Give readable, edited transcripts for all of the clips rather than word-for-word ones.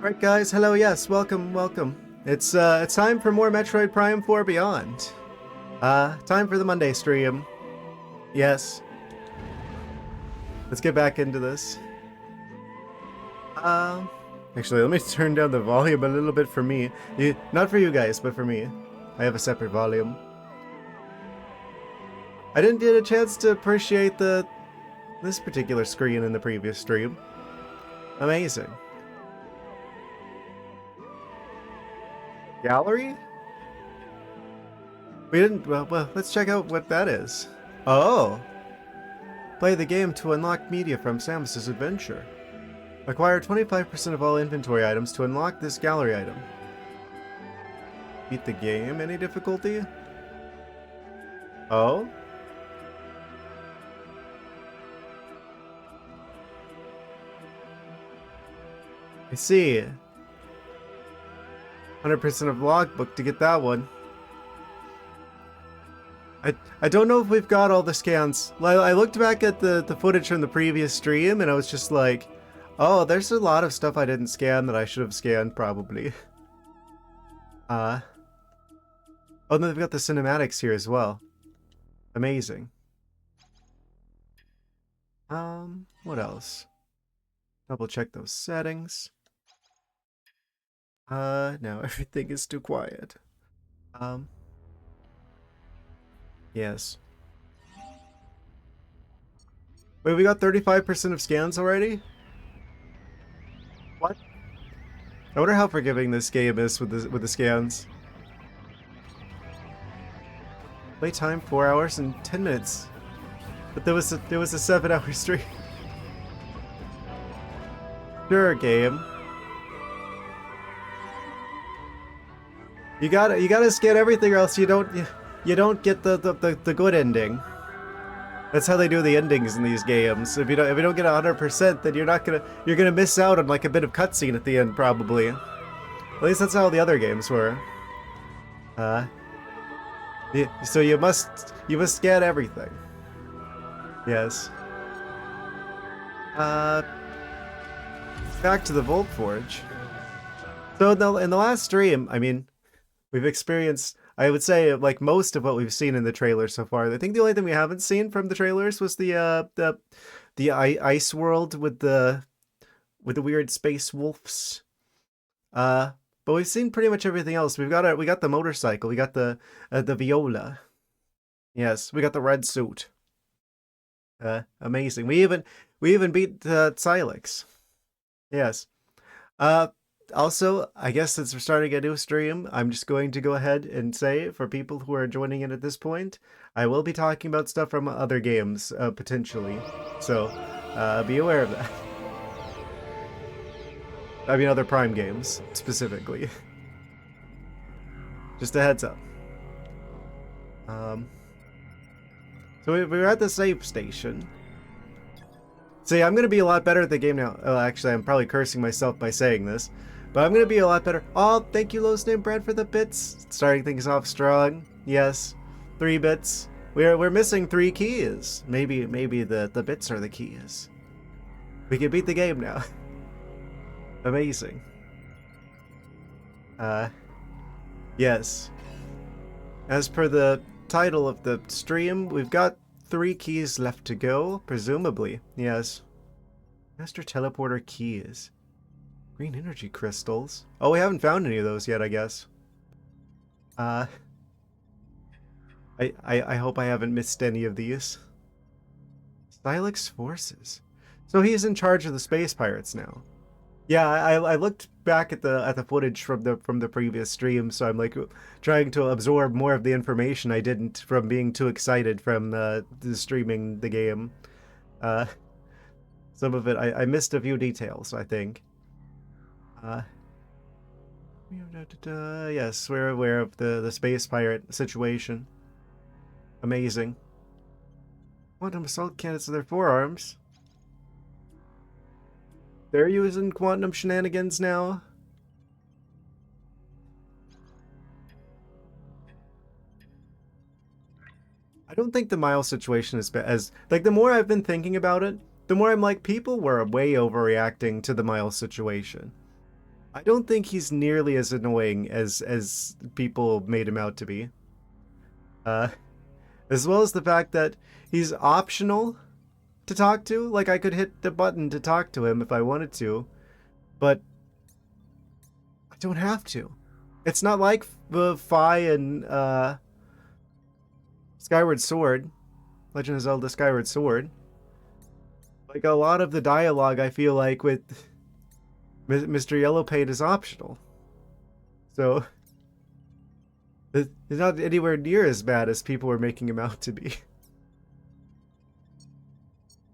Alright guys, hello, yes, welcome. It's time for more Metroid Prime 4 Beyond. Time for the Monday stream. Yes. Let's get back into this. Actually, let me turn down the volume a little bit for me. Not for you guys, but for me. I have a separate volume. I didn't get a chance to appreciate this particular screen in the previous stream. Amazing. Gallery? We didn't. Well, let's check out what that is. Oh! Play the game to unlock media from Samus's adventure. Acquire 25% of all inventory items to unlock this gallery item. Beat the game? Any difficulty? Oh? I see. 100% of logbook to get that one. I don't know if we've got all the scans. I looked back at the footage from the previous stream and I was just like, oh, there's a lot of stuff I didn't scan that I should have scanned probably. Oh, and they've got the cinematics here as well. Amazing. What else? Double check those settings. No, everything is too quiet. Yes. Wait, we got 35% of scans already? What? I wonder how forgiving this game is with the scans. Play time 4 hours and 10 minutes. But there was a 7-hour stream. Sure, game. You gotta scan everything or else you don't get the good ending. That's how they do the endings in these games. If you don't get 100%, then you're gonna miss out on like a bit of cutscene at the end probably. At least that's how the other games were. So you must scan everything. Yes. Back to the Volt Forge. So in the last stream, I mean, we've experienced, I would say, like most of what we've seen in the trailer so far. I think the only thing we haven't seen from the trailers was the ice world with the weird space wolves. But we've seen pretty much everything else. We got the motorcycle. We got the viola. Yes, we got the red suit. Amazing. We even beat Silex. Yes. Also, I guess since we're starting a new stream, I'm just going to go ahead and say, for people who are joining in at this point, I will be talking about stuff from other games, potentially. So, be aware of that. I mean, other Prime games, specifically. Just a heads up. So we're at the save station. See, I'm going to be a lot better at the game now. Oh, actually, I'm probably cursing myself by saying this. But I'm going to be a lot better. Oh, thank you, Lowe's Name Brand, for the bits. Starting things off strong. Yes. 3 bits. We're missing 3 keys. Maybe the bits are the keys. We can beat the game now. Amazing. Yes. As per the title of the stream, we've got 3 keys left to go, presumably. Yes. Master Teleporter keys. Green energy crystals. Oh, we haven't found any of those yet, I guess. I hope I haven't missed any of these. Silex forces. So he's in charge of the space pirates now. Yeah, I looked back at the footage from the previous stream, so I'm like trying to absorb more of the information I didn't from being too excited from the streaming the game. Some of it I missed a few details, I think. Yes, we're aware of the space pirate situation. Amazing. Quantum assault cannons to their forearms. They're using quantum shenanigans now. I don't think the Miles situation is as like the more I've been thinking about it, the more I'm like, people were way overreacting to the Miles situation. I don't think he's nearly as annoying as people made him out to be. Uh, as well as the fact that he's optional to talk to. Like, I could hit the button to talk to him if I wanted to, but I don't have to. It's not like the Fi and Skyward Sword, Legend of Zelda Skyward Sword. Like, a lot of the dialogue, I feel like, with Mr. Yellow Paint is optional. So, it's not anywhere near as bad as people were making him out to be.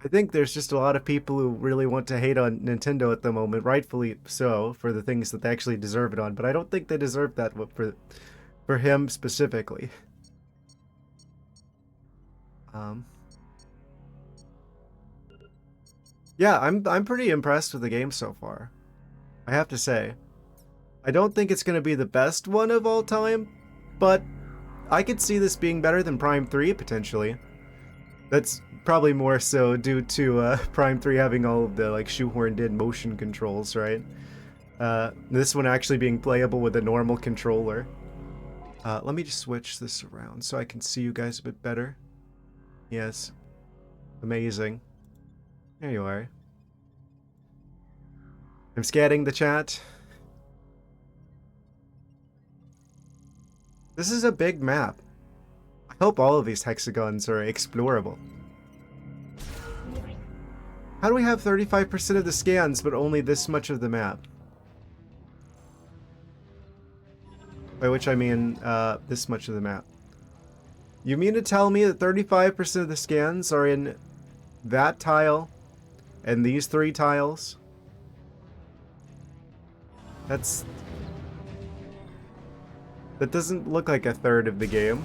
I think there's just a lot of people who really want to hate on Nintendo at the moment, rightfully so, for the things that they actually deserve it on, but I don't think they deserve that for him specifically. Yeah, I'm pretty impressed with the game so far. I have to say. I don't think it's going to be the best one of all time, but I could see this being better than Prime 3 potentially. That's probably more so due to Prime 3 having all of the like shoehorned in motion controls, right? This one actually being playable with a normal controller. Let me just switch this around so I can see you guys a bit better. Yes. Amazing. There you are. I'm scanning the chat. This is a big map. I hope all of these hexagons are explorable. How do we have 35% of the scans, but only this much of the map? By which I mean, this much of the map. You mean to tell me that 35% of the scans are in that tile and these 3 tiles? That doesn't look like a third of the game.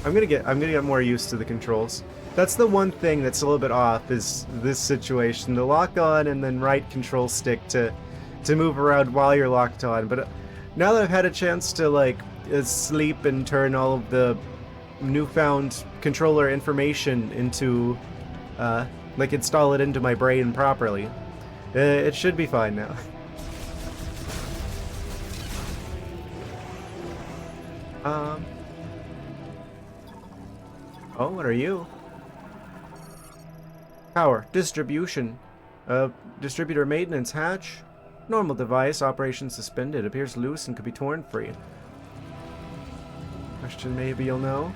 I'm gonna get more used to the controls. That's the one thing that's a little bit off, is this situation. The lock on and then right control stick to move around while you're locked on. But now that I've had a chance to like sleep and turn all of the newfound controller information into like install it into my brain properly, it should be fine now. Oh, what are you? Power. Distribution. Distributor maintenance hatch. Normal device. Operation suspended. Appears loose and could be torn free. Question maybe you'll know.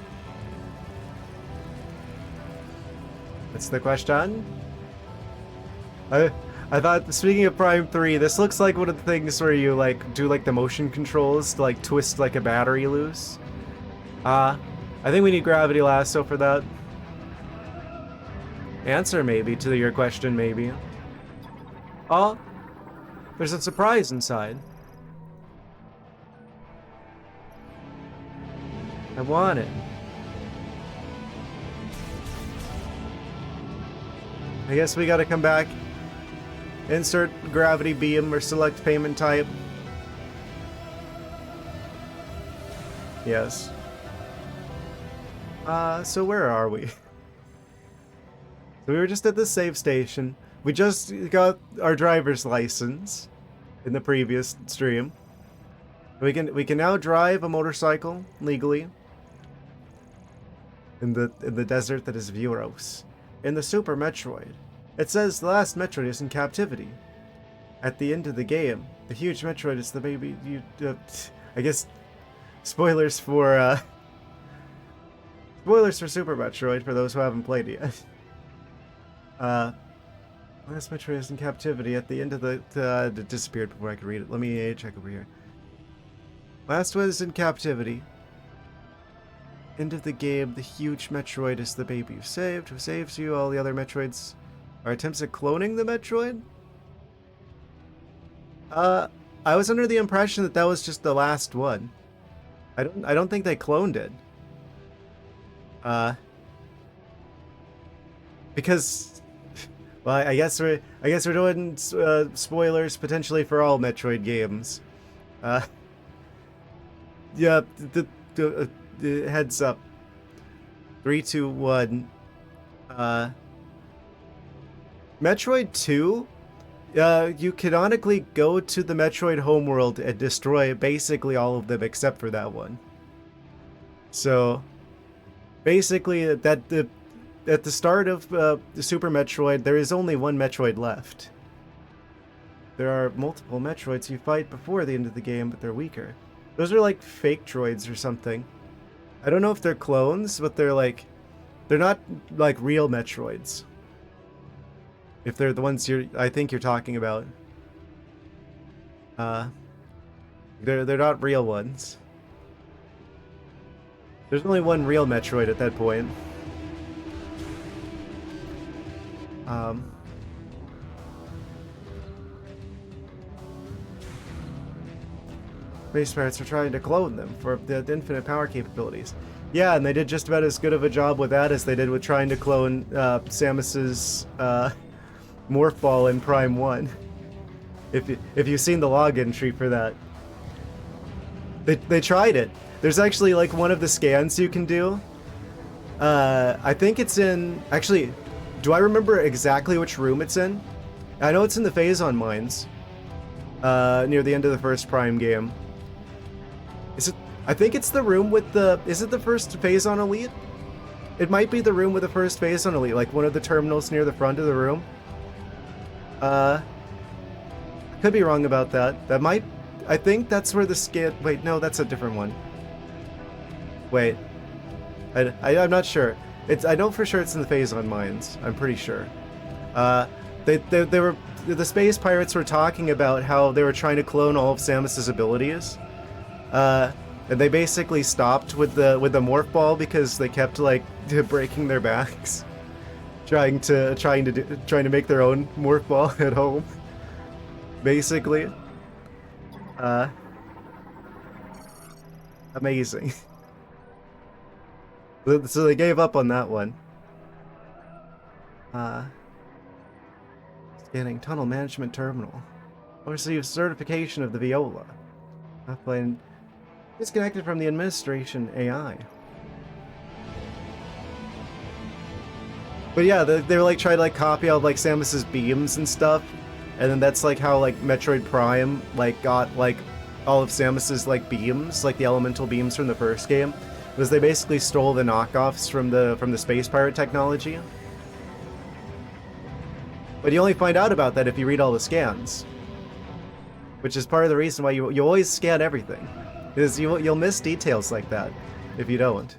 That's the question. I thought, speaking of Prime 3, this looks like one of the things where you like do like the motion controls to like twist like a battery loose. I think we need gravity lasso for that. Answer maybe to your question, maybe. Oh, there's a surprise inside. I want it. I guess we gotta come back. Insert gravity beam or select payment type. Yes. So where are we? So we were just at the save station. We just got our driver's license in the previous stream. We can now drive a motorcycle legally in the desert that is Vuros. In the Super Metroid, it says the last Metroid is in captivity. At the end of the game, the huge Metroid is the baby. I guess spoilers for Super Metroid for those who haven't played it yet. Last Metroid is in captivity at the end of the it disappeared before I could read it. Let me check over here. Last one is in captivity. End of the game, the huge Metroid is the baby you saved. Who saves you? All the other Metroids are attempts at cloning the Metroid? I was under the impression that that was just the last one. I don't think they cloned it. Because, well, I guess we're doing spoilers potentially for all Metroid games. Yeah, the heads up. 3, 2, 1. Metroid 2, you canonically go to the Metroid homeworld and destroy basically all of them except for that one. So basically, at the start of the Super Metroid, there is only one Metroid left. There are multiple Metroids you fight before the end of the game, but they're weaker. Those are like fake droids or something. I don't know if they're clones, but they're not like real Metroids. If they're the ones I think you're talking about. They're not real ones. There's only one real Metroid at that point. Space Pirates are trying to clone them for the infinite power capabilities. Yeah, and they did just about as good of a job with that as they did with trying to clone Samus's Morph Ball in Prime 1. If you've seen the log entry for that. They tried it. There's actually like one of the scans you can do. I think it's in... Actually, do I remember exactly which room it's in? I know it's in the Phazon Mines. Near the end of the first Prime game. Is it... I think it's the room with the... Is it the first Phazon Elite? It might be the room with the first Phazon Elite, like one of the terminals near the front of the room. I could be wrong about that. That might... I think that's where the scan... Wait, no, that's a different one. Wait. I'm not sure. I know for sure it's in the Phazon Mines. I'm pretty sure. They were... The Space Pirates were talking about how they were trying to clone all of Samus's abilities. And they basically stopped with the Morph Ball because they kept, like, breaking their backs. Trying to make their own Morph Ball at home. Basically. Amazing. So they gave up on that one. Scanning Tunnel Management Terminal. Receive certification of the Viola. Offline disconnected from the administration AI. But yeah, they were like trying to like copy out like Samus's beams and stuff. And then that's like how like Metroid Prime like got like all of Samus's like beams, like the elemental beams from the first game. Was they basically stole the knockoffs from the Space Pirate technology. But you only find out about that if you read all the scans. Which is part of the reason why you always scan everything. Is you'll miss details like that if you don't.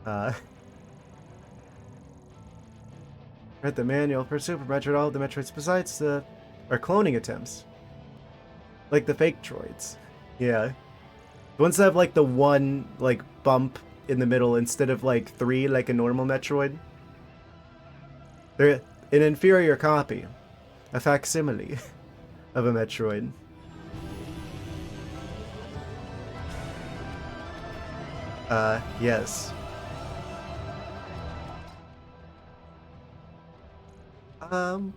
Read the manual for Super Metroid. All of the Metroids besides are cloning attempts. Like the fake droids. Yeah. The ones that have like the one like bump in the middle instead of like 3 like a normal Metroid. They're an inferior copy. A facsimile of a Metroid. Yes. Am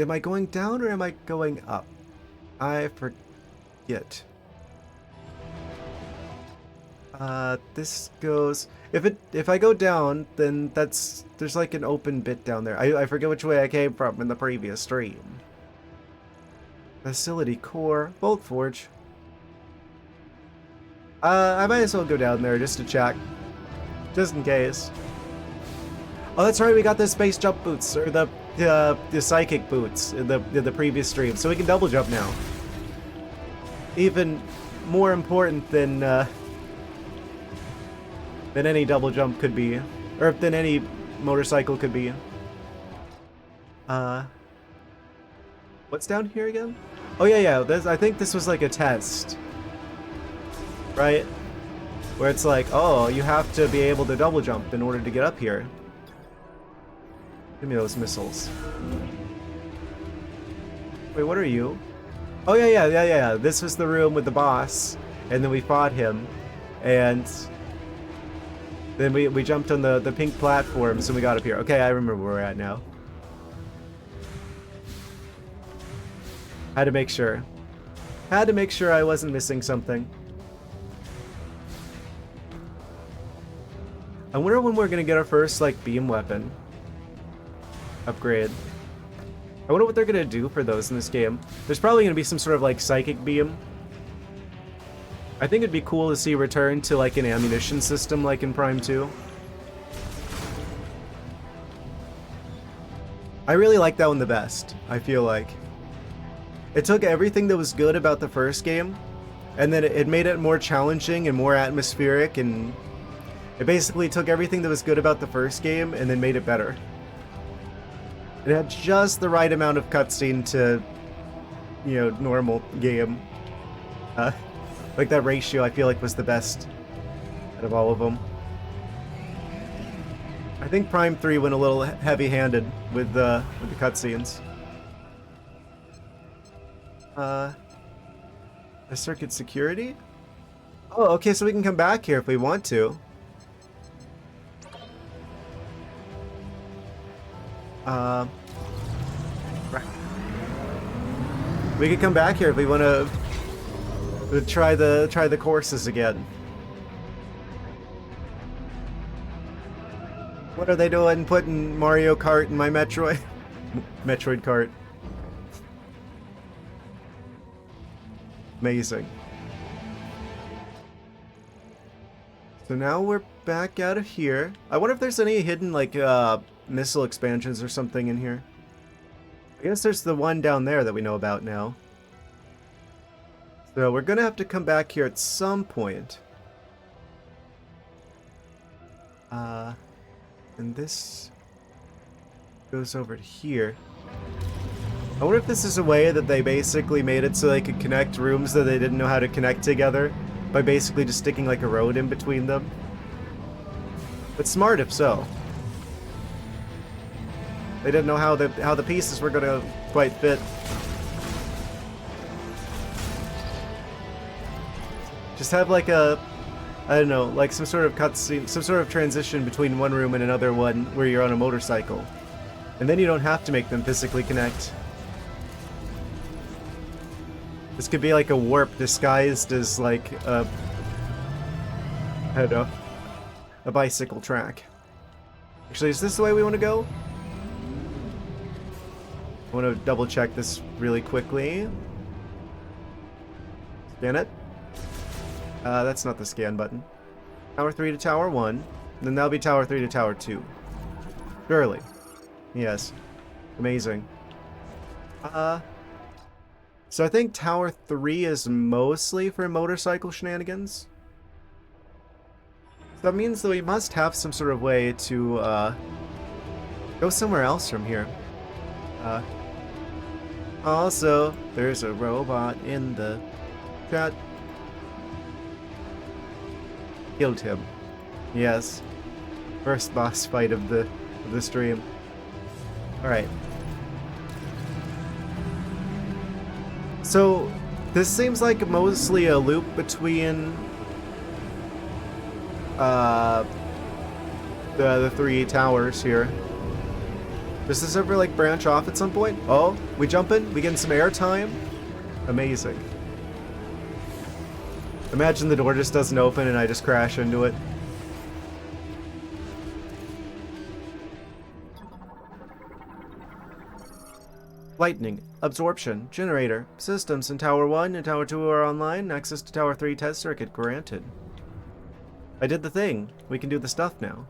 I going down or am I going up? I forget. This goes... If I go down, then there's like an open bit down there. I forget which way I came from in the previous stream. Facility Core, Bolt Forge. I might as well go down there just to check. Just in case. Oh, that's right, we got the space jump boots, or the psychic boots in the previous stream, so we can double jump now. Even more important than any double jump could be, or than any motorcycle could be. What's down here again? Oh yeah. I think this was like a test, right? Where it's like, oh, you have to be able to double jump in order to get up here. Give me those missiles. Wait, what are you? Oh yeah. This was the room with the boss, and then we fought him, and then we jumped on the pink platforms and we got up here. Okay, I remember where we're at now. Had to make sure. Had to make sure I wasn't missing something. I wonder when we're gonna get our first like beam weapon. upgrade. I wonder what they're gonna do for those in this game. There's probably gonna be some sort of like psychic beam. I think it'd be cool to see return to like an ammunition system like in Prime 2. I really like that one the best, I feel like. It took everything that was good about the first game, and then it made it more challenging and more atmospheric, and it basically took everything that was good about the first game and then made it better. It had just the right amount of cutscene to, you know, normal game. Like that ratio I feel like was the best out of all of them. I think Prime 3 went a little heavy-handed with the cutscenes. The circuit security? Oh, okay, so we can come back here if we want to. Right. We could come back here if we want to try the courses again. What are they doing putting Mario Kart in my Metroid? Metroid Kart. Amazing. So now we're back out of here. I wonder if there's any hidden, like, missile expansions or something in here. I guess there's the one down there that we know about now. So we're gonna have to come back here at some point. And this goes over to here. I wonder if this is a way that they basically made it so they could connect rooms that they didn't know how to connect together by basically just sticking like a road in between them. But smart if so. They didn't know how the pieces were gonna quite fit. Just have like a, I don't know, like some sort of cutscene, some sort of transition between one room and another one where you're on a motorcycle. And then you don't have to make them physically connect. This could be like a warp disguised as like a, I don't know, a bicycle track. Actually, is this the way we want to go? I want to double check this really quickly. Scan it. That's not the scan button. Tower 3 to Tower 1. Then that'll be Tower 3 to Tower 2. Surely. Yes. Amazing. So I think Tower 3 is mostly for motorcycle shenanigans. So that means that we must have some sort of way to, go somewhere else from here. Also, there's a robot in the chat. Killed him. Yes. First boss fight of the stream. Alright. So, this seems like mostly a loop between the three towers here. Does this ever like branch off at some point? Oh, we jumping? We getting some air time? Amazing. Imagine the door just doesn't open and I just crash into it. Lightning, absorption, generator, systems in Tower 1 and Tower 2 are online. Access to Tower 3 test circuit granted. I did the thing. We can do the stuff now.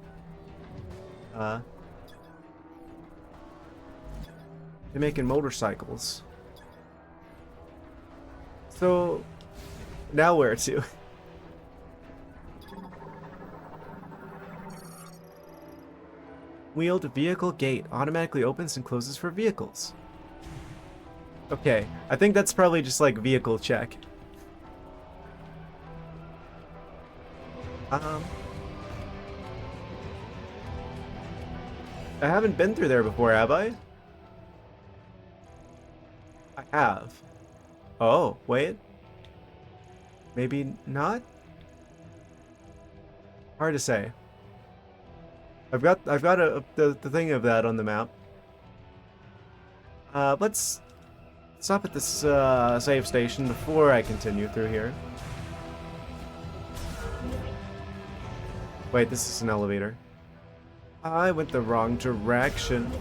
They're making motorcycles. So, now where to? Wheeled vehicle gate automatically opens and closes for vehicles. Okay, I think that's probably just like vehicle check. I haven't been through there before, have I? I have. Oh, wait. Maybe not? Hard to say. I've got the thing of that on the map. Let's stop at this save station before I continue through here. Wait, this is an elevator. I went the wrong direction.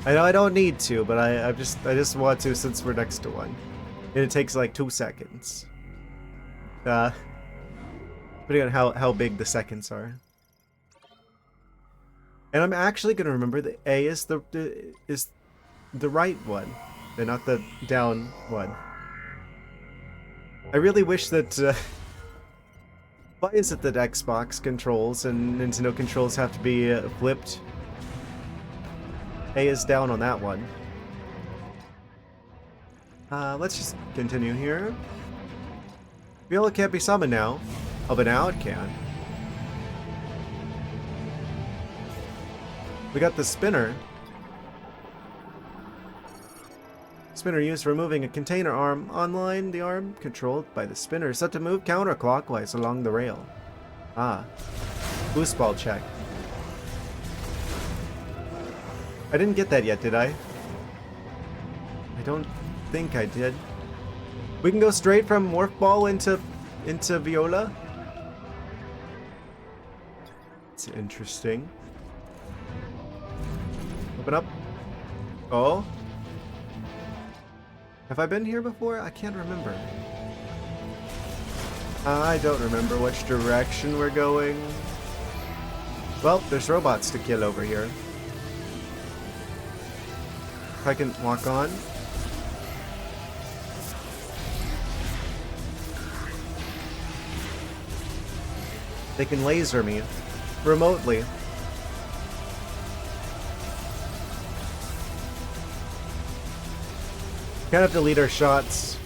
I know I don't need to, but I just want to since we're next to one. And it takes like 2 seconds. Depending on how big the seconds are. And I'm actually gonna remember that A is the right one, and not the down one. I really wish that. Why is it that Xbox controls and Nintendo controls have to be flipped? A is down on that one. Let's just continue here. Viola can't be summoned now. Oh, but now it can. We got the spinner. Spinner used for moving a container arm online. The arm controlled by the spinner is set to move counterclockwise along the rail. Ah. Boost ball check. I didn't get that yet, did I? I don't think I did. We can go straight from Morph Ball into Viola? It's interesting. Open up. Oh? Have I been here before? I can't remember. I don't remember which direction we're going. Well, there's robots to kill over here. If I can walk on. They can laser me remotely. Kind of have to lead our shots.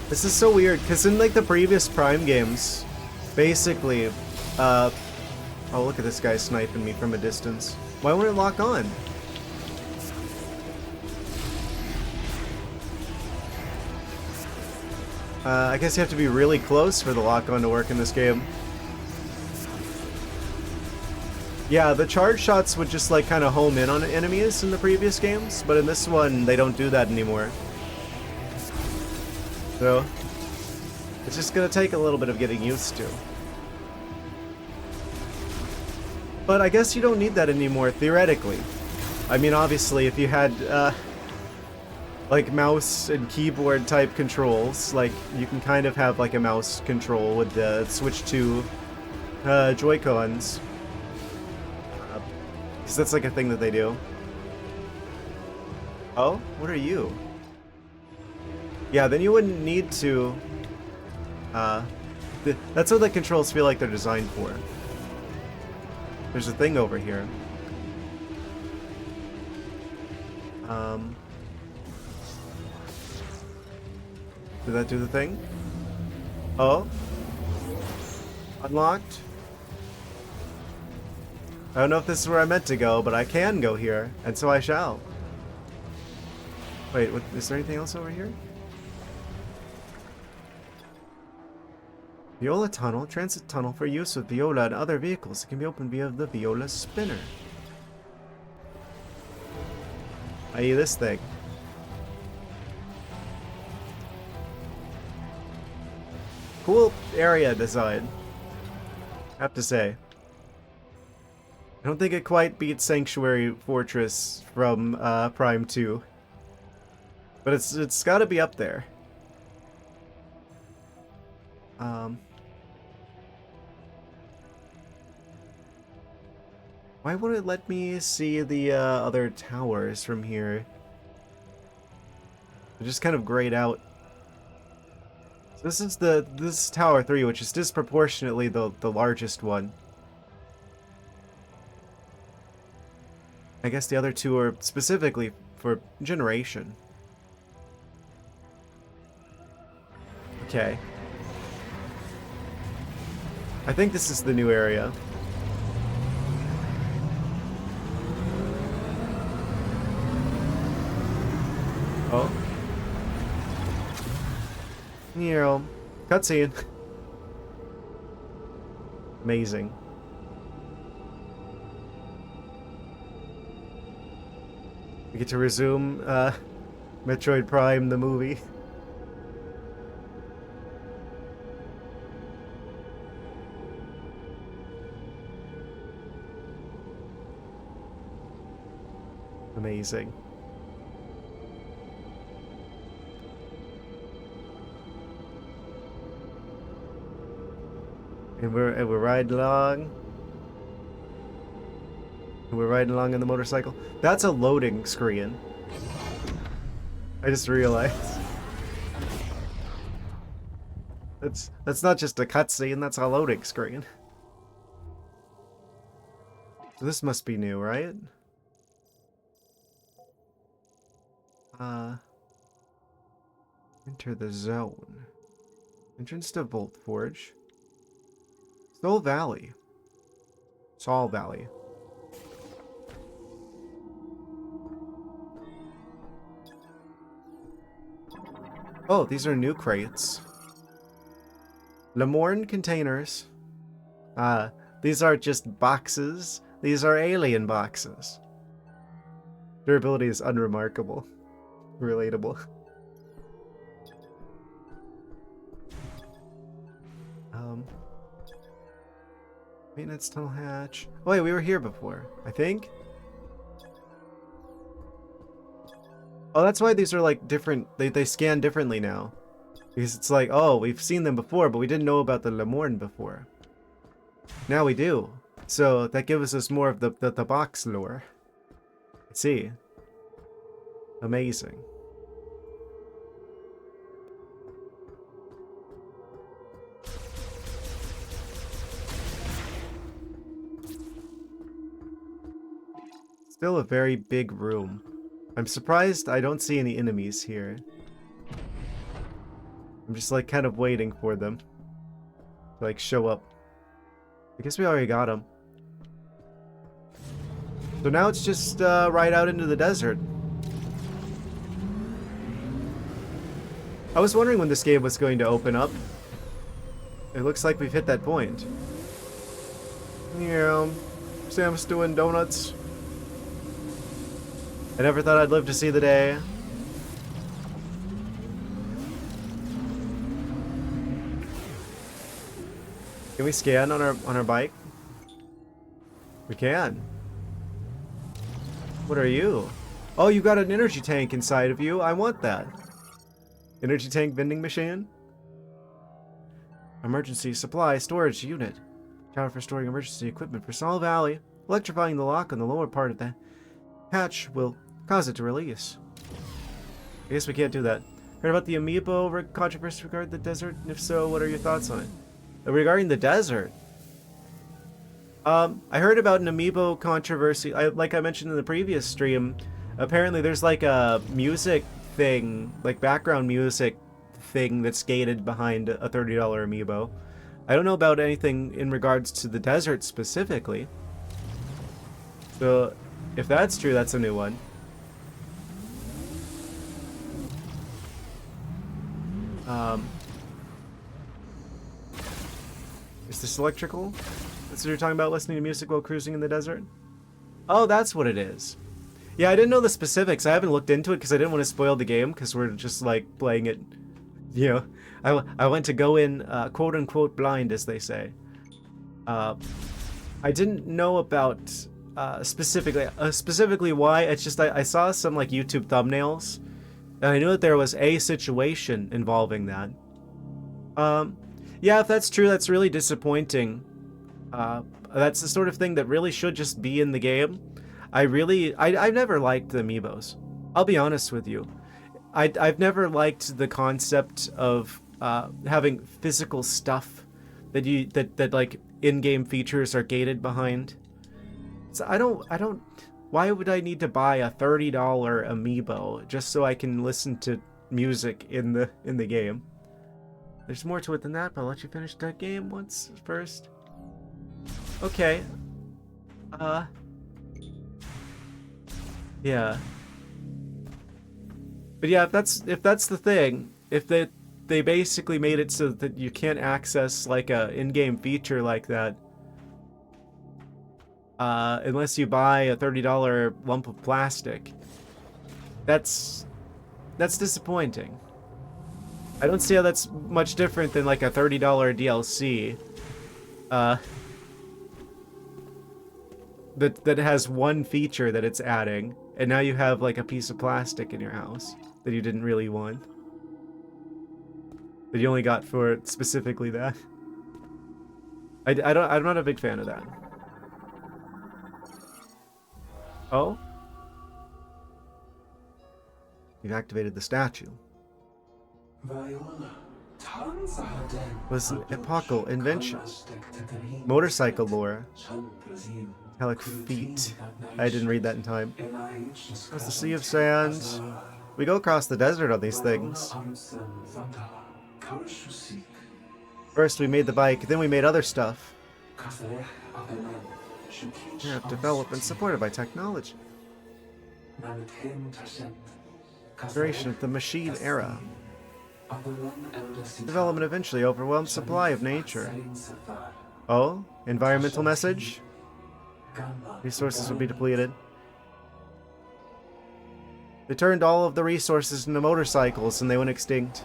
This is so weird, because in like the previous Prime games, basically, oh look at this guy sniping me from a distance. Why won't it lock on? I guess you have to be really close for the lock-on to work in this game. Yeah, the charge shots would just like kind of home in on enemies in the previous games, but in this one they don't do that anymore. So, it's just gonna take a little bit of getting used to. But I guess you don't need that anymore, theoretically. I mean, obviously, if you had, like mouse and keyboard type controls, like you can kind of have like a mouse control with the Switch 2 Joy-Cons. Because that's like a thing that they do. Oh? What are you? Yeah, then you wouldn't need to... that's what the controls feel like they're designed for. There's a thing over here. Did that do the thing? Oh? Unlocked? I don't know if this is where I meant to go, but I can go here, and so I shall. Wait, what, is there anything else over here? Viola Tunnel, transit tunnel for use with Viola and other vehicles. It can be opened via the Viola spinner. I.e. this thing. Cool area design, I have to say. I don't think it quite beats Sanctuary Fortress from Prime 2. But it's gotta be up there. Why won't it let me see the other towers from here? They're just kind of grayed out. So this is Tower 3, which is disproportionately the largest one. I guess the other two are specifically for generation. Okay. I think this is the new area. Oh. Nero. Cutscene. Amazing. We get to resume Metroid Prime, the movie. Amazing. And we're riding along. And we're riding along on the motorcycle. That's a loading screen. I just realized. That's not just a cutscene, that's a loading screen. So this must be new, right? Enter the zone. Entrance to Volt Forge. Soul Valley. Sol Valley. Oh, these are new crates. Lemorne containers. These aren't just boxes. These are alien boxes. Durability is unremarkable. Relatable. Maintenance tunnel hatch. Oh wait, we were here before, I think. Oh, that's why these are like different. They scan differently now. Because it's like, oh, we've seen them before, but we didn't know about the Lemorne before. Now we do. So that gives us more of the box lore. Let's see. Amazing. Still a very big room. I'm surprised I don't see any enemies here. I'm just like kind of waiting for them to like show up. I guess we already got them. So now it's just right out into the desert. I was wondering when this game was going to open up. It looks like we've hit that point. Yeah, Samus doing donuts. I never thought I'd live to see the day. Can we scan on our bike? We can. What are you? Oh, you got an energy tank inside of you. I want that. Energy tank vending machine. Emergency supply storage unit. Tower for storing emergency equipment for Sol Valley. Electrifying the lock on the lower part of the hatch will cause it to release. I guess we can't do that. Heard about the amiibo controversy regarding the desert? And if so, what are your thoughts on it? Regarding the desert, I heard about an amiibo controversy. Like I mentioned in the previous stream, apparently there's like a music thing, like background music thing that's gated behind a $30 amiibo. I don't know about anything in regards to the desert specifically. So if that's true, that's a new one. Is this electrical? That's what you're talking about, listening to music while cruising in the desert? Oh, that's what it is. Yeah, I didn't know the specifics. I haven't looked into it because I didn't want to spoil the game because we're just like playing it, you know. I went to go in quote unquote blind, as they say. I didn't know about specifically why. It's just I saw some like YouTube thumbnails and I knew that there was a situation involving that. Yeah, if that's true, that's really disappointing. That's the sort of thing that really should just be in the game. I've never liked the amiibos. I'll be honest with you. I've never liked the concept of having physical stuff that like in-game features are gated behind. So I don't. Why would I need to buy a $30 amiibo just so I can listen to music in the game? There's more to it than that, but I'll let you finish that game once first. Okay. Yeah. But yeah, if that's the thing, if they basically made it so that you can't access like a in-game feature like that, unless you buy a $30 lump of plastic, that's disappointing. I don't see how that's much different than like a $30 DLC. That has one feature that it's adding, And now you have like a piece of plastic in your house that you didn't really want. That you only got for specifically that. I'm not a big fan of that. Oh? You've activated the statue. Was an epochal invention. Motorcycle lore. Metallic feet. I didn't read that in time. Across the sea of sand. We go across the desert on these things. First we made the bike, then we made other stuff. Yeah, developed and supported by technology. Duration of the machine era. Development eventually overwhelmed supply of nature. Oh? Environmental message? Resources will be depleted. They turned all of the resources into motorcycles and they went extinct.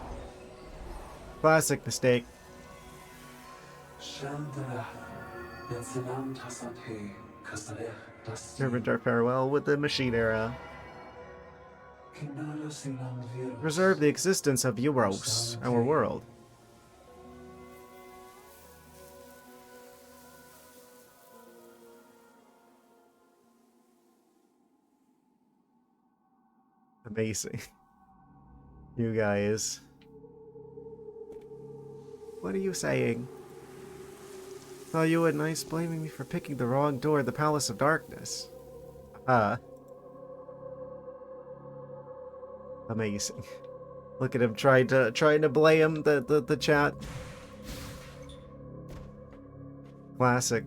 Classic mistake. Servant our farewell with the machine era. Preserve the existence of Euros, our world. Amazing. You guys. What are you saying? Thought you would nice blaming me for picking the wrong door at the Palace of Darkness. Amazing. Look at him trying to blame the chat. Classic.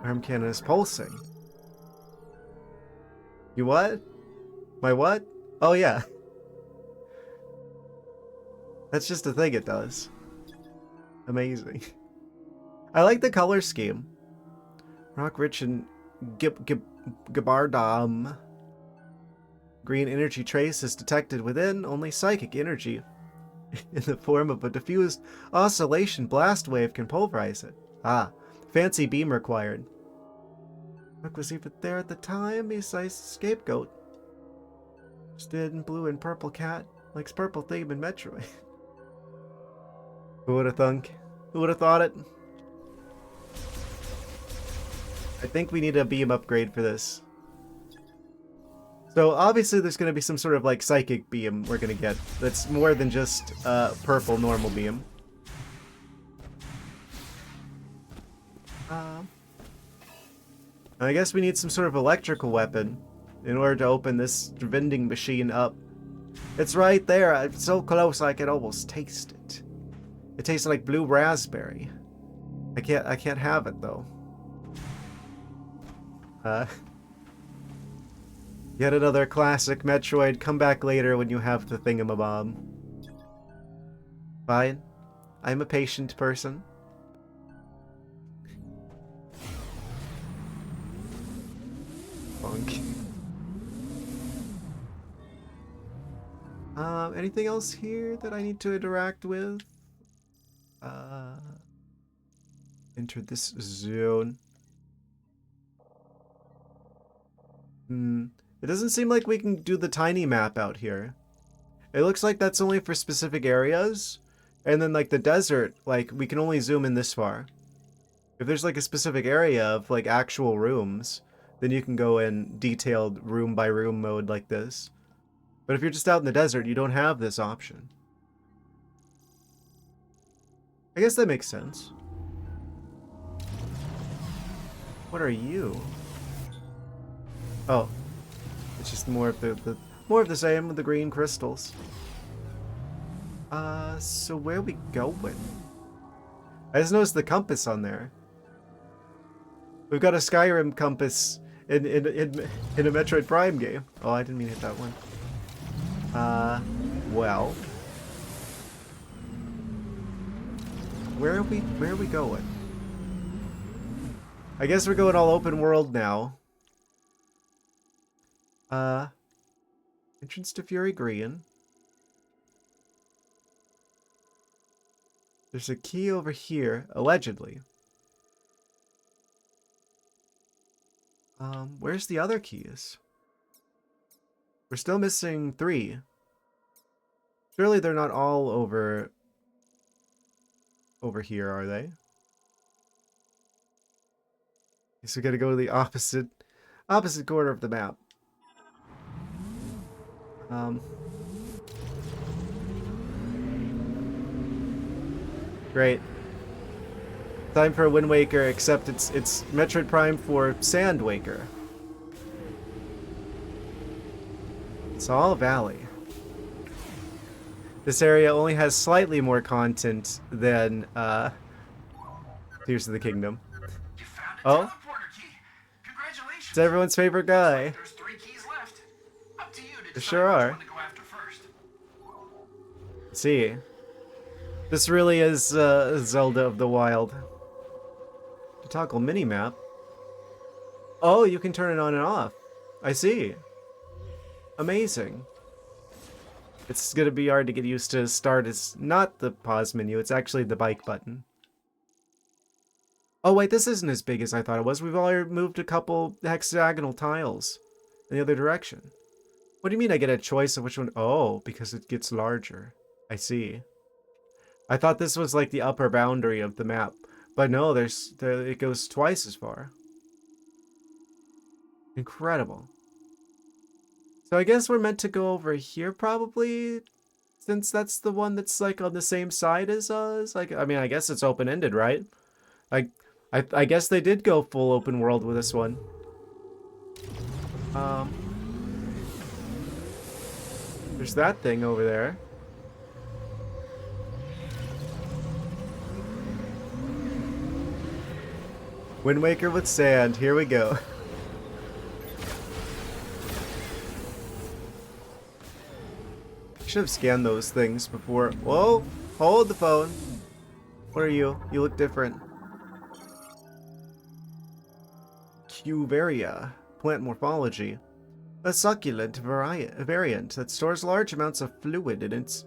Arm cannon is pulsing. You what? My what? Oh yeah. That's just a thing it does. Amazing. I like the color scheme. Rock rich and Gabardam. Green energy trace is detected within, only psychic energy in the form of a diffused oscillation blast wave can pulverize it. Ah, fancy beam required. Rook was even there at the time, he's a scapegoat. Stood in blue and purple cat, likes purple theme in Metroid. Who would have thunk? Who would have thought it? I think we need a beam upgrade for this. So obviously there's going to be some sort of like psychic beam we're going to get that's more than just purple normal beam. I guess we need some sort of electrical weapon in order to open this vending machine up. It's right there. It's so close I can almost taste it. It tastes like blue raspberry. I can't have it though. Yet another classic Metroid. Come back later when you have the thingamabob. Fine. I'm a patient person. Funk. Anything else here that I need to interact with? Enter this zone. It doesn't seem like we can do the tiny map out here. It looks like that's only for specific areas. And then like the desert, like we can only zoom in this far. If there's like a specific area of like actual rooms, then you can go in detailed room by room mode like this. But if you're just out in the desert, you don't have this option. I guess that makes sense. What are you? Oh. It's just more of the same with the green crystals. So where are we going? I just noticed the compass on there. We've got a Skyrim compass in a Metroid Prime game. Oh, I didn't mean to hit that one. Well. Where are we going? I guess we're going all open world now. Entrance to Fury Green. There's a key over here, allegedly. Where's the other keys? We're still missing 3. Surely they're not all over here, are they? Guess we gotta go to the opposite corner of the map. Great. Time for a Wind Waker, except it's Metroid Prime for Sand Waker. Saw Valley. This area only has slightly more content than Tears of the Kingdom. Oh, it's everyone's favorite guy. There's 3 keys left. Up to you to There sure decide are. which one to go after first. See, this really is Zelda of the Wild. To toggle mini-map. Oh, you can turn it on and off. I see. Amazing. It's gonna be hard to get used to start as not the pause menu, it's actually the bike button. Oh wait, this isn't as big as I thought it was. We've already moved a couple hexagonal tiles in the other direction. What do you mean I get a choice of which one? Oh, because it gets larger. I see. I thought this was like the upper boundary of the map. But no, it goes twice as far. Incredible. So I guess we're meant to go over here probably, since that's the one that's like on the same side as us. Like, I mean, I guess it's open-ended, right? Like, I guess they did go full open world with this one. There's that thing over there. Wind Waker with sand. Here we go. Should have scanned those things before. Whoa! Hold the phone. What are you? You look different. Cuvaria. Plant morphology. A succulent variant that stores large amounts of fluid in its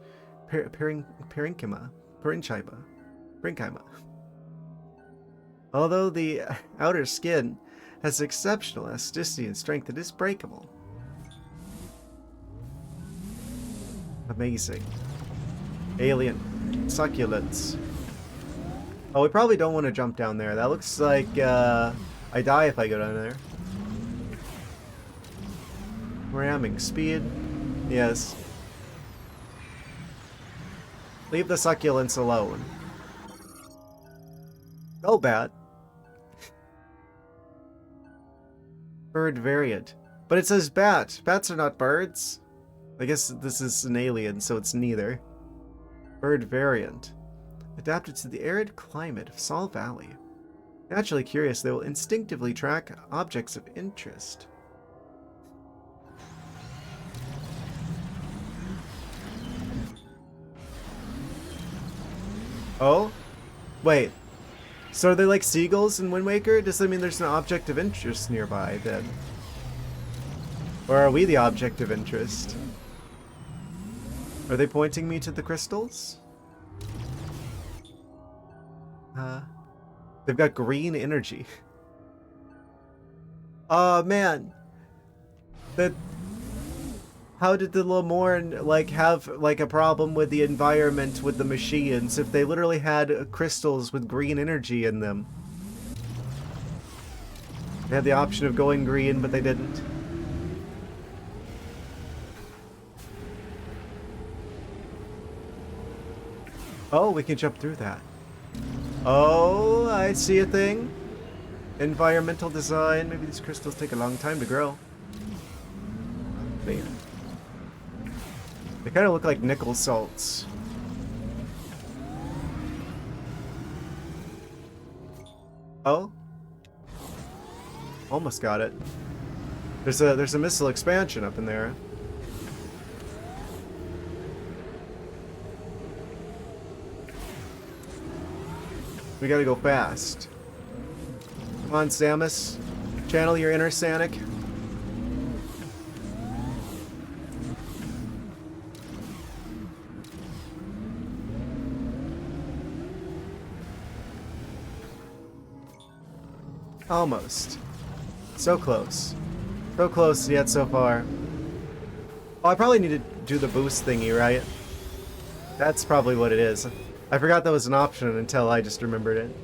parenchyma. Although the outer skin has exceptional elasticity and strength, it is breakable. Amazing. Alien succulents. Oh, we probably don't want to jump down there. That looks like I die if I go down there. Ramming speed. Yes. Leave the succulents alone. Oh, bat. Bird variant. But it says bat. Bats are not birds. I guess this is an alien, so it's neither. Bird variant. Adapted to the arid climate of Sol Valley. Naturally curious, they will instinctively track objects of interest. Oh? Wait. So are they like seagulls in Wind Waker? Does that mean there's an object of interest nearby, then? Or are we the object of interest? Are they pointing me to the crystals? They've got green energy. Oh man. How did the Lemorn like have like a problem with the environment with the machines if they literally had crystals with green energy in them? They had the option of going green, but they didn't. Oh, we can jump through that. Oh, I see a thing. Environmental design. Maybe these crystals take a long time to grow. Man. They kind of look like nickel salts. Oh. Almost got it. There's a missile expansion up in there. We gotta go fast. Come on, Samus. Channel your inner Sonic. Almost. So close. So close yet so far. Oh, I probably need to do the boost thingy, right? That's probably what it is. I forgot that was an option until I just remembered it.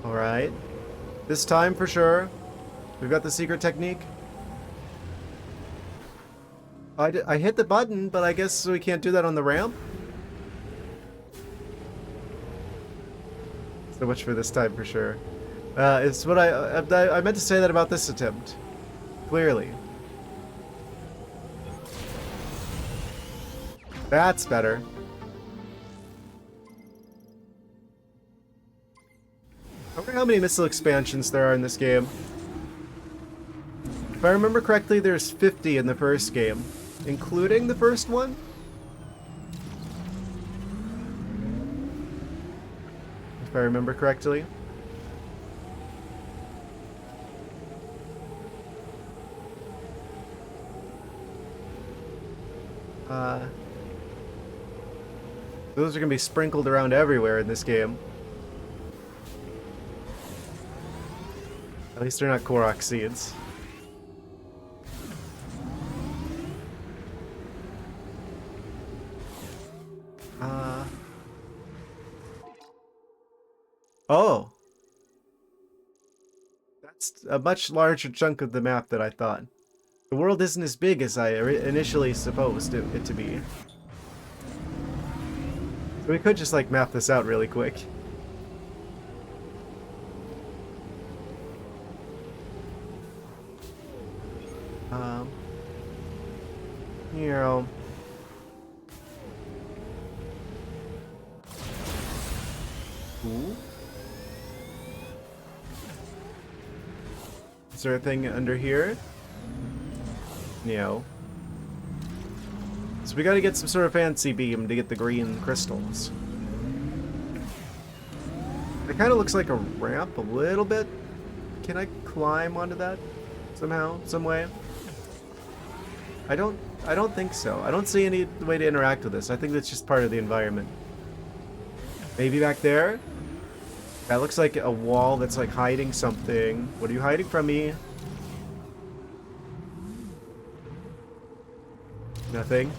Alright. This time for sure. We've got the secret technique. I hit the button, but I guess we can't do that on the ramp. So much for this time for sure. It's what I meant to say that about this attempt. Clearly. That's better. I wonder how many missile expansions there are in this game. If I remember correctly, there's 50 in the first game, including the first one. If I remember correctly. Those are going to be sprinkled around everywhere in this game. At least they're not Korok seeds. Oh! That's a much larger chunk of the map than I thought. The world isn't as big as I initially supposed it to be. So we could just like map this out really quick. You know. Ooh. Is there a thing under here? No. So we gotta get some sort of fancy beam to get the green crystals. It kind of looks like a ramp a little bit. Can I climb onto that somehow, some way? I don't think so. I don't see any way to interact with this. I think that's just part of the environment. Maybe back there? That looks like a wall that's like hiding something. What are you hiding from me? Nothing.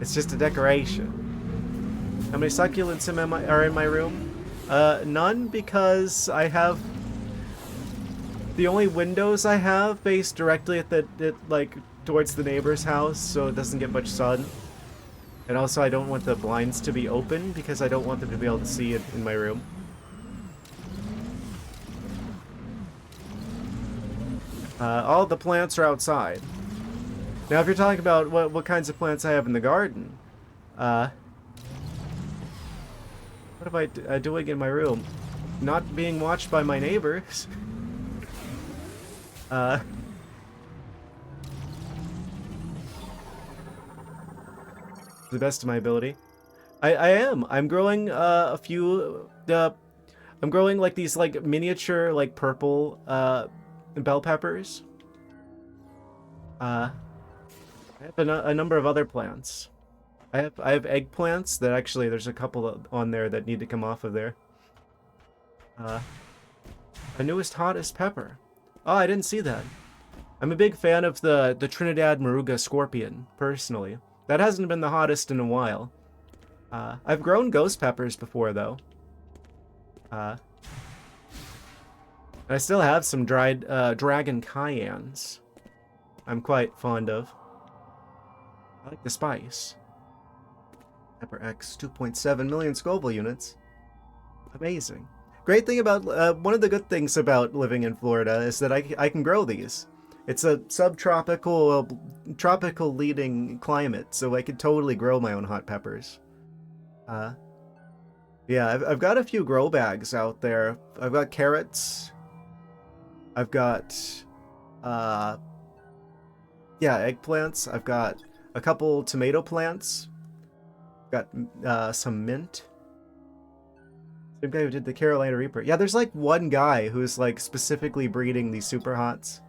It's just a decoration. How many succulents are in my room? None, because I have the only windows I have face directly at like towards the neighbor's house, so it doesn't get much sun. And also, I don't want the blinds to be open because I don't want them to be able to see it in my room. All the plants are outside. Now, if you're talking about what kinds of plants I have in the garden, what am I doing in my room? Not being watched by my neighbors. To the best of my ability. I am. I'm growing a few. I'm growing like these like miniature like purple bell peppers. I have a number of other plants. I have eggplants that actually there's a couple on there that need to come off of there. A newest hottest pepper. Oh, I didn't see that. I'm a big fan of the Trinidad Moruga scorpion, personally. That hasn't been the hottest in a while. I've grown ghost peppers before, though. I still have some dried dragon cayennes. I'm quite fond of. I like the spice. Pepper X, 2.7 million Scoville units. Amazing. Great thing about, one of the good things about living in Florida is that I can grow these. It's a subtropical, tropical leading climate, so I could totally grow my own hot peppers. Yeah, I've got a few grow bags out there. I've got carrots. I've got, yeah, eggplants. I've got a couple tomato plants. Got some mint. Same guy who did the Carolina Reaper. Yeah, there's like one guy who's like specifically breeding these super hots.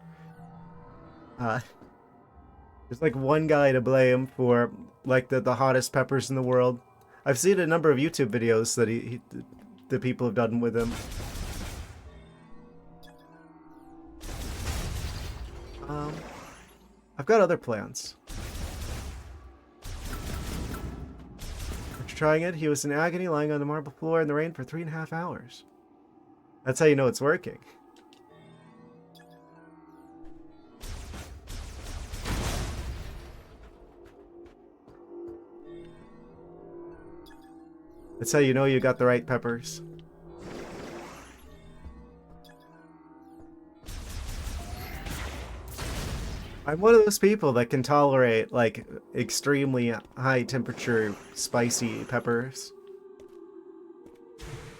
There's like one guy to blame for like the hottest peppers in the world. I've seen a number of YouTube videos that the people have done with him. I've got other plans. After trying it, he was in agony, lying on the marble floor in the rain for 3.5 hours. That's how you know it's working. That's how you know you got the right peppers. I'm one of those people that can tolerate, like, extremely high temperature spicy peppers.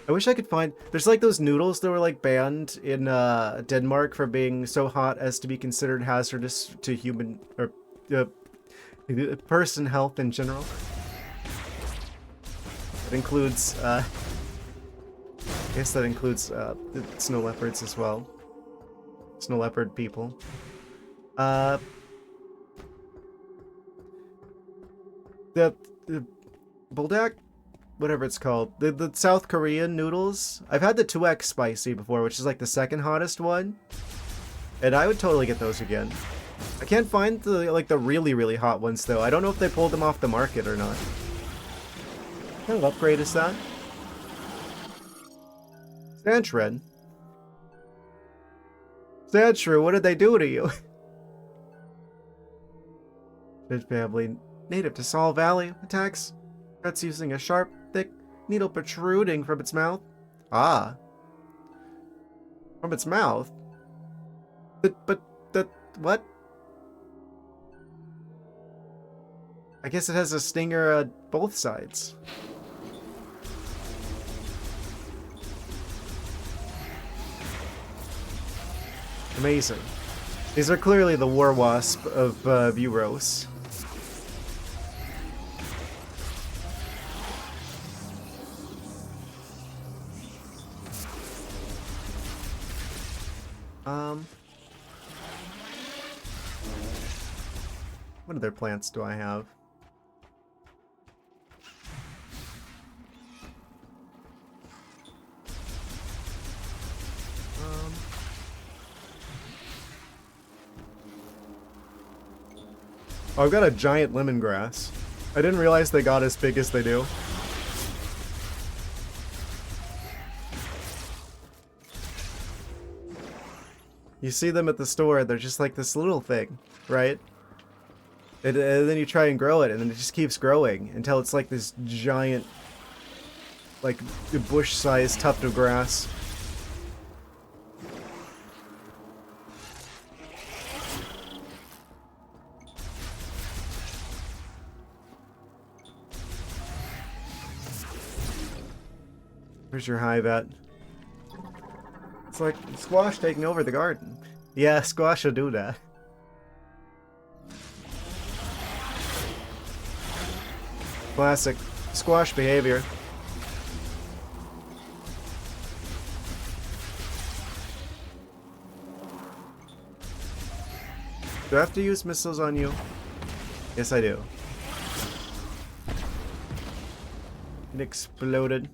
I wish I could find... There's like those noodles that were like banned in Denmark for being so hot as to be considered hazardous to human... or person health in general. It includes, I guess that includes snow leopards as well. Snow leopard people. The Buldak? Whatever it's called. The South Korean noodles. I've had the 2X spicy before, which is like the second hottest one. And I would totally get those again. I can't find the really, really hot ones though. I don't know if they pulled them off the market or not. What kind of upgrade is that? Sandshred. Sandshrew, what did they do to you? Fish family, native to Saul Valley, attacks threats using a sharp, thick needle protruding from its mouth. Ah. From its mouth? But what? I guess it has a stinger at both sides. Amazing. These are clearly the war wasp of Buros. What other plants do I have? Oh, I've got a giant lemongrass. I didn't realize they got as big as they do. You see them at the store, they're just like this little thing, right? And then you try and grow it, and then it just keeps growing until it's like this giant, like, bush-sized tuft of grass. Where's your hive at? It's like squash taking over the garden. Yeah, squash will do that. Classic squash behavior. Do I have to use missiles on you? Yes, I do. It exploded.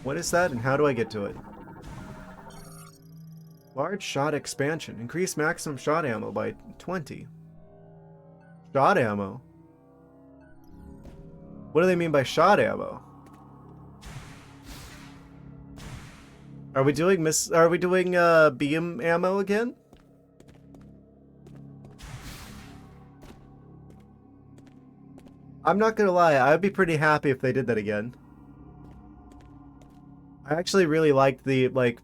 What is that and how do I get to it? Large shot expansion. Increase maximum shot ammo by 20. Shot ammo? What do they mean by shot ammo? Are we doing beam ammo again? I'm not gonna lie, I'd be pretty happy if they did that again. I actually really liked the, like,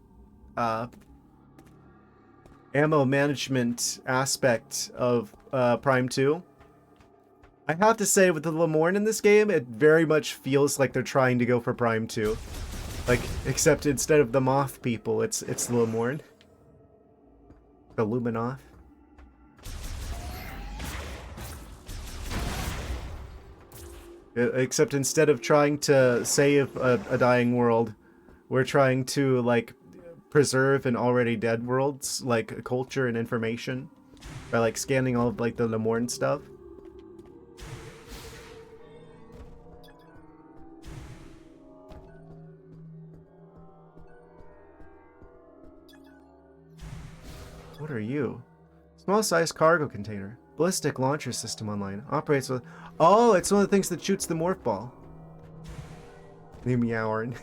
ammo management aspect of Prime 2. I have to say, with the Lemorne in this game, it very much feels like they're trying to go for Prime 2. Like, except instead of the Moth people, it's the Lemorne. The Luminoth. Except instead of trying to save a dying world, we're trying to, like, preserve an already dead world's, like, culture and information. by like scanning all of like the Lemorne stuff. What are you? Small-sized cargo container. Ballistic launcher system online. Operates with... Oh, it's one of the things that shoots the morph ball. The meowing.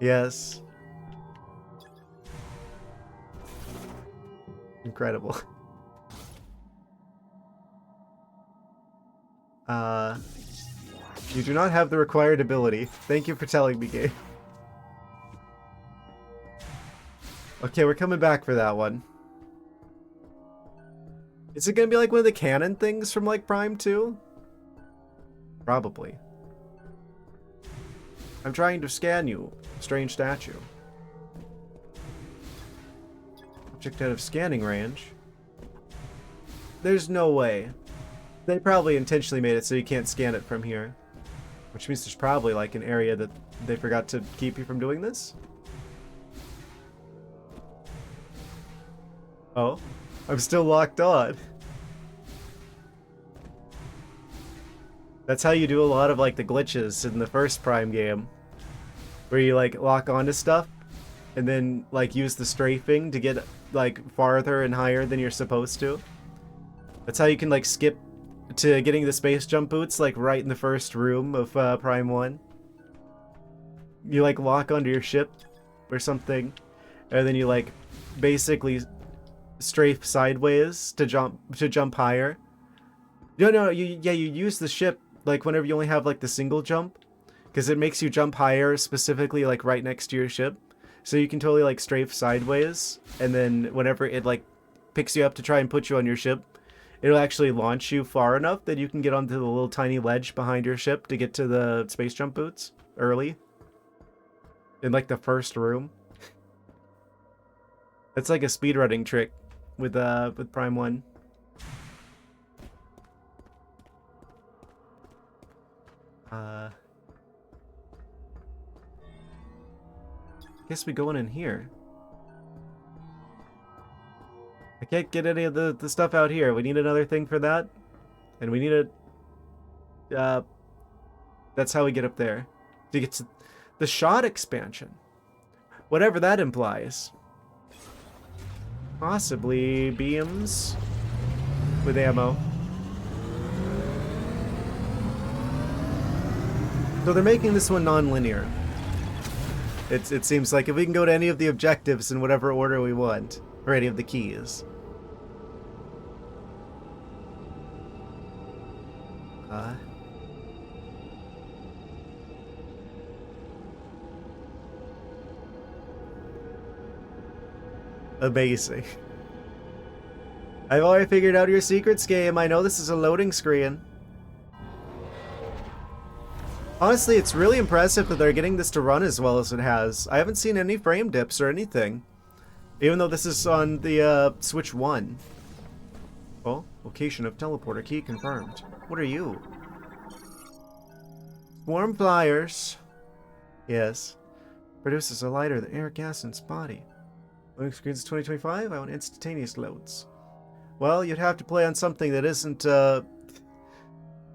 Yes. Incredible. You do not have the required ability. Thank you for telling me, game. Okay, we're coming back for that one. Is it gonna be like one of the canon things from like Prime 2? Probably. I'm trying to scan you, strange statue. Object out of scanning range. There's no way. They probably intentionally made it so you can't scan it from here. Which means there's probably like an area that they forgot to keep you from doing this. Oh, I'm still locked on. That's how you do a lot of like the glitches in the first Prime game. Where you like lock onto stuff and then like use the strafing to get like farther and higher than you're supposed to. That's how you can like skip to getting the space jump boots like right in the first room of Prime 1. You like lock onto your ship or something and then you like basically strafe sideways to jump higher. No, you use the ship like whenever you only have like the single jump, because it makes you jump higher specifically like right next to your ship, so you can totally like strafe sideways, and then whenever it like picks you up to try and put you on your ship, it'll actually launch you far enough that you can get onto the little tiny ledge behind your ship to get to the space jump boots early in like the first room. It's like a speedrunning trick with Prime 1. Guess we going in here. I can't get any of the stuff out here. We need another thing for that. And we need a... that's how we get up there. To get to the shot expansion. Whatever that implies. Possibly beams with ammo. So they're making this one non-linear. It seems like if we can go to any of the objectives in whatever order we want, or any of the keys. Amazing. I've already figured out your secrets, game. I know this is a loading screen. Honestly, it's really impressive that they're getting this to run as well as it has. I haven't seen any frame dips or anything. Even though this is on the Switch 1. Oh, location of teleporter key confirmed. What are you? Swarm flyers. Yes. Produces a lighter than air gas in its body. Loading screens 2025? I want instantaneous loads. Well, you'd have to play on something that isn't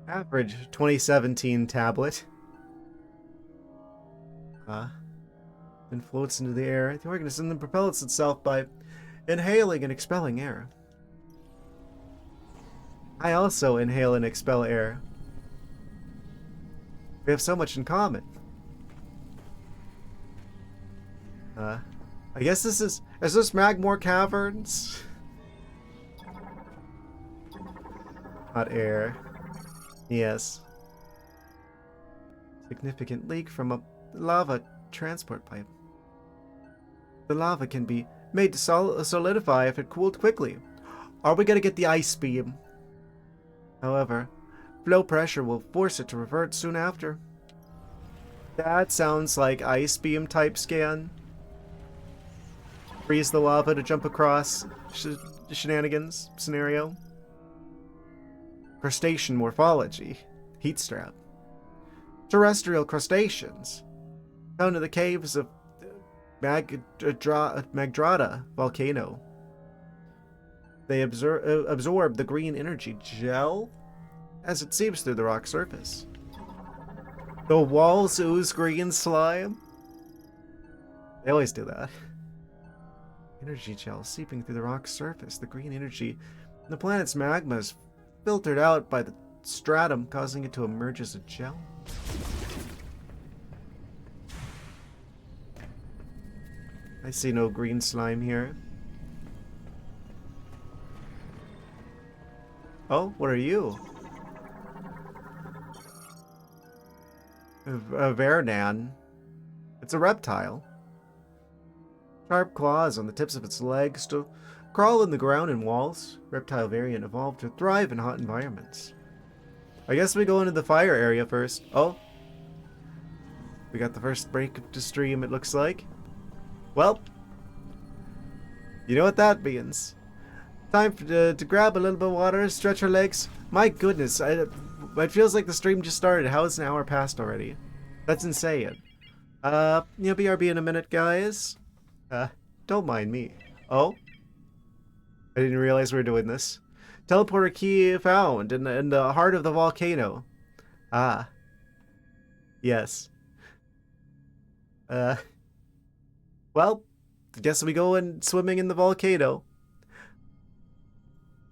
average 2017 tablet. Then floats into the air. The organism then propels itself by inhaling and expelling air. I also inhale and expel air. We have so much in common. I guess this is this Magmore Caverns? Hot air. Yes. Significant leak from a lava transport pipe. The lava can be made to solidify if it cooled quickly. Are we gonna get the ice beam? However, flow pressure will force it to revert soon after. That sounds like ice beam type scan. Freeze the lava to jump across shenanigans scenario. Crustacean morphology. Heat strap. Terrestrial crustaceans. Found in the caves of Magdrada volcano. They absorb the green energy gel as it seeps through the rock surface. The walls ooze green slime. They always do that. Energy gel seeping through the rock's surface. The green energy in the planet's magma is filtered out by the stratum, causing it to emerge as a gel. I see no green slime here. Oh, what are you? A Vernan. It's a reptile. Sharp claws on the tips of its legs to crawl in the ground and walls. Reptile variant evolved to thrive in hot environments. I guess we go into the fire area first. Oh. We got the first break of the stream, it looks like. Well. You know what that means. Time to grab a little bit of water, stretch our legs. My goodness, it feels like the stream just started. How is an hour past already? That's insane. BRB in a minute, guys. Don't mind me. Oh? I didn't realize we were doing this. Teleporter key found in the heart of the volcano. Ah. Yes. Well, guess we go in swimming in the volcano.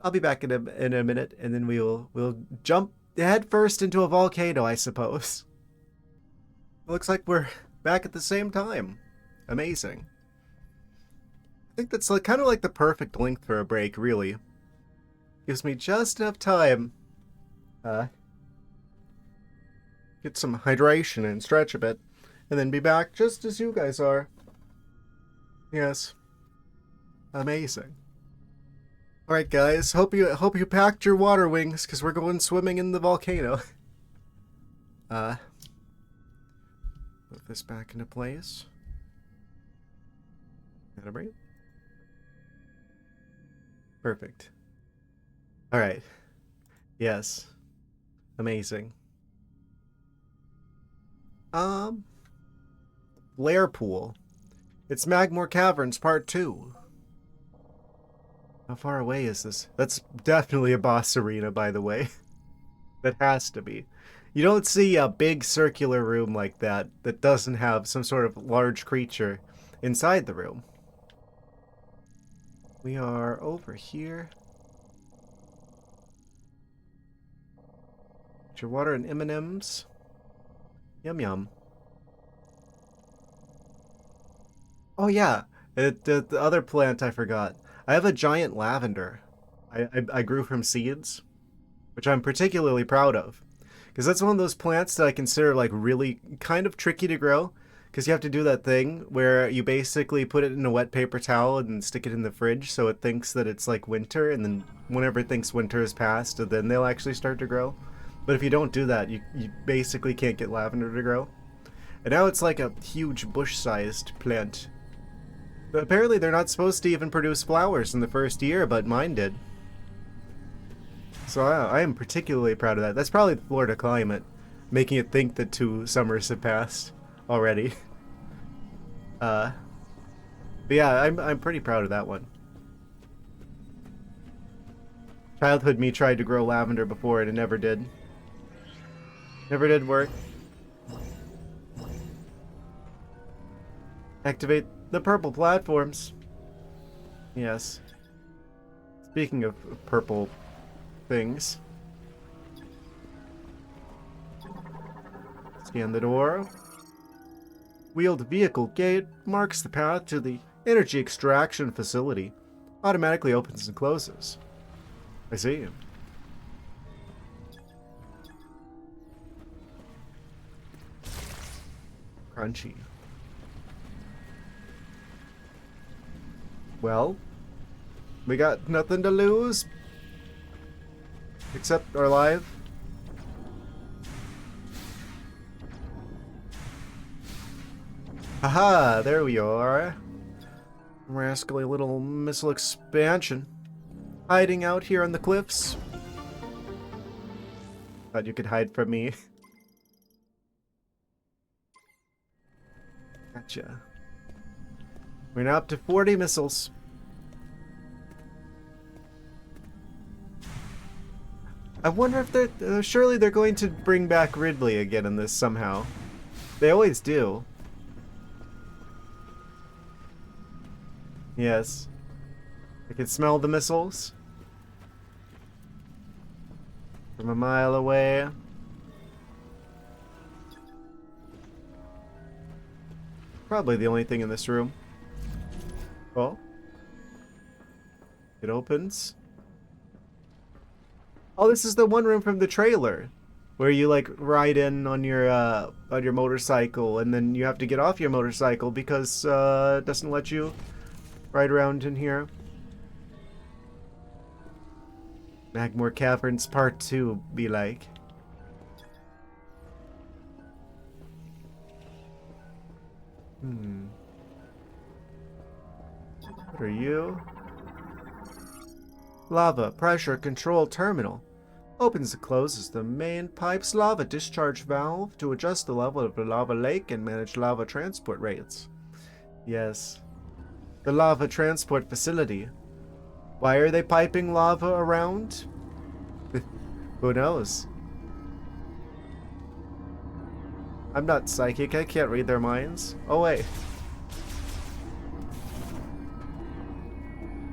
I'll be back in a minute, and then we'll jump head first into a volcano, I suppose. Looks like we're back at the same time. Amazing. I think that's kind of like the perfect length for a break, really. Gives me just enough time. Get some hydration and stretch a bit, and then be back just as you guys are. Yes. Amazing. Alright guys, hope you packed your water wings, because we're going swimming in the volcano. Put this back into place. Gotta breathe. Perfect. Alright. Yes. Amazing. Lair Pool. It's Magmore Caverns Part 2. How far away is this? That's definitely a boss arena, by the way. That has to be. You don't see a big circular room like that that doesn't have some sort of large creature inside the room. We are over here. Get your water and M&Ms. Yum yum. Oh yeah, the other plant I forgot. I have a giant lavender. I grew from seeds, which I'm particularly proud of. Because that's one of those plants that I consider like really kind of tricky to grow. Because you have to do that thing where you basically put it in a wet paper towel and stick it in the fridge so it thinks that it's like winter, and then whenever it thinks winter is past, then they'll actually start to grow. But if you don't do that, you basically can't get lavender to grow. And now it's like a huge bush-sized plant. But apparently they're not supposed to even produce flowers in the first year, but mine did. So I am particularly proud of that. That's probably the Florida climate, making it think that 2 summers have passed already. But yeah, I'm pretty proud of that one. Childhood me tried to grow lavender before and it never did. Never did work. Activate the purple platforms. Yes. Speaking of purple things. Scan the door. Wheeled vehicle gate marks the path to the energy extraction facility. Automatically opens and closes. I see. Crunchy. Well, we got nothing to lose except our life. Haha, there we are. Rascally little missile expansion. Hiding out here on the cliffs. Thought you could hide from me. Gotcha. We're now up to 40 missiles. I wonder if they're surely they're going to bring back Ridley again in this somehow. They always do. Yes. I can smell the missiles from a mile away. Probably the only thing in this room. Oh. It opens. Oh, this is the one room from the trailer where you like ride in on your motorcycle and then you have to get off your motorcycle because it doesn't let you ride around in here. Magmore Caverns Part 2 be like. What are you? Lava pressure control terminal. Opens and closes the main pipe's lava discharge valve to adjust the level of the lava lake and manage lava transport rates. Yes. The lava transport facility. Why are they piping lava around? Who knows? I'm not psychic, I can't read their minds. Oh wait.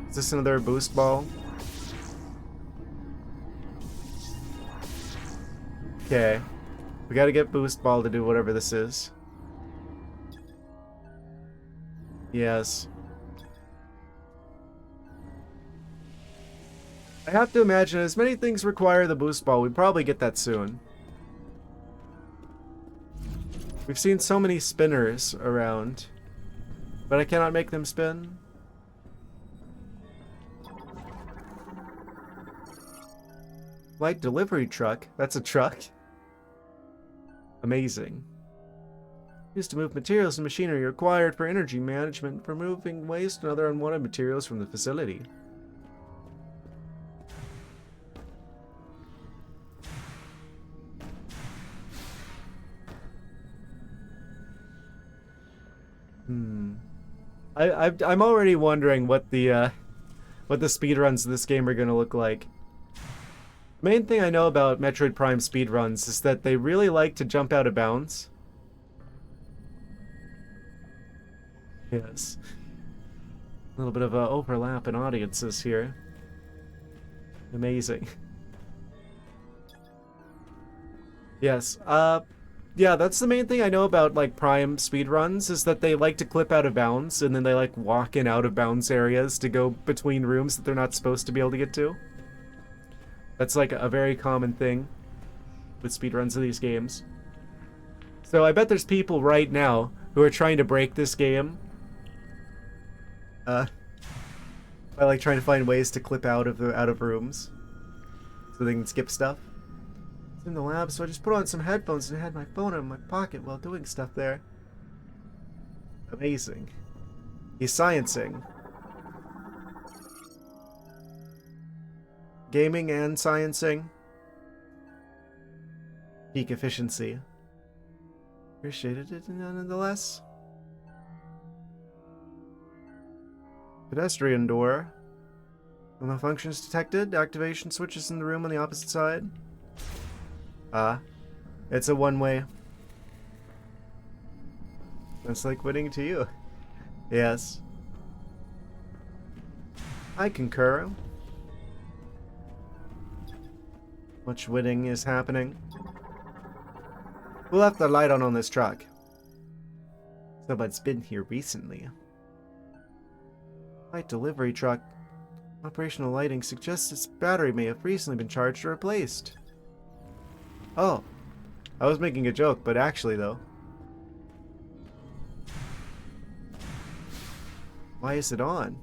Is this another boost ball? Okay. We gotta get boost ball to do whatever this is. Yes. I have to imagine as many things require the boost ball, we probably get that soon. We've seen so many spinners around, but I cannot make them spin. Light delivery truck? That's a truck? Amazing. Used to move materials and machinery required for energy management, for moving waste and other unwanted materials from the facility. I'm already wondering what the speedruns of this game are gonna look like. Main thing I know about Metroid Prime speedruns is that they really like to jump out of bounds. Yes. A little bit of a overlap in audiences here. Amazing. Yes, yeah, that's the main thing I know about, like, Prime speedruns, is that they like to clip out of bounds, and then they, like, walk in out of bounds areas to go between rooms that they're not supposed to be able to get to. That's, like, a very common thing with speedruns of these games. So I bet there's people right now who are trying to break this game. By, like, trying to find ways to clip out of rooms. So they can skip stuff. In the lab, so I just put on some headphones and had my phone in my pocket while doing stuff there. Amazing. He's sciencing. Gaming and sciencing. Peak efficiency. Appreciated it nonetheless. Pedestrian door. Malfunctions detected. Activation switches in the room on the opposite side. It's a one-way. That's like winning to you. Yes. I concur. Much winning is happening. We'll have the light on this truck. Someone's been here recently. Light delivery truck. Operational lighting suggests its battery may have recently been charged or replaced. Oh, I was making a joke, but actually though. Why is it on?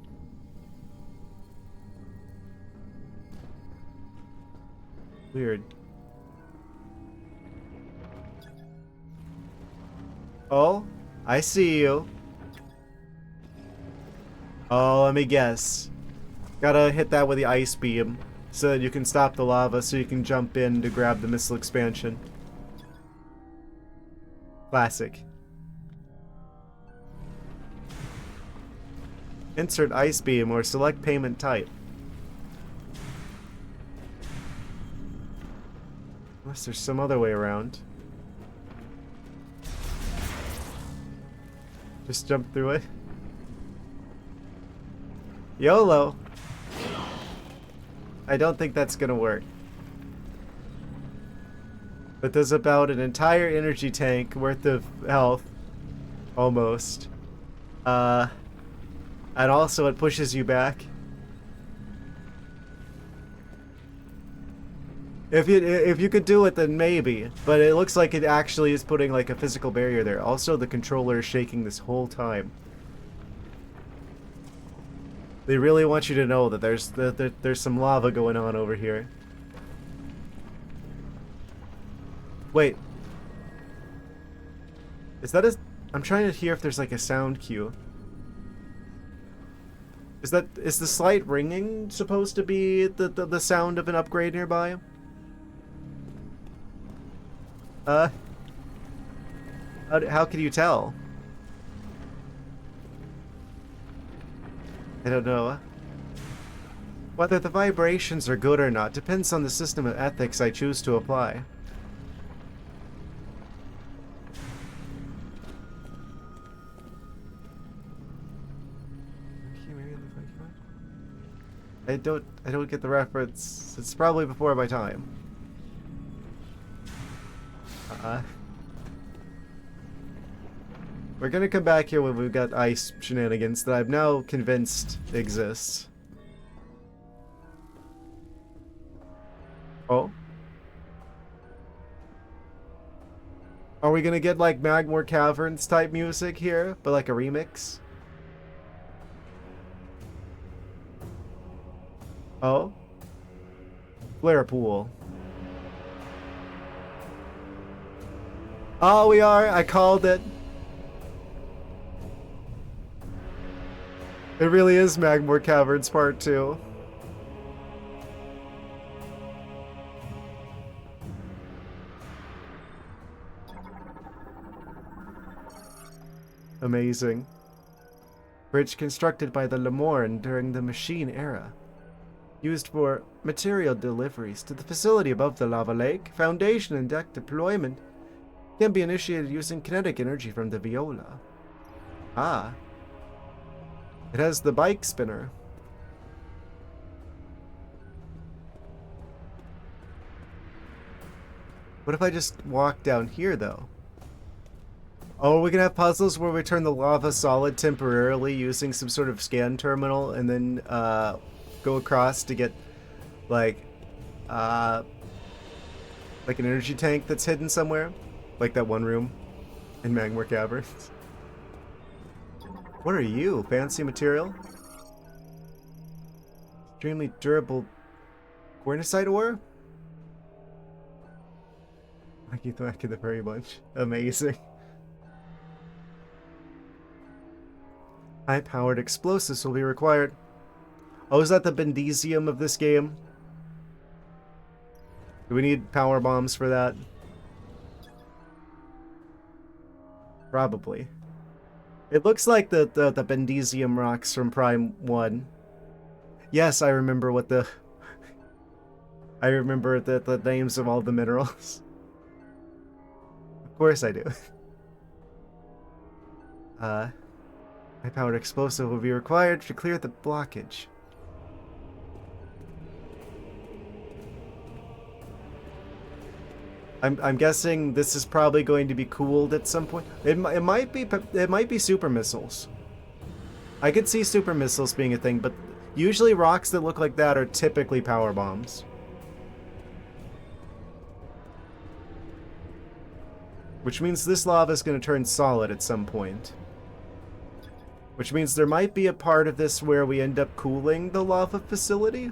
Weird. Oh, I see you. Oh, let me guess. Gotta hit that with the ice beam so that you can stop the lava so you can jump in to grab the missile expansion. Classic. Insert ice beam or select payment type. Unless there's some other way around. Just jump through it. YOLO! I don't think that's gonna work. That does about an entire energy tank worth of health. Almost. And also it pushes you back. If you could do it, then maybe. But it looks like it actually is putting like a physical barrier there. Also, the controller is shaking this whole time. They really want you to know that there's some lava going on over here. Wait. Is that a... I'm trying to hear if there's like a sound cue. Is the slight ringing supposed to be the sound of an upgrade nearby? How can you tell? I don't know. Whether the vibrations are good or not depends on the system of ethics I choose to apply. I don't get the reference. It's probably before my time. We're gonna come back here when we've got ice shenanigans that I'm now convinced exist. Oh? Are we gonna get like Magmore Caverns type music here, but like a remix? Oh? Flare pool. Oh, we are. I called it. It really is Magmore Caverns Part 2. Amazing. Bridge constructed by the Lemorne during the Machine Era. Used for material deliveries to the facility above the lava lake. Foundation and deck deployment can be initiated using kinetic energy from the viola. Ah. It has the bike spinner. What if I just walk down here, though? Oh, we're gonna have puzzles where we turn the lava solid temporarily using some sort of scan terminal and then go across to get like an energy tank that's hidden somewhere, like that one room in Magmore Caverns. What are you? Fancy material? Extremely durable Cornicite ore? ArcticThwack in the Prairie Bunch. Amazing. High-powered explosives will be required. Oh, is that the Bendesium of this game? Do we need power bombs for that? Probably. It looks like the Bendesium rocks from Prime 1. Yes, I remember what the... I remember the names of all the minerals. Of course I do. High-powered explosive will be required to clear the blockage. I'm guessing this is probably going to be cooled at some point. It might be super missiles. I could see super missiles being a thing, but usually rocks that look like that are typically power bombs. Which means this lava is going to turn solid at some point. Which means there might be a part of this where we end up cooling the lava facility.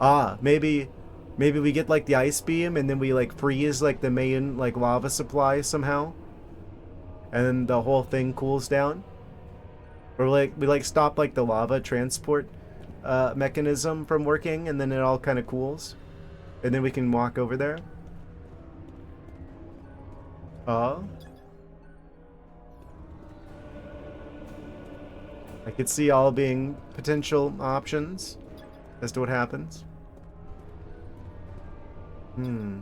Ah, maybe we get like the ice beam and then we like freeze like the main like lava supply somehow. And then the whole thing cools down. Or like we stop like the lava transport mechanism from working and then it all kind of cools. And then we can walk over there. Oh. I could see all being potential options as to what happens. Hmm.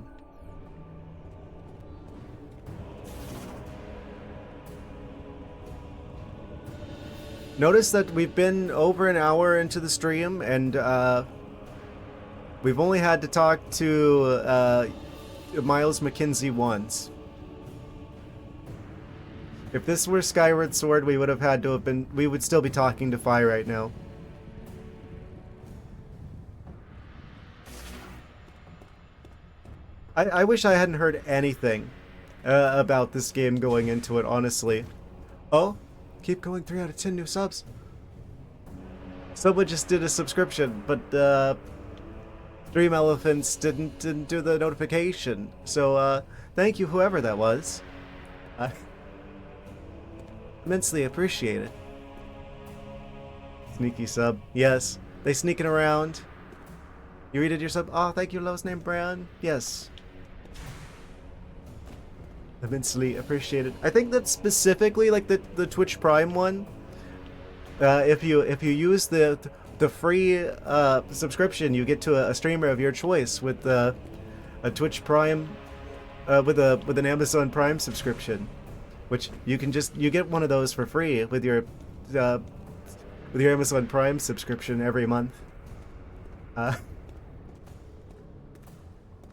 Notice that we've been over an hour into the stream, and we've only had to talk to Miles McKinsey once. If this were Skyward Sword, we would have had to have been. We would still be talking to Fi right now. I wish I hadn't heard anything about this game going into it, honestly. Oh, keep going, 3 out of 10 new subs. Someone just did a subscription, but Dream Elephants didn't do the notification. So thank you, whoever that was. Immensely appreciate it. Sneaky sub. Yes, they sneaking around. You read it your sub. Oh, thank you, lowest name brand. Yes. Immensely appreciated. I think that specifically, like the Twitch Prime one, if you use the free subscription, you get to a streamer of your choice with a Twitch Prime, with an Amazon Prime subscription, which you get one of those for free with your Amazon Prime subscription every month.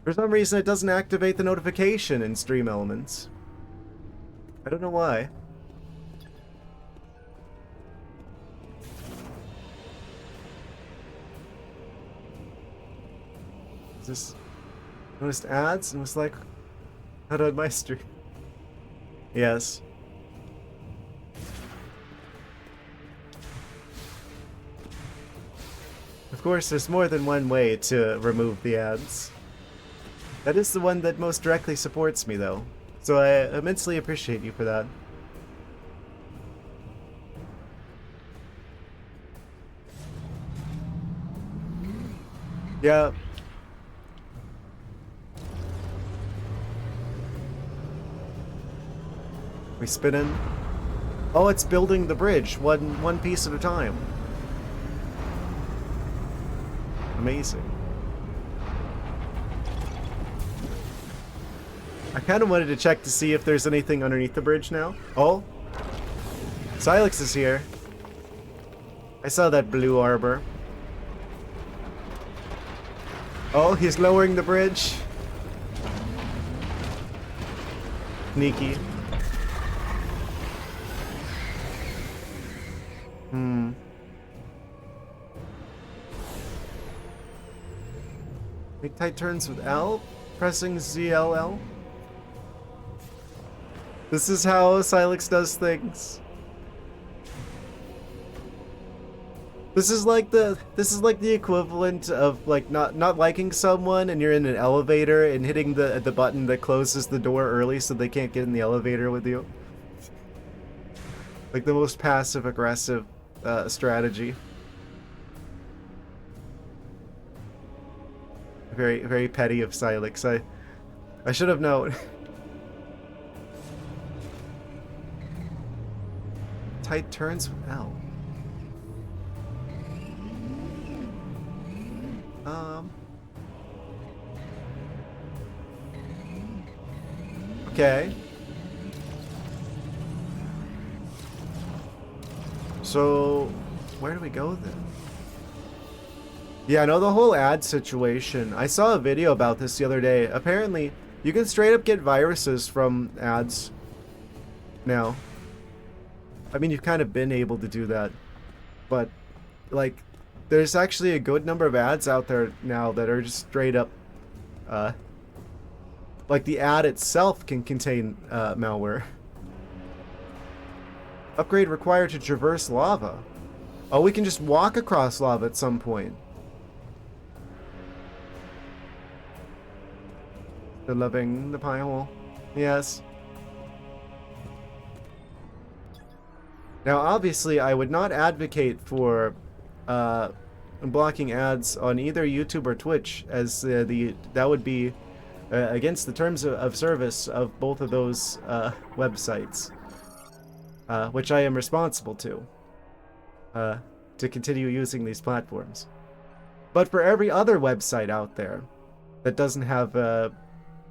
For some reason, it doesn't activate the notification in Stream Elements. I don't know why. Just noticed ads and was like, not on my stream. Yes. Of course, there's more than one way to remove the ads. That is the one that most directly supports me, though. So I immensely appreciate you for that. Yeah. We spin in. Oh, it's building the bridge one piece at a time. Amazing. I kind of wanted to check to see if there's anything underneath the bridge now. Oh, Silex is here. I saw that blue arbor. Oh, he's lowering the bridge. Sneaky. Make tight turns with L, pressing ZLL. This is how Silex does things. This is like the equivalent of like not liking someone and you're in an elevator and hitting the button that closes the door early so they can't get in the elevator with you. Like the most passive aggressive strategy. Very, very petty of Silex. I should have known. Tight turns with L. Okay. So, where do we go then? Yeah, I know the whole ad situation. I saw a video about this the other day. Apparently, you can straight up get viruses from ads now. I mean, you've kind of been able to do that. But, like, there's actually a good number of ads out there now that are just straight up, like the ad itself can contain malware. Upgrade required to traverse lava. Oh, we can just walk across lava at some point. They're loving the pie hole. Yes. Now, obviously, I would not advocate for blocking ads on either YouTube or Twitch, as that would be against the terms of service of both of those websites, which I am responsible to continue using these platforms. But for every other website out there, that doesn't have uh,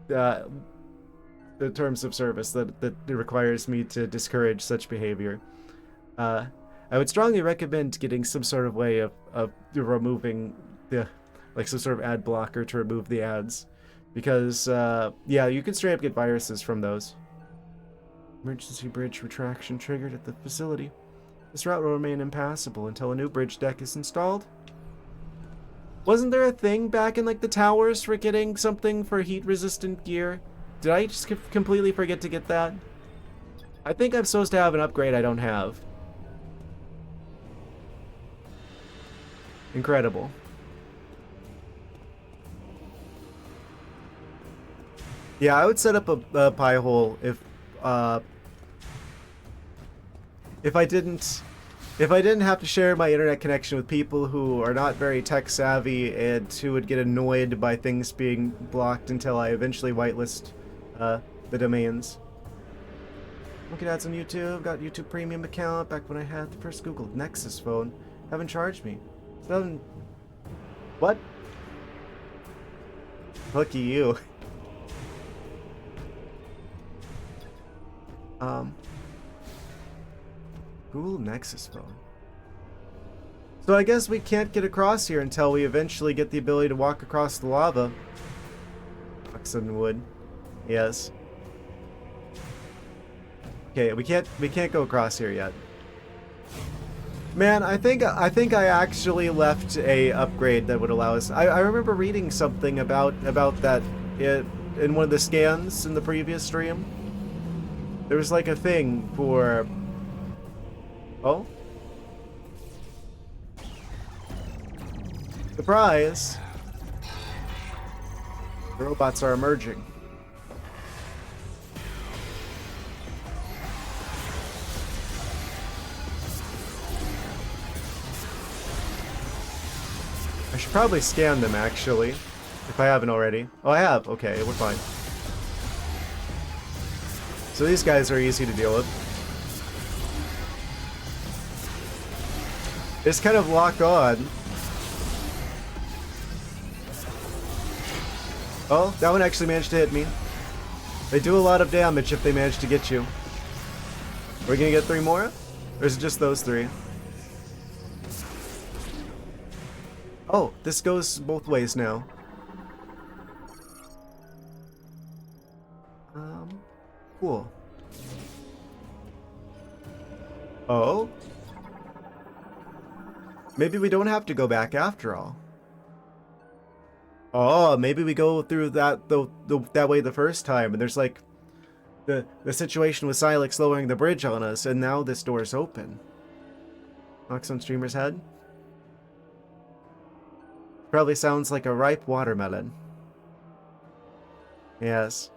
the terms of service that requires me to discourage such behavior. Uh, I would strongly recommend getting some sort of way of removing the, like some sort of ad blocker to remove the ads, because yeah, you can straight up get viruses from those. Emergency bridge retraction triggered at the facility. This route will remain impassable until a new bridge deck is installed. Wasn't there a thing back in like the towers for getting something for heat-resistant gear? Did I just completely forget to get that? I think I'm supposed to have an upgrade I don't have. Incredible. Yeah, I would set up a pie hole if I didn't have to share my internet connection with people who are not very tech savvy and who would get annoyed by things being blocked until I eventually whitelist the domains. Look at ads on YouTube. Got YouTube Premium account back when I had the first Google Nexus phone. Haven't charged me. What? Lucky you. Google Nexus phone. So I guess we can't get across here until we eventually get the ability to walk across the lava. Oxen wood. Yes. Okay, we can't go across here yet. Man, I think I actually left a upgrade that would allow us. I remember reading something about that in one of the scans in the previous stream. There was like a thing for. Oh. Surprise! The robots are emerging. I should probably scan them, actually, if I haven't already. Oh, I have. Okay, we're fine. So these guys are easy to deal with. It's kind of lock on. Oh, that one actually managed to hit me. They do a lot of damage if they manage to get you. We're gonna get 3 more? Or is it just those 3? Oh, this goes both ways now. Cool. Oh? Maybe we don't have to go back after all. Oh, maybe we go through that that way the first time, and there's like the situation with Silex lowering the bridge on us, and now this door's open. Knocks on streamer's head. Probably sounds like a ripe watermelon. Yes.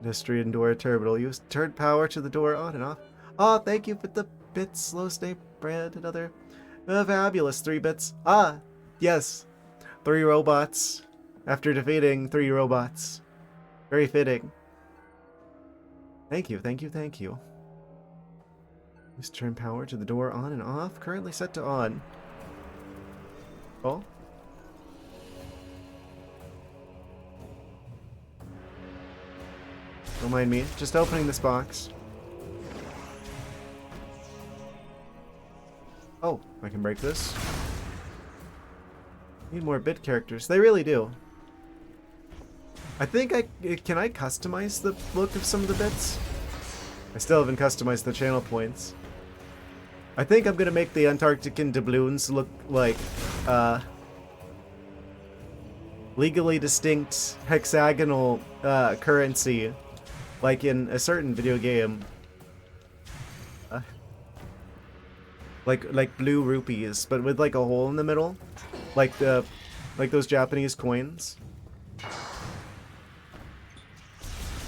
Industry and door terminal. Use turn power to the door on and off. Oh, thank you for the bits. Slow stay bread. Another fabulous 3 bits. Ah, yes. 3 robots. After defeating 3 robots. Very fitting. Thank you, thank you, thank you. Use turn power to the door on and off. Currently set to on. Oh. Don't mind me. Just opening this box. Oh, I can break this. Need more bit characters. They really do. I think can I customize the look of some of the bits? I still haven't customized the channel points. I think I'm gonna make the Antarctican doubloons look like legally distinct hexagonal currency, like in a certain video game. Like blue rupees, but with like a hole in the middle, like those Japanese coins.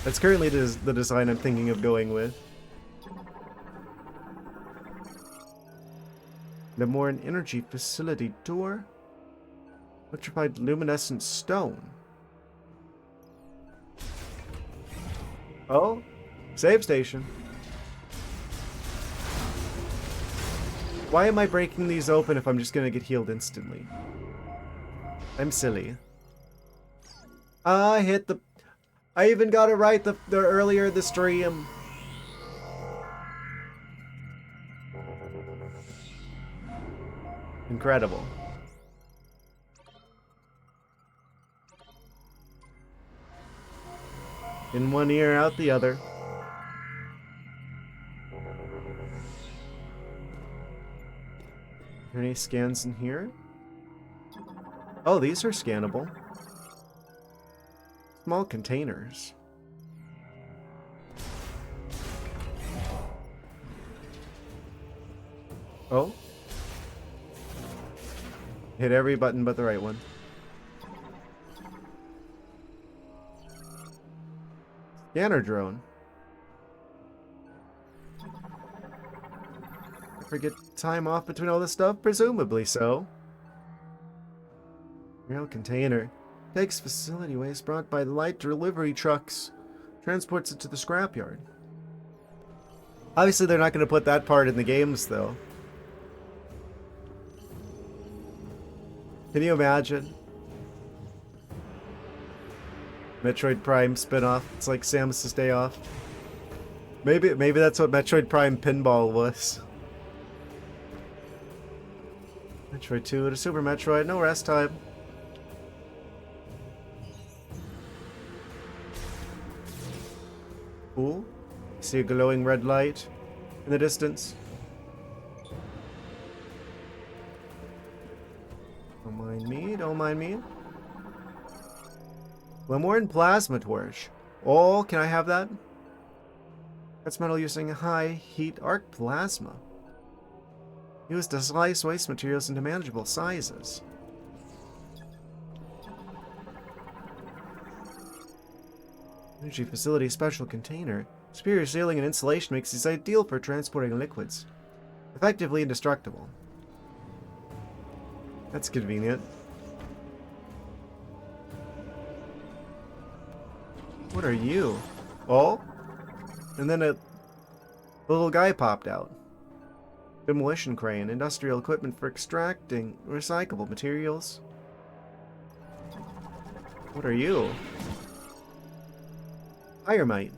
That's currently the design I'm thinking of going with. The more an energy facility door. Electrified luminescent stone. Oh, save station. Why am I breaking these open if I'm just gonna get healed instantly? I'm silly. I hit the... I even got it right the earlier in the stream. Incredible. In one ear, out the other. Are there any scans in here? Oh, these are scannable. Small containers. Oh. Hit every button but the right one. Scanner drone. Ever get time off between all this stuff? Presumably so. Rail container. Takes facility waste brought by light delivery trucks. Transports it to the scrapyard. Obviously they're not going to put that part in the games though. Can you imagine? Metroid Prime spin-off. It's like Samus' Day Off. Maybe that's what Metroid Prime Pinball was. Metroid 2 to Super Metroid, no rest time. Cool. See a glowing red light in the distance. Don't mind me, don't mind me. Lemorn Plasma Torch. Oh, can I have that? That's metal using high heat arc plasma. Used to slice waste materials into manageable sizes. Energy facility special container. Superior sealing and insulation makes these ideal for transporting liquids. Effectively indestructible. That's convenient. What are you? Oh? And then a little guy popped out. Demolition crane, industrial equipment for extracting recyclable materials. What are you? Pyromite.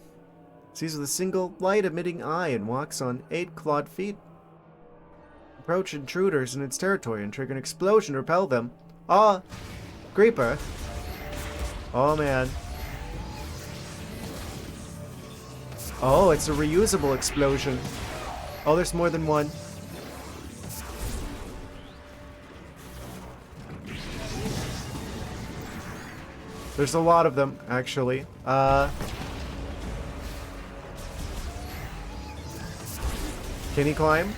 Sees with a single light-emitting eye and walks on 8 clawed feet. Approach intruders in its territory and trigger an explosion to repel them. Ah! Creeper! Oh man. Oh, it's a reusable explosion. Oh, there's more than one. There's a lot of them, actually. Can he climb?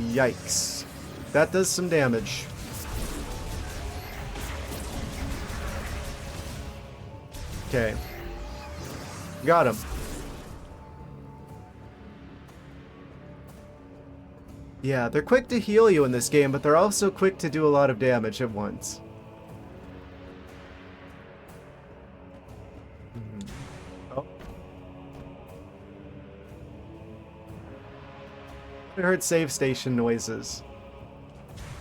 Yikes. That does some damage. Okay. Got him. Yeah, they're quick to heal you in this game, but they're also quick to do a lot of damage at once. Oh. I heard save station noises.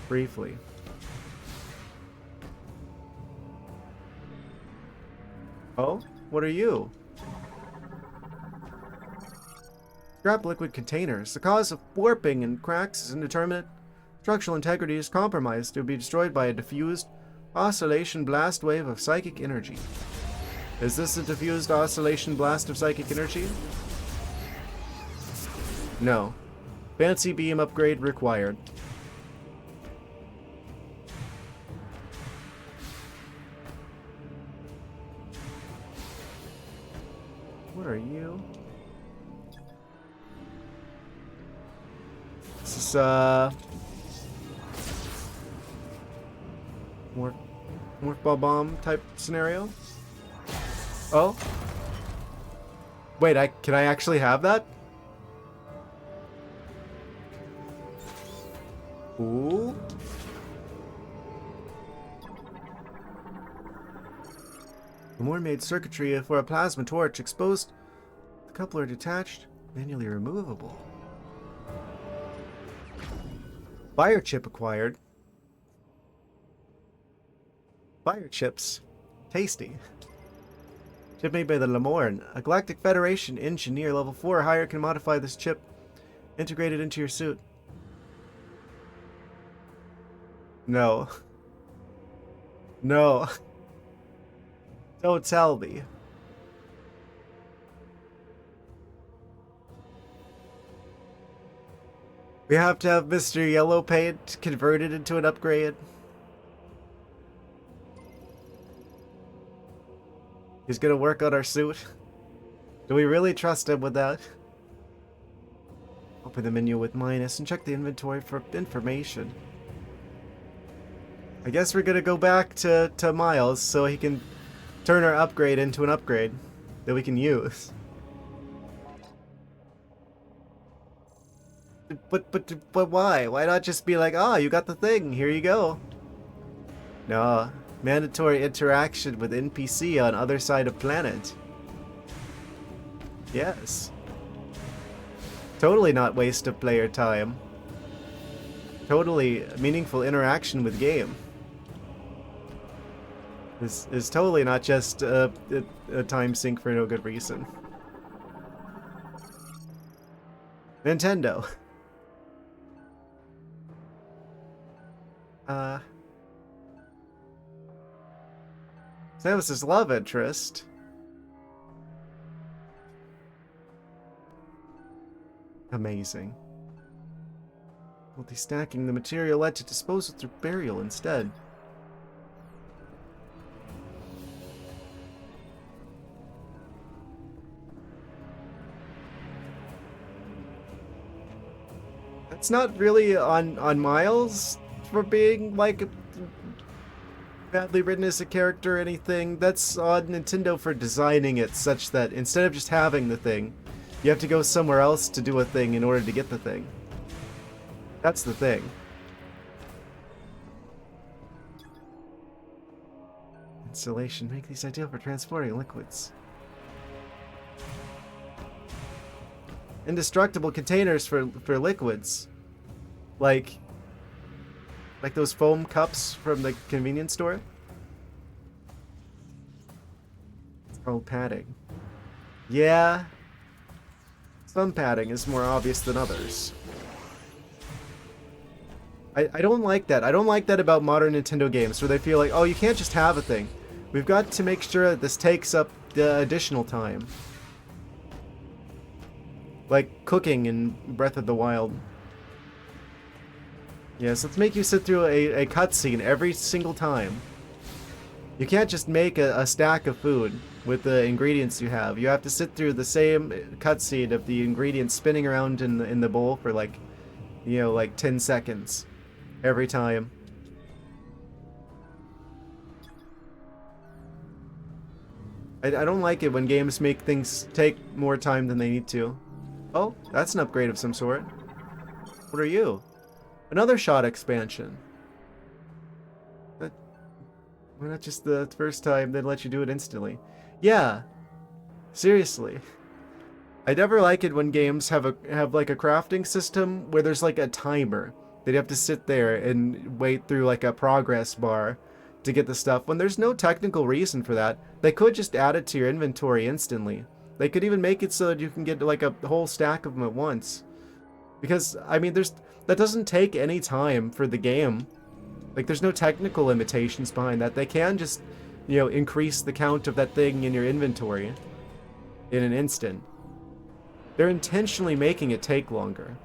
Briefly. Oh? What are you? Scrap liquid containers. The cause of warping and cracks is indeterminate. Structural integrity is compromised to be destroyed by a diffused oscillation blast wave of psychic energy. Is this a diffused oscillation blast of psychic energy? No. Fancy beam upgrade required. What are you? This is, Morph ball bomb type scenario? Oh? Wait, can I actually have that? Ooh. The more made circuitry for a plasma torch exposed. The coupler detached, manually removable. Fire chip acquired. Fire chips. Tasty. Chip made by the Lemorn. A Galactic Federation engineer level 4 or higher can modify this chip integrated into your suit. No. No. Don't tell me. We have to have Mr. Yellow Paint converted into an upgrade. He's gonna work on our suit. Do we really trust him with that? Open the menu with minus and check the inventory for information. I guess we're gonna go back to Miles so he can turn our upgrade into an upgrade that we can use. But why? Why not just be like, ah, you got the thing, here you go. No, mandatory interaction with NPC on other side of planet. Yes. Totally not waste of player time. Totally meaningful interaction with game. This is totally not just a time sink for no good reason. Nintendo. Samus's love interest. Amazing. Multi-stacking the material led to disposal through burial instead. It's not really on Miles for being like badly written as a character or anything. That's on Nintendo for designing it such that instead of just having the thing, you have to go somewhere else to do a thing in order to get the thing. That's the thing. Installation. Make these ideal for transporting liquids. Indestructible containers for liquids. Like those foam cups from the convenience store. Oh, padding. Yeah. Some padding is more obvious than others. I don't like that. I don't like that about modern Nintendo games where they feel like, oh, you can't just have a thing. We've got to make sure that this takes up the additional time. Like cooking in Breath of the Wild. Yes, let's make you sit through a cutscene every single time. You can't just make a stack of food with the ingredients you have. You have to sit through the same cutscene of the ingredients spinning around in the bowl for like, you know, like 10 seconds every time. I don't like it when games make things take more time than they need to. Oh, that's an upgrade of some sort. What are you? Another shot expansion. Why not just the first time, then let you do it instantly? Yeah. Seriously. I never like it when games have like a crafting system where there's like a timer. They'd have to sit there and wait through like a progress bar to get the stuff when there's no technical reason for that. They could just add it to your inventory instantly. They could even make it so that you can get like a whole stack of them at once. Because, I mean, that doesn't take any time for the game. Like, there's no technical limitations behind that. They can just, you know, increase the count of that thing in your inventory in an instant. They're intentionally making it take longer.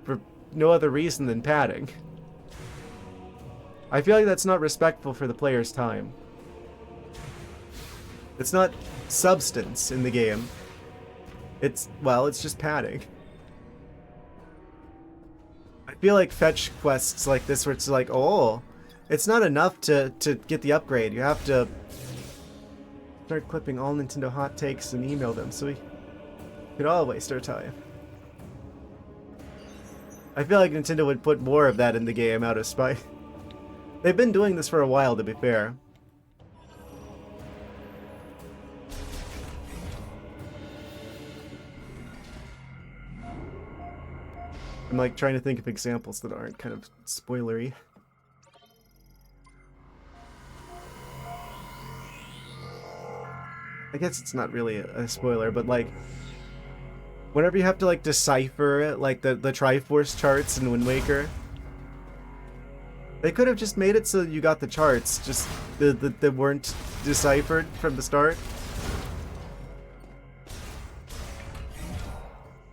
For no other reason than padding. I feel like that's not respectful for the player's time. It's not substance in the game. It's just padding. I feel like fetch quests like this where it's like, oh, it's not enough to get the upgrade. You have to start clipping all Nintendo hot takes and email them so we could all waste our time. I feel like Nintendo would put more of that in the game out of spite. They've been doing this for a while, to be fair. I'm like trying to think of examples that aren't kind of spoilery. I guess it's not really a spoiler, but like whenever you have to like decipher like the Triforce charts in Wind Waker, they could have just made it so you got the charts, just that weren't deciphered from the start.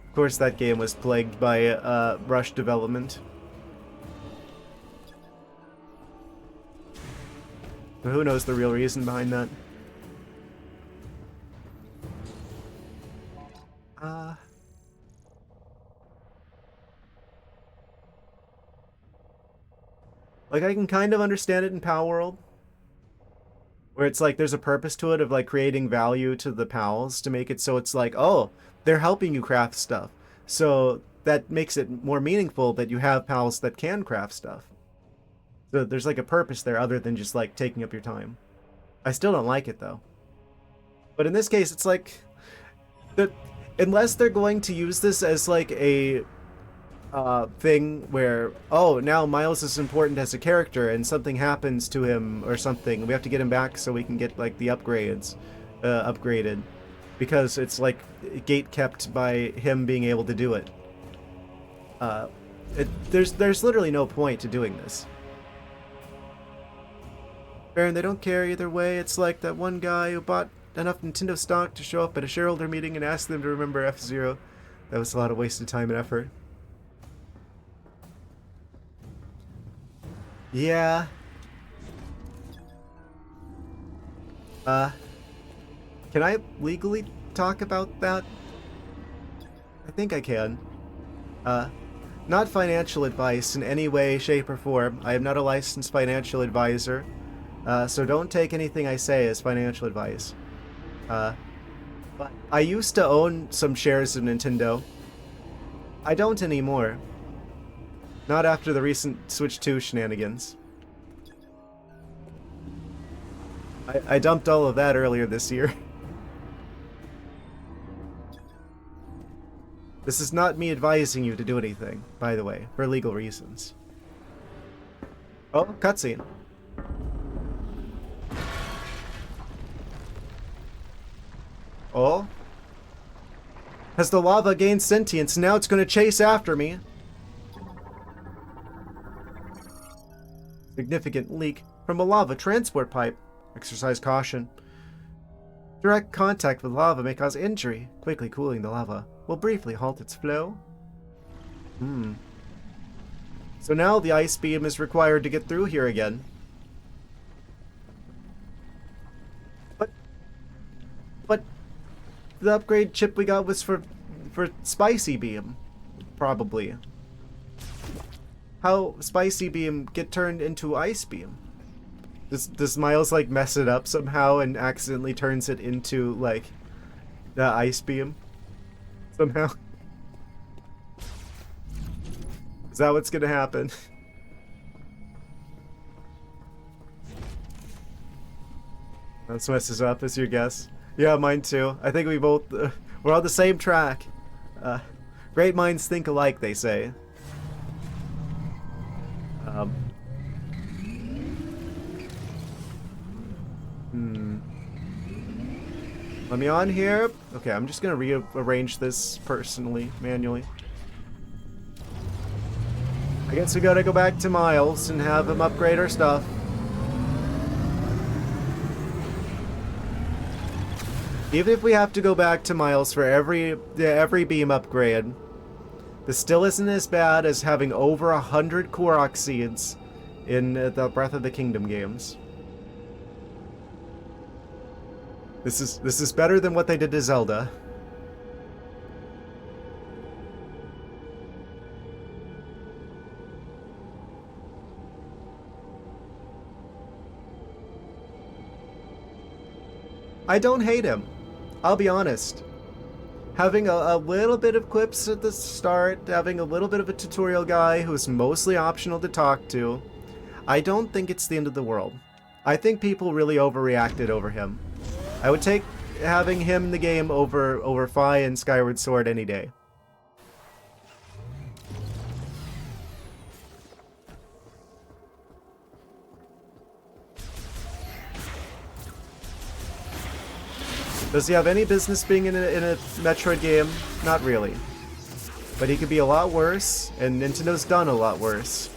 Of course, that game was plagued by rushed development. But who knows the real reason behind that? Like, I can kind of understand it in Pal World, where it's like there's a purpose to it of like creating value to the pals to make it so it's like, oh, they're helping you craft stuff. So that makes it more meaningful that you have pals that can craft stuff. So there's like a purpose there other than just like taking up your time. I still don't like it though. But in this case, it's like, unless they're going to use this as like a thing where, oh, now Miles is important as a character and something happens to him or something, we have to get him back so we can get like the upgrades upgraded, because it's like gate kept by him being able to do it. There's literally no point to doing this. Baron, they don't care either way. It's like that one guy who bought enough Nintendo stock to show up at a shareholder meeting and ask them to remember F-Zero. That was a lot of wasted time and effort. Yeah. Can I legally talk about that? I think I can. Not financial advice in any way, shape, or form. I am not a licensed financial advisor. So don't take anything I say as financial advice. But I used to own some shares of Nintendo. I don't anymore. Not after the recent Switch 2 shenanigans. I dumped all of that earlier this year. This is not me advising you to do anything, by the way, for legal reasons. Oh, cutscene. Oh? Has the lava gained sentience? Now it's going to chase after me. Significant leak from a lava transport pipe. Exercise caution. Direct contact with lava may cause injury. Quickly cooling the lava will briefly halt its flow. So now the ice beam is required to get through here again. But the upgrade chip we got was for Spicy Beam, probably. How Spicy Beam get turned into Ice Beam? Does Miles like mess it up somehow and accidentally turns it into like the Ice Beam somehow? Is that what's gonna happen? That messes up, is your guess? Yeah, mine too. I think we both we're on the same track. Great minds think alike, they say. Let me on here. Okay, I'm just gonna rearrange this personally, manually. I guess we gotta go back to Miles and have him upgrade our stuff. Even if we have to go back to Miles for every beam upgrade, this still isn't as bad as having over 100 Korok seeds in the Breath of the Kingdom games. This is better than what they did to Zelda. I don't hate him. I'll be honest. Having a little bit of quips at the start, having a little bit of a tutorial guy who's mostly optional to talk to, I don't think it's the end of the world. I think people really overreacted over him. I would take having him in the game over Fi and Skyward Sword any day. Does he have any business being in a Metroid game? Not really. But he could be a lot worse, and Nintendo's done a lot worse.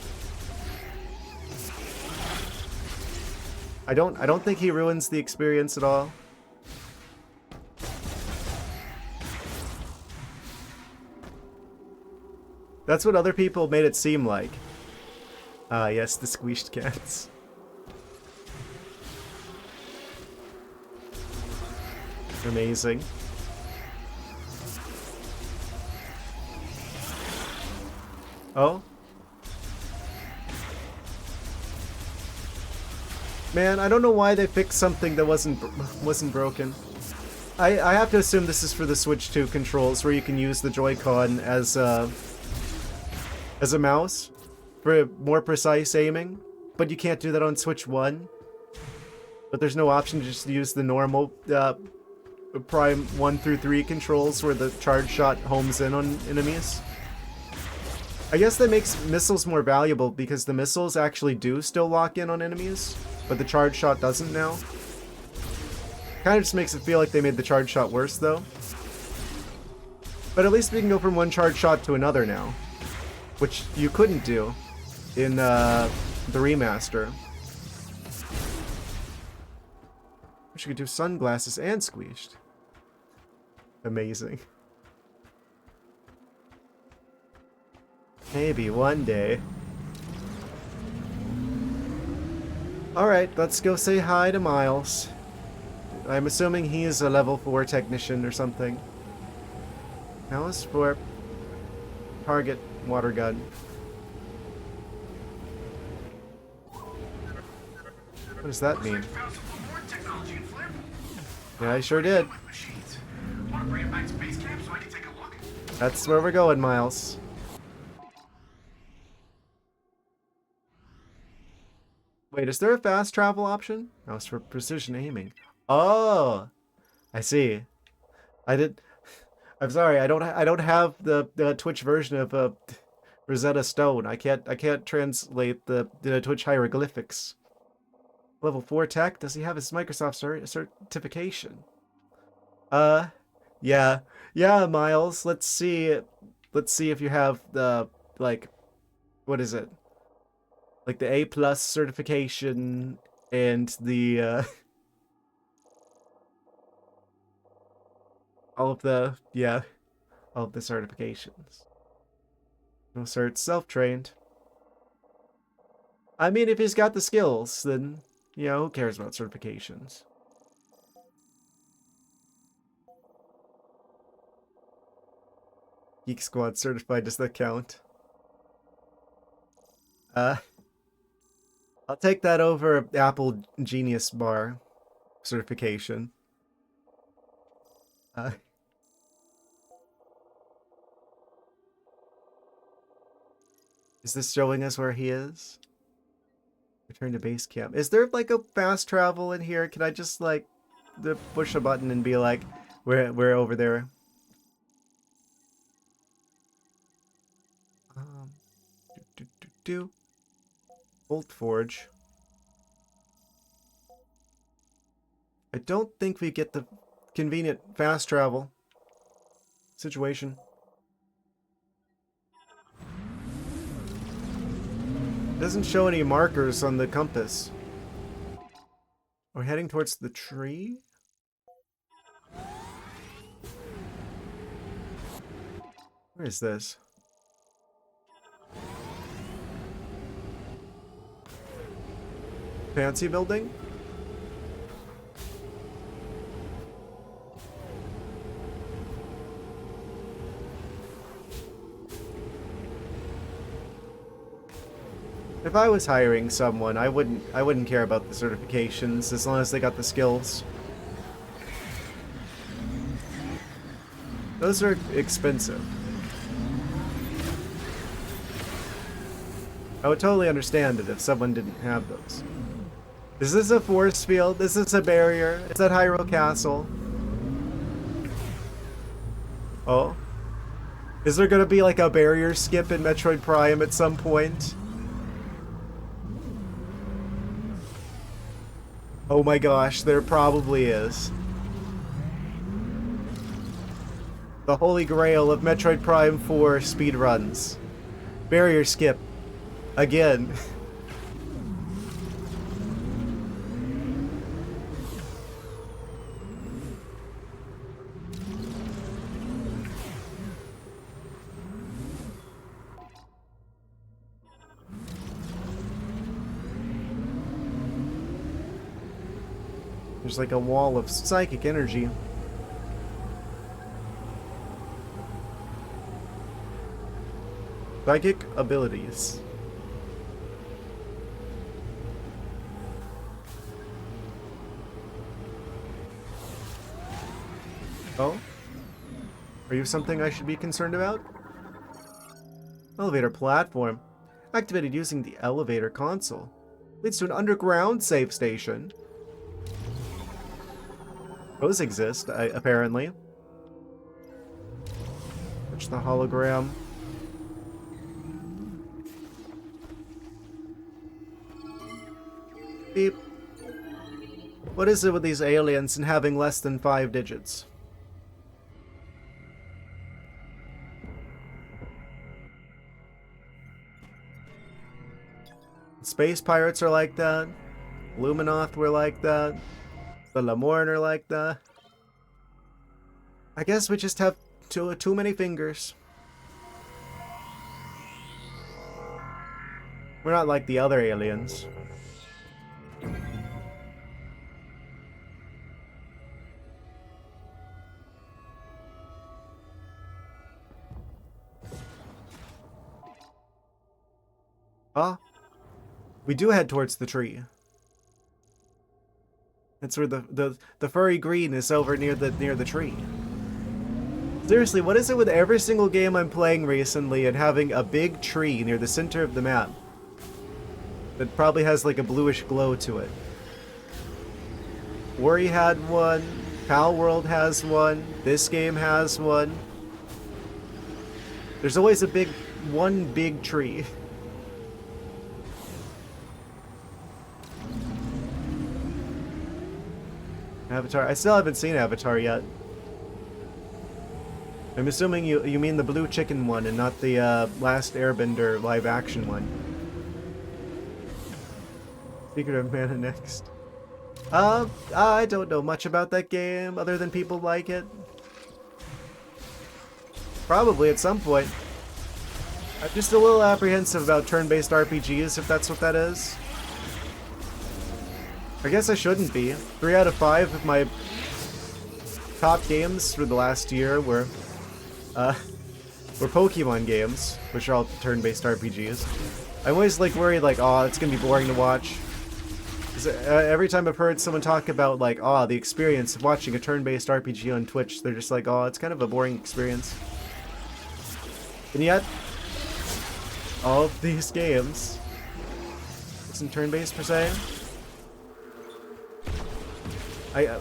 I don't think he ruins the experience at all. That's what other people made it seem like. Ah, yes, the squished cats. Amazing. Oh? Man, I don't know why they fixed something that wasn't broken. I have to assume this is for the Switch 2 controls, where you can use the Joy-Con as a mouse for more precise aiming, but you can't do that on Switch 1. But there's no option to just use the normal Prime 1 through 3 controls where the charge shot homes in on enemies. I guess that makes missiles more valuable because the missiles actually do still lock in on enemies, but the charge shot doesn't now. Kind of just makes it feel like they made the charge shot worse though. But at least we can go from one charge shot to another now, which you couldn't do in the remaster. Wish you could do sunglasses and squeezed. Amazing. Maybe one day. Alright, let's go say hi to Miles. I'm assuming he's a level 4 technician or something. Now is for target water gun. What does that mean? Yeah, I sure did. That's where we're going, Miles. Wait, is there a fast travel option? No, it's for precision aiming. Oh, I see. I'm sorry. I don't have the Twitch version of Rosetta Stone. I can't translate the Twitch hieroglyphics. Level 4 tech. Does he have his Microsoft certification? Yeah, Miles. Let's see if you have the what is it? Like the A+ certification and the all of the certifications. No cert, self-trained. I mean, if he's got the skills, then who cares about certifications? Geek Squad certified, does that count? I'll take that over Apple Genius Bar certification. Is this showing us where he is? Return to base camp. Is there like a fast travel in here? Can I just push a button and be like, we're over there? Bolt Forge. I don't think we get the convenient fast travel situation. It doesn't show any markers on the compass. We're heading towards the tree? Where is this? Fancy building? If I was hiring someone, I wouldn't care about the certifications as long as they got the skills. Those are expensive. I would totally understand it if someone didn't have those. Is this a force field? Is this a barrier? Is that Hyrule Castle? Oh? Is there gonna be like a barrier skip in Metroid Prime at some point? Oh my gosh, there probably is. The holy grail of Metroid Prime 4 speedruns. Barrier skip. Again. There's like a wall of psychic energy. Psychic abilities. Oh? Are you something I should be concerned about? Elevator platform. Activated using the elevator console. Leads to an underground save station. Those exist, apparently. Touch the hologram. Beep. What is it with these aliens and having less than 5 digits? Space pirates are like that. Luminoth were like that. The Lamorn are like that. I guess we just have too many fingers. We're not like the other aliens. Ah, we do head towards the tree. That's where the furry green is over near the tree. Seriously, what is it with every single game I'm playing recently and having a big tree near the center of the map? That probably has like a bluish glow to it. Worry had one, Pal World has one, this game has one. There's always one big tree. Avatar. I still haven't seen Avatar yet. I'm assuming you mean the blue chicken one and not the Last Airbender live action one. Secret of Mana next. I don't know much about that game other than people like it. Probably at some point. I'm just a little apprehensive about turn-based RPGs, if that's what that is. I guess I shouldn't be. 3 out of 5 of my top games for the last year were Pokemon games, which are all turn-based RPGs. I'm always like worried, like, oh, it's gonna be boring to watch. 'Cause, every time I've heard someone talk about like, oh, the experience of watching a turn-based RPG on Twitch, they're just like, oh, it's kind of a boring experience. And yet, all of these games isn't turn-based per se. I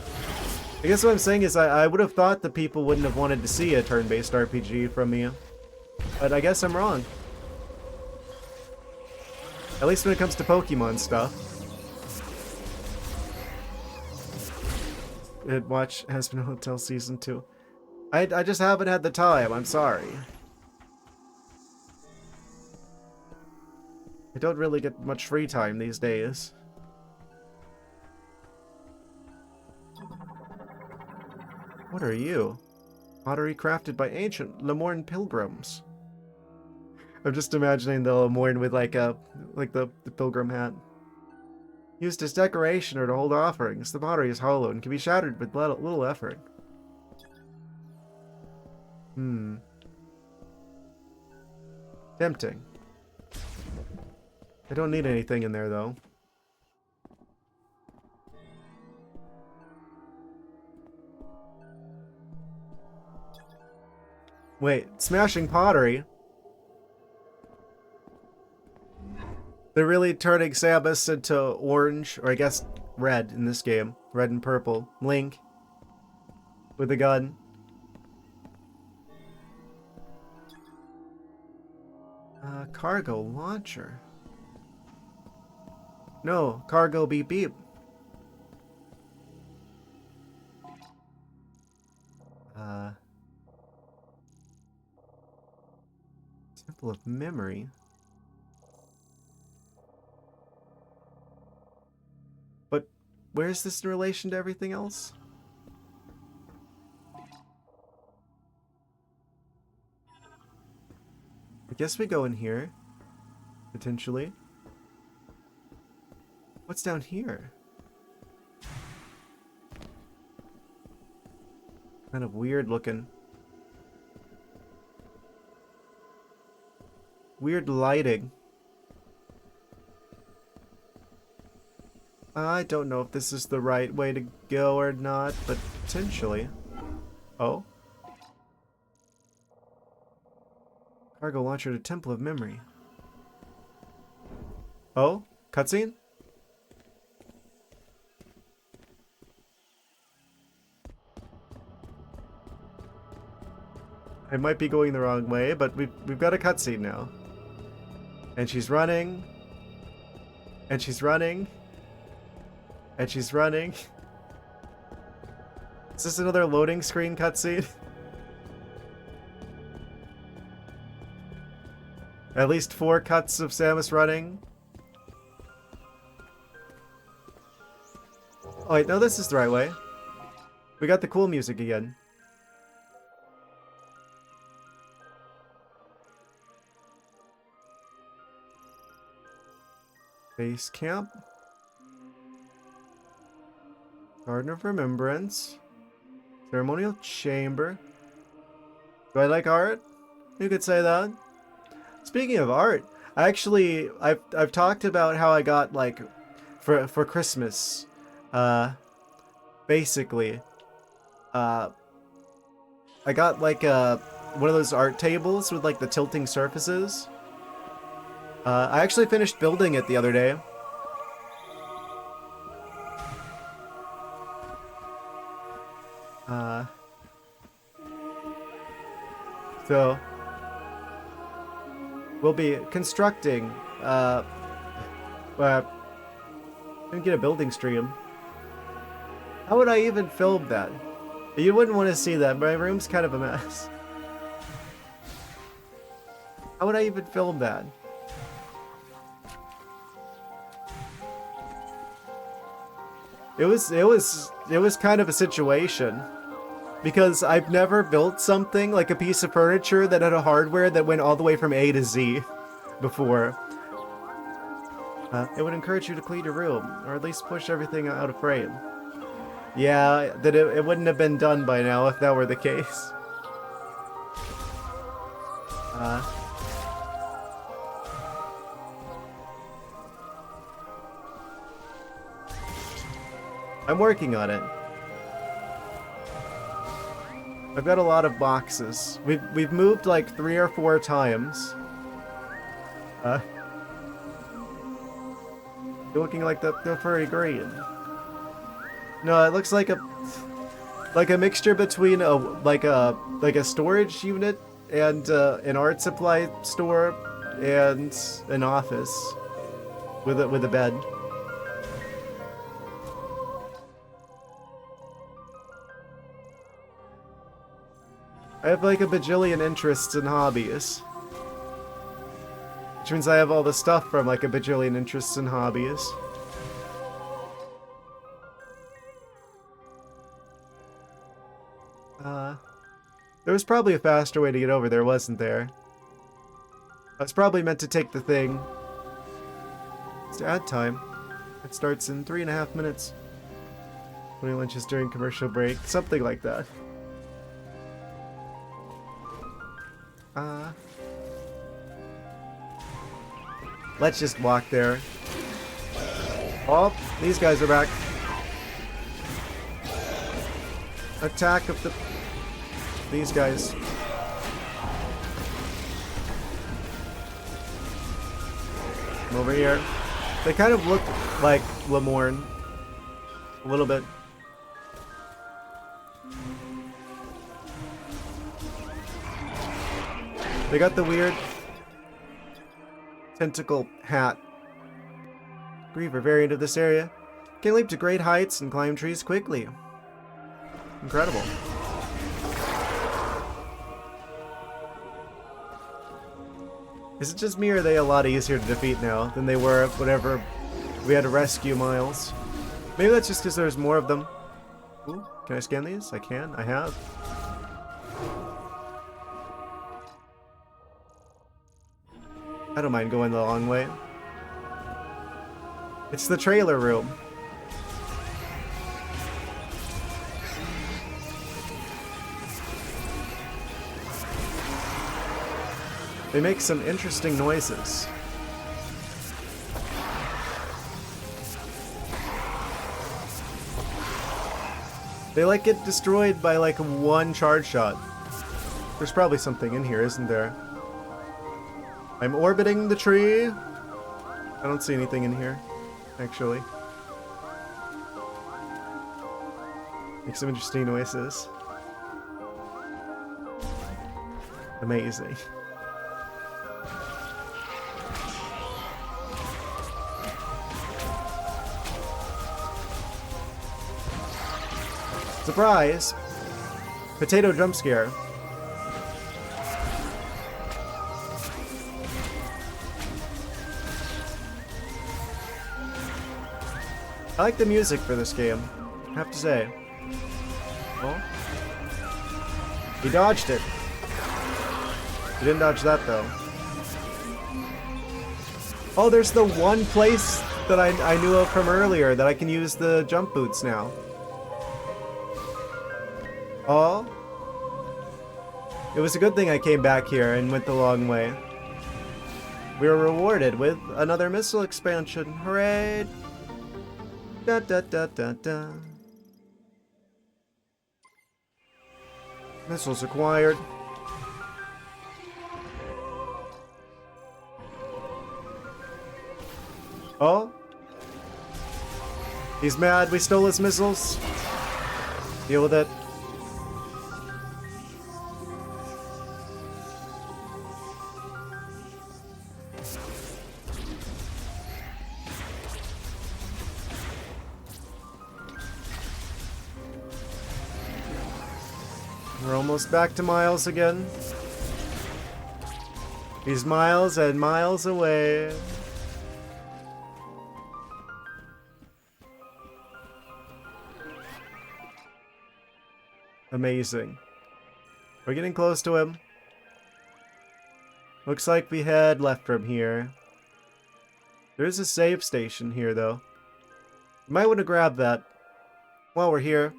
guess what I'm saying is I would have thought that people wouldn't have wanted to see a turn-based RPG from me. But I guess I'm wrong. At least when it comes to Pokemon stuff. Watch has been until season 2. I just haven't had the time, I'm sorry. I don't really get much free time these days. What are you? Pottery crafted by ancient Lamorn pilgrims. I'm just imagining the Lamorn with like the pilgrim hat. Used as decoration or to hold offerings, the pottery is hollow and can be shattered with little effort. Tempting. I don't need anything in there though. Wait, smashing pottery? They're really turning Samus into orange, or I guess red in this game. Red and purple. Link. With a gun. Cargo launcher. No, cargo beep beep. Temple of Memory. But where's this in relation to everything else? I guess we go in here. Potentially. What's down here? Kind of weird looking. Weird lighting. I don't know if this is the right way to go or not, but potentially. Oh? Cargo launcher to Temple of Memory. Oh? Cutscene? I might be going the wrong way, but we've got a cutscene now. And she's running. And she's running. And she's running. Is this another loading screen cutscene? At least 4 cuts of Samus running. Oh wait, no, this is the right way. We got the cool music again. Base camp. Garden of Remembrance. Ceremonial chamber. Do I like art? You could say that. Speaking of art, I've talked about how I got like for Christmas, basically, I got like one of those art tables with like the tilting surfaces. I actually finished building it the other day. So we'll be constructing. Didn't get a building stream. How would I even film that? You wouldn't want to see that. My room's kind of a mess. How would I even film that? It was kind of a situation. Because I've never built something like a piece of furniture that had a hardware that went all the way from A to Z before. It would encourage you to clean your room, or at least push everything out of frame. Yeah, that it wouldn't have been done by now if that were the case. I'm working on it. I've got a lot of boxes. We've moved like 3 or 4 times. You're looking like the furry green. No, it looks like a mixture between a storage unit and an art supply store and an office with a bed. I have like a bajillion interests and hobbies. Which means I have all the stuff from like a bajillion interests and hobbies. There was probably a faster way to get over there, wasn't there? I was probably meant to take the thing. It's ad time. It starts in 3.5 minutes. 20 lunches during commercial break. Something like that. Let's just walk there. Oh, these guys are back. Attack of these guys. Come over here. They kind of look like Lemorne. A little bit. They got the weird tentacle hat. Griever variant of this area can leap to great heights and climb trees quickly. Incredible. Is it just me, or are they a lot easier to defeat now than they were whenever we had to rescue Miles? Maybe that's just because there's more of them. Ooh, can I scan these? I can. I have. I don't mind going the long way. It's the trailer room. They make some interesting noises. They like get destroyed by like one charge shot. There's probably something in here, isn't there? I'm orbiting the tree. I don't see anything in here, actually. Make some interesting noises. Amazing. Surprise! Potato jump scare. I like the music for this game, I have to say. Oh. He dodged it. He didn't dodge that though. Oh, there's the one place that I knew of from earlier that I can use the jump boots now. Oh. It was a good thing I came back here and went the long way. We were rewarded with another missile expansion. Hooray! Da da da da da. Missiles acquired. Oh? He's mad we stole his missiles. Deal with it. We're almost back to Miles again. He's miles and miles away. Amazing. We're getting close to him. Looks like we head left from here. There's a save station here, though. You might want to grab that while we're here.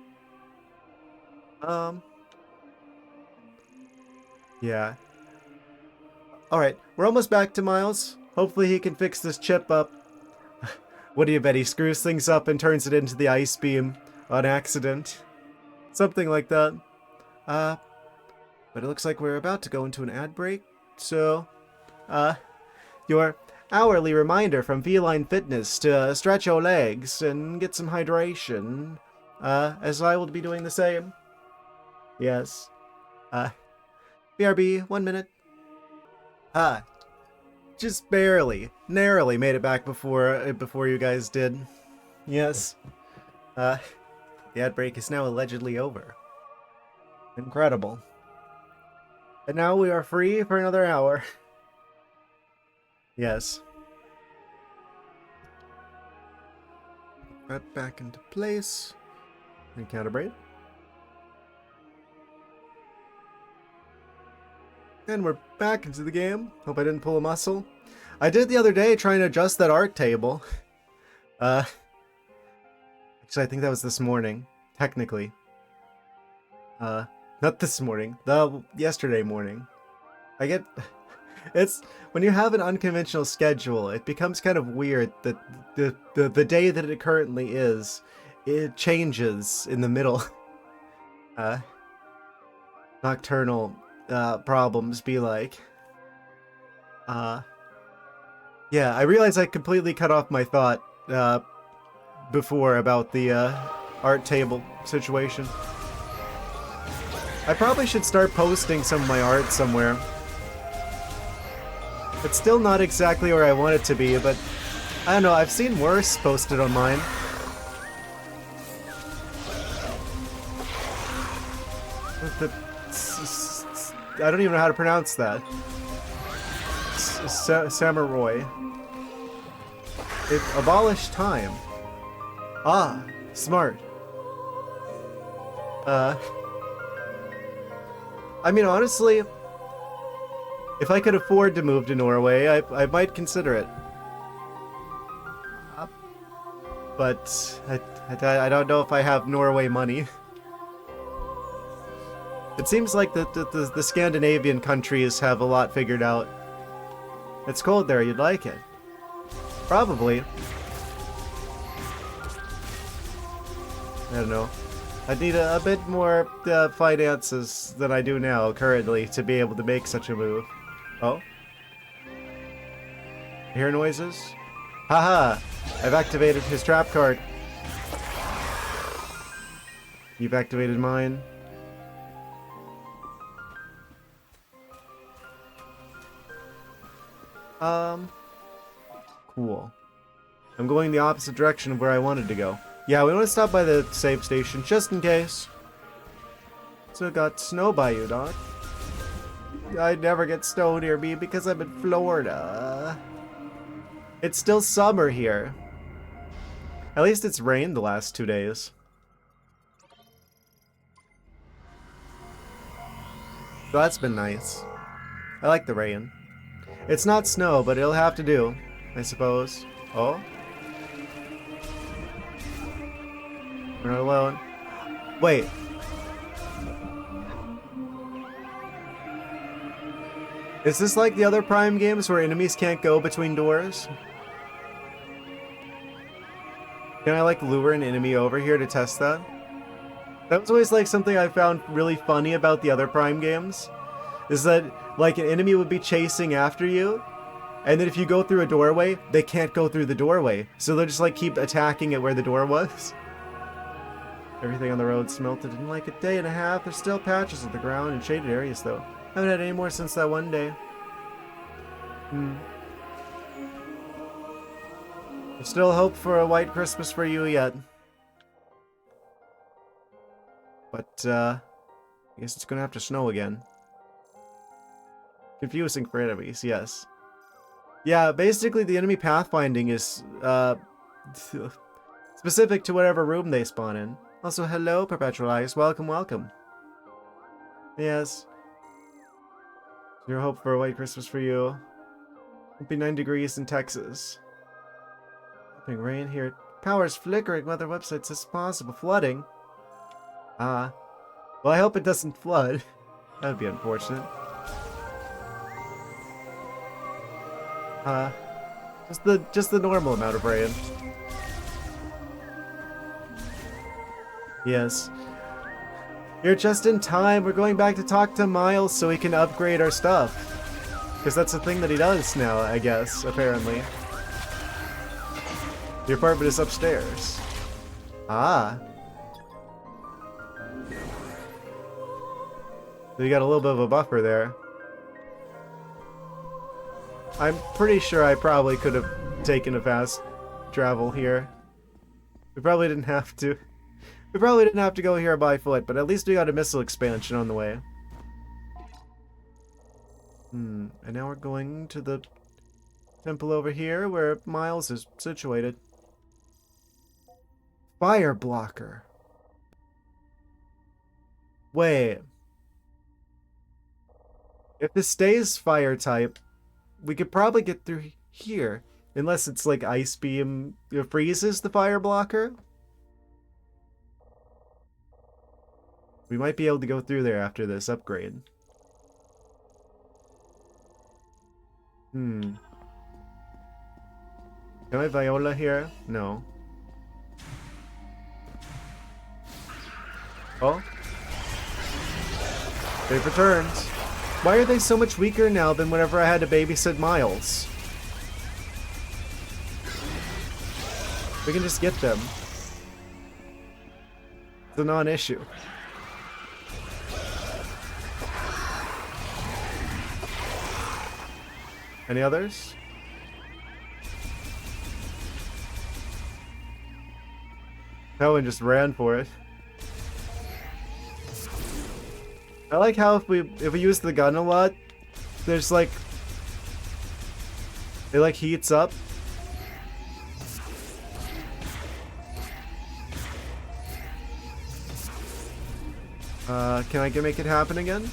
Yeah. Alright, we're almost back to Miles. Hopefully he can fix this chip up. What do you bet? He screws things up and turns it into the ice beam on accident. Something like that. But it looks like we're about to go into an ad break. So, your hourly reminder from Feline Fitness to stretch your legs and get some hydration. As I will be doing the same. Yes. BRB, 1 minute. Just barely, narrowly made it back before you guys did. Yes. The ad break is now allegedly over. Incredible. And now we are free for another hour. Yes. Right back into place. Recalibrate. And we're back into the game. Hope I didn't pull a muscle. I did the other day trying to adjust that arc table. Actually, I think that was this morning. Technically. Not this morning. Yesterday morning. I get... It's... When you have an unconventional schedule, it becomes kind of weird that the day that it currently is, it changes in the middle. Nocturnal... problems be like. Yeah, I realize I completely cut off my thought before about the art table situation. I probably should start posting some of my art somewhere. It's still not exactly where I want it to be, but I don't know, I've seen worse posted on mine. I don't even know how to pronounce that. Samurai. It abolished time. Ah, smart. I mean, honestly, if I could afford to move to Norway, I might consider it. But I don't know if I have Norway money. It seems like the Scandinavian countries have a lot figured out. It's cold there, you'd like it. Probably. I don't know. I'd need a bit more finances than I do now, currently, to be able to make such a move. Oh? Hear noises? Haha! I've activated his trap card. You've activated mine. Cool. I'm going the opposite direction of where I wanted to go. Yeah, we want to stop by the save station, just in case. So it got snow by you, Doc. I never get snow near me because I'm in Florida. It's still summer here. At least it's rained the last 2 days. So that's been nice. I like the rain. It's not snow, but it'll have to do, I suppose. Oh? We're not alone. Wait. Is this like the other Prime games where enemies can't go between doors? Can I like lure an enemy over here to test that? That was always like something I found really funny about the other Prime games. Is that like an enemy would be chasing after you, and then if you go through a doorway, they can't go through the doorway. So they'll just like keep attacking it where the door was. Everything on the road smelted in like a day and a half. There's still patches of the ground and shaded areas though. Haven't had any more since that one day. There's still hope for a white Christmas for you yet. But, I guess it's gonna have to snow again. Confusing for enemies, yes. Yeah, basically the enemy pathfinding is, specific to whatever room they spawn in. Also, hello, Perpetual Ice. Welcome, welcome. Yes. Your hope for a white Christmas for you. It'll be 9 degrees in Texas. Dripping rain here. Power's flickering. Weather website says possible flooding. Ah. Well, I hope it doesn't flood. That would be unfortunate. Just the normal amount of rain. Yes. You're just in time. We're going back to talk to Miles so he can upgrade our stuff. Because that's the thing that he does now, I guess, apparently. The apartment is upstairs. Ah. So you got a little bit of a buffer there. I'm pretty sure I probably could have taken a fast travel here. We probably didn't have to. We probably didn't have to go here by foot, but at least we got a missile expansion on the way. And now we're going to the temple over here where Miles is situated. Fire blocker. Wait. If this stays fire type, we could probably get through here. Unless it's like ice beam freezes the fire blocker. We might be able to go through there after this upgrade. Can I Viola here? No. Oh? They've returned. Why are they so much weaker now than whenever I had to babysit Miles? We can just get them. It's a non-issue. Any others? That one just ran for it. I like how if we use the gun a lot, there's like It like heats up. Can I make it happen again?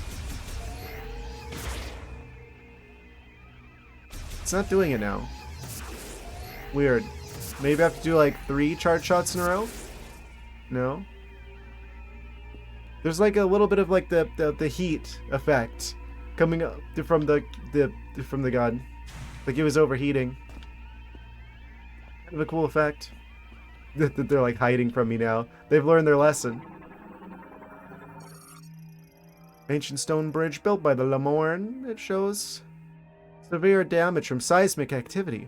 It's not doing it now. Weird. Maybe I have to do like 3 charge shots in a row? No? There's like a little bit of like the heat effect coming up from the gun. Like it was overheating. Kind of a cool effect. That they're like hiding from me now. They've learned their lesson. Ancient stone bridge built by the Lamorne. It shows severe damage from seismic activity.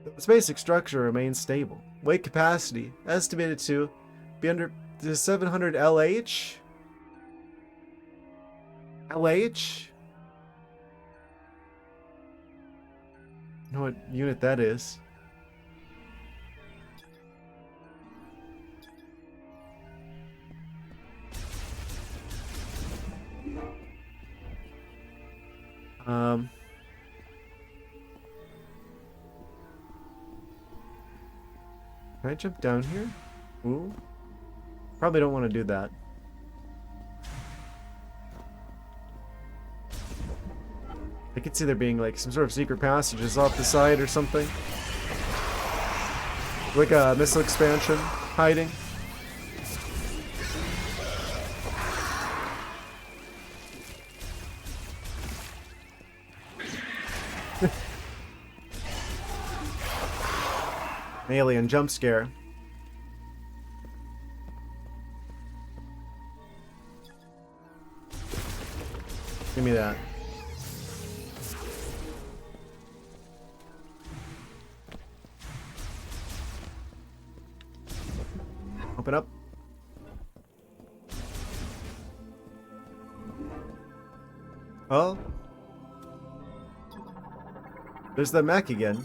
Its basic structure remains stable. Weight capacity estimated to be under the 700 LH. LH? I know what unit that is. Can I jump down here? Ooh. Probably don't want to do that. I could see there being like some sort of secret passages off the side or something. Like a missile expansion hiding. An alien jump scare. Give me that. Open up. Oh. There's the mech again.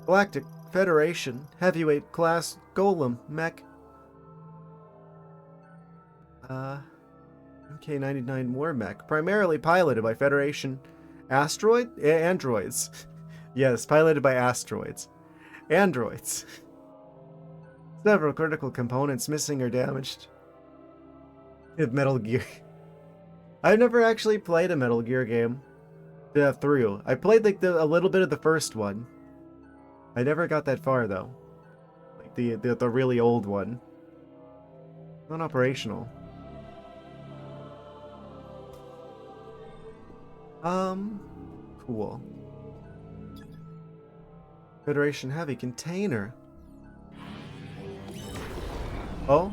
Galactic Federation Heavyweight Class Golem Mech. MK-99 War Mech. Primarily piloted by Federation androids. Yes, piloted by asteroids. Androids. Several critical components missing or damaged. Metal Gear. I've never actually played a Metal Gear game through. I played like a little bit of the first one. I never got that far though. Like the really old one. Not operational. Cool. Federation Heavy Container. Oh?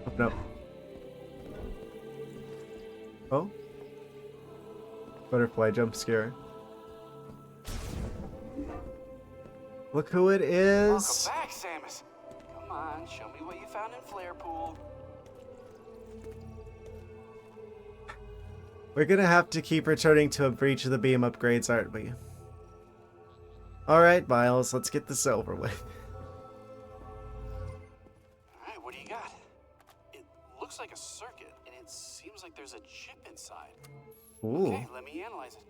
Open up. Oh? Butterfly jump scare. Look who it is! Welcome back, Samus. Come on, show me what you found in Flarepool. We're gonna have to keep returning to him for each of the beam upgrades, aren't we? Alright, Miles, let's get this over with. Alright, what do you got? It looks like a circuit, and it seems like there's a chip inside. Ooh. Okay, let me analyze it.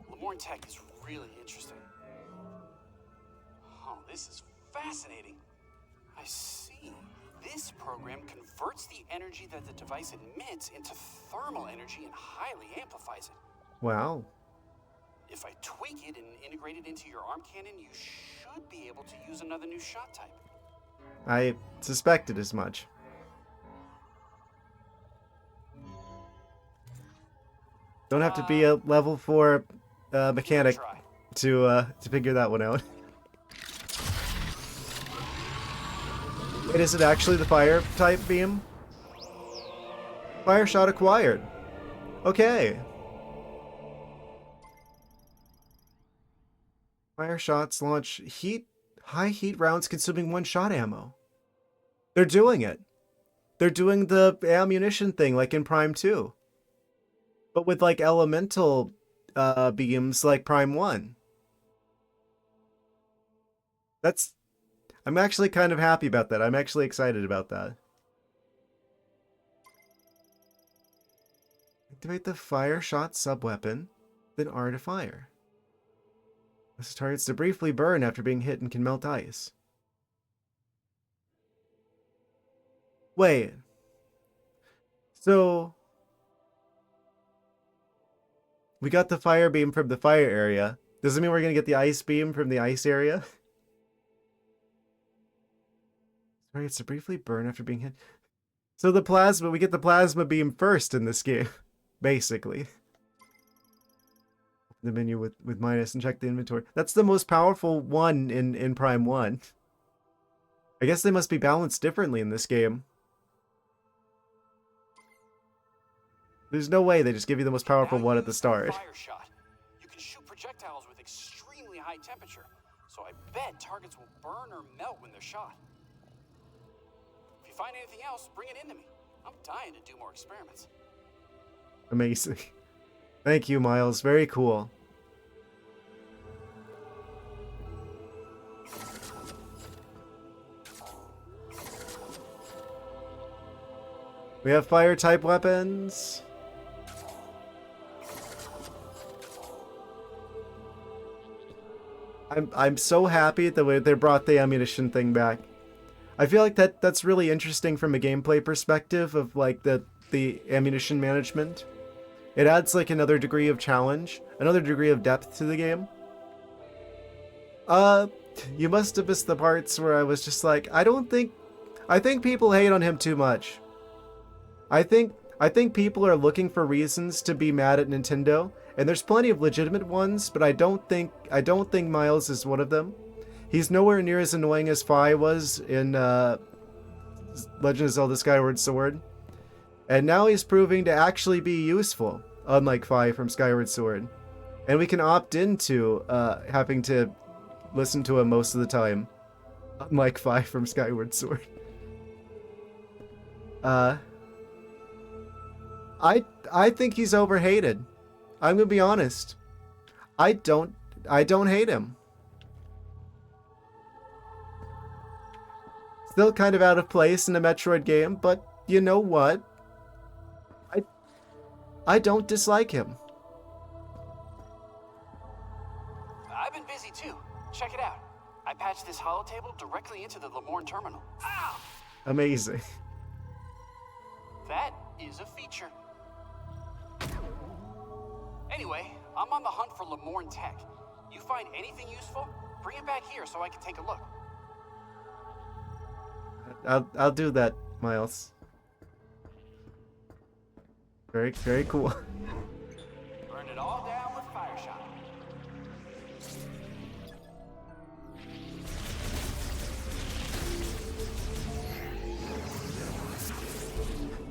Lamorne tech is really interesting. Oh, this is fascinating. I see. This program converts the energy that the device emits into thermal energy and highly amplifies it. Wow. If I tweak it and integrate it into your arm cannon, you should be able to use another new shot type. I suspected as much. Don't have to be a level 4 mechanic Try. to figure that one out. Wait, is it actually the fire type beam? Fire shot acquired. Okay. Fire shots launch high heat rounds consuming 1 shot ammo. They're doing it. They're doing the ammunition thing like in Prime 2. But with like elemental beams like Prime 1. I'm actually kind of happy about that. I'm actually excited about that. Activate the fire shot subweapon, then R to fire. This targets to briefly burn after being hit and can melt ice. Wait. So we got the fire beam from the fire area. Does it mean we're gonna get the ice beam from the ice area? Targets to briefly burn after being hit. So the plasma, we get the plasma beam first in this game, basically. The menu with minus and check the inventory. That's the most powerful one in Prime 1. I guess they must be balanced differently in this game. There's no way they just give you the most powerful one at the start. Fire shot. You can shoot projectiles with extremely high temperature, so I bet targets will burn or melt when they're shot. If you find anything else, bring it into me. I'm dying to do more experiments. Amazing. Thank you, Miles. Very cool. We have fire type weapons. I'm so happy that they brought the ammunition thing back. I feel like that's really interesting from a gameplay perspective of like the ammunition management. It adds like another degree of challenge, another degree of depth to the game. You must have missed the parts where I was just like, I think people hate on him too much. I think people are looking for reasons to be mad at Nintendo, and there's plenty of legitimate ones, but I don't think Miles is one of them. He's nowhere near as annoying as Fi was in Legend of Zelda Skyward Sword. And now he's proving to actually be useful, unlike Fi from Skyward Sword. And we can opt into having to listen to him most of the time, unlike Fi from Skyward Sword. I think he's overhated. I'm gonna be honest. I don't hate him. Still kind of out of place in a Metroid game, but you know what? I don't dislike him. I've been busy too. Check it out. I patched this holotable directly into the Lamorne terminal. Ow! Amazing. That is a feature. Anyway, I'm on the hunt for Lamorne tech. You find anything useful, bring it back here so I can take a look. I'll do that, Miles. Very, very cool. Burn it all down with fire shot.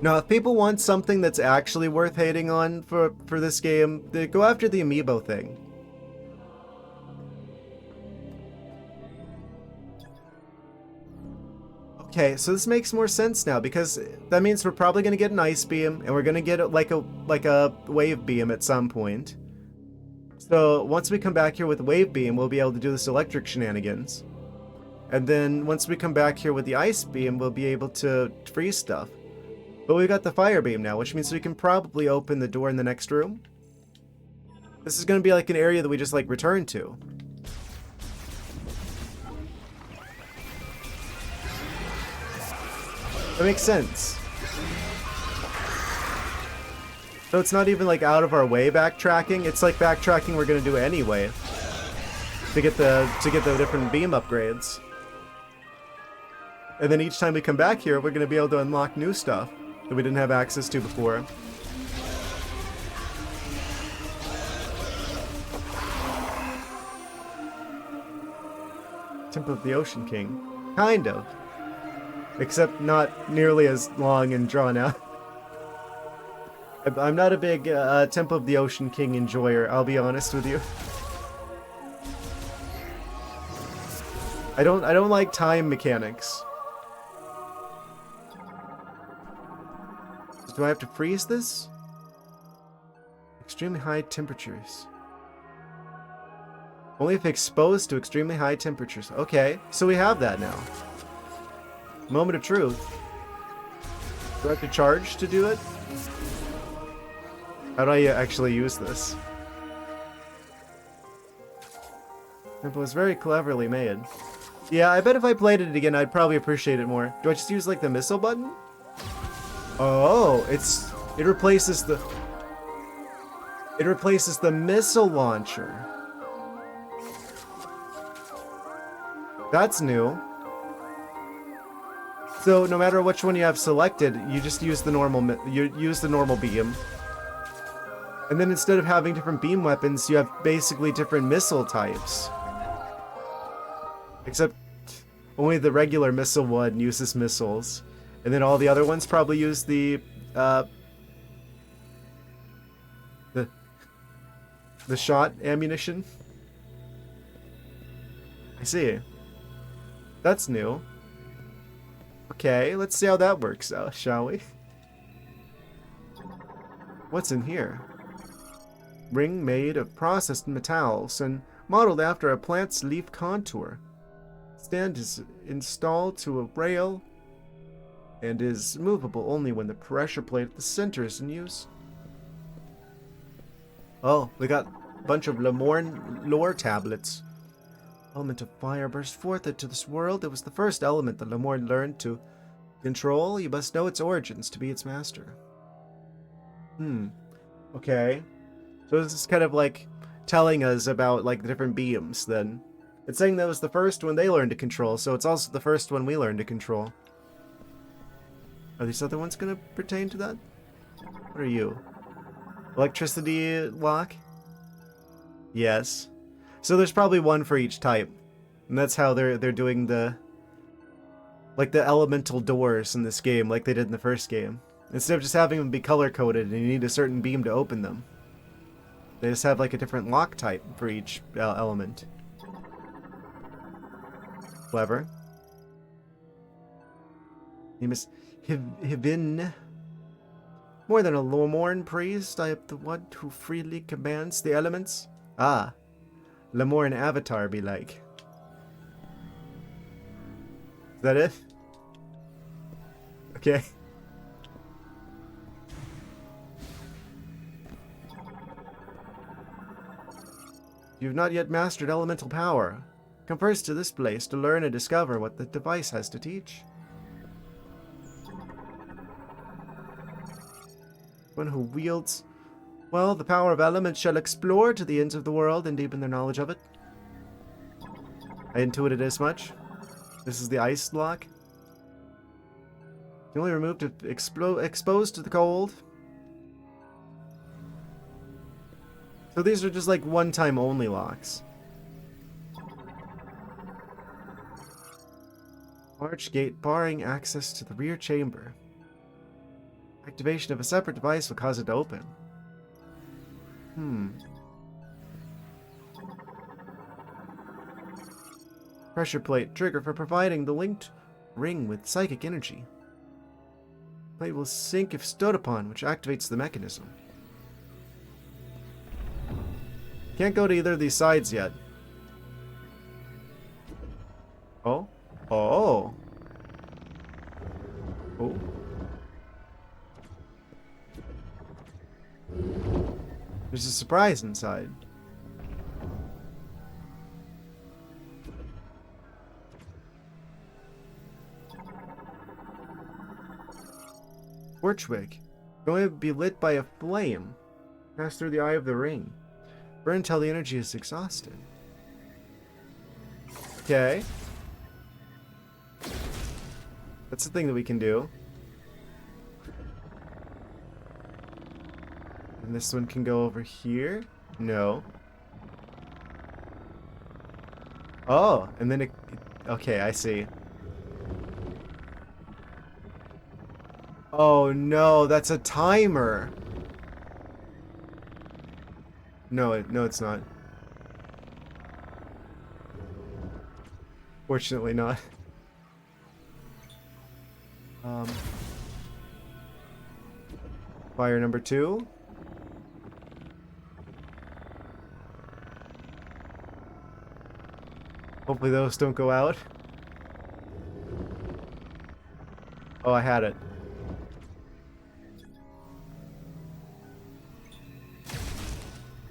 Now, if people want something that's actually worth hating on for this game, they go after the amiibo thing. Okay, so this makes more sense now, because that means we're probably going to get an ice beam, and we're going to get like a wave beam at some point. So once we come back here with wave beam, we'll be able to do this electric shenanigans. And then once we come back here with the ice beam, we'll be able to freeze stuff. But we've got the fire beam now, which means we can probably open the door in the next room. This is going to be like an area that we just like return to. That makes sense. So it's not even like out of our way backtracking. It's like backtracking we're gonna do anyway to get the different beam upgrades. And then each time we come back here, we're gonna be able to unlock new stuff that we didn't have access to before. Temple of the Ocean King. Kind of. Except not nearly as long and drawn out. I'm not a big Temple of the Ocean King enjoyer, I'll be honest with you. I don't like time mechanics. Do I have to freeze this? Extremely high temperatures. Only if exposed to extremely high temperatures. Okay, so we have that now. Moment of truth. Do I have to charge to do it? How do I actually use this? It was very cleverly made. Yeah, I bet if I played it again, I'd probably appreciate it more. Do I just use like the missile button? Oh, it replaces the missile launcher. That's new. So no matter which one you have selected, you just use the normal beam. And then instead of having different beam weapons, you have basically different missile types. Except only the regular missile one uses missiles. And then all the other ones probably use the shot ammunition. I see. That's new. Okay, let's see how that works out, shall we? What's in here? Ring made of processed metals and modeled after a plant's leaf contour. Stand is installed to a rail and is movable only when the pressure plate at the center is in use. Oh, we got a bunch of Lemorn lore tablets. Element of fire burst forth into this world. It was the first element that Lemorn learned to control. You must know its origins to be its master. Okay. So this is kind of like telling us about like the different beams then. It's saying that was the first one they learned to control, so it's also the first one we learned to control. Are these other ones going to pertain to that? What are you? Electricity lock? Yes. So there's probably one for each type. And that's how they're doing the elemental doors in this game like they did in the first game. Instead of just having them be color-coded and you need a certain beam to open them. They just have like a different lock type for each element. Clever. Name is Hivin. More than a Lemorn priest, I am the one who freely commands the elements. Ah, Lemorn avatar be like. Is that it? Okay. You've not yet mastered elemental power. Come first to this place to learn and discover what the device has to teach. One who wields, well, the power of elements shall explore to the ends of the world and deepen their knowledge of it. I intuited as much. This is the ice lock. You only removed if exposed to the cold. So these are just like one-time only locks. Large gate barring access to the rear chamber. Activation of a separate device will cause it to open. Pressure plate trigger for providing the linked ring with psychic energy. Plate will sink if stood upon, which activates the mechanism. Can't go to either of these sides yet. Oh? Oh! Oh. There's a surprise inside. Torchwick. Going to be lit by a flame. Pass through the eye of the ring. Burn until the energy is exhausted. Okay. That's the thing that we can do. And this one can go over here? No. Oh, and then it... Okay, I see. Oh no, that's a timer. No, it's not. Fortunately not. Fire number 2. Hopefully those don't go out. Oh, I had it.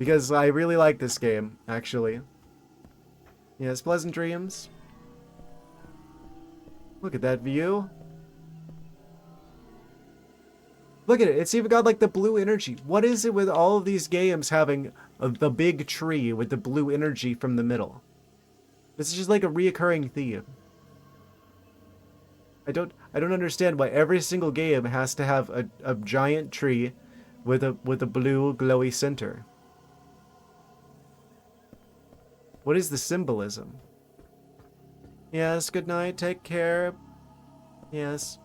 Because I really like this game, actually. Yes, pleasant dreams. Look at that view. Look at it. It's even got like the blue energy. What is it with all of these games having the big tree with the blue energy from the middle? This is just like a reoccurring theme. I don't understand why every single game has to have a giant tree with a blue glowy center. What is the symbolism? Yes, good night. Take care. Yes.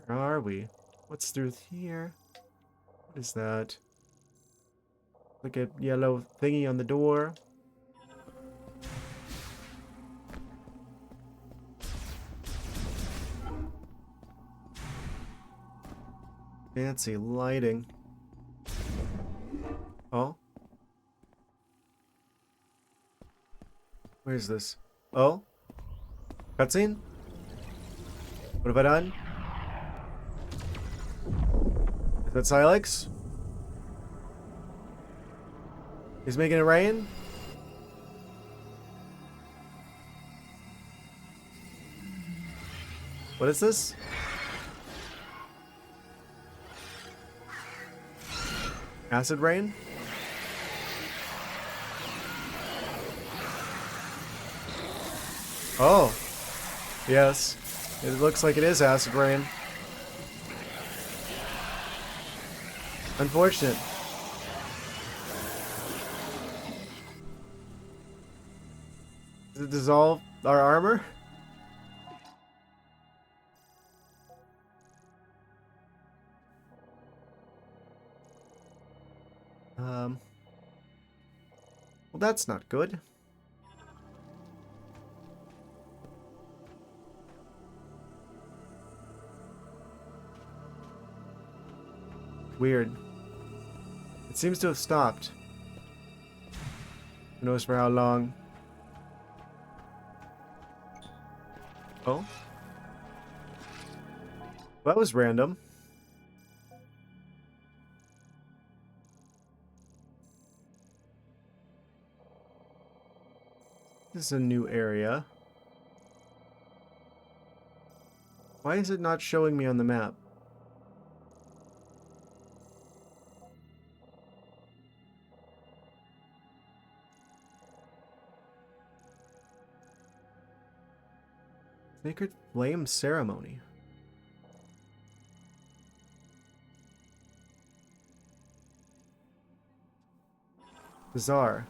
Where are we? What's through here? What is that? Like a yellow thingy on the door. Fancy lighting. Oh? Where's this? Oh? Cutscene? What have I done? Is that Silex? He's making it rain? What is this? Acid rain? Oh. Yes. It looks like it is acid rain. Unfortunate. Does it dissolve our armor? Well, that's not good. Weird. It seems to have stopped. Who knows for how long? Oh? That was random. This is a new area. Why is it not showing me on the map? Sacred Flame Ceremony. Bizarre.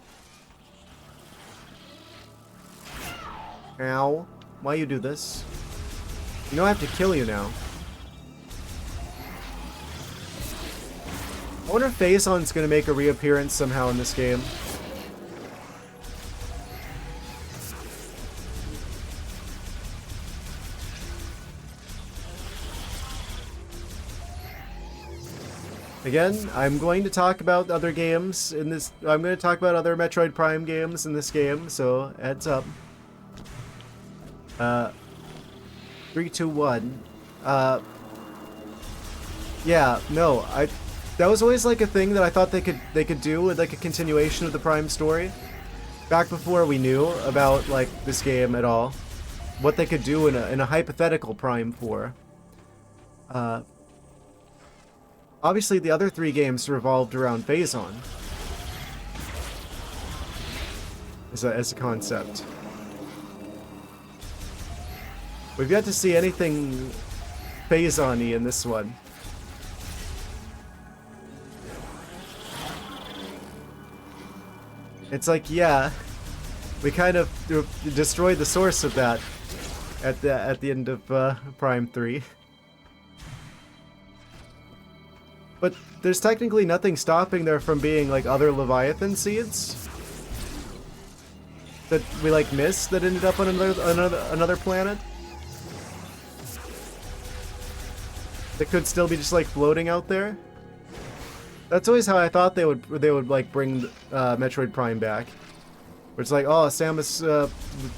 Ow. Why you do this? You know I have to kill you now. I wonder if Phazon's gonna make a reappearance somehow in this game. Again, I'm going to talk about other games in this. I'm going to talk about other Metroid Prime games in this game, so heads up. 3, 2, 1. Yeah, no, that was always like a thing that I thought they could do with like a continuation of the Prime story. Back before we knew about like this game at all, what they could do in a hypothetical Prime 4. Obviously, the other 3 games revolved around Phazon as a concept. We've yet to see anything Phazon-y in this one. It's like, yeah, we kind of destroyed the source of that at the end of Prime 3. But there's technically nothing stopping there from being like other Leviathan seeds that we like missed that ended up on another planet. That could still be just like floating out there. That's always how I thought they would like bring Metroid Prime back. Where it's like, oh, Samus,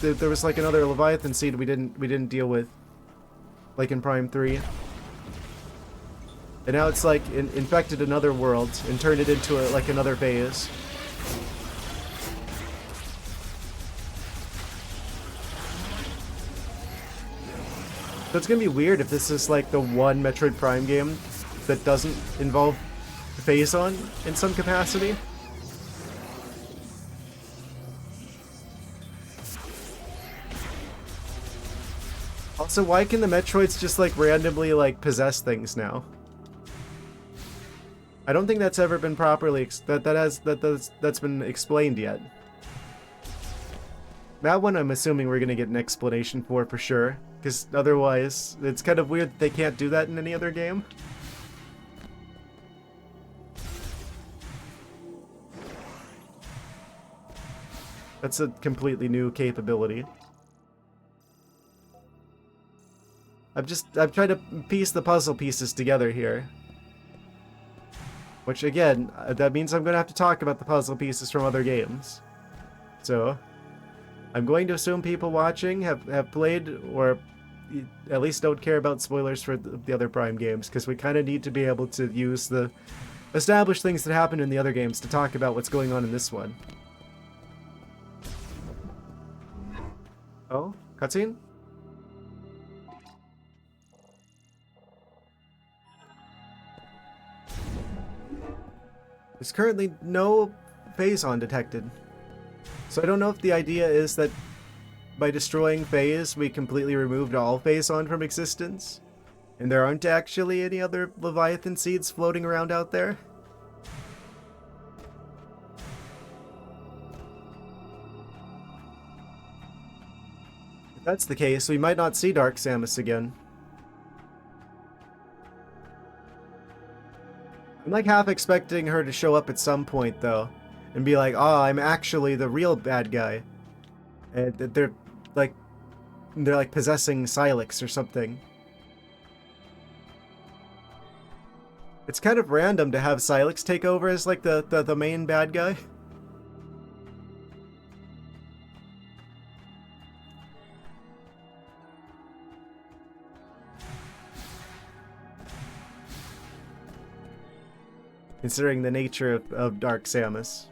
there was like another Leviathan seed we didn't deal with. like in Prime 3. And now it's like infected another world and turned it into like another phase. So it's gonna be weird if this is like the one Metroid Prime game that doesn't involve Phazon in some capacity. Also, why can the Metroids just like randomly like possess things now? I don't think that's ever been properly that's been explained yet. That one I'm assuming we're gonna get an explanation for sure, because otherwise it's kind of weird that they can't do that in any other game. That's a completely new capability. I've tried to piece the puzzle pieces together here. Which again, that means I'm gonna have to talk about the puzzle pieces from other games. So, I'm going to assume people watching have played, or at least don't care about spoilers for the other Prime games, because we kind of need to be able to use the established things that happen in the other games to talk about what's going on in this one. Oh, cutscene? There's currently no Phazon detected. So I don't know if the idea is that by destroying Phase, we completely removed all Phazon from existence, and there aren't actually any other Leviathan seeds floating around out there. If that's the case, we might not see Dark Samus again. I'm like half expecting her to show up at some point though, and be like, "Oh, I'm actually the real bad guy," and they're like possessing Silex or something. It's kind of random to have Silex take over as like the main bad guy. Considering the nature of Dark Samus.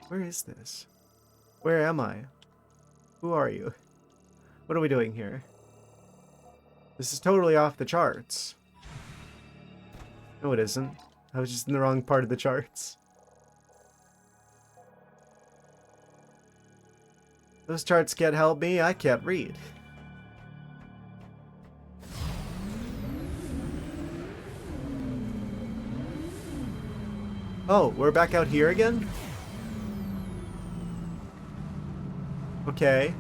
Where is this? Where am I? Who are you? What are we doing here? This is totally off the charts. No, it isn't. I was just in the wrong part of the charts. Those charts can't help me, I can't read. Oh, we're back out here again? Okay.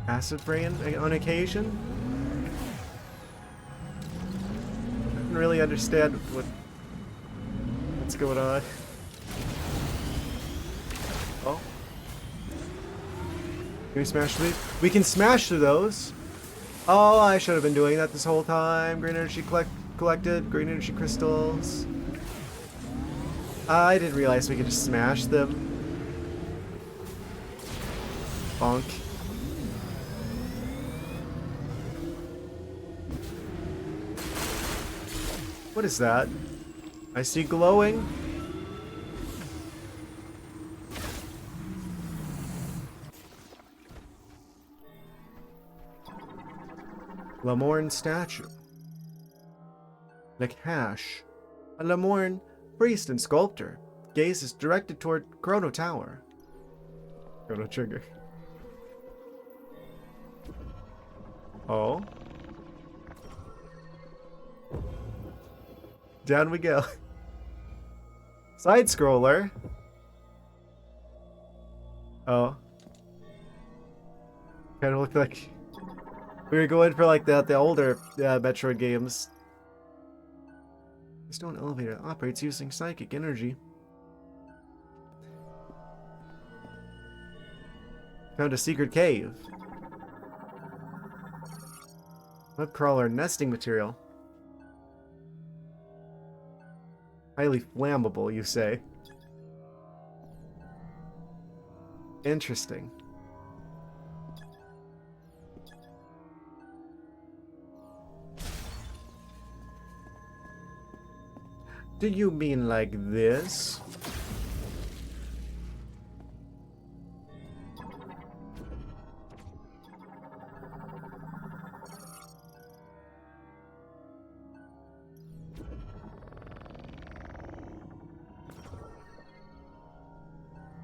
Acid rain on occasion? I don't really understand what's going on. Oh. Can we smash through these? We can smash through those! Oh, I should have been doing that this whole time. Green energy collected, green energy crystals. I didn't realize we could just smash them. Bonk. What is that? I see glowing. Lamorne statue. Nakash. A Lamorne priest and sculptor. Gaze is directed toward Chrono Tower. Chrono Trigger. Oh. Down we go. Side scroller. Oh. Kind of looked like we were going for like the older Metroid games. The stone elevator operates using psychic energy. Found a secret cave. Web crawler nesting material. Highly flammable, you say? Interesting. Do you mean like this?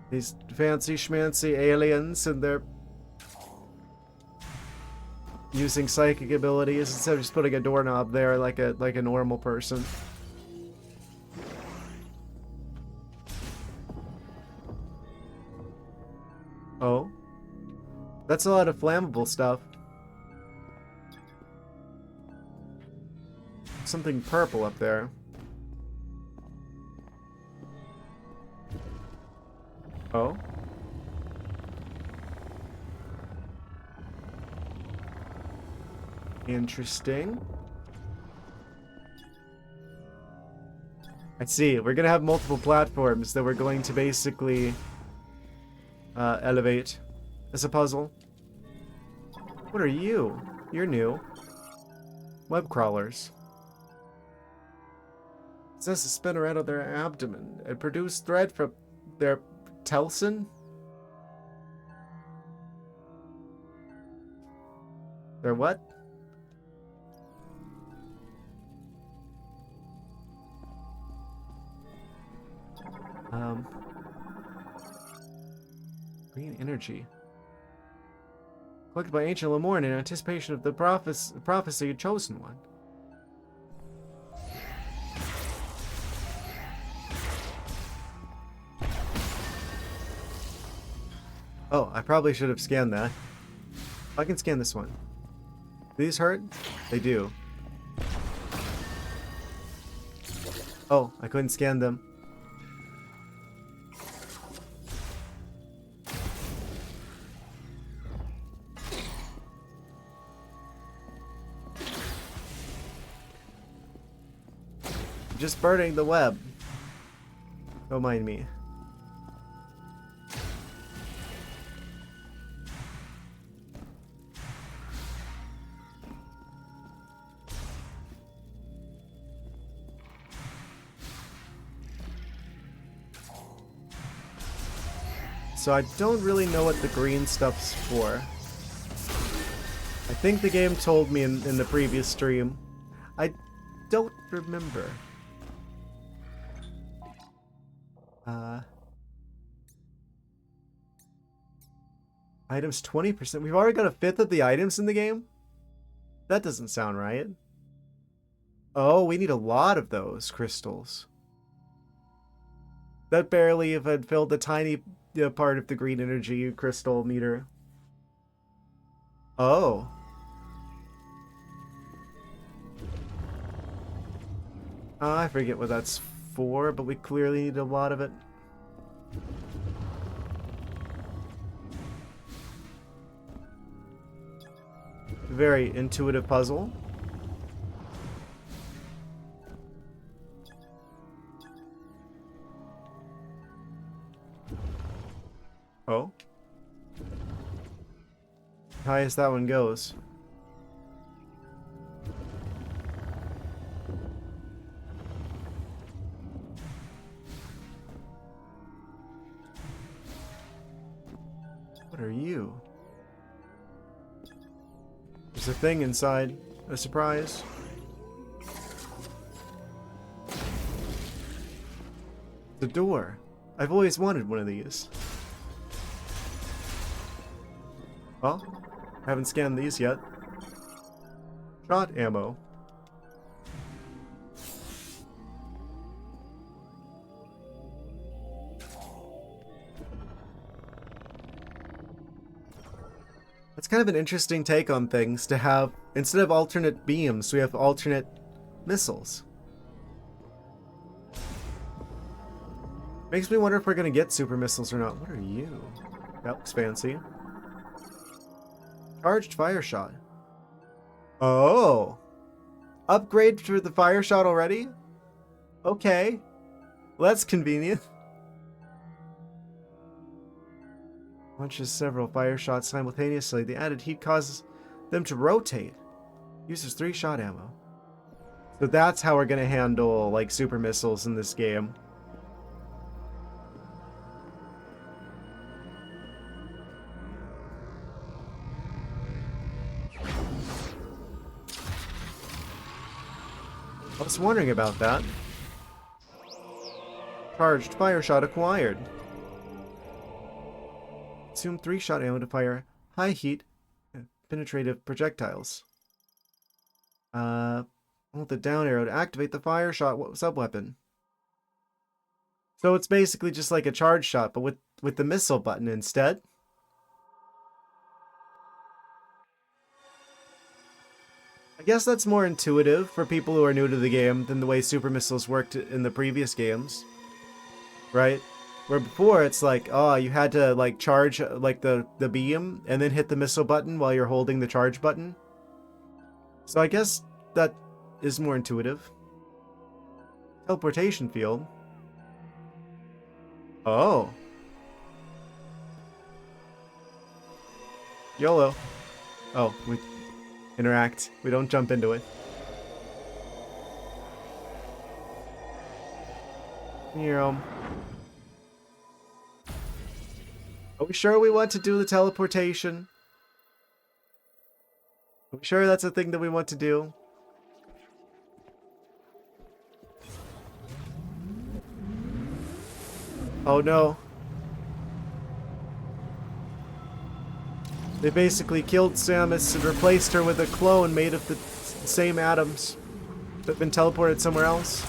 These fancy schmancy aliens and they're using psychic abilities instead of just putting a doorknob there like a normal person. Oh. That's a lot of flammable stuff. Something purple up there. Oh. Interesting. I see. We're gonna have multiple platforms that we're going to basically elevate as a puzzle. What are you? You're new. Web crawlers. It says to spin around on their abdomen and produce thread from their telson. Their what? Green energy. Collected by ancient Lemorn in anticipation of the prophecy chosen one. Oh, I probably should have scanned that. I can scan this one. Do these hurt? They do. Oh, I couldn't scan them. Just burning the web. Don't mind me. So I don't really know what the green stuff's for. I think the game told me in the previous stream. I don't remember. Items 20%. We've already got a fifth of the items in the game? That doesn't sound right. Oh, we need a lot of those crystals. That barely even filled the tiny part of the green energy crystal meter. Oh. I forget what that's for, but we clearly need a lot of it. Very intuitive puzzle. Oh. Highest that one goes. What are you? There's a thing inside. A surprise. The door. I've always wanted one of these. Well, haven't scanned these yet. Shot ammo. It's kind of an interesting take on things to have, instead of alternate beams, we have alternate missiles. Makes me wonder if we're going to get super missiles or not. What are you? That looks fancy. Charged fire shot. Oh. Upgrade for the fire shot already? Okay. Well, that's convenient. Launches several fire shots simultaneously. The added heat causes them to rotate. Uses 3 shot ammo. So that's how we're gonna handle like super missiles in this game. I was wondering about that. Charged fire shot acquired. Consume 3 shot ammo to fire high heat penetrative projectiles. Hold the down arrow to activate the fire shot sub-weapon. So it's basically just like a charge shot, but with the missile button instead. I guess that's more intuitive for people who are new to the game than the way super missiles worked in the previous games. Right? Where before it's like, oh, you had to like charge like the beam and then hit the missile button while you're holding the charge button. So I guess that is more intuitive. Teleportation field. Oh. YOLO. Oh, we interact. We don't jump into it. Are we sure we want to do the teleportation? Are we sure that's a thing that we want to do? Oh no. They basically killed Samus and replaced her with a clone made of the same atoms that have been teleported somewhere else.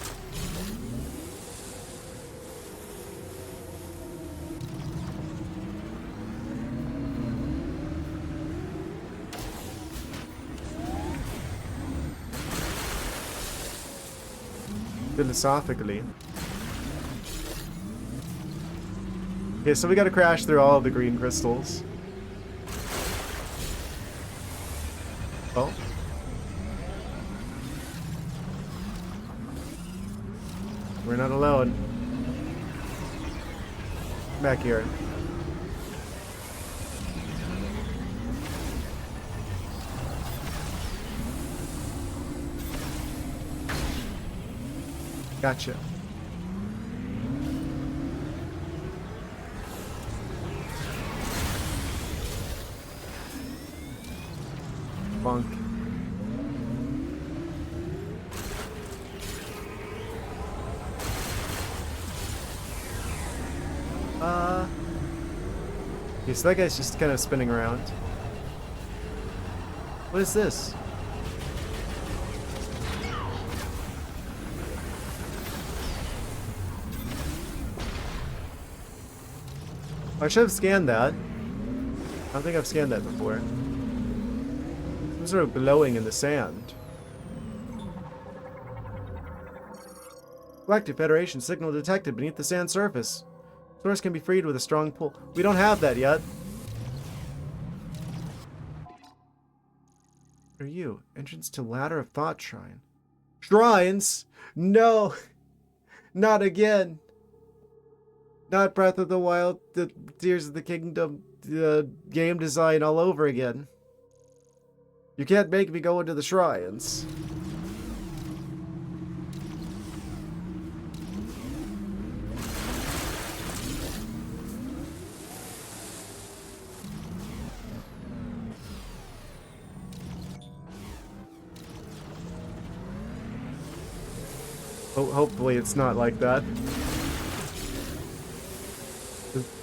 Philosophically. Okay, so we gotta crash through all of the green crystals. Oh. We're not alone. Back here. Gotcha. Bonk. Okay, so that guy's just kind of spinning around. What is this? I should have scanned that. I don't think I've scanned that before. Some sort of glowing in the sand. Galactic Federation signal detected beneath the sand surface. Source can be freed with a strong pull. We don't have that yet. What are you? Entrance to Ladder of Thought Shrine. Shrines? No! Not again! Not Breath of the Wild, the Tears of the Kingdom, the game design all over again. You can't make me go into the shrines. Hopefully it's not like that.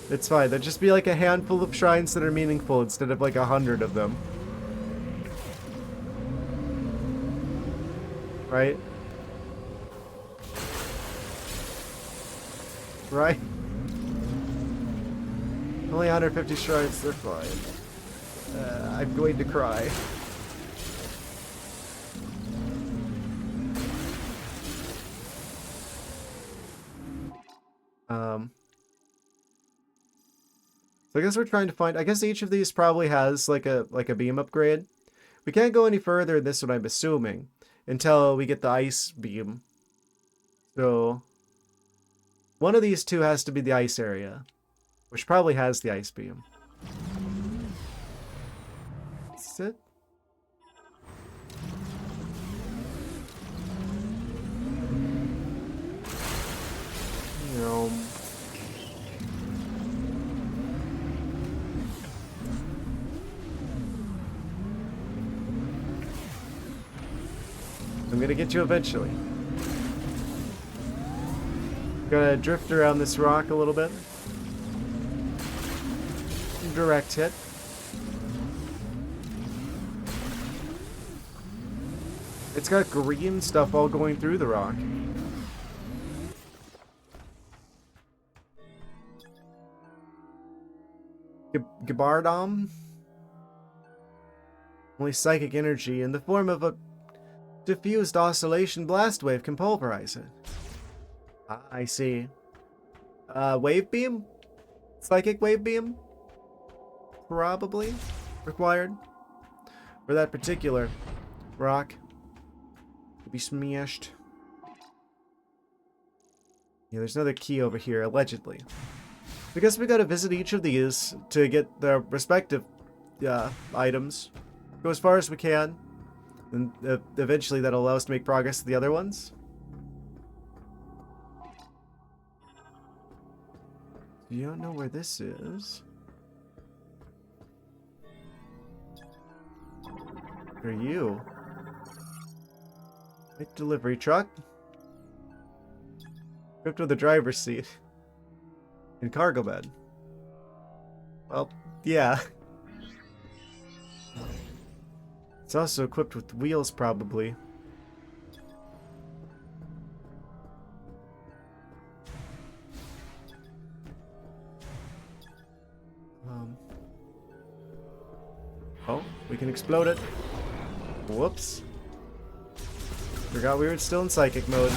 It's fine. There'll just be like a handful of shrines that are meaningful instead of like 100 of them. Right? Right? Only 150 shrines, they're fine. I'm going to cry. So I guess we're trying to find. I guess each of these probably has like a beam upgrade. We can't go any further in this one, I'm assuming, until we get the ice beam. So One of these two has to be the ice area, which probably has the ice beam. Sit. I'm gonna get you eventually. Gonna drift around this rock a little bit. Direct hit. It's got green stuff all going through the rock. Gabardom? Only psychic energy in the form of a diffused oscillation blast wave can pulverize it. Ah, I see. Wave beam? Psychic wave beam? Probably required for that particular rock to be smashed. Yeah, there's another key over here, allegedly. Because we gotta visit each of these to get their respective items. Go as far as we can. And eventually that'll allow us to make progress to the other ones. You don't know where this is. Who are you? Big delivery truck. Equipped with a driver's seat. And cargo bed. Well, yeah. It's also equipped with wheels, probably. Oh, we can explode it. Whoops. Forgot we were still in psychic mode.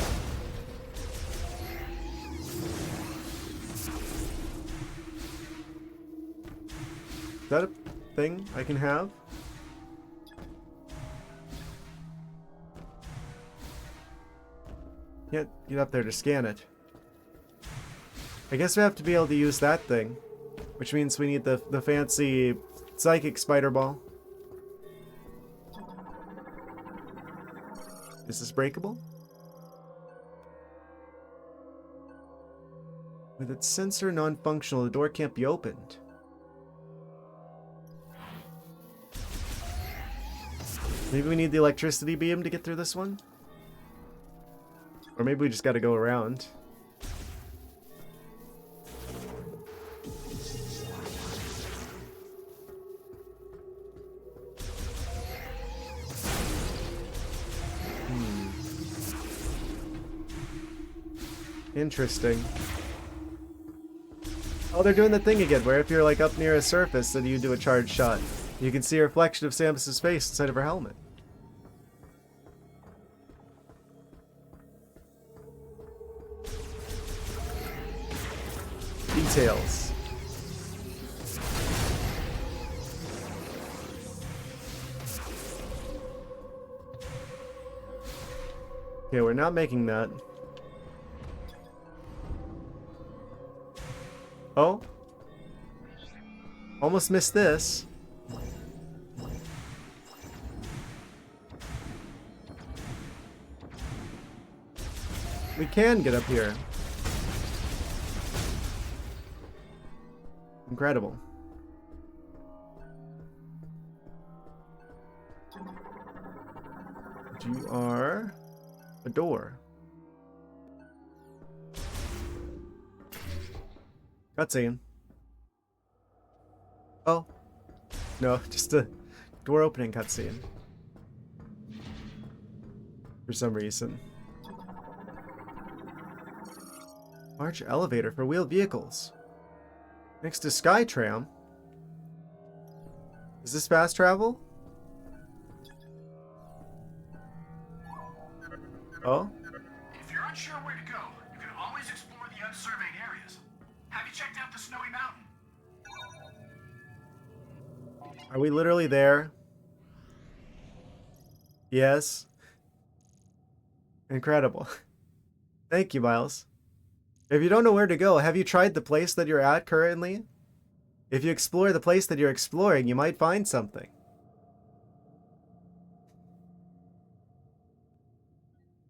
Is that a thing I can have? Can't get up there to scan it. I guess we have to be able to use that thing. Which means we need the fancy psychic spider ball. Is this breakable? With its sensor non-functional, the door can't be opened. Maybe we need the electricity beam to get through this one? Or maybe we just gotta go around. Interesting. Oh, they're doing the thing again, where if you're like up near a surface and you do a charge shot, you can see a reflection of Samus's face inside of her helmet. Details. Okay, we're not making that. Oh. Almost missed this. We can get up here. Incredible. You are a door. Cutscene. Oh. No, just a door opening cutscene. For some reason. Large elevator for wheeled vehicles. Next to Skytram. Is this fast travel? Oh? If you're unsure where to go, you can always explore the unsurveyed areas. Have you checked out the Snowy Mountain? Are we literally there? Yes. Incredible. Thank you, Miles. If you don't know where to go, have you tried the place that you're at currently? If you explore the place that you're exploring, you might find something.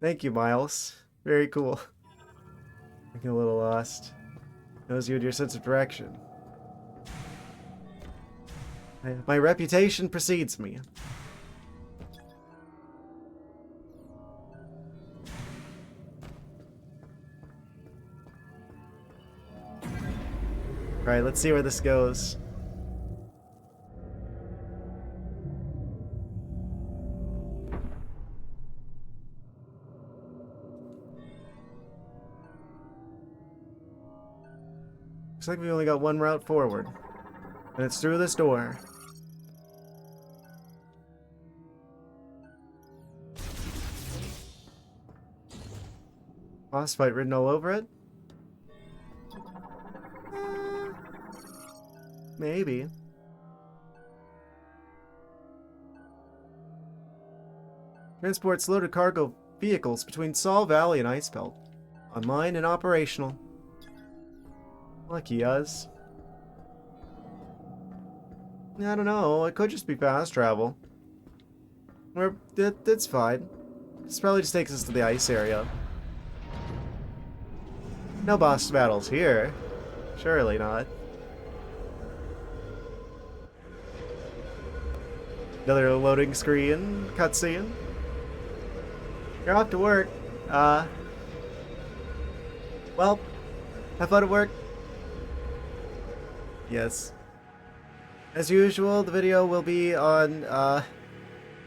Thank you, Miles. Very cool. Looking a little lost. Knows you and your sense of direction. My reputation precedes me. Alright, let's see where this goes. Looks like we only got one route forward. And it's through this door. Boss fight written all over it? Maybe. Transports loaded cargo vehicles between Sol Valley and Icebelt. Online and operational. Lucky us. I don't know, it could just be fast travel. Or, that's fine. This probably just takes us to the ice area. No boss battles here. Surely not. Another loading screen, cutscene. You're off to work. Well, have fun at work. Yes. As usual, the video will be on,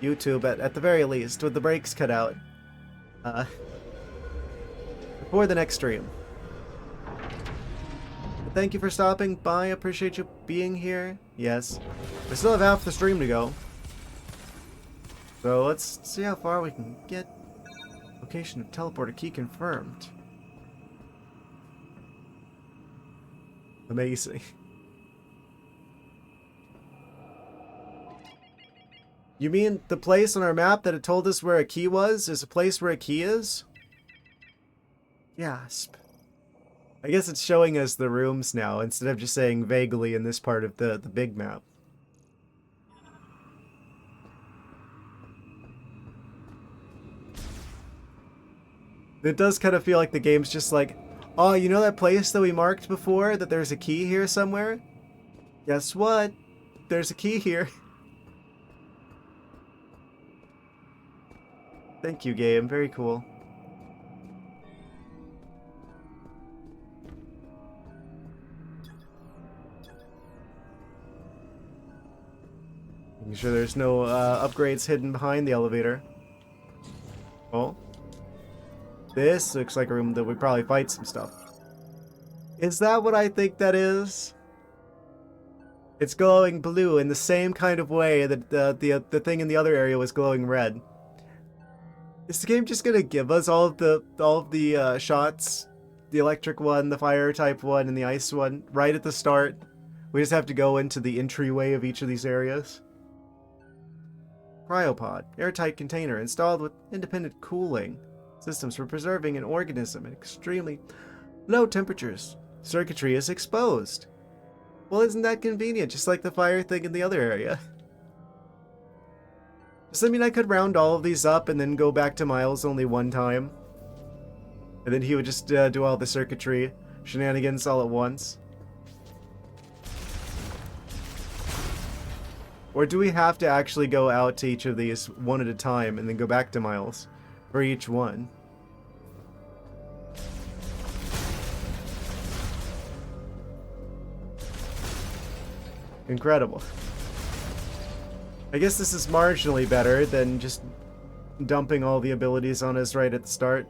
YouTube at the very least, with the breaks cut out. Before the next stream. But thank you for stopping by, I appreciate you being here. Yes. We still have half the stream to go. So let's see how far we can get. Location of teleporter key confirmed. Amazing. You mean the place on our map that had told us where a key was is a place where a key is? Gasp. I guess it's showing us the rooms now instead of just saying vaguely in this part of the big map. It does kind of feel like the game's just like, oh, you know that place that we marked before? That there's a key here somewhere? Guess what? There's a key here. Thank you, game. Very cool. Making sure there's no upgrades hidden behind the elevator. Oh. This looks like a room that we probably fight some stuff. Is that what I think that is? It's glowing blue in the same kind of way that the thing in the other area was glowing red. Is the game just gonna give us all of the shots? The electric one, the fire type one, and the ice one right at the start? We just have to go into the entryway of each of these areas. Cryopod, airtight container installed with independent cooling systems for preserving an organism at extremely low temperatures. Circuitry is exposed. Well, isn't that convenient? Just like the fire thing in the other area. Does that mean I could round all of these up and then go back to Miles only one time? And then he would just do all the circuitry shenanigans all at once? Or do we have to actually go out to each of these one at a time and then go back to Miles for each one? Incredible. I guess this is marginally better than just dumping all the abilities on us right at the start.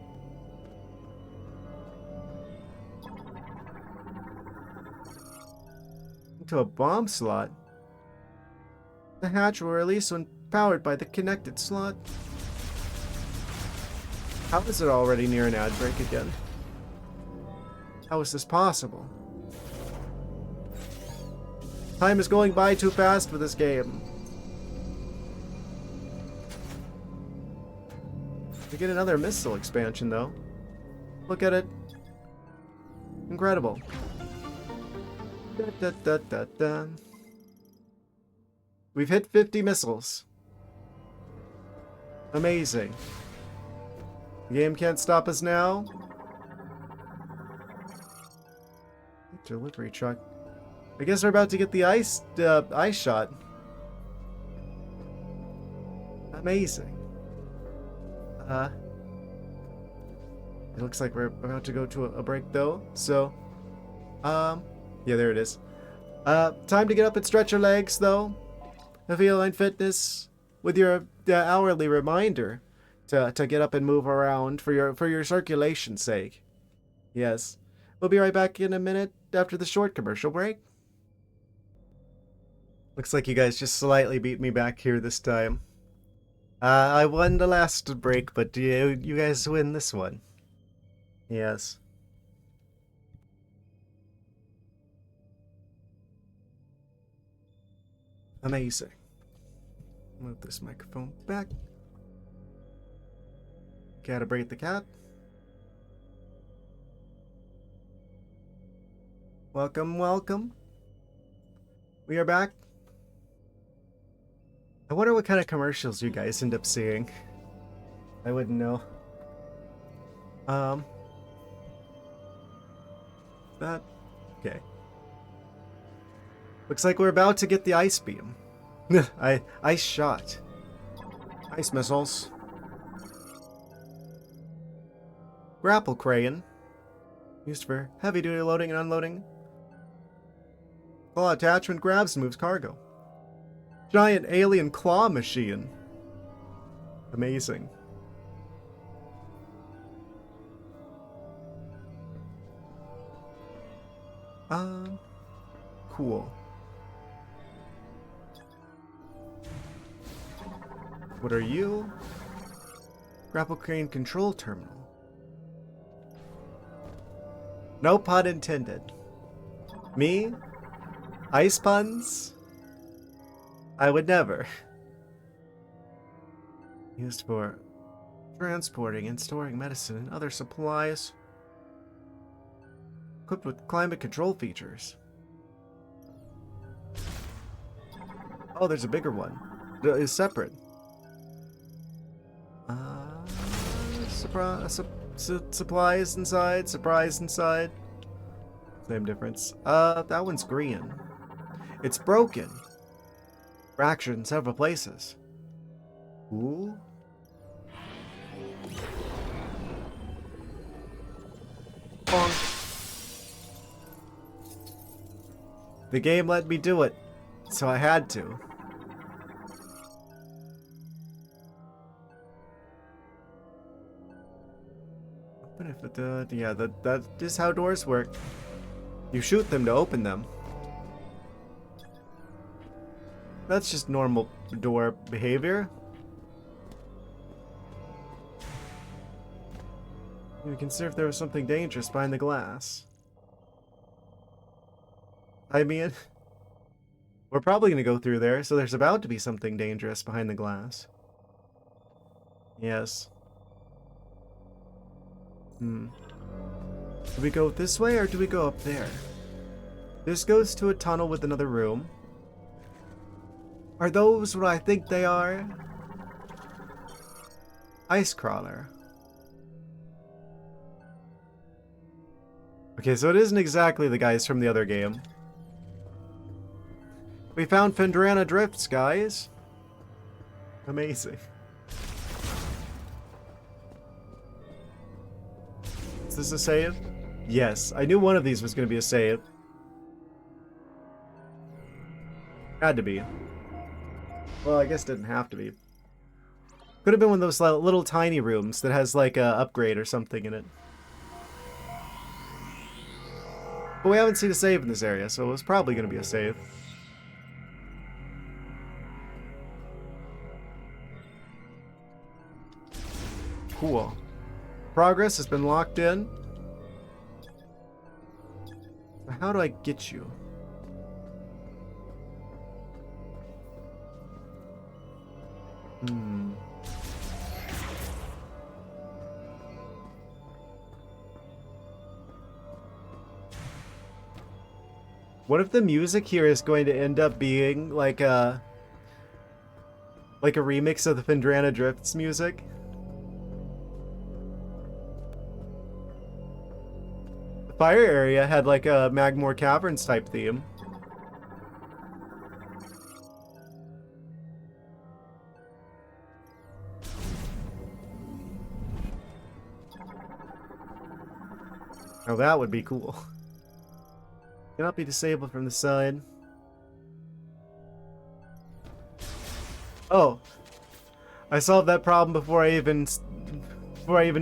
Into a bomb slot. The hatch will release when powered by the connected slot. How is it already near an ad break again? How is this possible? Time is going by too fast for this game. We get another missile expansion though. Look at it. Incredible. Da, da, da, da, da. We've hit 50 missiles. Amazing. The game can't stop us now. Delivery truck. I guess we're about to get the ice shot. Amazing. It looks like we're about to go to a break though. So, yeah, there it is. Time to get up and stretch your legs though. Feline Fitness with your hourly reminder to get up and move around for your circulation's sake. Yes. We'll be right back in a minute after the short commercial break. Looks like you guys just slightly beat me back here this time. I won the last break, but you guys win this one. Yes. Amazing. Move this microphone back. Calibrate the cat. Welcome, welcome. We are back. I wonder what kind of commercials you guys end up seeing. I wouldn't know. That... Okay. Looks like we're about to get the ice beam. Ice shot. Ice missiles. Grapple crane. Used for heavy-duty loading and unloading. Claw attachment grabs and moves cargo. Giant alien claw machine. Amazing. Cool. What are you? Grapple crane control terminal. No pun intended. Me? Ice puns? I would never. Used for transporting and storing medicine and other supplies. Equipped with climate control features. Oh, there's a bigger one. It's separate. Supplies inside, surprise inside. Same difference. That one's green. It's broken. Fractured in several places. Ooh. Bonk. The game let me do it, so I had to. Open if it, yeah, that is how doors work. You shoot them to open them. That's just normal door behavior. You can see if there was something dangerous behind the glass. I mean, we're probably going to go through there, so there's about to be something dangerous behind the glass. Yes. Do we go this way or do we go up there? This goes to a tunnel with another room. Are those what I think they are? Ice crawler. Okay, so it isn't exactly the guys from the other game. We found Fendrana Drifts, guys. Amazing. Is this a save? Yes, I knew one of these was going to be a save. Had to be. Well, I guess it didn't have to be. Could have been one of those little tiny rooms that has like a upgrade or something in it. But we haven't seen a save in this area, so it was probably going to be a save. Cool. Progress has been locked in. How do I get you? What if the music here is going to end up being like a remix of the Phendrana Drifts music? The fire area had like a Magmore Caverns type theme. Now that would be cool. Cannot be disabled from the side. Oh, I solved that problem before I even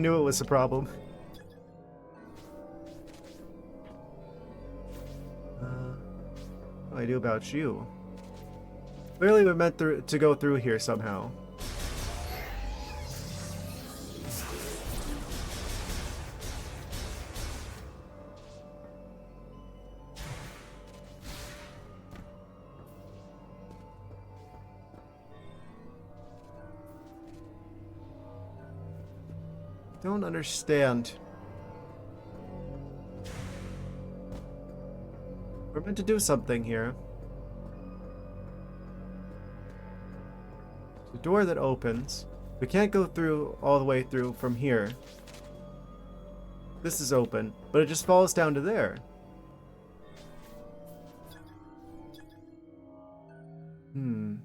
knew it was a problem. What do I do about you? Clearly, we're meant to go through here somehow. Don't understand. We're meant to do something here. The door that opens. We can't go through all the way through from here. This is open, but it just falls down to there. There's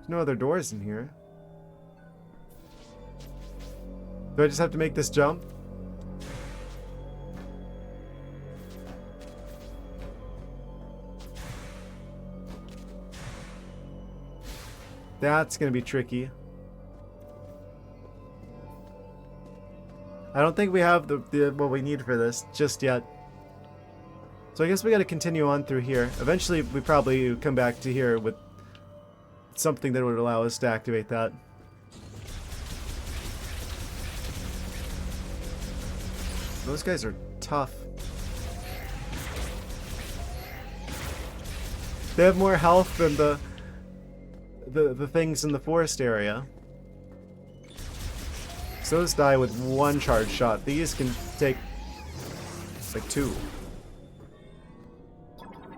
no other doors in here. Do I just have to make this jump? That's gonna be tricky. I don't think we have the what we need for this just yet. So I guess we gotta continue on through here. Eventually we probably come back to here with something that would allow us to activate that. Those guys are tough. They have more health than the things in the forest area. So those die with one charge shot. These can take like 2. Do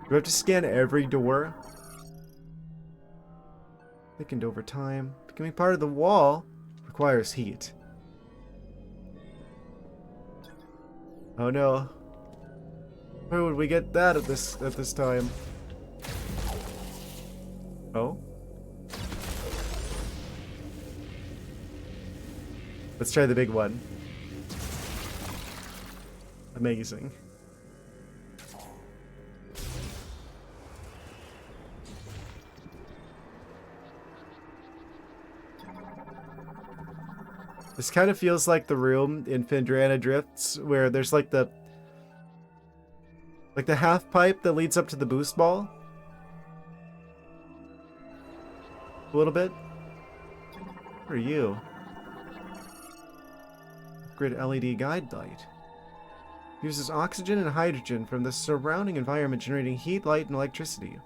we have to scan every door? Thickened over time. Becoming part of the wall requires heat. Oh no. Where would we get that at this time? Oh? Let's try the big one. Amazing. This kind of feels like the room in Phendrana Drifts where there's like the half pipe that leads up to the boost ball. A little bit. What are you? Grid LED guide light. Uses oxygen and hydrogen from the surrounding environment, generating heat, light, and electricity.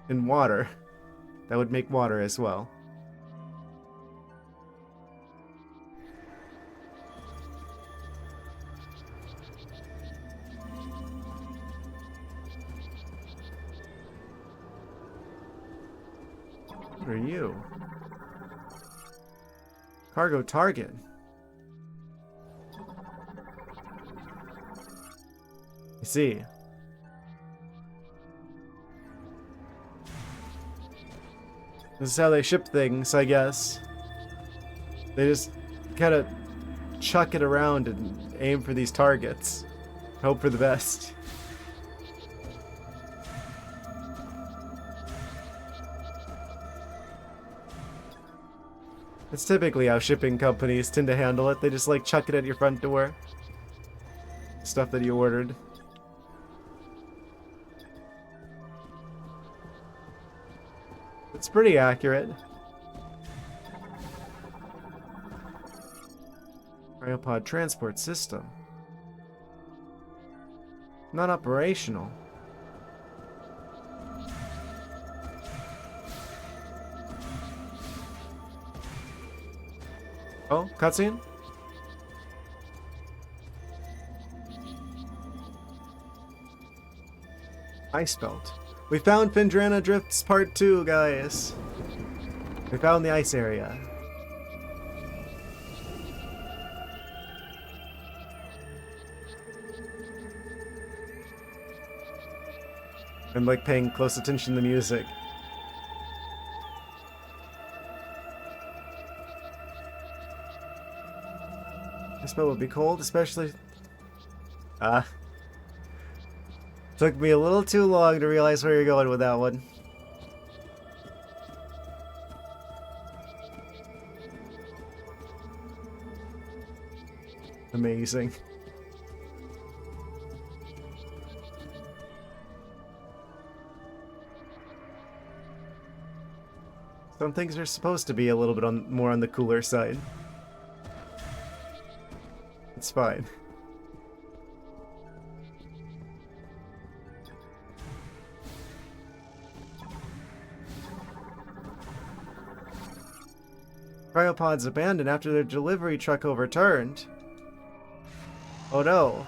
And water. That would make water as well. What are you? Cargo target. I see. This is how they ship things, I guess. They just kind of chuck it around and aim for these targets. Hope for the best. It's typically how shipping companies tend to handle it. They just like chuck it at your front door. Stuff that you ordered. It's pretty accurate. Cryopod transport system. Not operational. Oh, cutscene? Ice Belt. We found Findrana Drifts Part 2, guys. We found the ice area. I'm like paying close attention to the music. This boat would be cold, especially... Took me a little too long to realize where you're going with that one. Amazing. Some things are supposed to be a little bit more on the cooler side. It's fine. Cryopods abandoned after their delivery truck overturned. Oh no.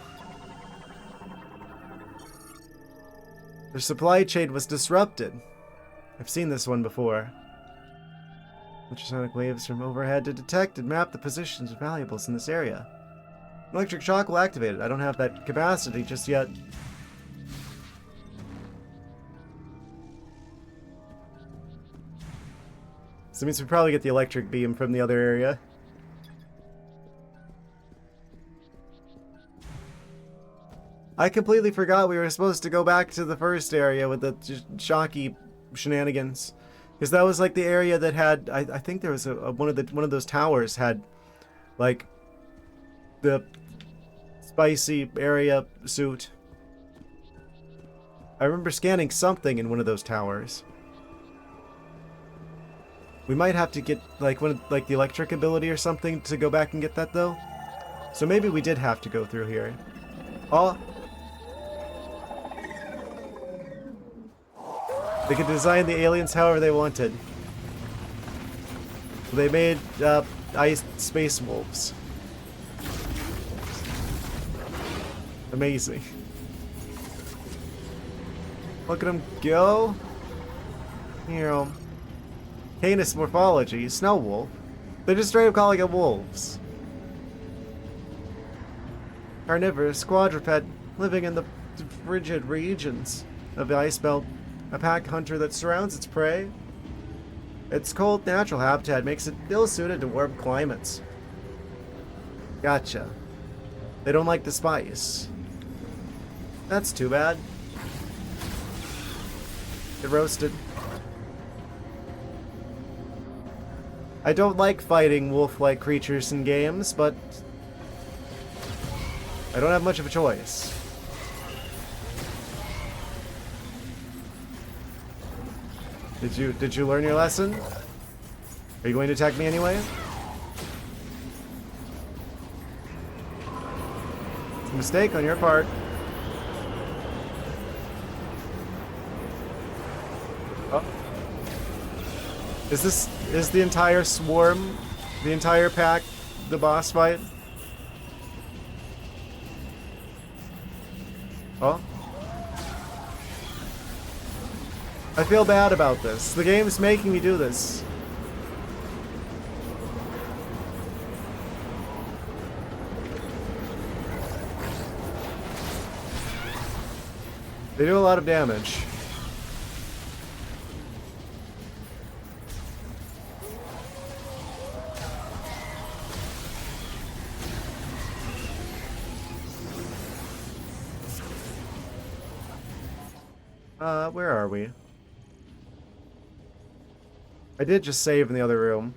Their supply chain was disrupted. I've seen this one before. Ultrasonic waves from overhead to detect and map the positions of valuables in this area. Electric shock will activate it. I don't have that capacity just yet. So it means we probably get the electric beam from the other area. I completely forgot we were supposed to go back to the first area with the shocky shenanigans. Because that was like the area that had, I think there was one of those towers had like the spicy area suit. I remember scanning something in one of those towers. We might have to get like the electric ability or something to go back and get that though. So maybe we did have to go through here. Oh. They could design the aliens however they wanted. They made ice space wolves. Amazing. Look at them go. You know, Canis morphology, snow wolf. They're just straight up calling it wolves. Carnivorous quadruped living in the frigid regions of the ice belt. A pack hunter that surrounds its prey. Its cold natural habitat makes it ill-suited to warm climates. Gotcha. They don't like the spice. That's too bad. Get roasted. I don't like fighting wolf-like creatures in games, but I don't have much of a choice. Did you learn your lesson? Are you going to attack me anyway? It's a mistake on your part. Oh. Is the entire swarm, the entire pack, the boss fight? Oh. I feel bad about this. The game's making me do this. They do a lot of damage. Where are we? I did just save in the other room.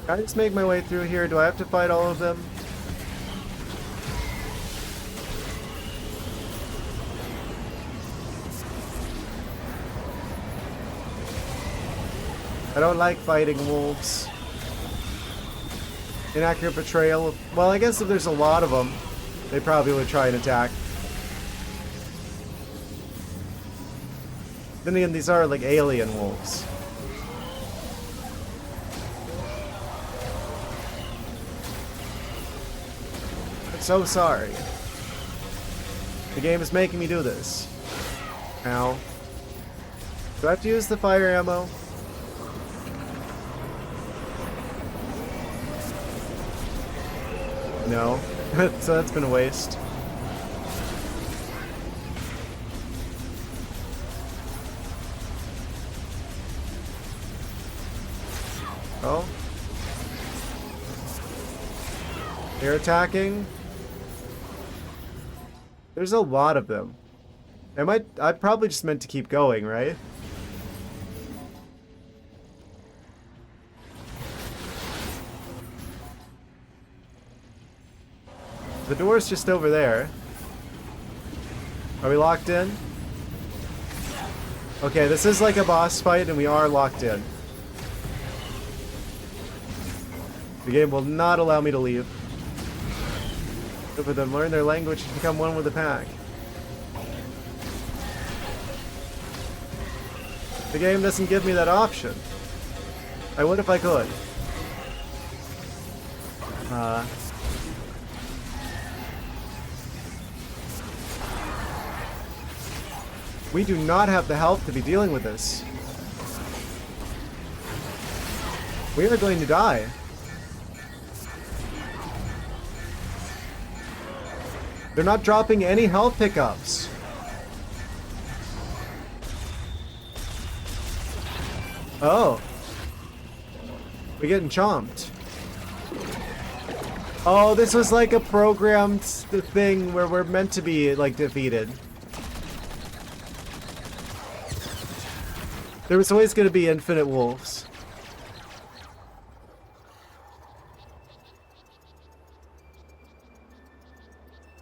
Can I just make my way through here? Do I have to fight all of them? I don't like fighting wolves. Inaccurate portrayal. Well, I guess if there's a lot of them, they probably would try and attack. Then again, these are like alien wolves. I'm so sorry. The game is making me do this. Ow. Do I have to use the fire ammo? No. So that's been a waste. Oh. They're attacking. There's a lot of them. I probably just meant to keep going, right? The door's just over there. Are we locked in? Okay, this is like a boss fight and we are locked in. The game will not allow me to leave. Go for them, learn their language and become one with the pack. The game doesn't give me that option. I would if I could. We do not have the health to be dealing with this. We are going to die. They're not dropping any health pickups. Oh. We're getting chomped. Oh, this was like a programmed thing where we're meant to be, like, defeated. There was always going to be infinite wolves.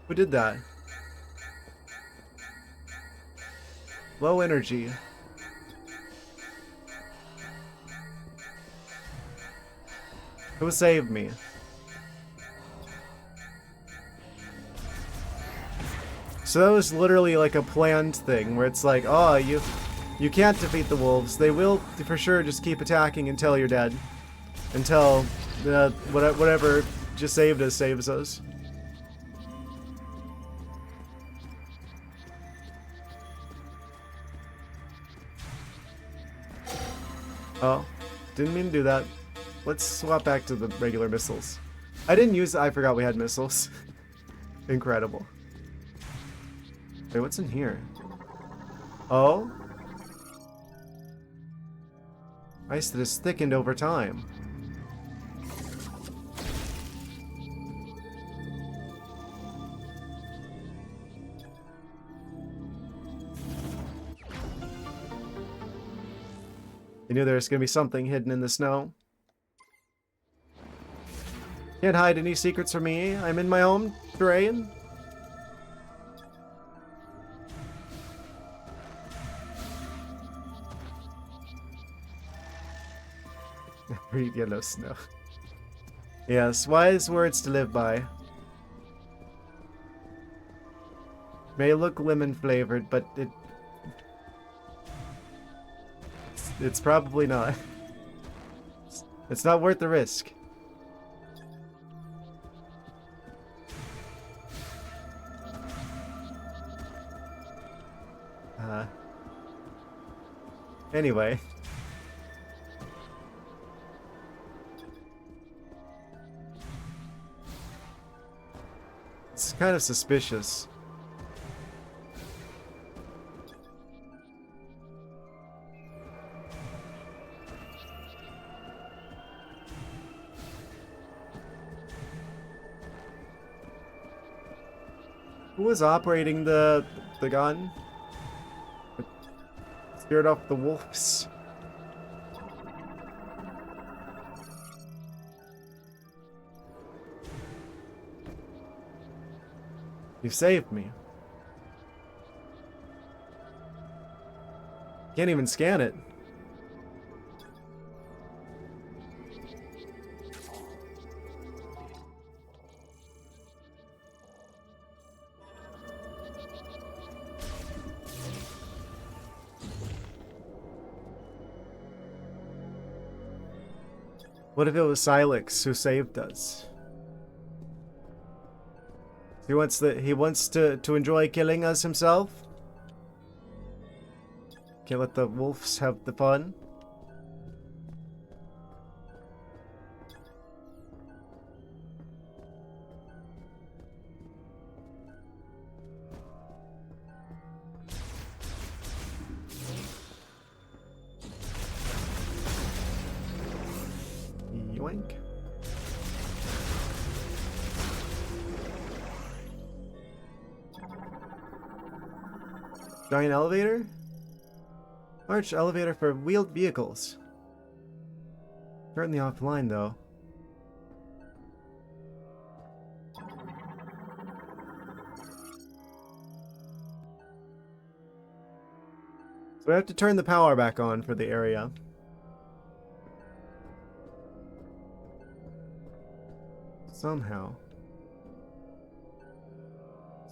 Who did that? Low energy. Who saved me? So that was literally like a planned thing where it's like, oh, you can't defeat the wolves. They will for sure just keep attacking until you're dead. Until whatever just saved us saves us. Oh, didn't mean to do that. Let's swap back to the regular missiles. I didn't use I forgot we had missiles. Incredible. Wait, what's in here? Oh? Ice that has thickened over time. I knew there was going to be something hidden in the snow. Can't hide any secrets from me. I'm in my own terrain. Read yellow snow. Yes, wise words to live by. May look lemon flavored, but it's probably not. It's not worth the risk. Anyway. It's kind of suspicious. Who was operating the gun? Scared off the wolves. You saved me. Can't even scan it. What if it was Silex who saved us? He wants to enjoy killing us himself. Can't let the wolves have the fun. Yoink. Giant elevator? Large elevator for wheeled vehicles. Currently offline though. So we have to turn the power back on for the area. Somehow.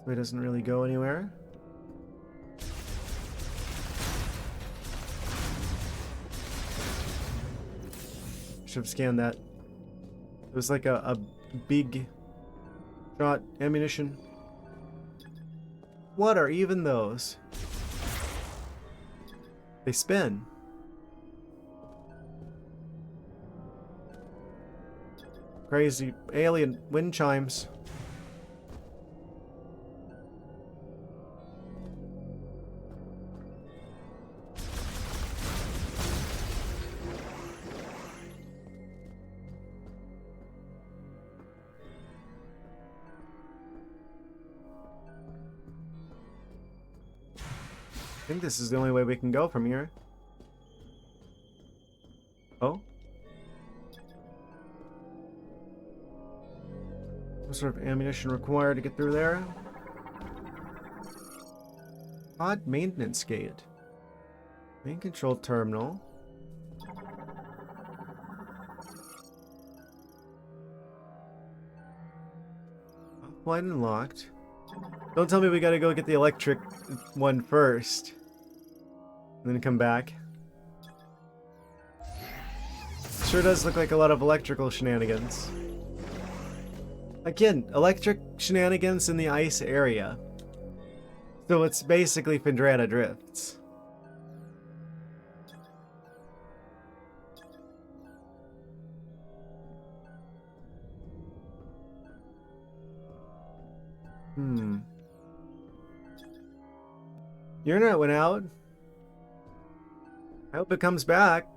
So it doesn't really go anywhere. Should have scanned that. It was like a big shot ammunition. What are even those? They spin. Crazy alien wind chimes. I think this is the only way we can go from here. Oh? What sort of ammunition required to get through there? Odd maintenance gate. Main control terminal. Offline and locked. Don't tell me we gotta go get the electric one first. And then come back. Sure does look like a lot of electrical shenanigans. Again, electric shenanigans in the ice area. So it's basically Phendrana Drifts. Your internet went out. I hope it comes back.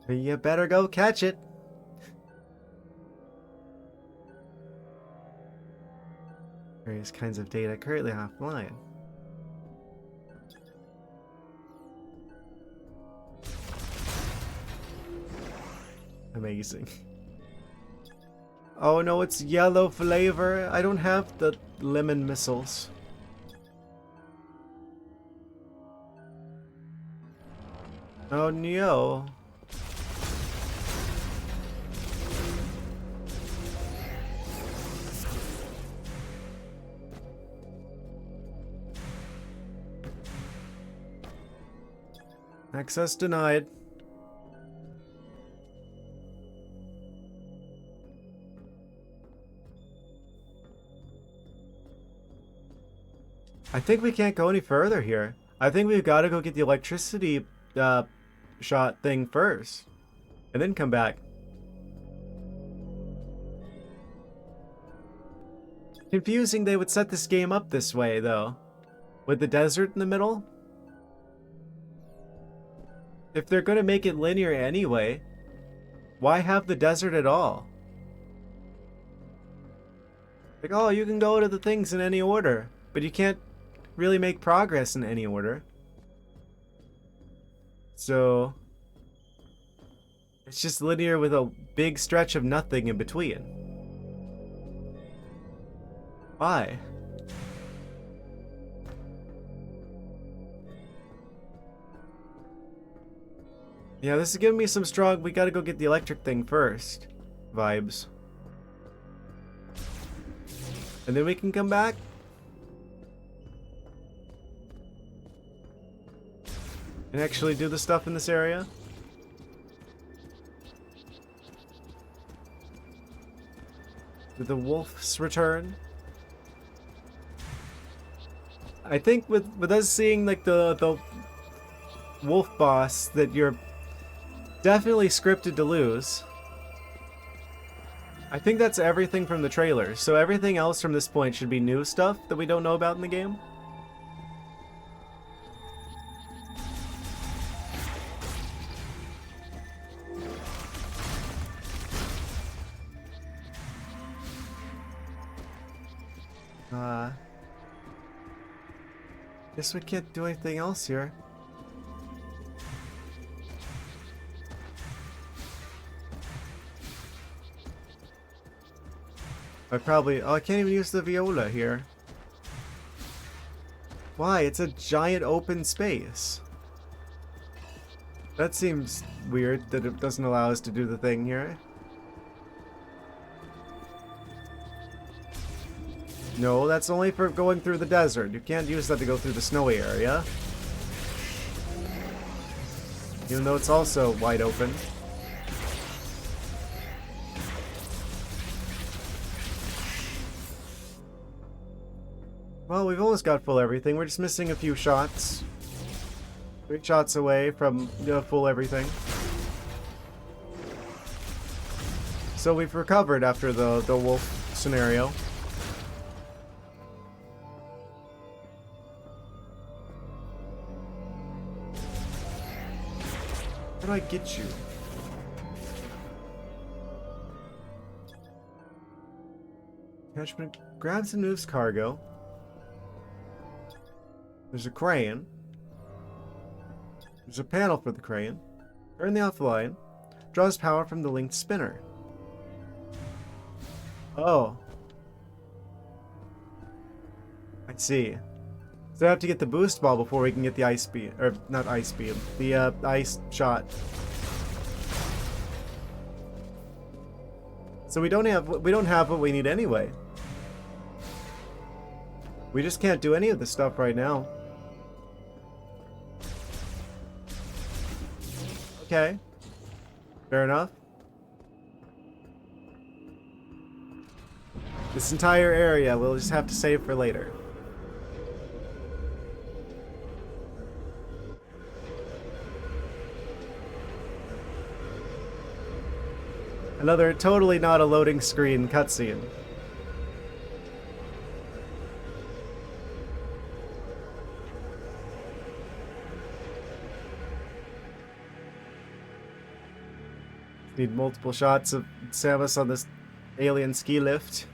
You better go catch it. Various kinds of data currently offline. Amazing. Oh no, it's yellow flavor. I don't have the lemon missiles. Oh no. Access denied. I think we can't go any further here. I think we've got to go get the electricity shot thing first. And then come back. Confusing they would set this game up this way, though. With the desert in the middle. If they're going to make it linear anyway, why have the desert at all? Like, oh, you can go to the things in any order, but you can't really make progress in any order. So it's just linear with a big stretch of nothing in between. Why? Yeah, this is giving me some strong, we gotta go get the electric thing first vibes. And then we can come back. And actually do the stuff in this area. Did the wolves return? I think with us seeing like the wolf boss that you're definitely scripted to lose. I think that's everything from the trailer, so everything else from this point should be new stuff that we don't know about in the game. Guess we can't do anything else here. Oh, I can't even use the viola here. Why? It's a giant open space. That seems weird that it doesn't allow us to do the thing here. No, that's only for going through the desert. You can't use that to go through the snowy area. Even though it's also wide open. Well, we've almost got full everything. We're just missing a few shots. 3 shots away from full everything. So we've recovered after the wolf scenario. How do I get you? Attachment grabs and moves cargo. There's a crane. There's a panel for the crane. Turn the offline. Draws power from the linked spinner. Oh. I see. So I have to get the boost ball before we can get the ice beam, or not ice beam, the ice shot. So we don't have what we need anyway. We just can't do any of this stuff right now. Okay. Fair enough. This entire area we'll just have to save for later. Another totally not a loading screen cutscene. Need multiple shots of Samus on this alien ski lift.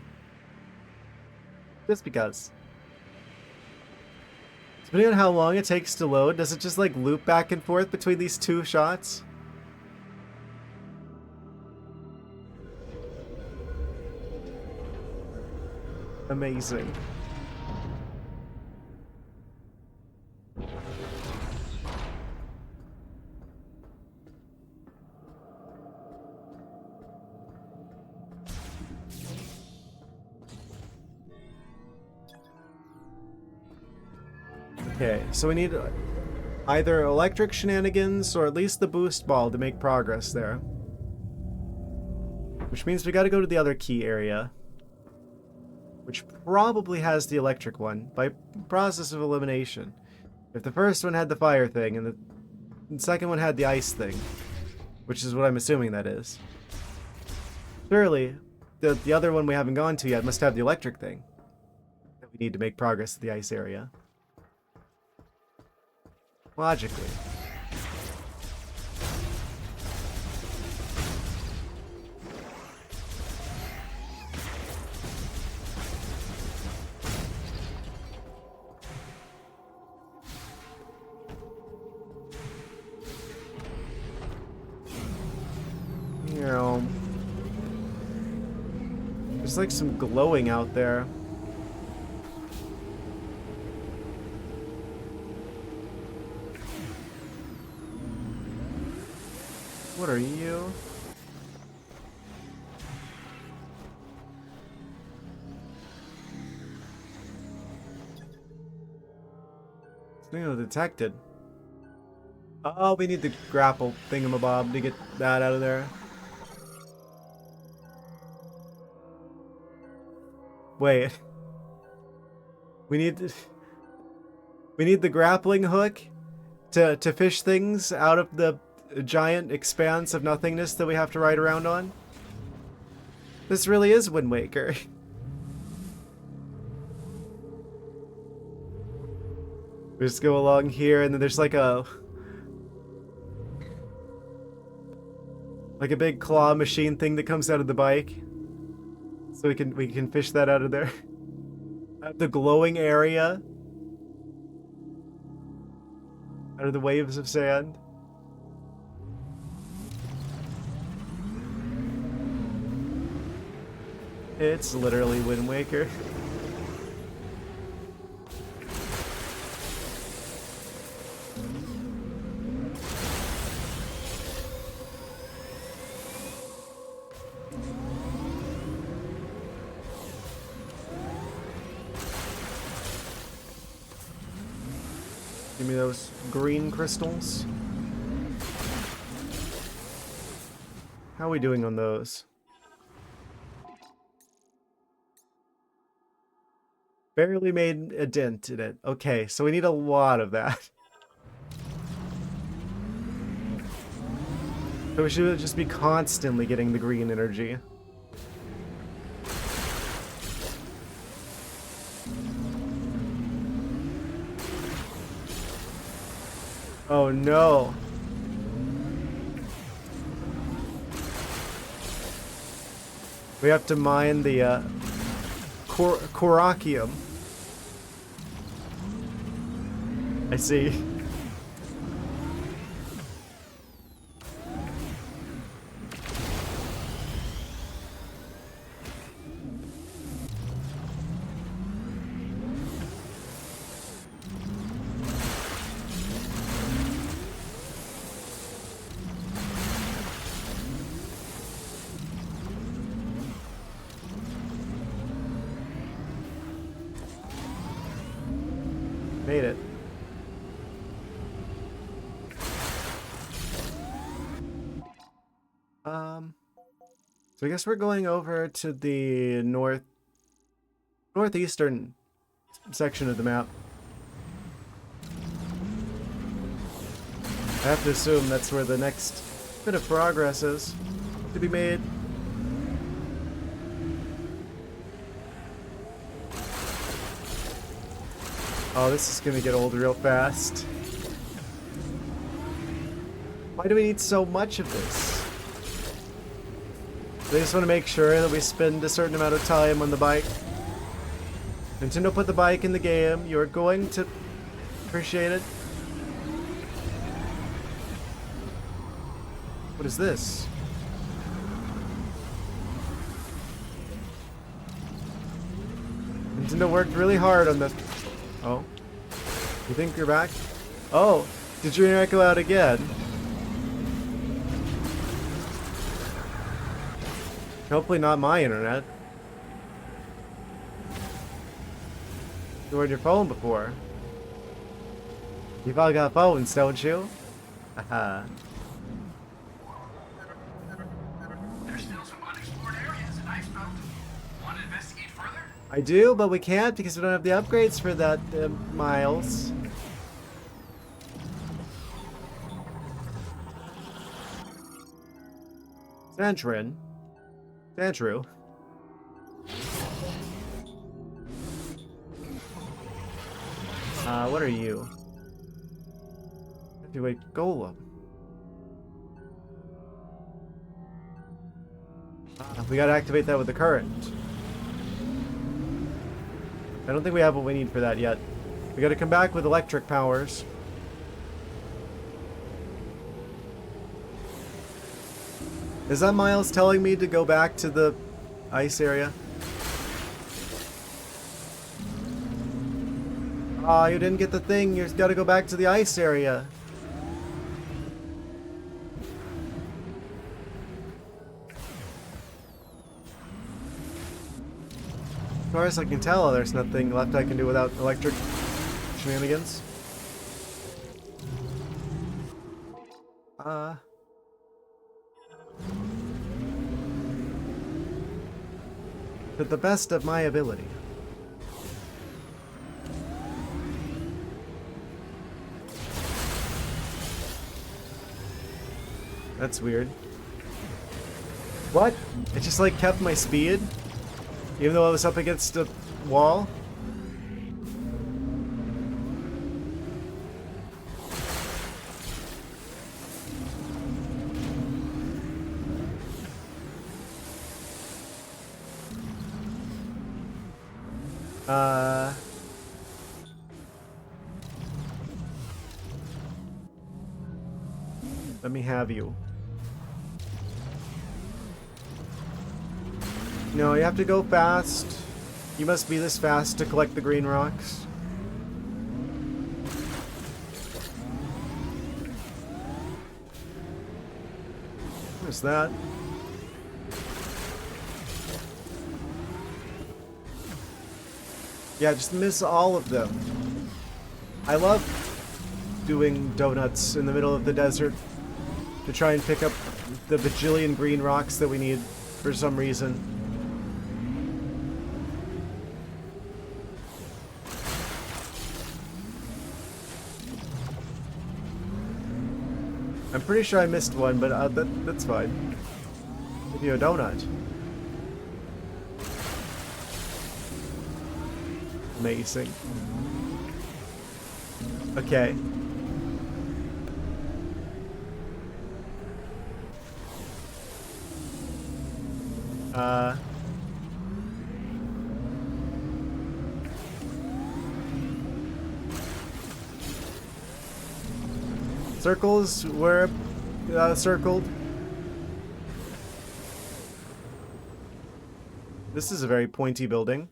Just because. Depending on how long it takes to load, does it just like loop back and forth between these 2 shots? Amazing. Okay, so we need either electric shenanigans or at least the boost ball to make progress there. Which means we gotta go to the other key area. Which probably has the electric one, by process of elimination. If the first one had the fire thing, and the second one had the ice thing. Which is what I'm assuming that is. Surely, the other one we haven't gone to yet must have the electric thing. That we need to make progress to the ice area. Logically. You know, there's like some glowing out there. What are you? Signal detected. Oh, we need the grapple thingamabob to get that out of there. Wait. We need the grappling hook to fish things out of the giant expanse of nothingness that we have to ride around on. This really is Wind Waker. We just go along here, and then there's like a big claw machine thing that comes out of the bike, so we can fish that out of there. The glowing area out of the waves of sand. It's literally Wind Waker. Give me those green crystals. How are we doing on those? Barely made a dent in it. Okay, so we need a lot of that. So we should just be constantly getting the green energy. Oh no. We have to mine the Korakium. I see. Made it. So I guess we're going over to the northeastern section of the map. I have to assume that's where the next bit of progress is to be made. Oh, this is gonna get old real fast. Why do we need so much of this? They just want to make sure that we spend a certain amount of time on the bike. Nintendo put the bike in the game. You're going to appreciate it. What is this? Nintendo worked really hard on this. Oh. You think you're back? Oh, did your internet go out again? Hopefully not my internet. You were on your phone before. You've all got phones, don't you? Haha. There's still some unexplored areas in Icebelt. Want to investigate further? I do, but we can't because we don't have the upgrades for that, Miles. Sandrin. Andrew. What are you? Heavyweight Golem. We gotta activate that with the current. I don't think we have what we need for that yet. We gotta come back with electric powers. Is that Miles telling me to go back to the ice area? Ah, you didn't get the thing. You gotta go back to the ice area. As far as I can tell, there's nothing left I can do without electric shenanigans. to the best of my ability. That's weird. What? It just like kept my speed? Even though I was up against a wall? Let me have you. No, you have to go fast. You must be this fast to collect the green rocks. What's that? Yeah, just miss all of them. I love doing donuts in the middle of the desert to try and pick up the bajillion green rocks that we need for some reason. I'm pretty sure I missed one, but that's fine. Give you a donut. Amazing. Okay. Circles were circled. This is a very pointy building.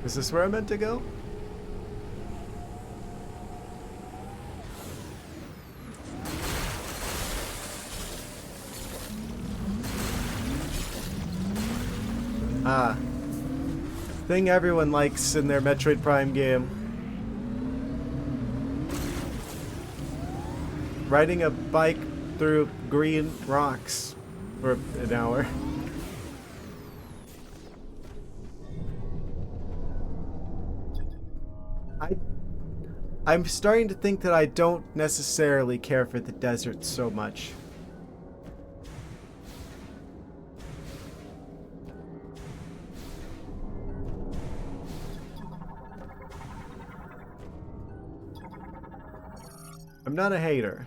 Is this where I meant to go? Ah. Thing everyone likes in their Metroid Prime game. Riding a bike through green rocks for an hour. I'm starting to think that I don't necessarily care for the desert so much. I'm not a hater.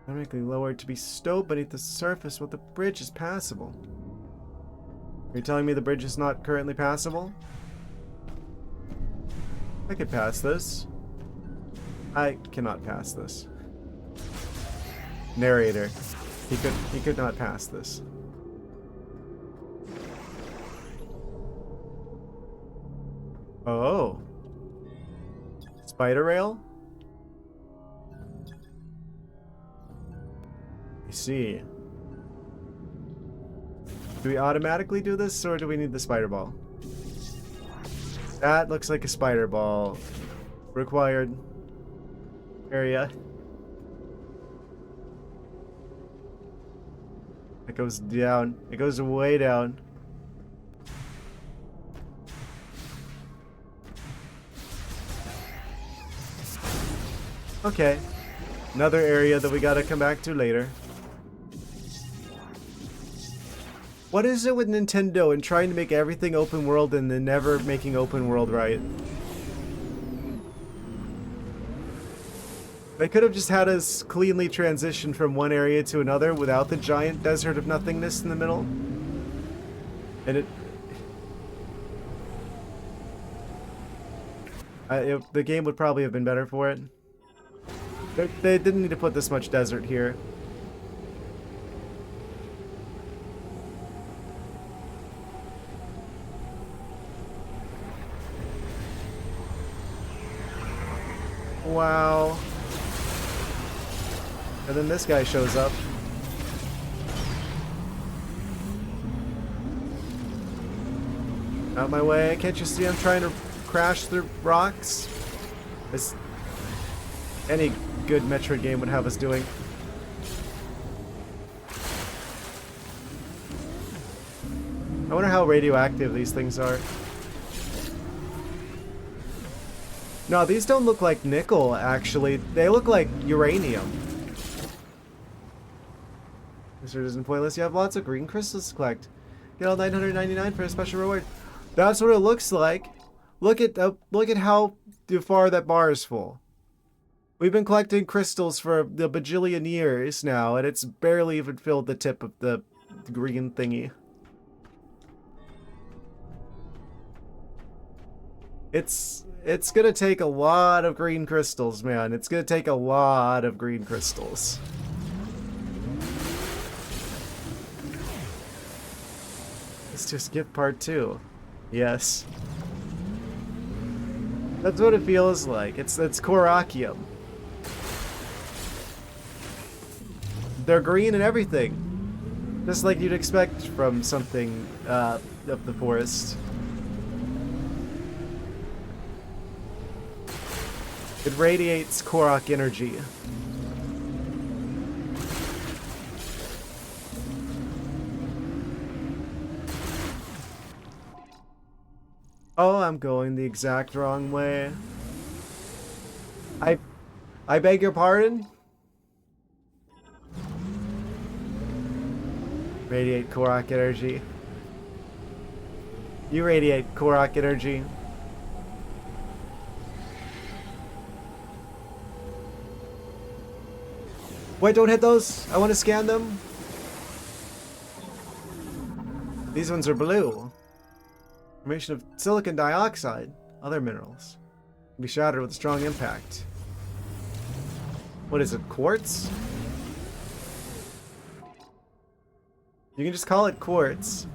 Automatically lowered to be stowed beneath the surface while the bridge is passable. You're telling me the bridge is not currently passable? I could pass this. I cannot pass this. Narrator. He could not pass this. Oh. Spider rail? I see. Do we automatically do this, or do we need the spider ball? That looks like a spider ball. Required area. It goes down. It goes way down. Okay. Another area that we gotta come back to later. What is it with Nintendo and trying to make everything open world and then never making open world right? They could have just had us cleanly transition from one area to another without the giant desert of nothingness in the middle. And the game would probably have been better for it. They didn't need to put this much desert here. Wow. And then this guy shows up. Out my way. Can't you see I'm trying to crash through rocks? As any good Metroid game would have us doing. I wonder how radioactive these things are. No, these don't look like nickel, actually. They look like uranium. Research isn't pointless. You have lots of green crystals to collect. Get all 999 for a special reward. That's what it looks like. Look at how far that bar is full. We've been collecting crystals for a bajillion years now, and it's barely even filled the tip of the green thingy. It's gonna take a lot of green crystals, man. It's gonna take a lot of green crystals. Let's just skip part 2. Yes. That's what it feels like. It's Korakium. They're green and everything. Just like you'd expect from something of the forest. It radiates Korok energy. Oh, I'm going the exact wrong way. I beg your pardon? Radiate Korok energy. You radiate Korok energy. Wait, don't hit those. I want to scan them. These ones are blue. Formation of silicon dioxide. Other minerals. Can be shattered with a strong impact. What is it, quartz? You can just call it quartz.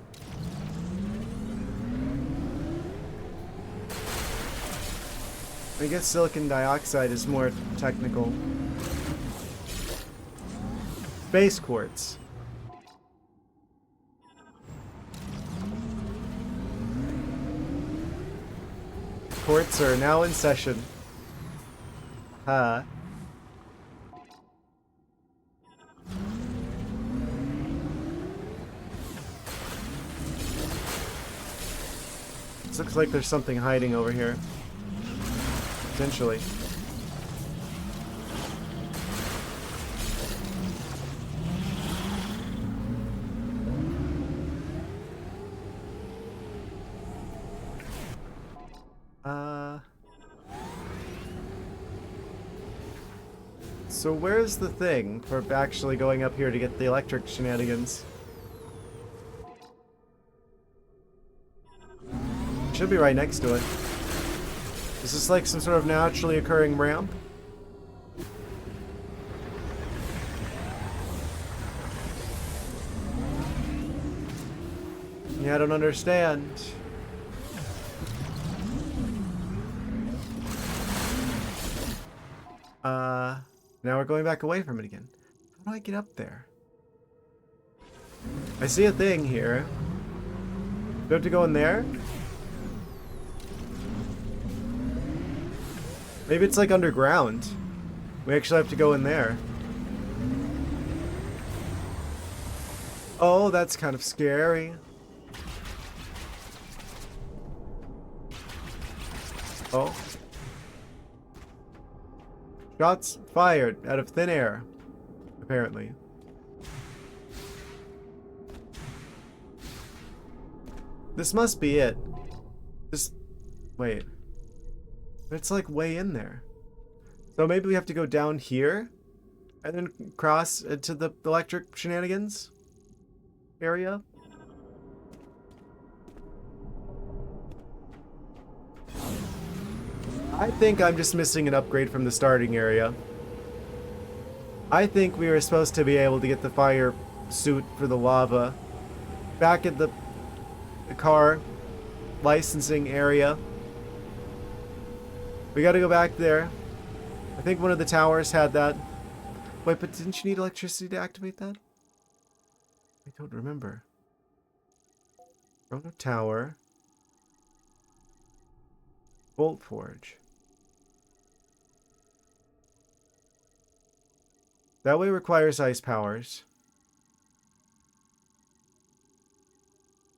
I guess silicon dioxide is more technical. Space quartz. Courts are now in session. This looks like there's something hiding over here. Potentially. So where's the thing for actually going up here to get the electric shenanigans? Should be right next to it. Is this like some sort of naturally occurring ramp? Yeah, I don't understand. Now we're going back away from it again. How do I get up there? I see a thing here. Do I have to go in there? Maybe it's like underground. We actually have to go in there. Oh, that's kind of scary. Oh. Shots fired out of thin air, apparently. This must be it. Just wait. It's like way in there. So maybe we have to go down here and then cross into the electric shenanigans area. I think I'm just missing an upgrade from the starting area. I think we were supposed to be able to get the fire suit for the lava back at the car licensing area. We gotta go back there. I think one of the towers had that. Wait, but didn't you need electricity to activate that? I don't remember. Chrono Tower. Bolt Forge. That way requires ice powers.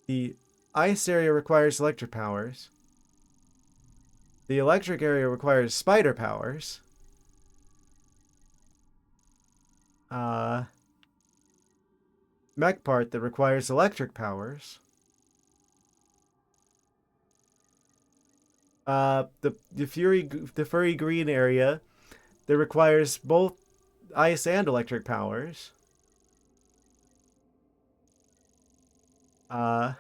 The ice area requires electric powers. The electric area requires spider powers. Mech part that requires electric powers. The furry green area that requires both ice and electric powers. So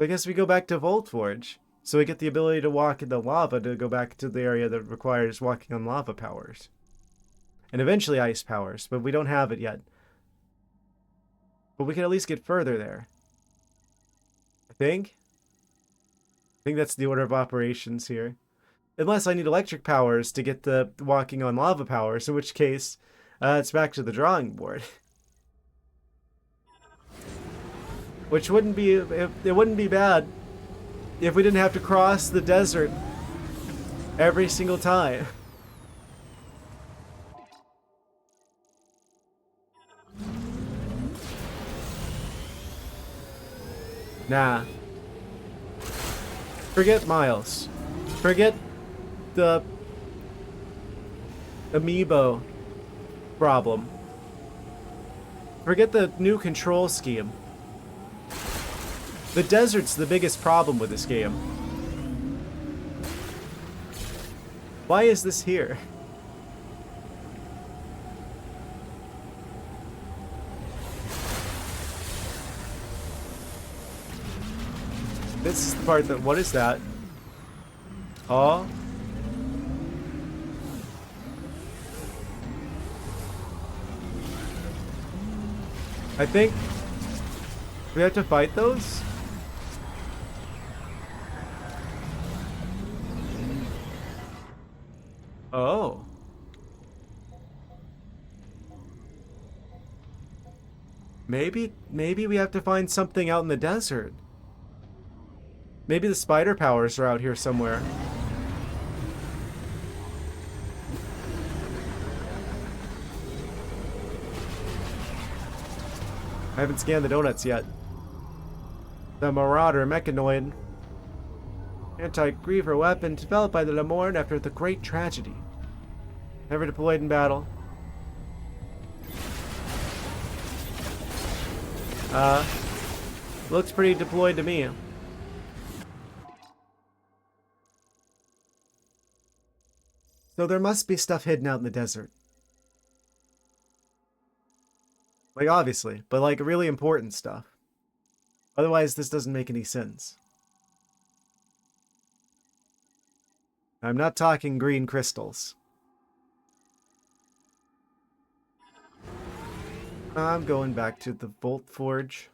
I guess we go back to Voltforge. So we get the ability to walk in the lava to go back to the area that requires walking on lava powers. And eventually ice powers, but we don't have it yet. But we can at least get further there. I think that's the order of operations here. Unless I need electric powers to get the walking on lava powers, in which case, it's back to the drawing board. Which wouldn't be, it wouldn't be bad if we didn't have to cross the desert every single time. Nah. Forget Miles. Forget the amiibo problem. Forget the new control scheme. The desert's the biggest problem with this game. Why is this here? This is the part that, what is that? Oh. I think we have to fight those? Oh. Maybe we have to find something out in the desert. Maybe the spider powers are out here somewhere. I haven't scanned the donuts yet. The Marauder Mechanoid. Anti-griever weapon developed by the Lemorn after the Great Tragedy. Never deployed in battle. Looks pretty deployed to me. So there must be stuff hidden out in the desert. Like, obviously, but like really important stuff. Otherwise, this doesn't make any sense. I'm not talking green crystals. I'm going back to the Volt Forge.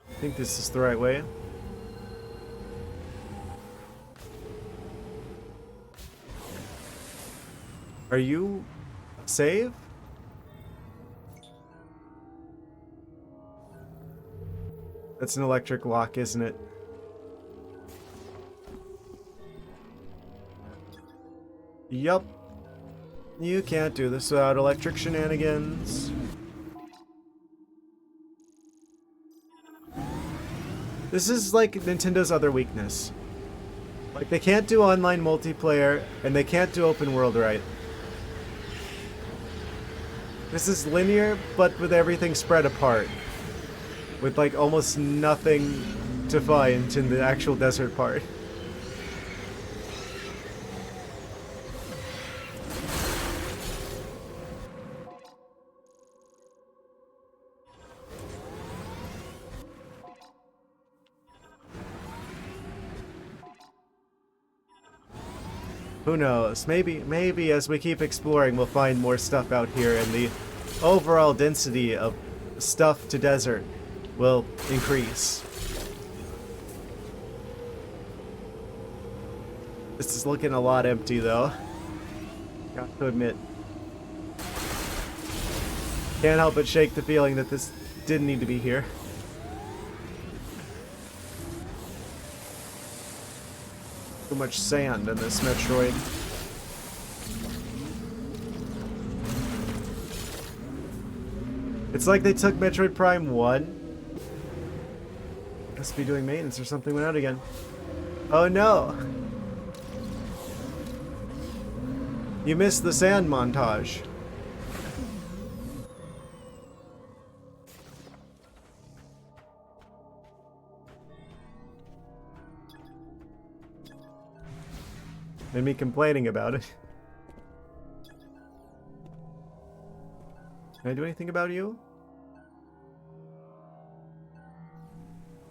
I think this is the right way. Are you save? That's an electric lock, isn't it? Yup. You can't do this without electric shenanigans. This is like Nintendo's other weakness. Like, they can't do online multiplayer, and they can't do open world right. This is linear, but with everything spread apart. With like almost nothing to find in the actual desert part. Who knows? Maybe as we keep exploring, we'll find more stuff out here, and the overall density of stuff to desert will increase. This is looking a lot empty, though. Got to admit. Can't help but shake the feeling that this didn't need to be here. So much sand in this Metroid. It's like they took Metroid Prime 1. Must be doing maintenance or something, went out again. Oh no! You missed the sand montage. And me complaining about it. Can I do anything about you?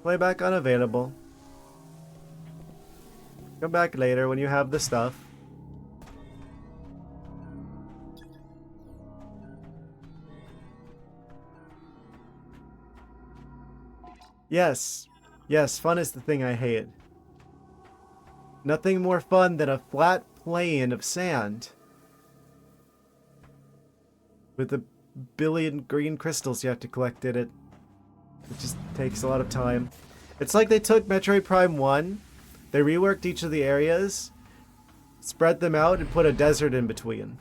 Playback unavailable. Come back later when you have the stuff. Yes. Yes, fun is the thing I hate. Nothing more fun than a flat plane of sand. With a billion green crystals you have to collect in it. It just takes a lot of time. It's like they took Metroid Prime 1, they reworked each of the areas, spread them out, and put a desert in between.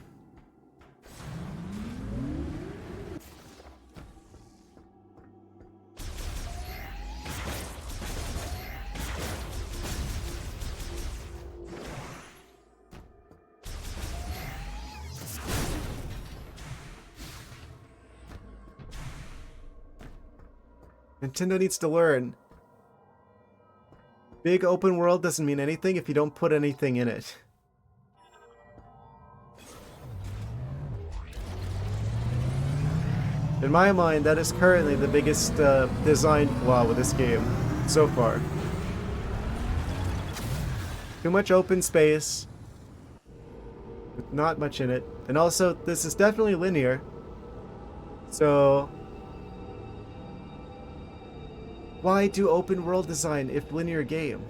Nintendo needs to learn. Big open world doesn't mean anything if you don't put anything in it. In my mind, that is currently the biggest design flaw with this game so far. Too much open space, with not much in it. And also, this is definitely linear. So why do open world design if linear game?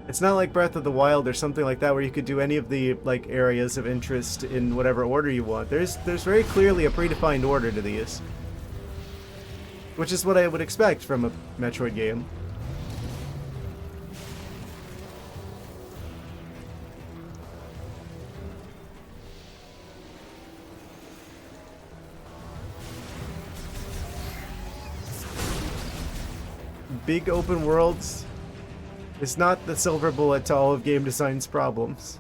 It's not like Breath of the Wild or something like that where you could do any of the like areas of interest in whatever order you want. There's very clearly a predefined order to these. Which is what I would expect from a Metroid game. Big open worlds is not the silver bullet to all of game design's problems.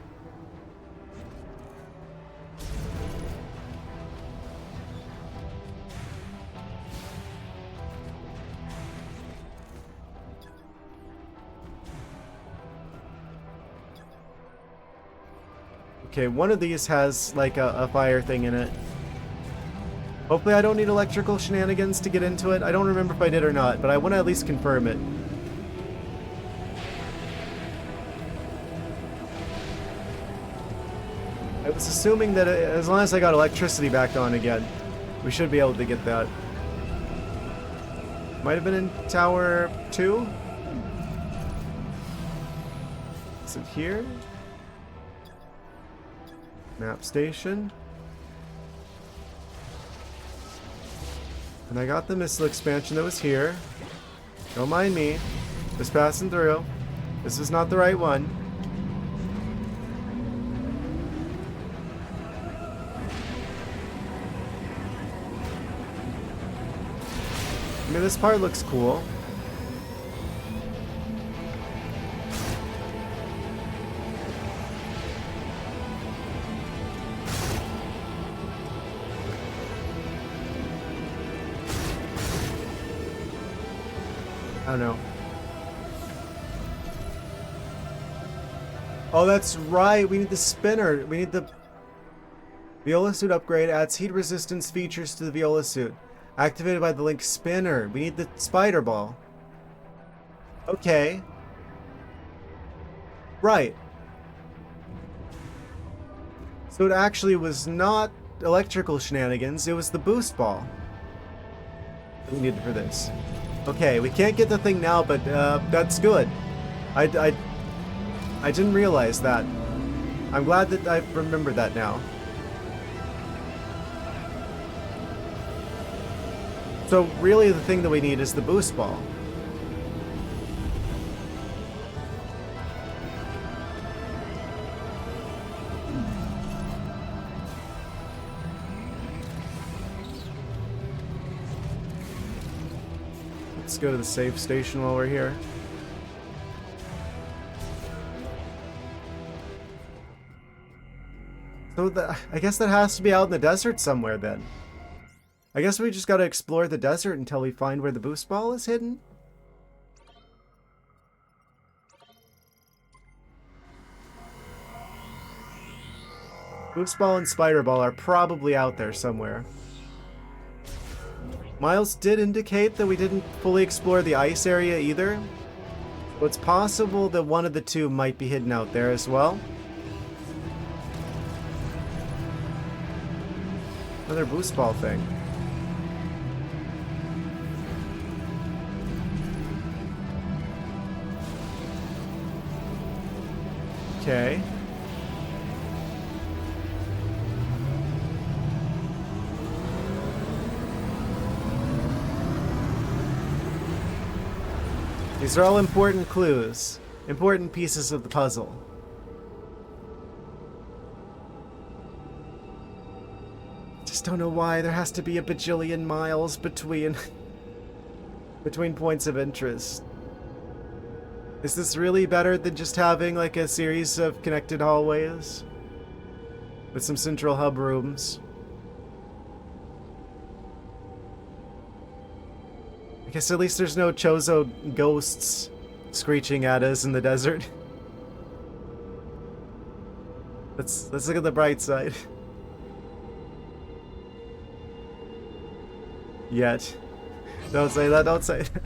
Okay, one of these has like a fire thing in it. Hopefully I don't need electrical shenanigans to get into it. I don't remember if I did or not, but I want to at least confirm it. I was assuming that as long as I got electricity back on again, we should be able to get that. Might have been in Tower 2? Is it here? Map station. And I got the missile expansion that was here. Don't mind me. Just passing through. This is not the right one. I mean, this part looks cool. I don't know. Oh, that's right. We need the spinner. We need the Viola suit upgrade. Adds heat resistance features to the Viola suit. Activated by the Link spinner. We need the spider ball. Okay. Right. So it actually was not electrical shenanigans. It was the boost ball that we needed for this. Okay, we can't get the thing now, but that's good. I didn't realize that. I'm glad that I remembered that now. So really the thing that we need is the boost ball. Let's go to the save station while we're here. So I guess that has to be out in the desert somewhere then. I guess we just gotta explore the desert until we find where the boost ball is hidden. Boost ball and spider ball are probably out there somewhere. Miles did indicate that we didn't fully explore the ice area either. So it's possible that one of the two might be hidden out there as well. Another boost ball thing. Okay. These are all important clues, important pieces of the puzzle. Just don't know why there has to be a bajillion miles between points of interest. Is this really better than just having like a series of connected hallways with some central hub rooms? I guess at least there's no Chozo ghosts screeching at us in the desert. Let's look at the bright side. Yet. Don't say that, don't say that.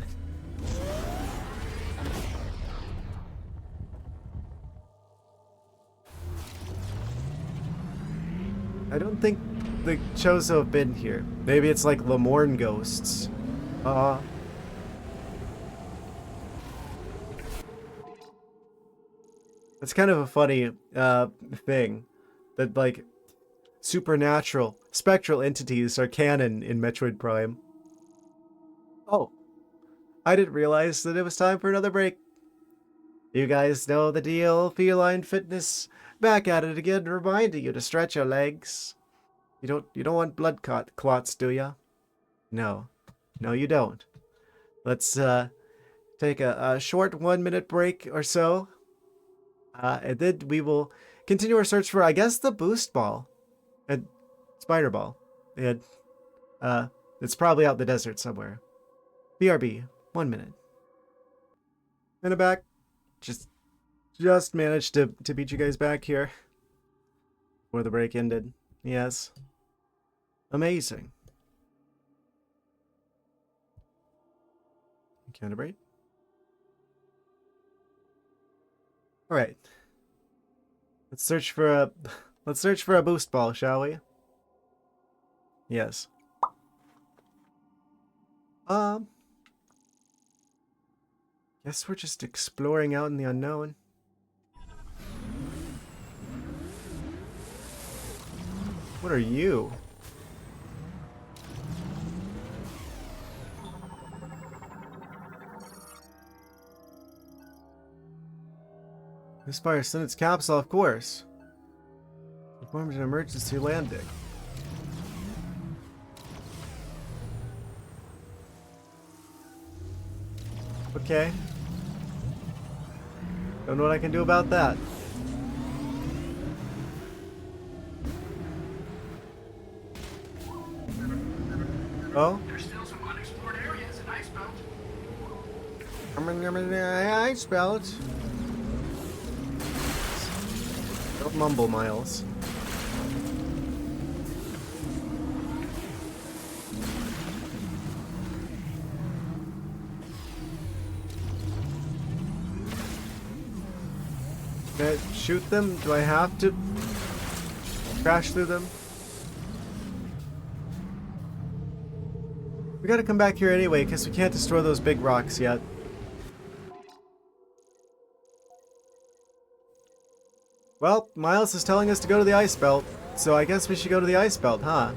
I don't think the Chozo have been here. Maybe it's like Lemorne ghosts. It's kind of a funny thing that like supernatural, spectral entities are canon in Metroid Prime. Oh, I didn't realize that it was time for another break. You guys know the deal, Feline Fitness. Back at it again, reminding you to stretch your legs. You don't want blood clots, do ya? No. No, you don't. Let's take a short 1-minute break or so. And then we will continue our search for, I guess, the boost ball. And spider ball. And it's probably out in the desert somewhere. BRB, 1 minute. And I'm back. Just managed to beat you guys back here. Before the break ended. Yes. Amazing. Calibrate. All right. Let's search for a boost ball, shall we? Yes. Guess we're just exploring out in the unknown. What are you? This fire sent its capsule, of course. Performed an emergency landing. Okay. Don't know what I can do about that. Oh? There's still some unexplored areas in Icebelt. I'm in the ice belt. Don't mumble, Miles. Can I shoot them? Do I have to crash through them? We gotta come back here anyway, because we can't destroy those big rocks yet. Well, Miles is telling us to go to the ice belt, so I guess we should go to the ice belt, huh?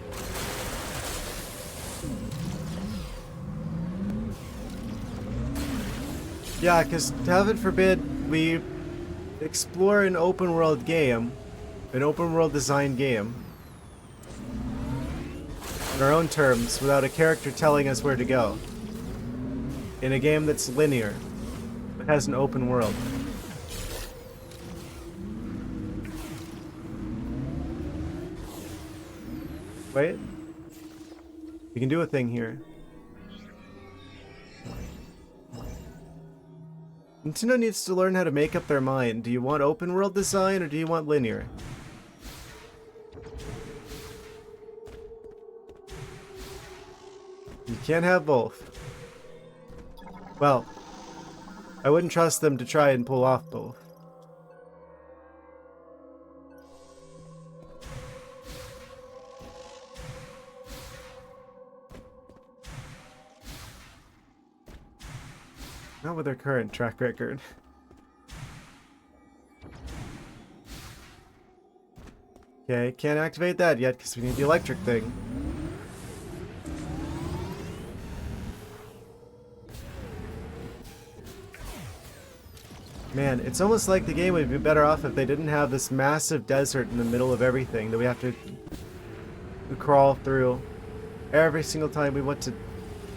Yeah, because heaven forbid we explore an open world game, an open world design game, on our own terms without a character telling us where to go. In a game that's linear, but has an open world. Wait. We can do a thing here. Nintendo needs to learn how to make up their mind. Do you want open world design or do you want linear? You can't have both. Well, I wouldn't trust them to try and pull off both. Not with their current track record. Okay, can't activate that yet because we need the electric thing. Man, it's almost like the game would be better off if they didn't have this massive desert in the middle of everything that we have to crawl through every single time we want to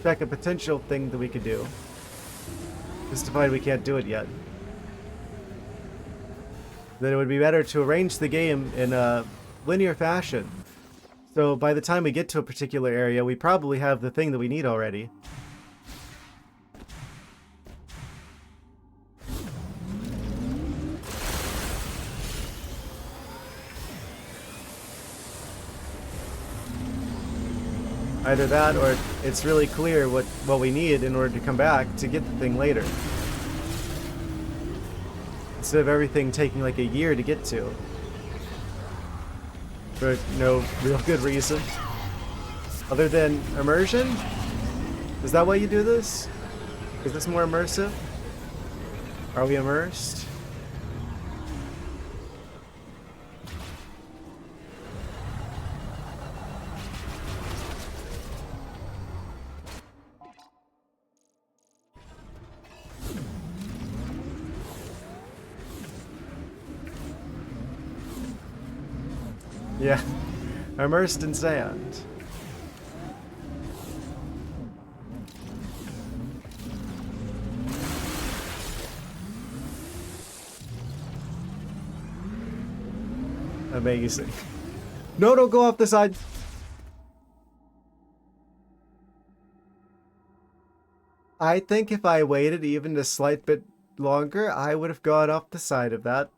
check a potential thing that we could do. Just to find we can't do it yet. Then it would be better to arrange the game in a linear fashion. So by the time we get to a particular area, we probably have the thing that we need already. Either that, or it's really clear what we need in order to come back to get the thing later. Instead of everything taking like a year to get to. For no real good reason. Other than immersion? Is that why you do this? Is this more immersive? Are we immersed? Yeah, immersed in sand. Amazing. No, don't go off the side. I think if I waited even a slight bit longer, I would have gone off the side of that.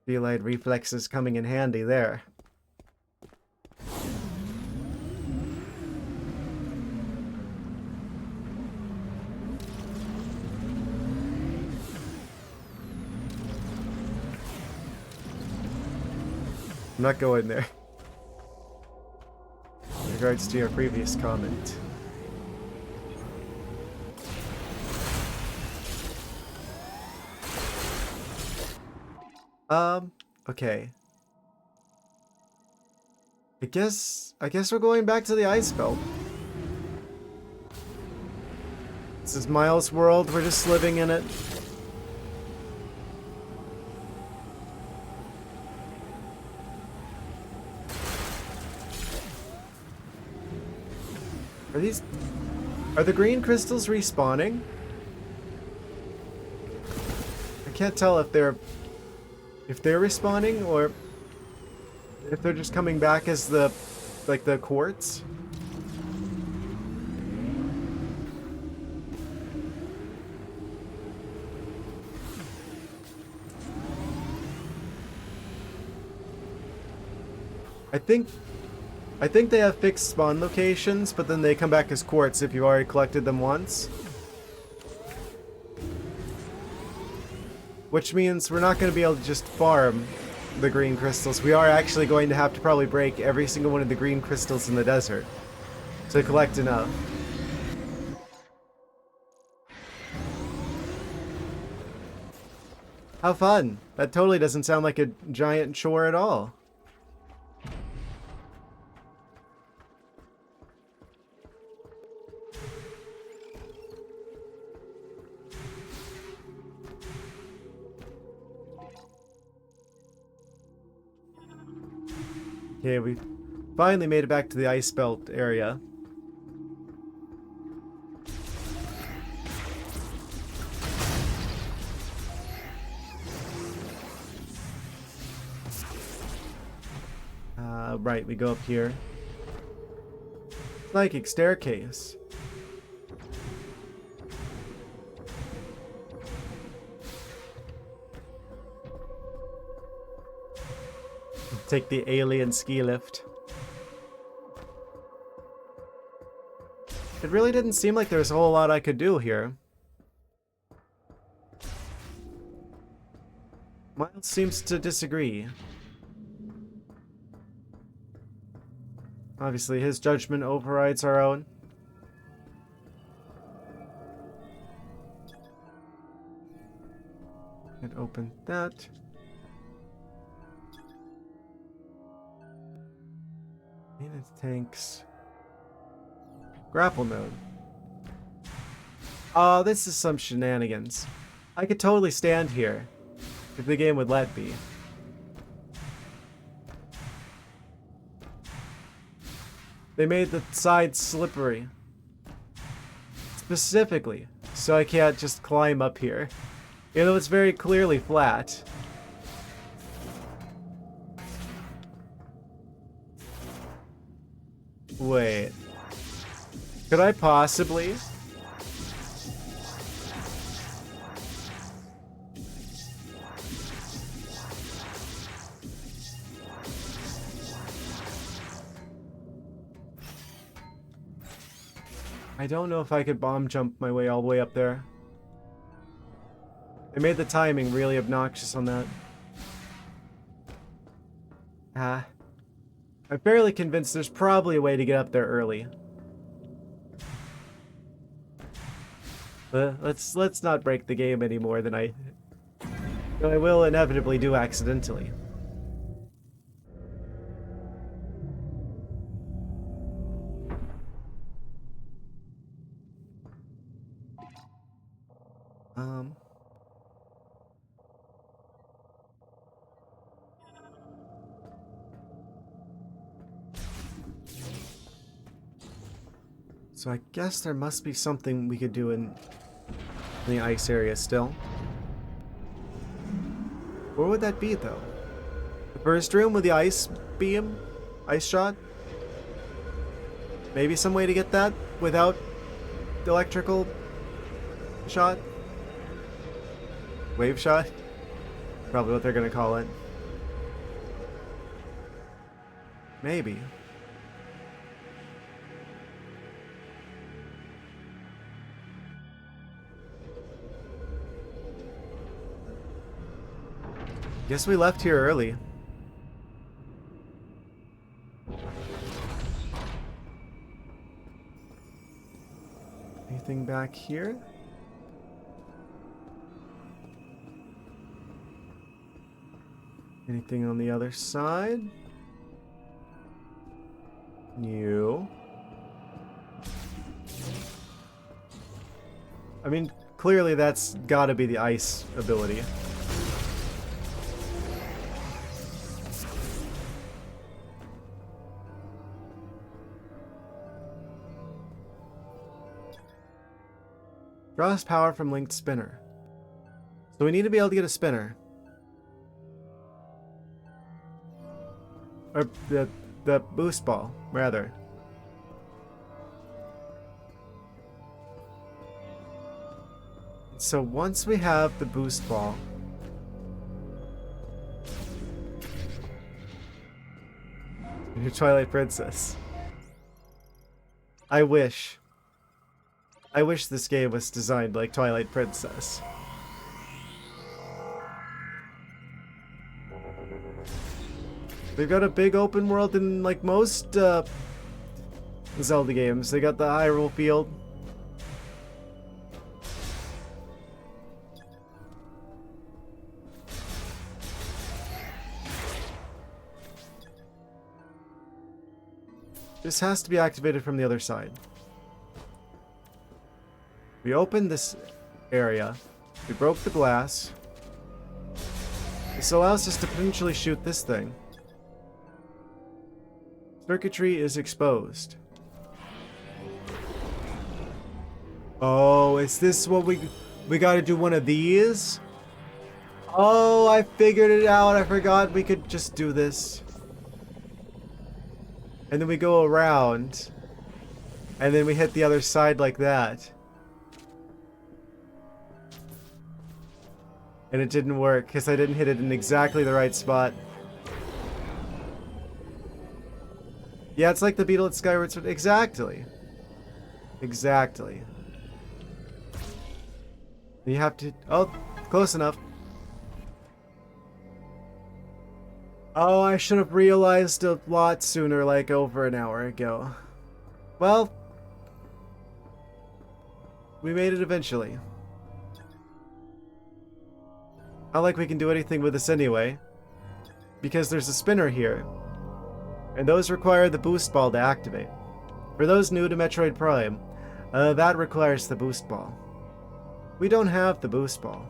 Feline reflexes coming in handy there. I'm not going there. In regards to your previous comment. Okay. I guess we're going back to the ice belt. This is Miles' world, we're just living in it. Are the green crystals respawning? I can't tell if they're respawning or if they're just coming back as the quartz. I think they have fixed spawn locations, but then they come back as quartz if you've already collected them once. Which means we're not going to be able to just farm the green crystals. We are actually going to have to probably break every single one of the green crystals in the desert to collect enough. How fun! That totally doesn't sound like a giant chore at all. Okay, we finally made it back to the ice belt area. Right, we go up here. Psychic staircase. Take the alien ski lift. It really didn't seem like there was a whole lot I could do here. Miles seems to disagree. Obviously, his judgment overrides our own. And open that. Maintenance tanks. Grapple node. Oh, this is some shenanigans. I could totally stand here if the game would let me. They made the sides slippery. Specifically, so I can't just climb up here. You know, it's very clearly flat. Wait. Could I possibly? I don't know if I could bomb jump my way all the way up there. They made the timing really obnoxious on that. I'm fairly convinced there's probably a way to get up there early. But let's not break the game any more than I will inevitably do accidentally. So I guess there must be something we could do in the ice area still. Where would that be, though? The first room with the ice beam? Ice shot? Maybe some way to get that without the electrical shot? Wave shot? Probably what they're gonna call it. Maybe. Guess we left here early. Anything back here? Anything on the other side? New. I mean, clearly that's gotta be the ice ability. Draws power from linked spinner. So we need to be able to get a spinner. Or the boost ball, rather. So once we have the boost ball, your Twilight Princess. I wish this game was designed like Twilight Princess. They've got a big open world in like most Zelda games. They got the Hyrule field. This has to be activated from the other side. We opened this area. We broke the glass. This allows us to potentially shoot this thing. Circuitry is exposed. Oh, is this what we gotta do one of these? Oh, I figured it out. I forgot we could just do this. And then we go around. And then we hit the other side like that. And it didn't work because I didn't hit it in exactly the right spot. Yeah, it's like the beetle at Skyward Sword. Exactly. Exactly. You have to... Oh, close enough. Oh, I should have realized a lot sooner, like over an hour ago. Well, we made it eventually. Not like we can do anything with this anyway, because there's a spinner here, and those require the boost ball to activate. For those new to Metroid Prime, that requires the boost ball. We don't have the boost ball.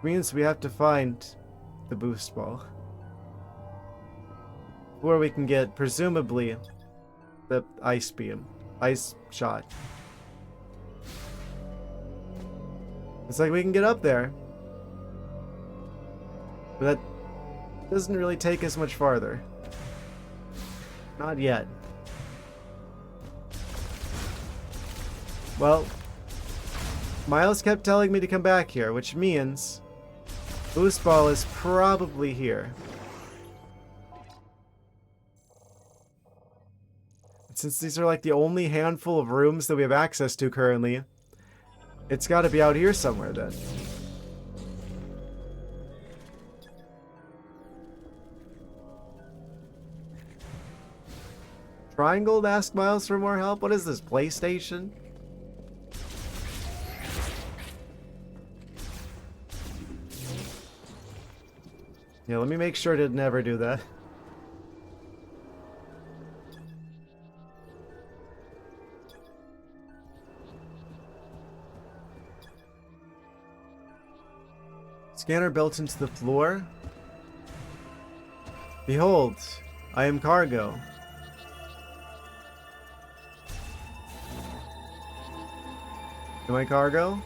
Means we have to find the boost ball. Where we can get, presumably, the ice beam. Ice shot. It's like we can get up there. But that doesn't really take us much farther. Not yet. Well, Miles kept telling me to come back here, which means boost ball is probably here. And since these are like the only handful of rooms that we have access to currently, it's got to be out here somewhere then. Triangle to ask Miles for more help? What is this, PlayStation? Yeah, let me make sure to never do that. Scanner built into the floor. Behold, I am cargo. Am I cargo?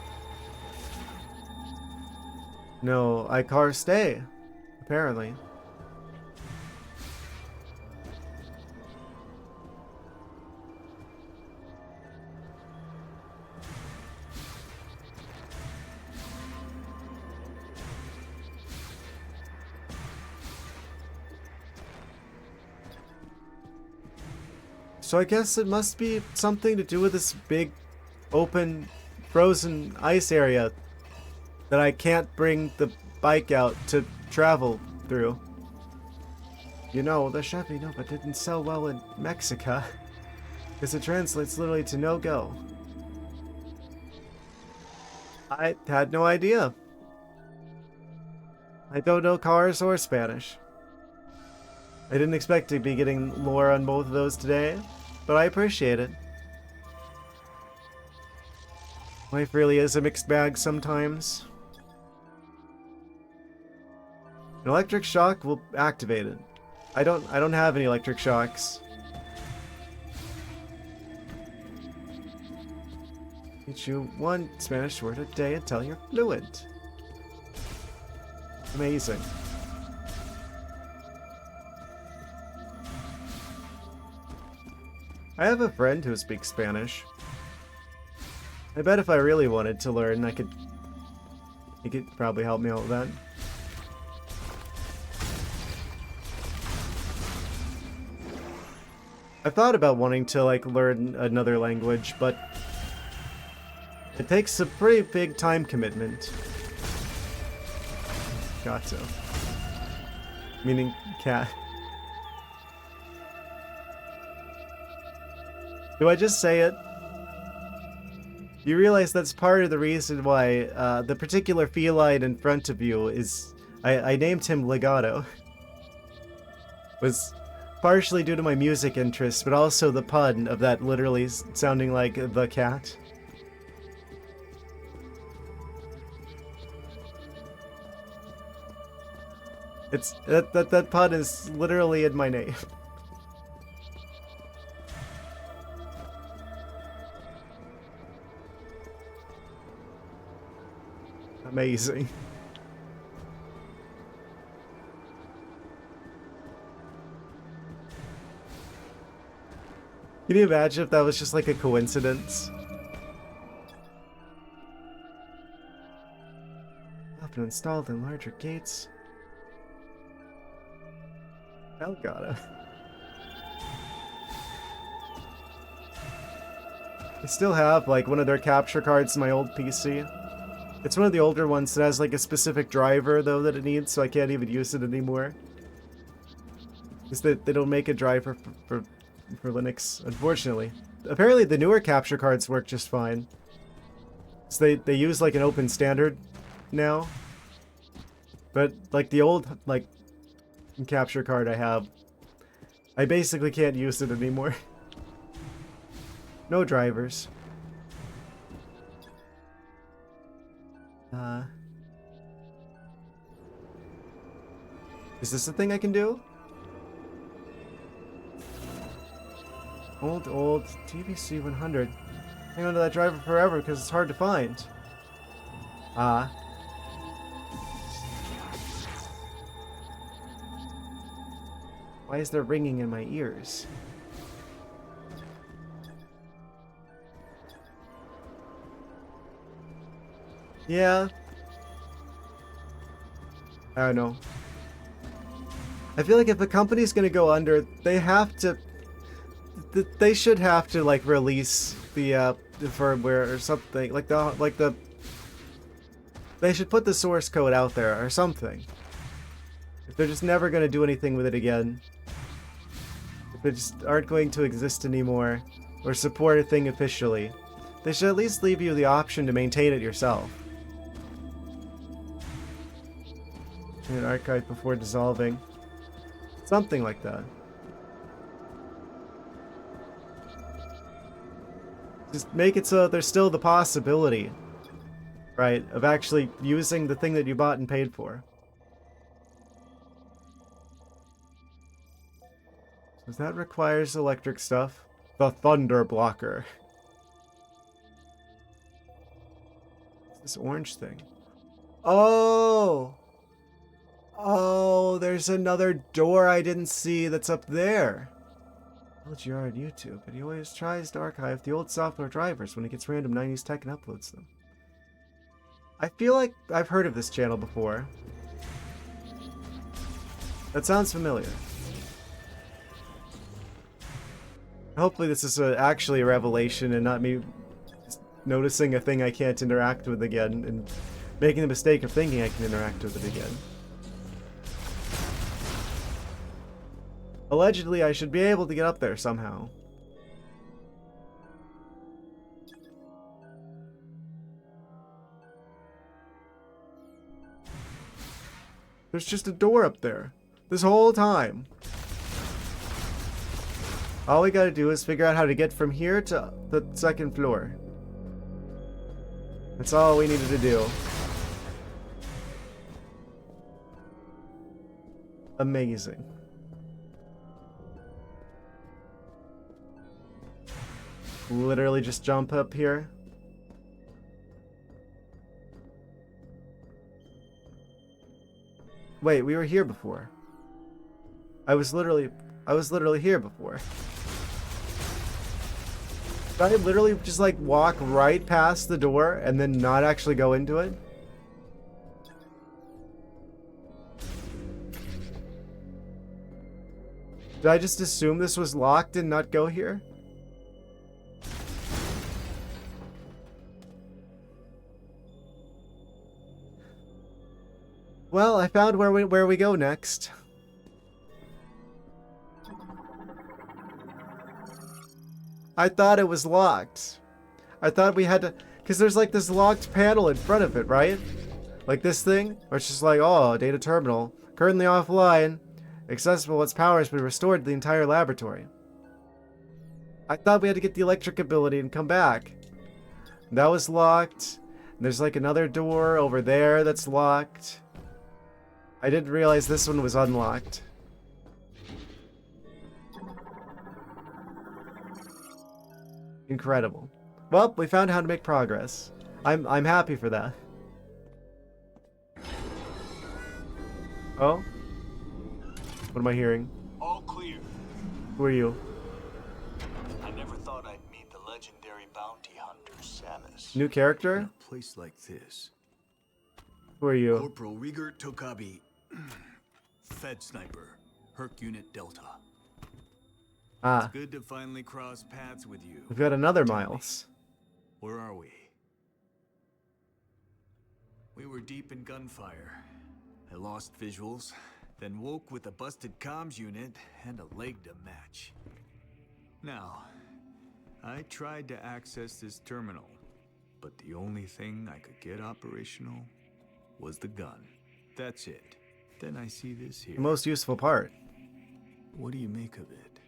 No, I car stay. Apparently. So I guess it must be something to do with this big, open, frozen ice area that I can't bring the bike out to travel through. You know, the Chevy Nova didn't sell well in Mexico, because it translates literally to no go. I had no idea. I don't know cars or Spanish. I didn't expect to be getting lore on both of those today, but I appreciate it. Life really is a mixed bag sometimes. An electric shock will activate it. I don't have any electric shocks. Teach you one Spanish word a day until you're fluent. Amazing. I have a friend who speaks Spanish. I bet if I really wanted to learn, he could probably help me out with that. I thought about wanting to like learn another language, but it takes a pretty big time commitment. Gato. Meaning cat. Do I just say it? You realize that's part of the reason why the particular feline in front of you is... I named him Legato. Was partially due to my music interest, but also the pun of that literally sounding like the cat. It's that pun is literally in my name. Amazing. Can you imagine if that was just like a coincidence? Have been installed in larger gates. Hell gotta. I still have like one of their capture cards in my old PC. It's one of the older ones that has like a specific driver though that it needs, so I can't even use it anymore. Because they don't make a driver for Linux, unfortunately. Apparently the newer capture cards work just fine. So they use like an open standard now. But like the old like capture card I have, I basically can't use it anymore. No drivers. Is this a thing I can do? Old TBC 100. Hang on to that driver forever because it's hard to find. Why is there ringing in my ears? Yeah. I don't know. I feel like if a company's gonna go under, they have to... They should have to, like, release the firmware or something. Like the... They should put the source code out there or something. If they're just never gonna do anything with it again. If they just aren't going to exist anymore, or support a thing officially, they should at least leave you the option to maintain it yourself. In an archive before dissolving. Something like that. Just make it so there's still the possibility, right, of actually using the thing that you bought and paid for. So that requires electric stuff. The thunder blocker. What's this orange thing? Oh! Oh, there's another door I didn't see that's up there. LGR on YouTube, and he always tries to archive the old software drivers when he gets random 90s tech and uploads them. I feel like I've heard of this channel before. That sounds familiar. Hopefully this is actually a revelation and not me noticing a thing I can't interact with again and making the mistake of thinking I can interact with it again. Allegedly, I should be able to get up there somehow. There's just a door up there. This whole time. All we gotta do is figure out how to get from here to the second floor. That's all we needed to do. Amazing. Literally just jump up here. Wait, we were here before. I was literally here before. Did I literally just like walk right past the door and then not actually go into it? Did I just assume this was locked and not go here? Well, I found where we go next. I thought it was locked. I thought we had to... Because there's like this locked panel in front of it, right? Like this thing? Where it's just like, oh, data terminal. Currently offline. Accessible once power has been restored to the entire laboratory. I thought we had to get the electric ability and come back. That was locked. And there's like another door over there that's locked. I didn't realize this one was unlocked. Incredible. Well, we found how to make progress. I'm happy for that. Oh? What am I hearing? All clear. Who are you? I never thought I'd meet the legendary bounty hunter, Samus. New In character? a place like this. Who are you? Corporal Rieger Tokabi. Fed sniper. Herc Unit Delta. Ah, Good to finally cross paths with you. we've got another Miles. Where are we? We were deep in gunfire. I lost visuals, then woke with a busted comms unit and a leg to match. Now, I tried to access this terminal, but the only thing I could get operational was the gun. That's it. Then I see this here. The most useful part. What do you make of it?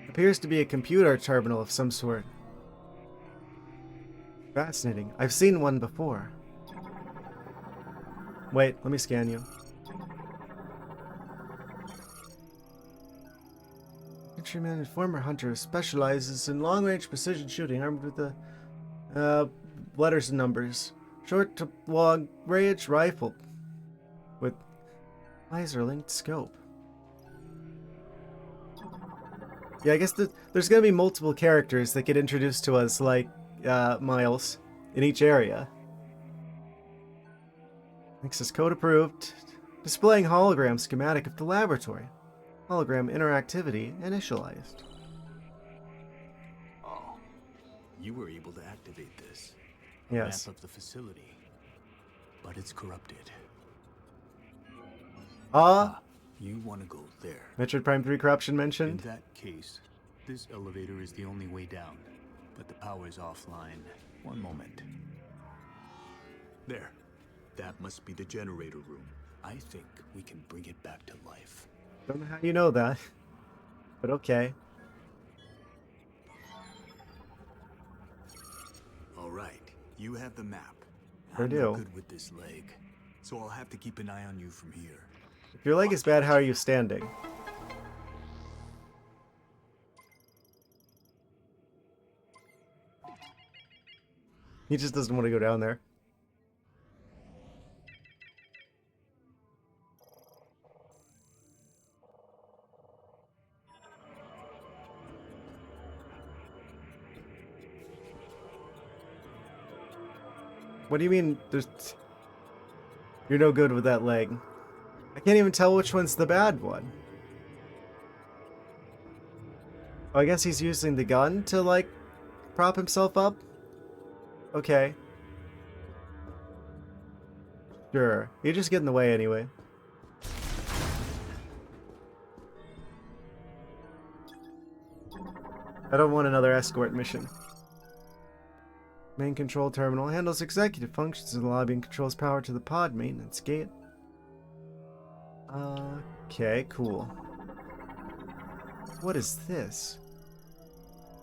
Appears to be a computer terminal of some sort. Fascinating. I've seen one before. Wait, let me scan you. Infantryman and former hunter specializes in long-range precision shooting, armed with the letters and numbers. Short to long-range rifle with laser-linked scope. Yeah, I guess there's gonna be multiple characters that get introduced to us, like Miles, in each area. Access code approved. Displaying hologram schematic of the laboratory. Hologram interactivity initialized. Oh, you were able to activate this. Yes. Map of the facility, but it's corrupted. You want to go there. Metroid Prime 3 corruption In mentioned. that case, this elevator is the only way down, but the power's offline. One moment. There. That must be the generator room. I think we can bring it back to life. Don't know how you know that, but okay. All right, you have the map. I I'm do. no good with this leg, so I'll have to keep an eye on you from here. If your leg is bad, how are you standing? He just doesn't want to go down there. What do you mean you're no good with that leg? I can't even tell which one's the bad one. Oh, I guess he's using the gun to, like, prop himself up? Okay. Sure. You just get in the way anyway. I don't want another escort mission. Main control terminal handles executive functions in the lobby and controls power to the pod maintenance gate. Okay, cool. What is this?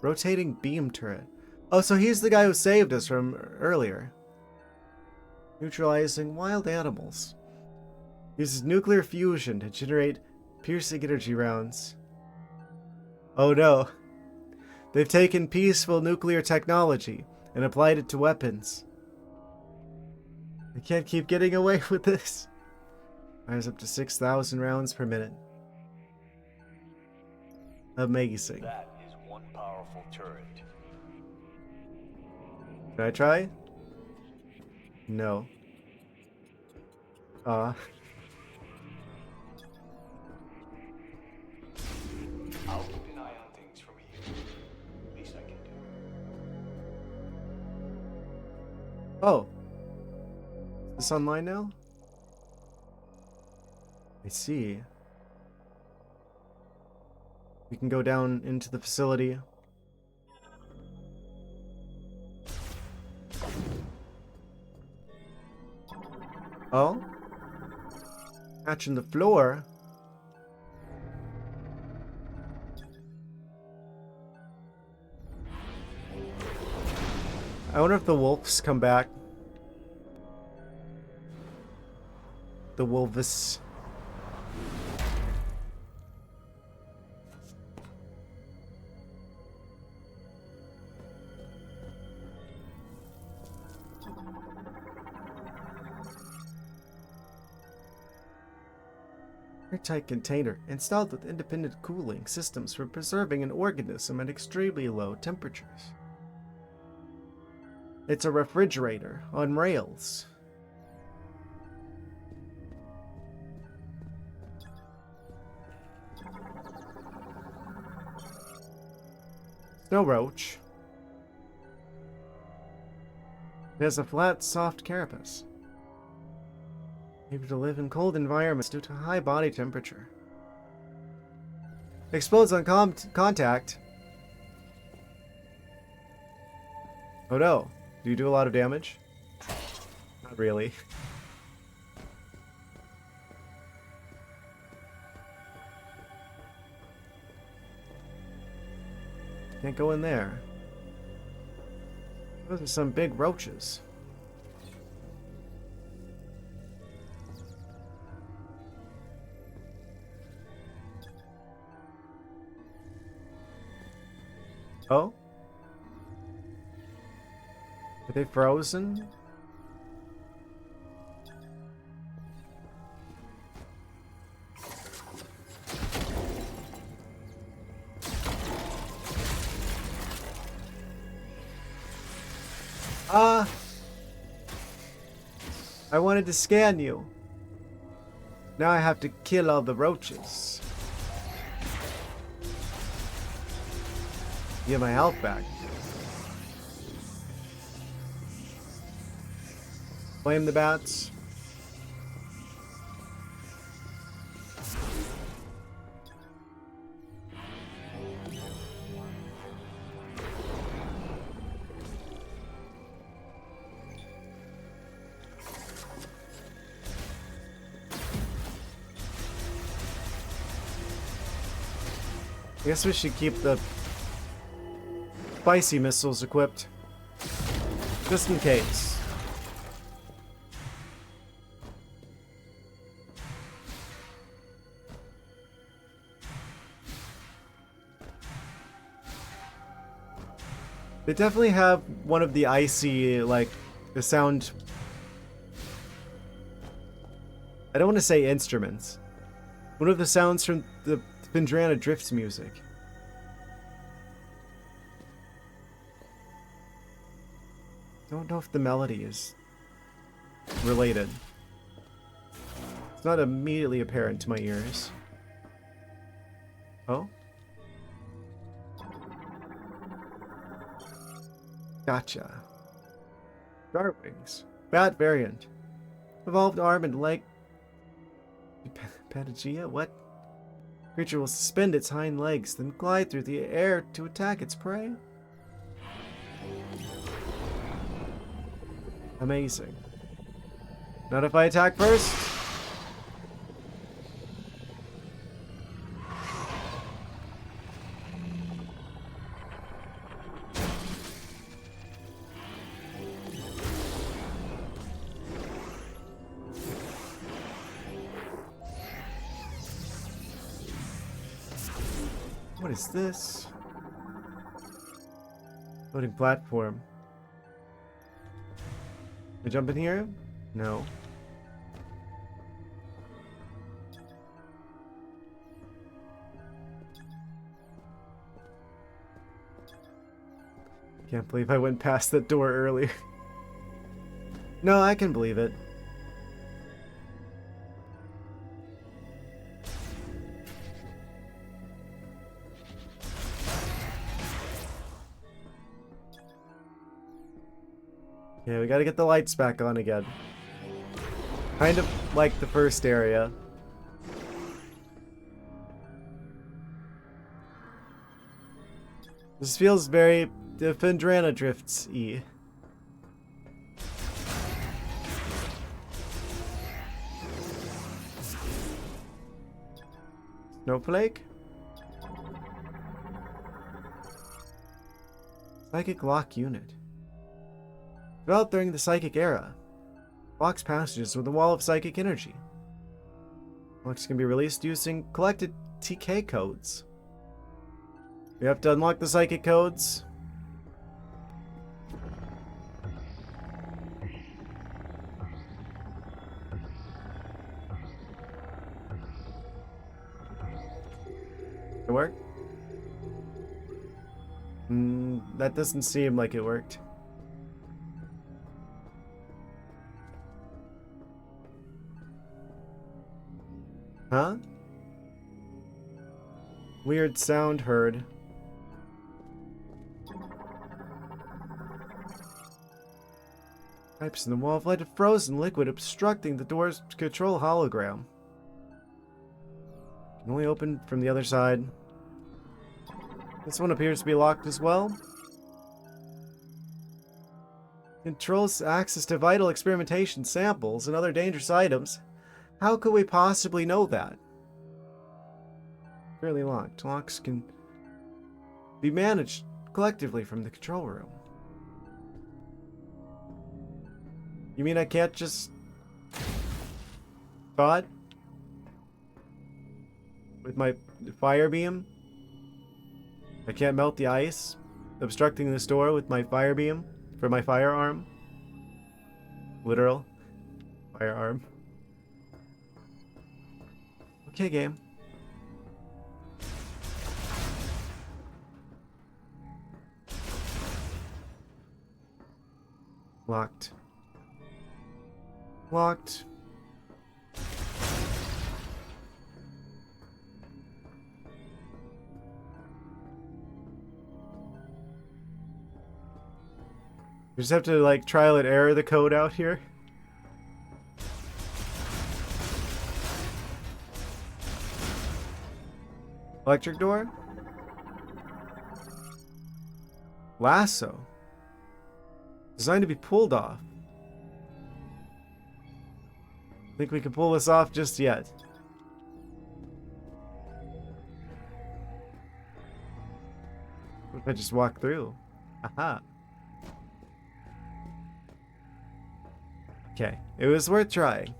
Rotating beam turret. Oh, so he's the guy who saved us from earlier. Neutralizing wild animals. Uses nuclear fusion to generate piercing energy rounds. Oh no. They've taken peaceful nuclear technology and applied it to weapons. They can't keep getting away with this. Fires up to 6,000 rounds per minute. Amazing. That is one powerful turret. Can I try? No. I'll keep an eye on things from here. Least I can do. Oh. Is this online now? I see. We can go down into the facility. Oh? Catching the floor. I wonder if the wolves come back. The wolves. Airtight container installed with independent cooling systems for preserving an organism at extremely low temperatures. It's a refrigerator on rails. Snow roach. It has a flat, soft carapace, able to live in cold environments due to high body temperature. Explodes on contact. Oh no. Do you do a lot of damage? Not really. Can't go in there. Those are some big roaches. Oh? Are they frozen? I wanted to scan you. Now I have to kill all the roaches. Get my health back. Flame the bats. I guess we should keep the spicy missiles equipped. Just in case. They definitely have one of the icy, like, the sound... I don't want to say instruments. One of the sounds from the Phendrana Drifts music. Don't know if the melody is related. It's not immediately apparent to my ears. Oh? Gotcha. Darwings. Bat variant. Evolved arm and leg. Patagia? What? Creature will suspend its hind legs, then glide through the air to attack its prey. Amazing. Not if I attack first? What is this? Loading platform. Can I jump in here? No. Can't believe I went past that door earlier. No, I can believe it. Yeah, we gotta get the lights back on again. Kind of like the first area. This feels very Phendrana Drifts-y. Snowflake? Psychic lock unit. Developed during the Psychic Era. Blocks passages with a wall of psychic energy. Blocks can be released using collected TK codes. We have to unlock the psychic codes. It worked? That doesn't seem like it worked. Huh? Weird sound heard. Pipes in the wall have led to frozen liquid obstructing the door's control hologram. Can only open from the other side. This one appears to be locked as well. Controls access to vital experimentation samples and other dangerous items. How could we possibly know that? Fairly locked. Locks can be managed collectively from the control room. You mean I can't just... thought? With my fire beam? I can't melt the ice? Obstructing this door with my fire beam? For my firearm? Literal. Firearm. Okay, game. Locked. Locked. We just have to, like, trial and error the code out here. Electric door? Lasso. Designed to be pulled off. Think we can pull this off just yet. What if I just walk through? Aha. Okay, it was worth trying.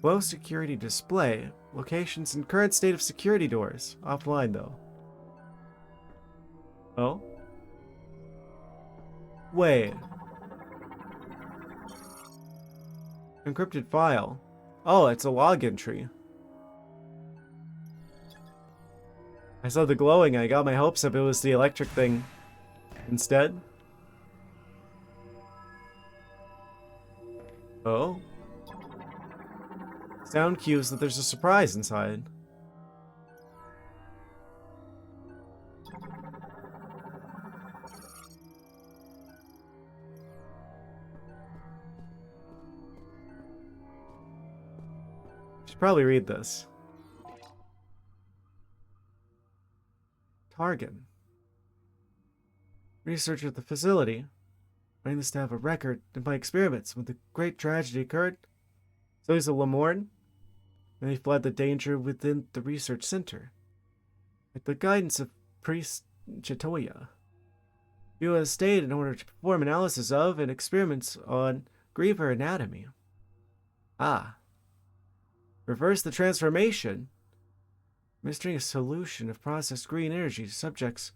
Low security display. Locations and current state of security doors. Offline though. Oh? Wait. Encrypted file. Oh, it's a log entry. I saw the glowing, I got my hopes up it was the electric thing instead. Oh? Sound cues that there's a surprise inside. Should probably read this. Target. Researcher at the facility. Finding this to have a record in my experiments when the great tragedy occurred. So he's a Lamorne, and he fled the danger within the research center. At the guidance of Priest Chatoya. He was stayed in order to perform analysis of and experiments on Griever anatomy. Ah. Reverse the transformation. Administering a solution of processed green energy to subjects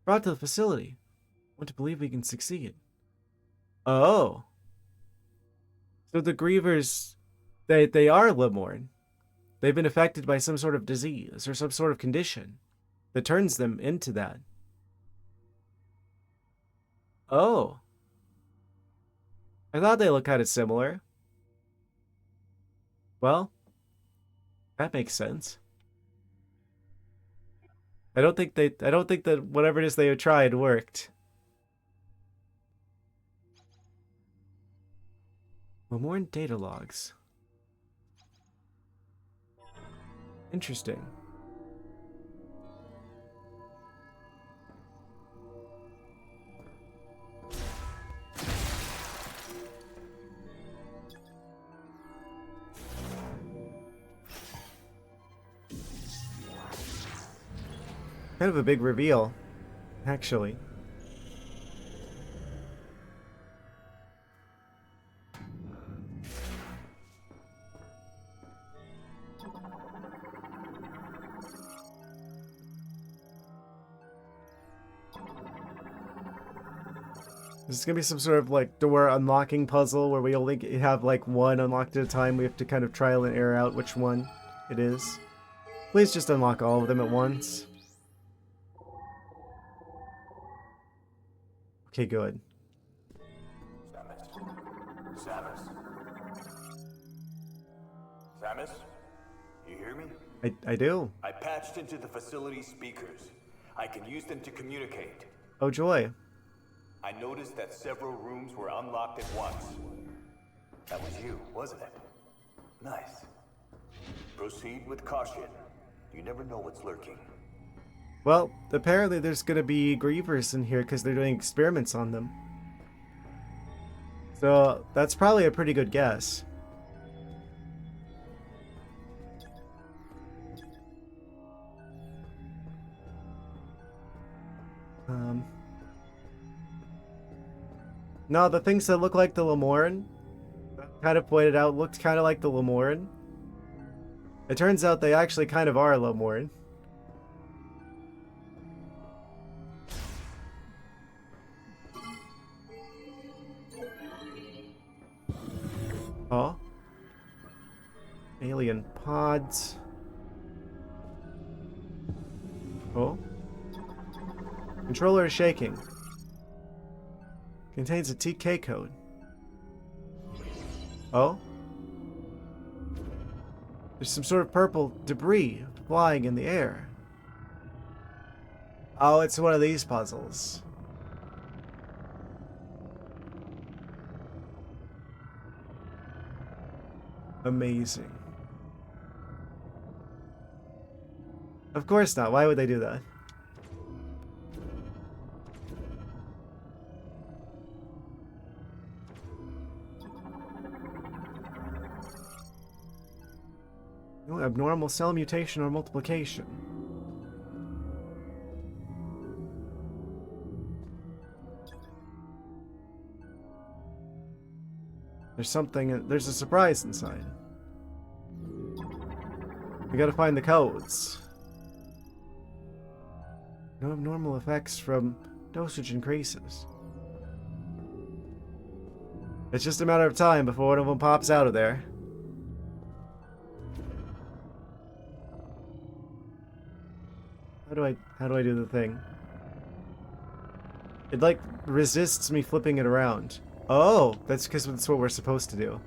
brought to the facility. Want to believe we can succeed. Oh. So the Grievers, they are Lamorne. They've been affected by some sort of disease or some sort of condition that turns them into that. Oh. I thought they looked kind of similar. Well, that makes sense. I don't think that whatever it is they tried worked. Lamorne data logs. Interesting. Kind of a big reveal, actually. This is gonna be some sort of like door unlocking puzzle where we only have like one unlocked at a time. We have to kind of trial and error out which one it is. Please just unlock all of them at once. Okay, good. Samus? Samus? You hear me? I do. I patched into the facility speakers. I can use them to communicate. Oh joy. I noticed that several rooms were unlocked at once. That was you, wasn't it? Nice. Proceed with caution. You never know what's lurking. Well, apparently there's gonna be grievers in here because they're doing experiments on them. So that's probably a pretty good guess. No, the things that look like the Lemoran, kind of pointed out, looked kind of like the Lemoran. It turns out they actually kind of are Lemoran. Oh. Alien pods. Oh. Controller is shaking. Contains a TK code. Oh? There's some sort of purple debris flying in the air. Oh, it's one of these puzzles. Amazing. Of course not. Why would they do that? No abnormal cell mutation or multiplication. There's a surprise inside. We gotta find the codes. No abnormal effects from dosage increases. It's just a matter of time before one of them pops out of there. How do I do the thing? It like resists me flipping it around. Oh, that's because that's what we're supposed to do.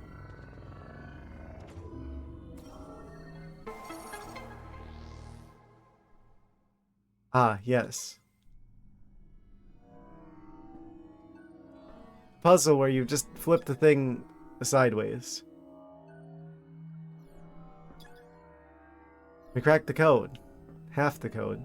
Ah, yes. Puzzle where you just flip the thing sideways. We cracked the code. Half the code.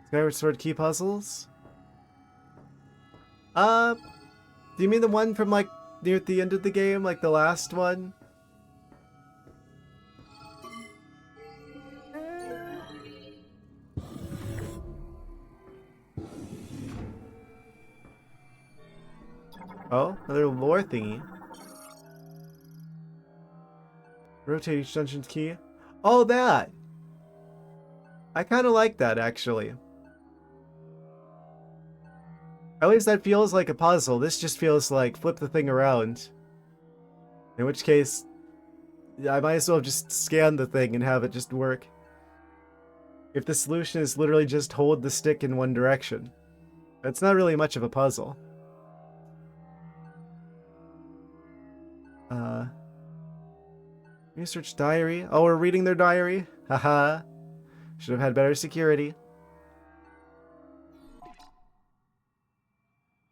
Skyward Sword key puzzles? Do you mean the one from like near the end of the game, like the last one? Oh, another lore thingy. Rotate each dungeon's key. Oh, that! I kind of like that, actually. At least that feels like a puzzle. This just feels like flip the thing around. In which case, I might as well just scan the thing and have it just work. If the solution is literally just hold the stick in one direction. It's not really much of a puzzle. Research diary. Oh, we're reading their diary? Haha. Should have had better security.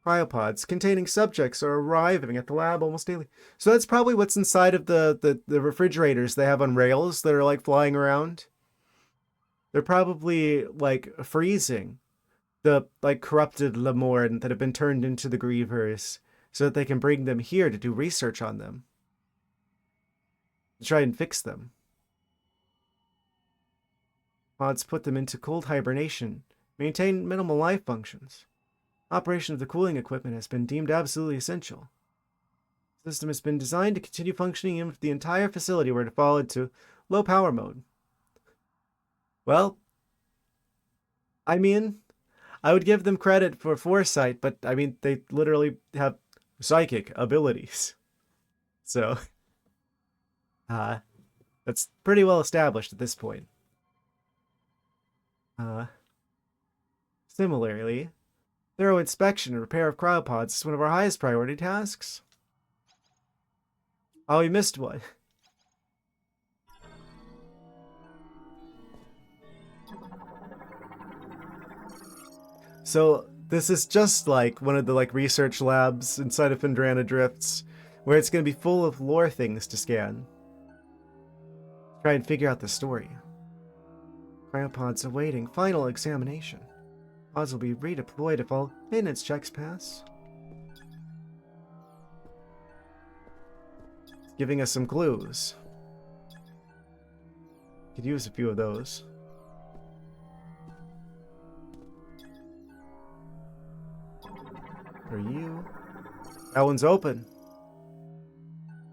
Cryopods containing subjects are arriving at the lab almost daily. So that's probably what's inside of the refrigerators they have on rails that are like flying around. They're probably like freezing the like corrupted Lemorn that have been turned into the Grievers so that they can bring them here to do research on them. To try and fix them. Pods put them into cold hibernation, maintain minimal life functions. Operation of the cooling equipment has been deemed absolutely essential. The system has been designed to continue functioning even if the entire facility were to fall into low power mode. Well, I mean, I would give them credit for foresight, but I mean, they literally have psychic abilities. So, that's pretty well established at this point. Similarly, thorough inspection and repair of cryopods is one of our highest priority tasks. Oh, we missed one. So this is just like one of the research labs inside of Phendrana Drifts, where it's going to be full of lore things to scan. Try and figure out the story. Cryopods awaiting final examination. Pods will be redeployed if all maintenance checks pass. It's giving us some clues. Could use a few of those. Are you? That one's open.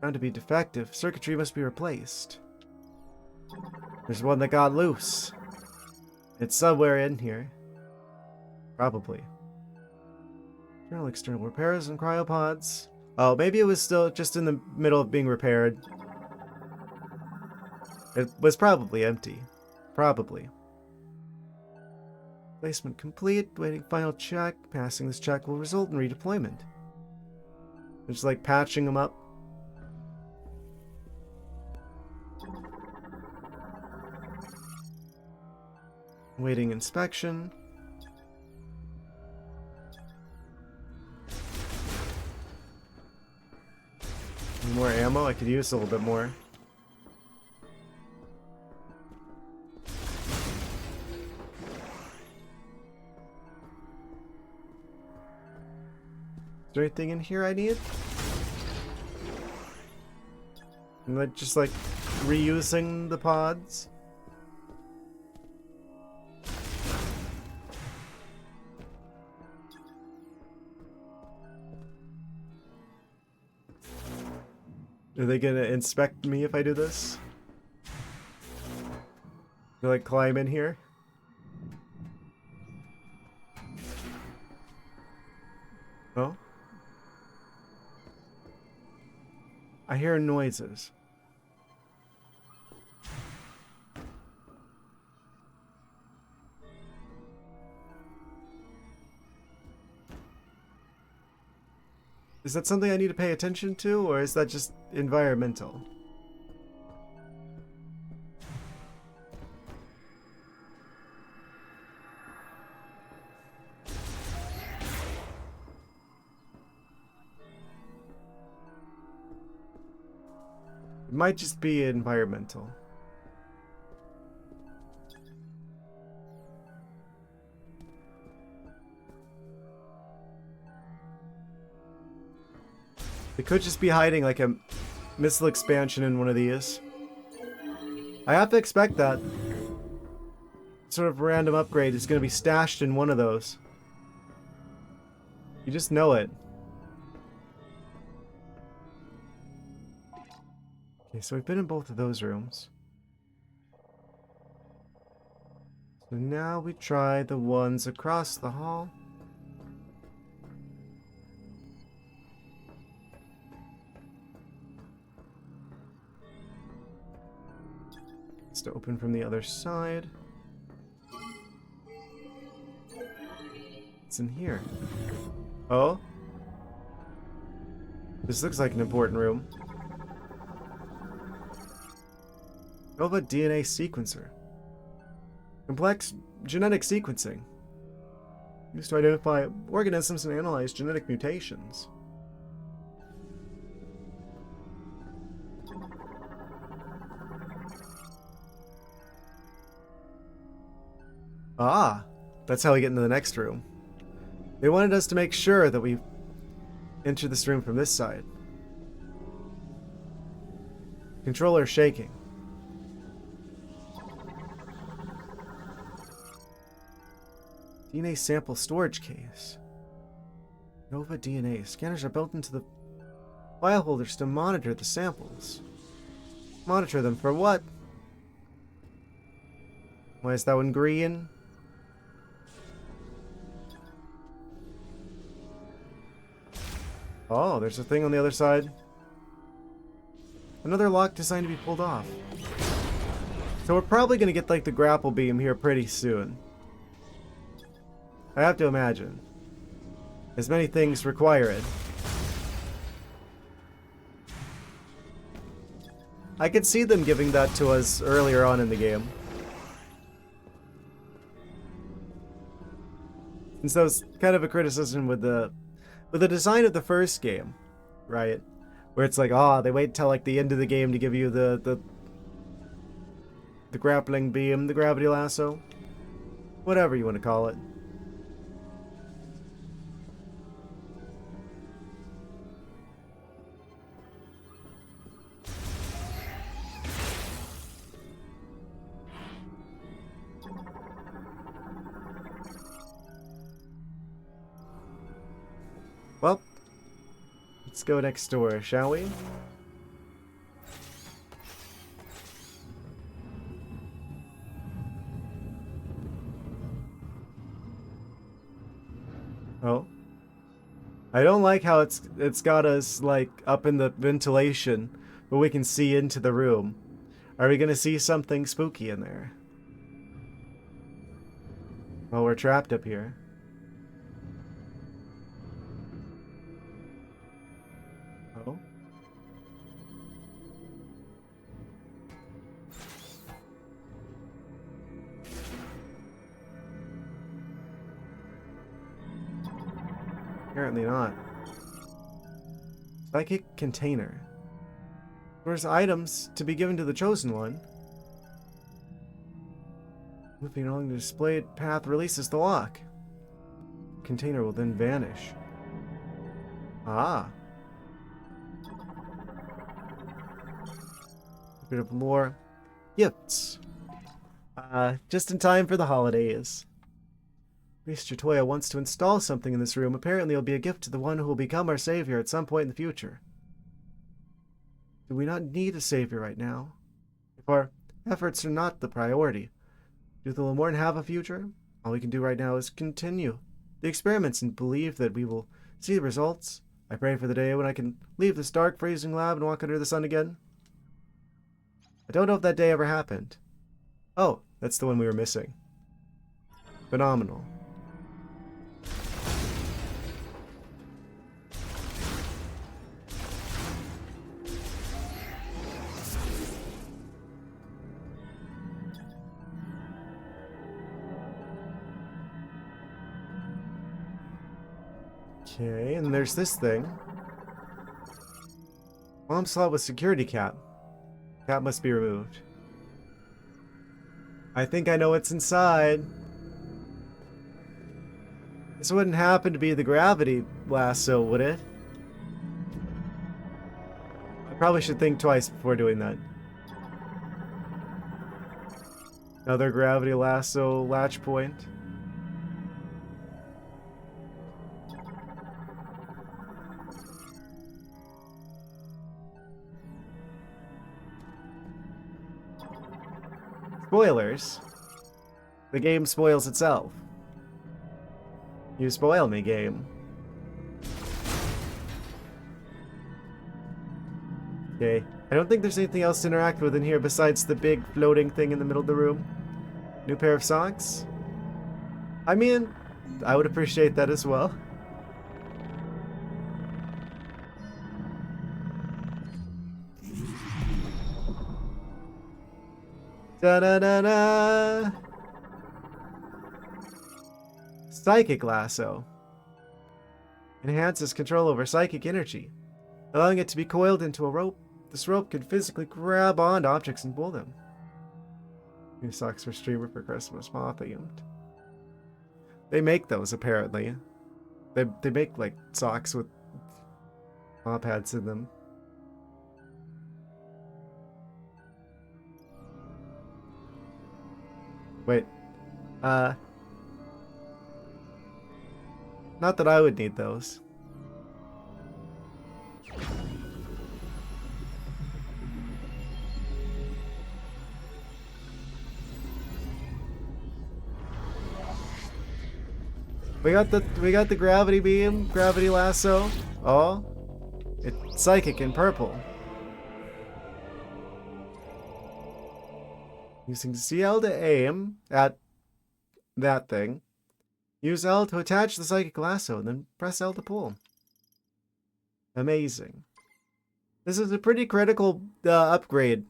Found to be defective. Circuitry must be replaced. There's one that got loose. It's somewhere in here. Probably. Internal external repairs and cryopods. Oh, maybe it was still just in the middle of being repaired. It was probably empty. Probably. Placement complete. Waiting final check. Passing this check will result in redeployment. Just like patching them up. Waiting inspection. Any more ammo? I could use a little bit more. Is there anything in here I need? Am I just reusing the pods? Are they gonna inspect me if I do this? Do I climb in here? Oh? I hear noises. Is that something I need to pay attention to, or is that just environmental? It might just be environmental. It could just be hiding like a missile expansion in one of these. I have to expect that. Sort of random upgrade is going to be stashed in one of those. You just know it. Okay, so we've been in both of those rooms. So now we try the ones across the hall. It's to open from the other side. What's in here? Oh? This looks like an important room. Nova DNA sequencer. Complex genetic sequencing. Used to identify organisms and analyze genetic mutations. Ah, that's how we get into the next room. They wanted us to make sure that we enter this room from this side. Controller shaking. DNA sample storage case. Nova DNA. Scanners are built into the file holders to monitor the samples. Monitor them for what? Why is that one green? Oh, there's a thing on the other side. Another lock designed to be pulled off. So we're probably going to get like the grapple beam here pretty soon. I have to imagine. As many things require it. I could see them giving that to us earlier on in the game. Since that was kind of a criticism with the design of the first game, right? Where it's like, they wait till like the end of the game to give you the grappling beam, the gravity lasso, whatever you want to call it. Well, let's go next door, shall we? Oh. I don't like how it's got us like up in the ventilation, but we can see into the room. Are we gonna see something spooky in there? Well, we're trapped up here. Oh. Apparently not. Psychic container. Stores items to be given to the chosen one. Moving along the displayed path releases the lock. Container will then vanish. Ah. A bit of more gifts. Just in time for the holidays. Mr. Toya wants to install something in this room. Apparently it'll be a gift to the one who will become our savior at some point in the future. Do we not need a savior right now? If our efforts are not the priority, do the Lemorn have a future? All we can do right now is continue the experiments and believe that we will see the results. I pray for the day when I can leave this dark, freezing lab and walk under the sun again. I don't know if that day ever happened. Oh, that's the one we were missing. Phenomenal. Okay, and there's this thing. Bomb slot with security cap. Cap must be removed. I think I know what's inside. This wouldn't happen to be the gravity lasso, would it? I probably should think twice before doing that. Another gravity lasso latch point. Spoilers. The game spoils itself. You spoil me, game. Okay. I don't think there's anything else to interact with in here besides the big floating thing in the middle of the room. New pair of socks? I mean, I would appreciate that as well. Da-da-da-da! Psychic lasso. Enhances control over psychic energy, allowing it to be coiled into a rope. This rope can physically grab onto objects and pull them. New socks for streamer for Christmas, moth themed. They make those apparently. They make like socks with Paw pads in them. Wait. Not that I would need those. We got the gravity beam, gravity lasso. Oh, it's psychic in purple. Using CL to aim at that thing. Use L to attach the psychic lasso, and then press L to pull. Amazing. This is a pretty critical upgrade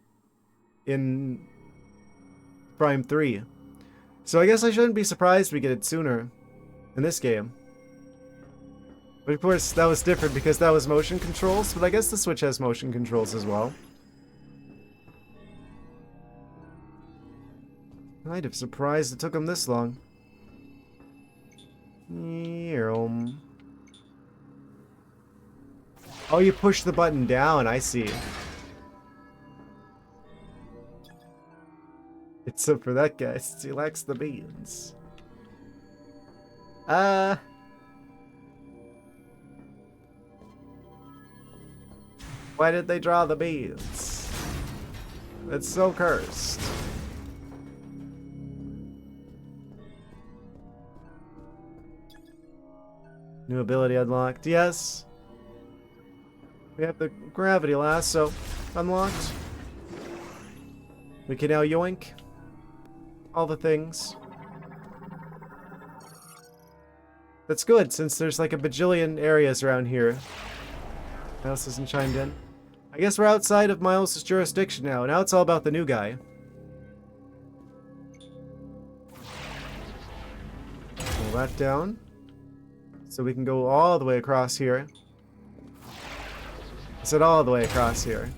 in Prime 3. So I guess I shouldn't be surprised we get it sooner in this game. But of course, that was different because that was motion controls, but I guess the Switch has motion controls as well. Kind of surprised it took them this long. Oh, you push the button down, I see. It's so for that guy, since he lacks the beans. Why did they draw the beans? It's so cursed. New ability unlocked. Yes. We have the gravity lasso unlocked. We can now yoink all the things. That's good, since there's like a bajillion areas around here. Miles hasn't chimed in. I guess we're outside of Miles' jurisdiction now. Now it's all about the new guy. Pull that down. So we can go all the way across here. I said all the way across here.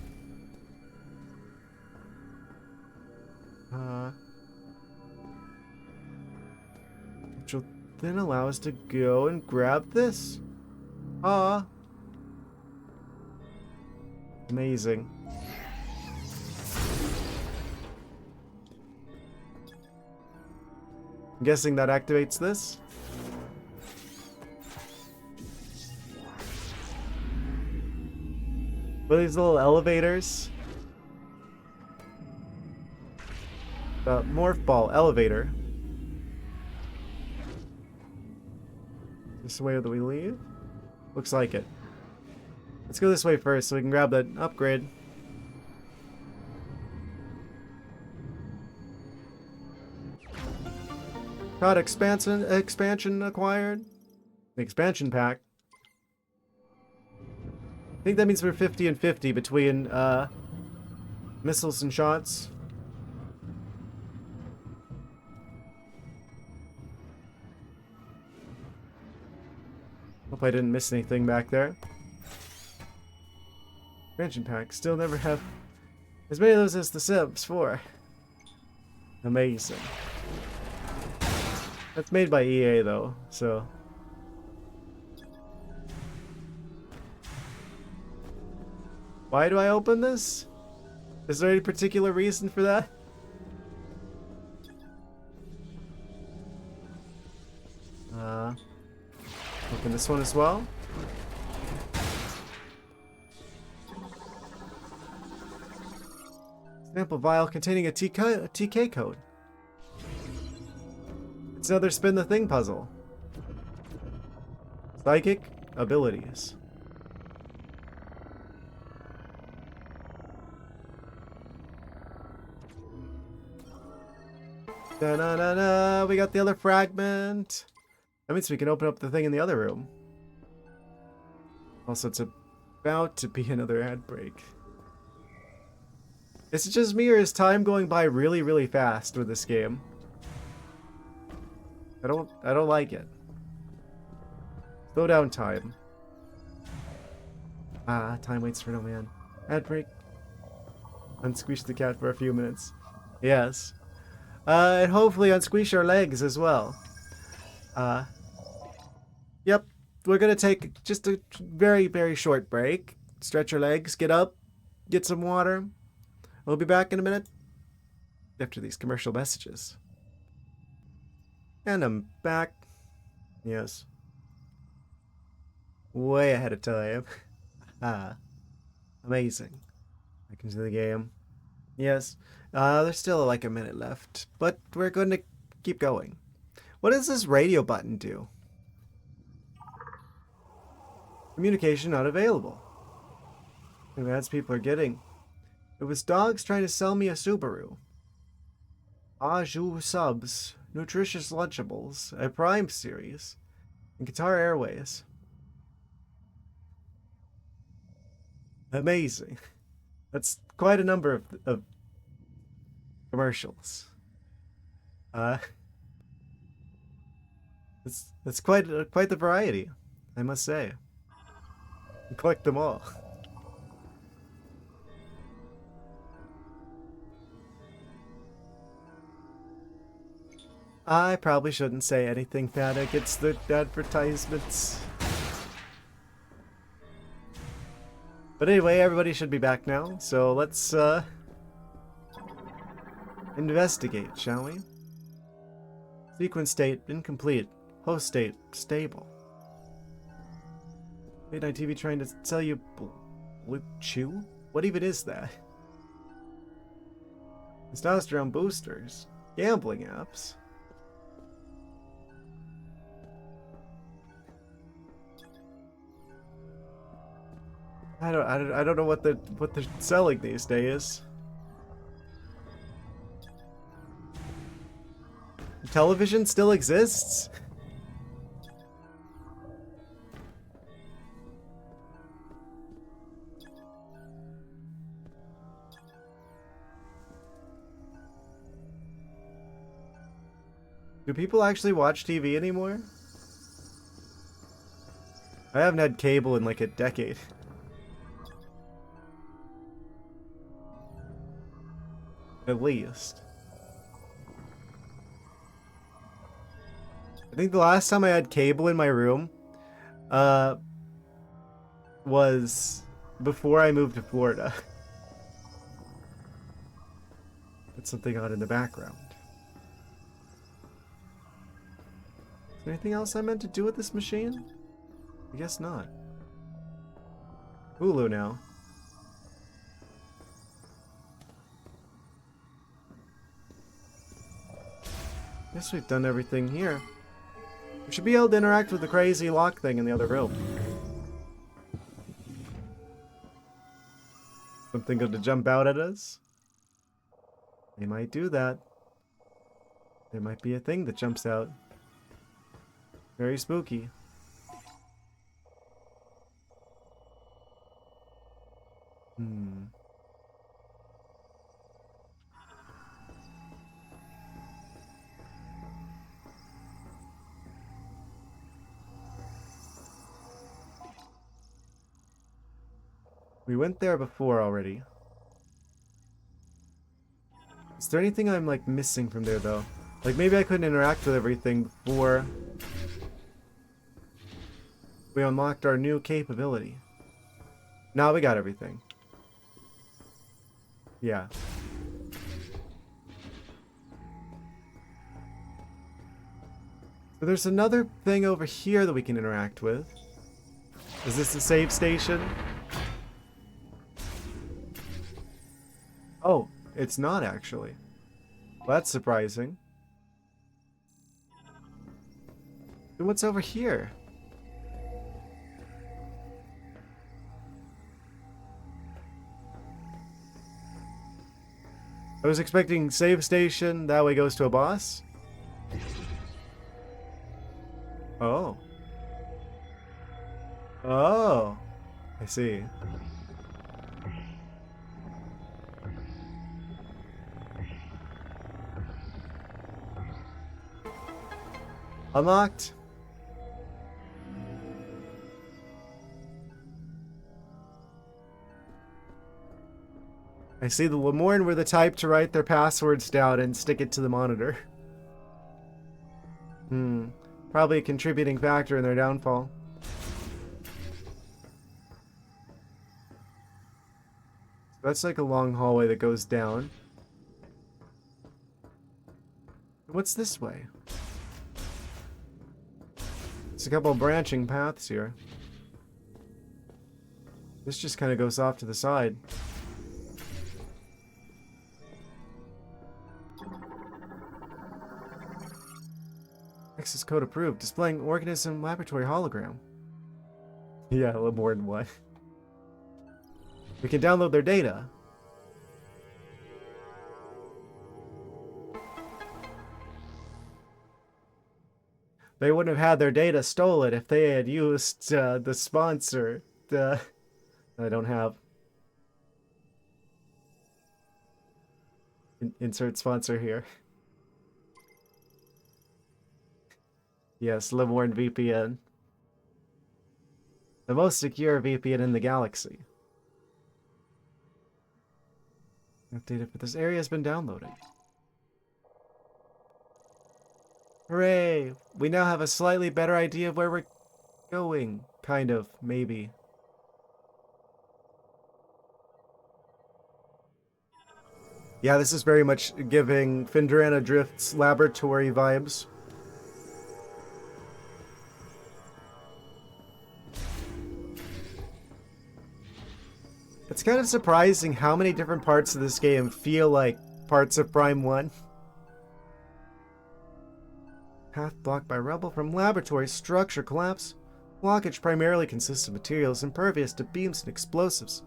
Which will then allow us to go and grab this. Amazing. I'm guessing that activates this. What are these little elevators? The morph ball elevator. Is this the way that we leave? Looks like it. Let's go this way first so we can grab that upgrade. Got expansion acquired. The expansion pack. I think that means we're 50 and 50 between missiles and shots. Hope I didn't miss anything back there. Expansion pack. Still never have as many of those as the Sims 4. Amazing. That's made by EA though, so. Why do I open this? Is there any particular reason for that? Open this one as well. Sample vial containing a TK code. It's another spin the thing puzzle. Psychic abilities. Da-na-na-na, we got the other fragment. That means we can open up the thing in the other room. Also, it's about to be another ad break. Is it just me or is time going by really, really fast with this game? I don't like it. Slow down time. Time waits for no man. Ad break. Unsquish the cat for a few minutes. Yes. And hopefully unsquish our legs as well. Yep. we're gonna take just a very, very short break. Stretch your legs, get up, get some water. We'll be back in a minute after these commercial messages. And I'm back. Yes. Way ahead of time. Ah. Amazing. Back into the game. Yes. There's still like a minute left, but we're going to keep going. What does this radio button do? Communication not available. Maybe that's people are getting. It was dogs trying to sell me a Subaru. Aju subs, nutritious Lunchables, a Prime series, and Qatar Airways. Amazing. That's quite a number of commercials. It's quite the variety, I must say. Collect them all. I probably shouldn't say anything bad against the advertisements. But anyway, everybody should be back now, so let's investigate, shall we? Sequence state incomplete. Host state stable. Late night TV trying to sell you Blue Chew? What even is that? Testosterone boosters. Gambling apps. I don't know what they're selling these days. Television still exists? Do people actually watch TV anymore? I haven't had cable in like a decade. At least. I think the last time I had cable in my room was before I moved to Florida. Put something on in the background. Is there anything else I meant to do with this machine? I guess not. Hulu now. Guess we've done everything here. We should be able to interact with the crazy lock thing in the other room. Something going to jump out at us? They might do that. There might be a thing that jumps out. Very spooky. We went there before already. Is there anything I'm like missing from there though? Like maybe I couldn't interact with everything before we unlocked our new capability. Now we got everything. Yeah. So there's another thing over here that we can interact with. Is this a save station? Oh, it's not actually. Well, that's surprising. Then what's over here? I was expecting save station, that way goes to a boss. Oh. Oh. I see. Unlocked. I see the Lemoyne were the type to write their passwords down and stick it to the monitor. Probably a contributing factor in their downfall. That's like a long hallway that goes down. What's this way? There's a couple of branching paths here. This just kind of goes off to the side. Access code approved. Displaying organism laboratory hologram. Yeah, a little more than one. We can download their data. They wouldn't have had their data stolen if they had used the sponsor. I don't have. Insert sponsor here. Yes, Liveborn VPN. The most secure VPN in the galaxy. Updated, but this area has been downloaded. Hooray! We now have a slightly better idea of where we're going. Kind of, maybe. Yeah, this is very much giving Findorana Drift's laboratory vibes. It's kind of surprising how many different parts of this game feel like parts of Prime 1. Path blocked by rubble from laboratory structure collapse. Blockage primarily consists of materials impervious to beams and explosives.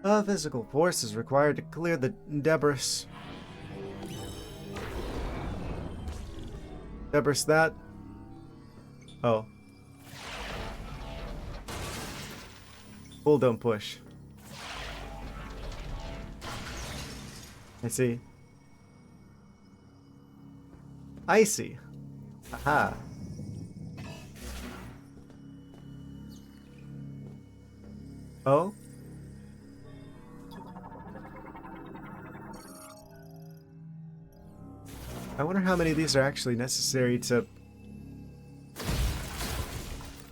Physical force is required to clear the debris. Debris that? Oh. Pull, don't push. I see. Icy. Aha. Oh? I wonder how many of these are actually necessary to...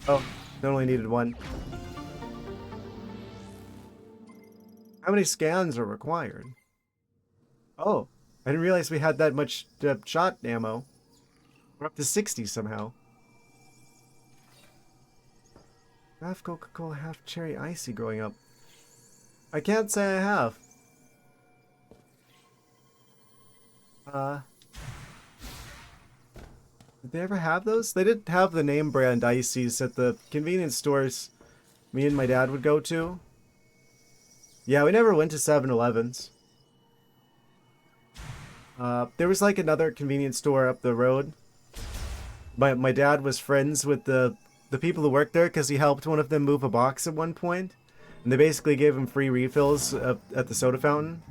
Oh, I only needed one. How many scans are required? Oh, I didn't realize we had that much shot ammo. We're up to 60 somehow. Half Coca-Cola, half cherry icy growing up. I can't say I have. Did they ever have those? They did have the name brand ices at the convenience stores me and my dad would go to. Yeah, we never went to 7-Elevens. There was like another convenience store up the road. My dad was friends with the people who worked there because he helped one of them move a box at one point. And they basically gave him free refills at the soda fountain.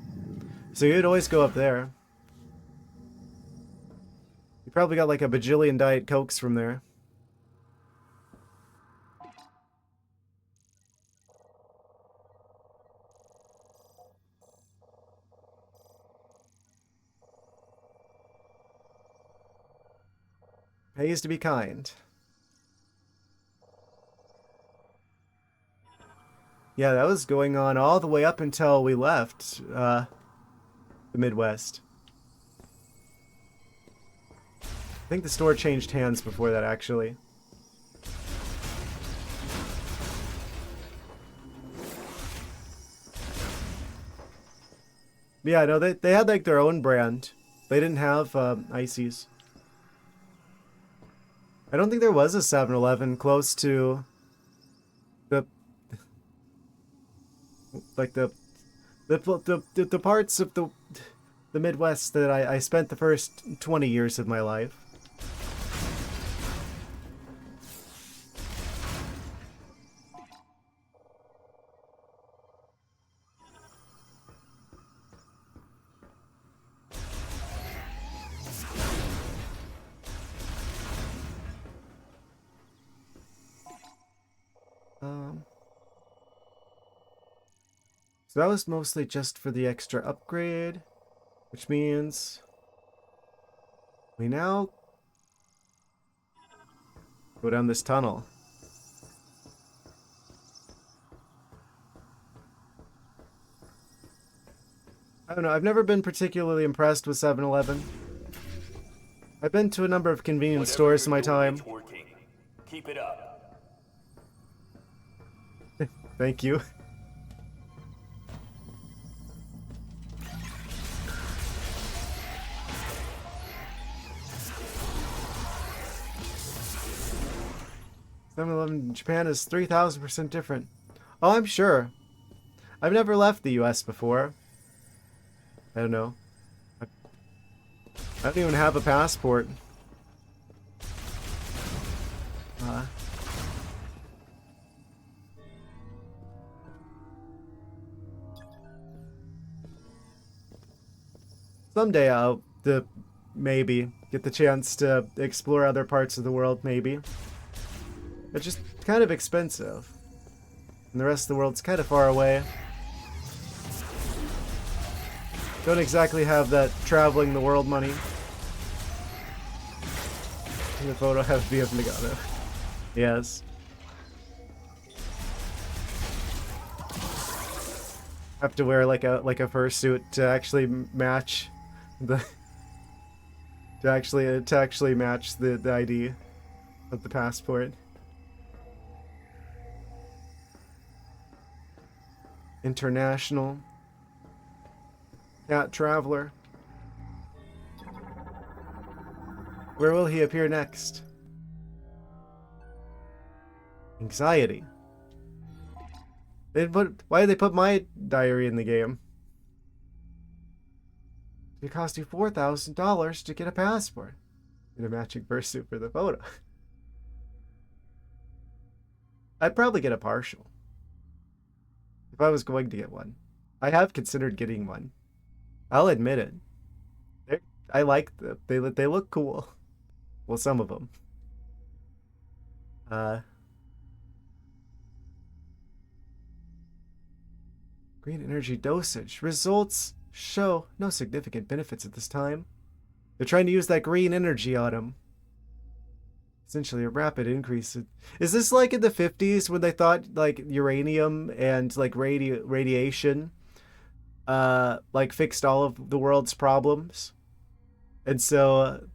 So he would always go up there. He probably got like a bajillion Diet Cokes from there. Pays to be kind. Yeah, that was going on all the way up until we left the Midwest. I think the store changed hands before that, actually. Yeah, no, they had like their own brand. They didn't have ices. I don't think there was a 7-Eleven close to the like the parts of the Midwest that I spent the first 20 years of my life. So that was mostly just for the extra upgrade, which means we now go down this tunnel. I don't know. I've never been particularly impressed with 7-Eleven. I've been to a number of convenience Whatever stores in you're my doing, time. it's working. Keep it up. Thank you. Seven Eleven in Japan is 3,000% different. Oh, I'm sure. I've never left the US before. I don't know. I don't even have a passport. Someday I'll maybe get the chance to explore other parts of the world, maybe. It's just kind of expensive. And the rest of the world's kind of far away. Don't exactly have that traveling the world money. In the photo has to be of Nagano. Yes. Have to wear like a fursuit to actually match the to actually match the ID of the passport. International cat traveler. Where will he appear next? Anxiety. Why did they put my diary in the game? It cost you $4,000 to get a passport and a matching fursuit for the photo. I'd probably get a partial if I was going to get one. I have considered getting one. I'll admit it. I like them. They look cool. Well, some of them. Green energy dosage. Results show no significant benefits at this time. They're trying to use that green energy on him. Essentially a rapid increase. Is this like in the 50s when they thought like uranium and like radiation like fixed all of the world's problems? And so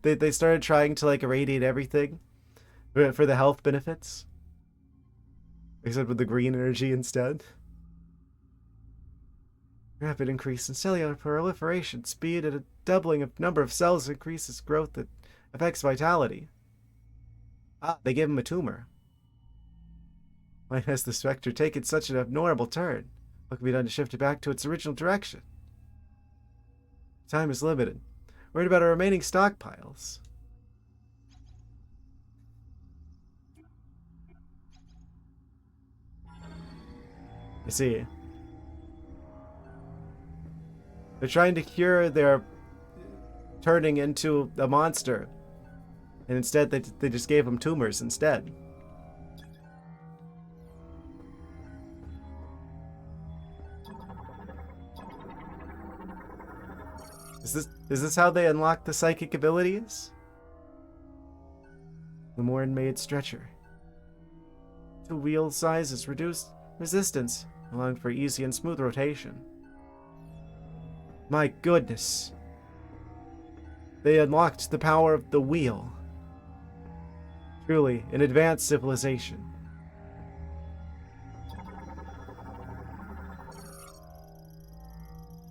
they started trying to like irradiate everything for the health benefits. Except with the green energy instead. Rapid increase in cellular proliferation speed and a doubling of number of cells increases growth that affects vitality. Ah, they gave him a tumor. Why has the specter taken such an abnormal turn? What can be done to shift it back to its original direction? Time is limited. Worried about our remaining stockpiles. I see. They're trying to cure their turning into a monster. And instead, they just gave him tumors instead. Is this how they unlock the psychic abilities? The more inmate stretcher. 2 wheel sizes reduce resistance, allowing for easy and smooth rotation. My goodness. They unlocked the power of the wheel. Truly, an advanced civilization.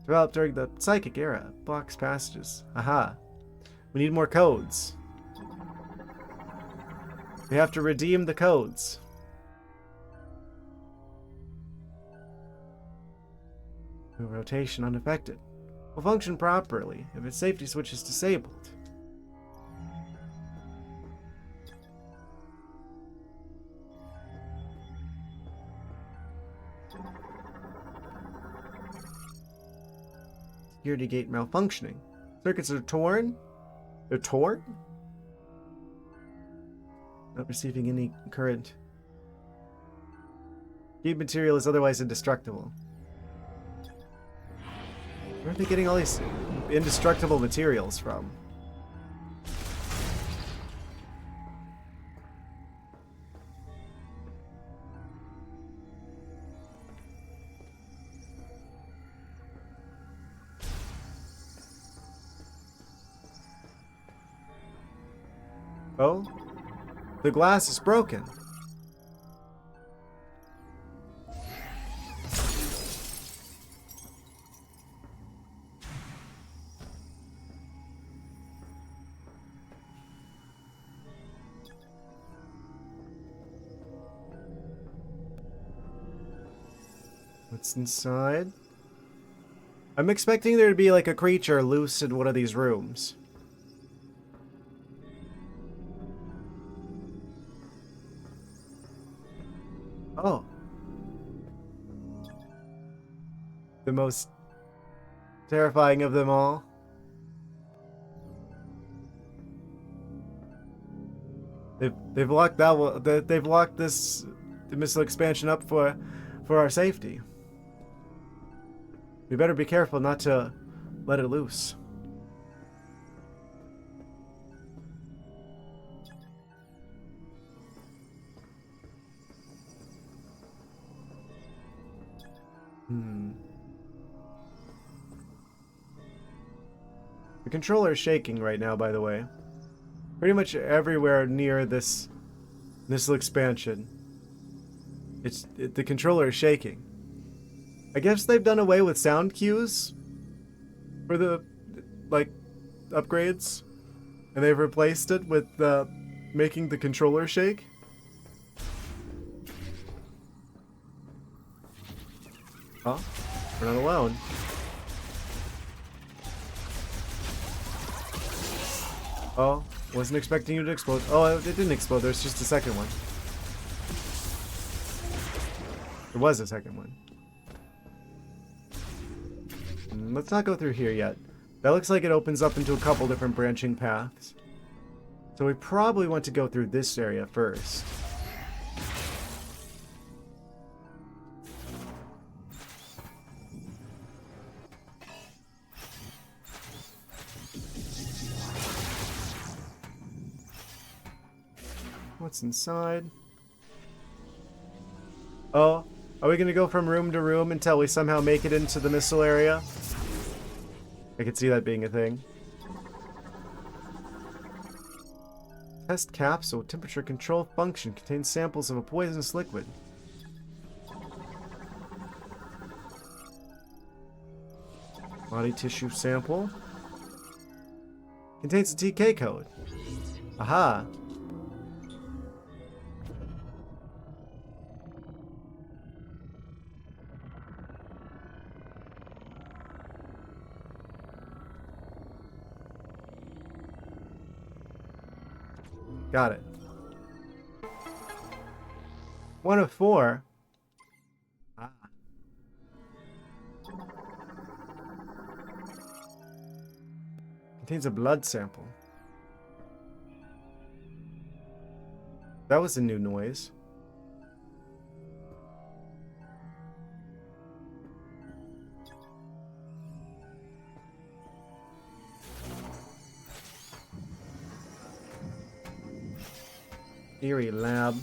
Developed during the Psychic era. Blocks passages. Aha. We need more codes. We have to redeem the codes. Rotation unaffected. Will function properly if its safety switch is disabled. Security gate malfunctioning. Circuits are torn? They're torn? Not receiving any current. Gate material is otherwise indestructible. Where are they getting all these indestructible materials from? Oh? The glass is broken. What's inside? I'm expecting there to be like a creature loose in one of these rooms. Oh. The most terrifying of them all. They've locked that one. They've locked the missile expansion up for our safety. We better be careful not to let it loose. The controller is shaking right now, by the way. Pretty much everywhere near this missile expansion. The controller is shaking. I guess they've done away with sound cues for the, like, upgrades. And they've replaced it with making the controller shake. Oh, we're not alone. Oh, wasn't expecting you to explode. Oh, it didn't explode. There's just a second one. There was a second one. Let's not go through here yet. That looks like it opens up into a couple different branching paths. So we probably want to go through this area first. What's inside? Oh, are we gonna go from room to room until we somehow make it into the missile area? I could see that being a thing. Test capsule. Temperature control function contains samples of a poisonous liquid. Body tissue sample. Contains a TK code. Aha. Got it. 1 of 4. Ah. Contains a blood sample. That was a new noise. Eerie lab.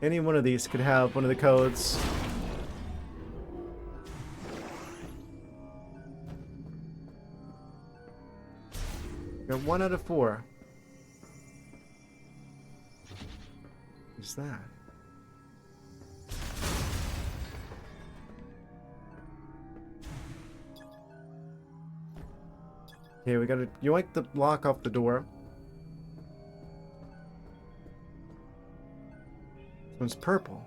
Any one of these could have one of the codes. Got 1 out of 4. What's that? Okay, we gotta yoink the lock off the door. This one's purple.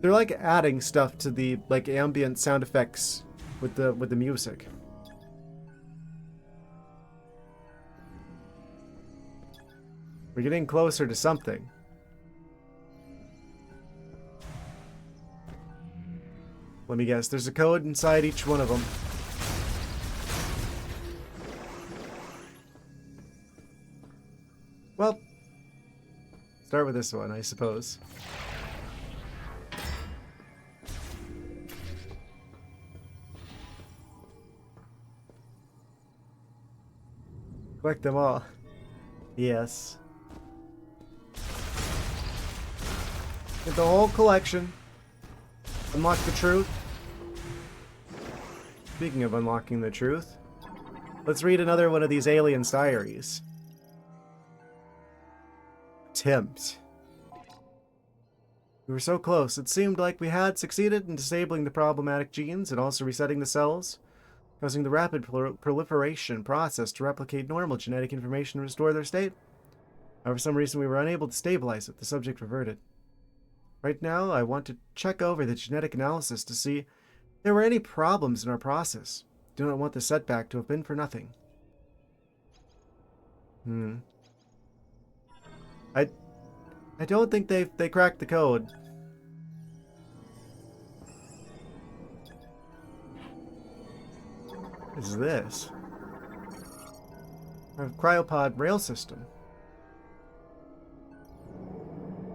They're like adding stuff to the like ambient sound effects with the music. We're getting closer to something. Let me guess, there's a code inside each one of them. Well, start with this one, I suppose. Collect them all. Yes. Get the whole collection. Unlock the truth. Speaking of unlocking the truth, let's read another one of these aliens' diaries. Attempt. We were so close. It seemed like we had succeeded in disabling the problematic genes and also resetting the cells, causing the rapid proliferation process to replicate normal genetic information and restore their state. However, for some reason we were unable to stabilize it. The subject reverted. Right now, I want to check over the genetic analysis to see if there were any problems in our process. Do not want the setback to have been for nothing. I don't think they cracked the code. What is this? A cryopod rail system.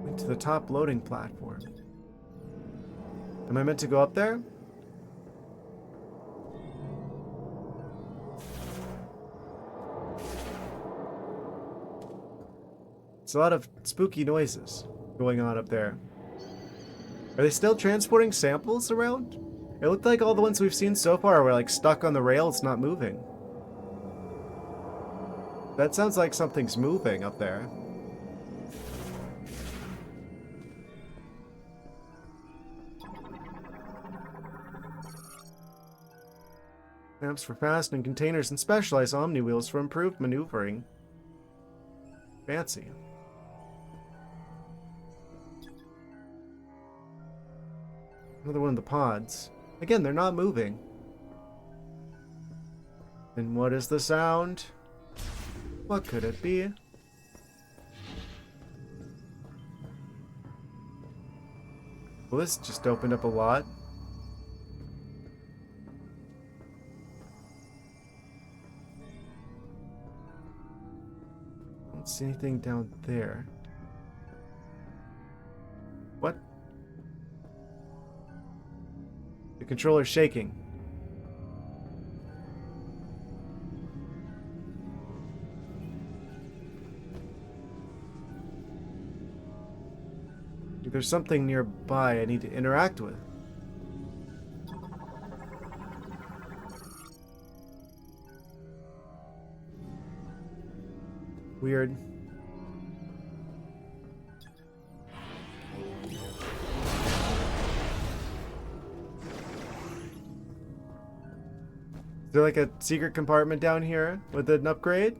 Link to the top loading platform. Am I meant to go up there? It's a lot of spooky noises going on up there. Are they still transporting samples around? It looked like all the ones we've seen so far were like stuck on the rail, it's not moving. That sounds like something's moving up there. Clamps for fastening containers and specialized omni wheels for improved maneuvering. Fancy. Another one of the pods. Again, they're not moving. And what is the sound? What could it be? Well, this just opened up a lot. Don't see anything down there. What? The controller's shaking. There's something nearby I need to interact with. Weird. Is there like a secret compartment down here with an upgrade?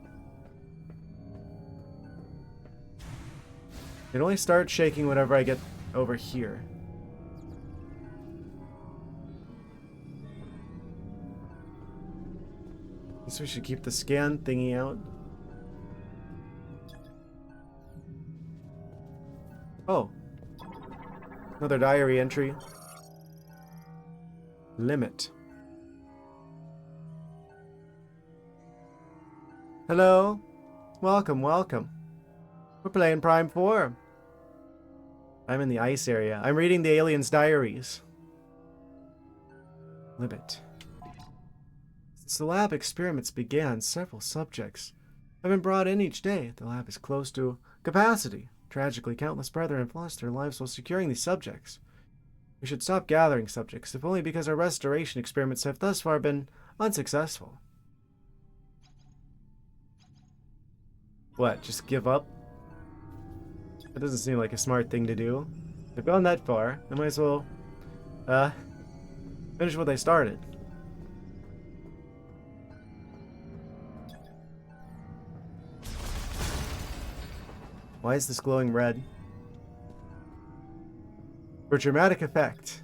It only starts shaking whenever I get over here. Guess we should keep the scan thingy out. Oh. Another diary entry. Limit. Hello. Welcome, welcome. We're playing Prime 4. I'm in the ice area. I'm reading the aliens' diaries. Limit. Since the lab experiments began, several subjects have been brought in each day. The lab is close to capacity. Tragically, countless brethren have lost their lives while securing these subjects. We should stop gathering subjects, if only because our restoration experiments have thus far been unsuccessful. What, just give up? That doesn't seem like a smart thing to do. They've gone that far. I might as well, finish what they started. Why is this glowing red? For dramatic effect.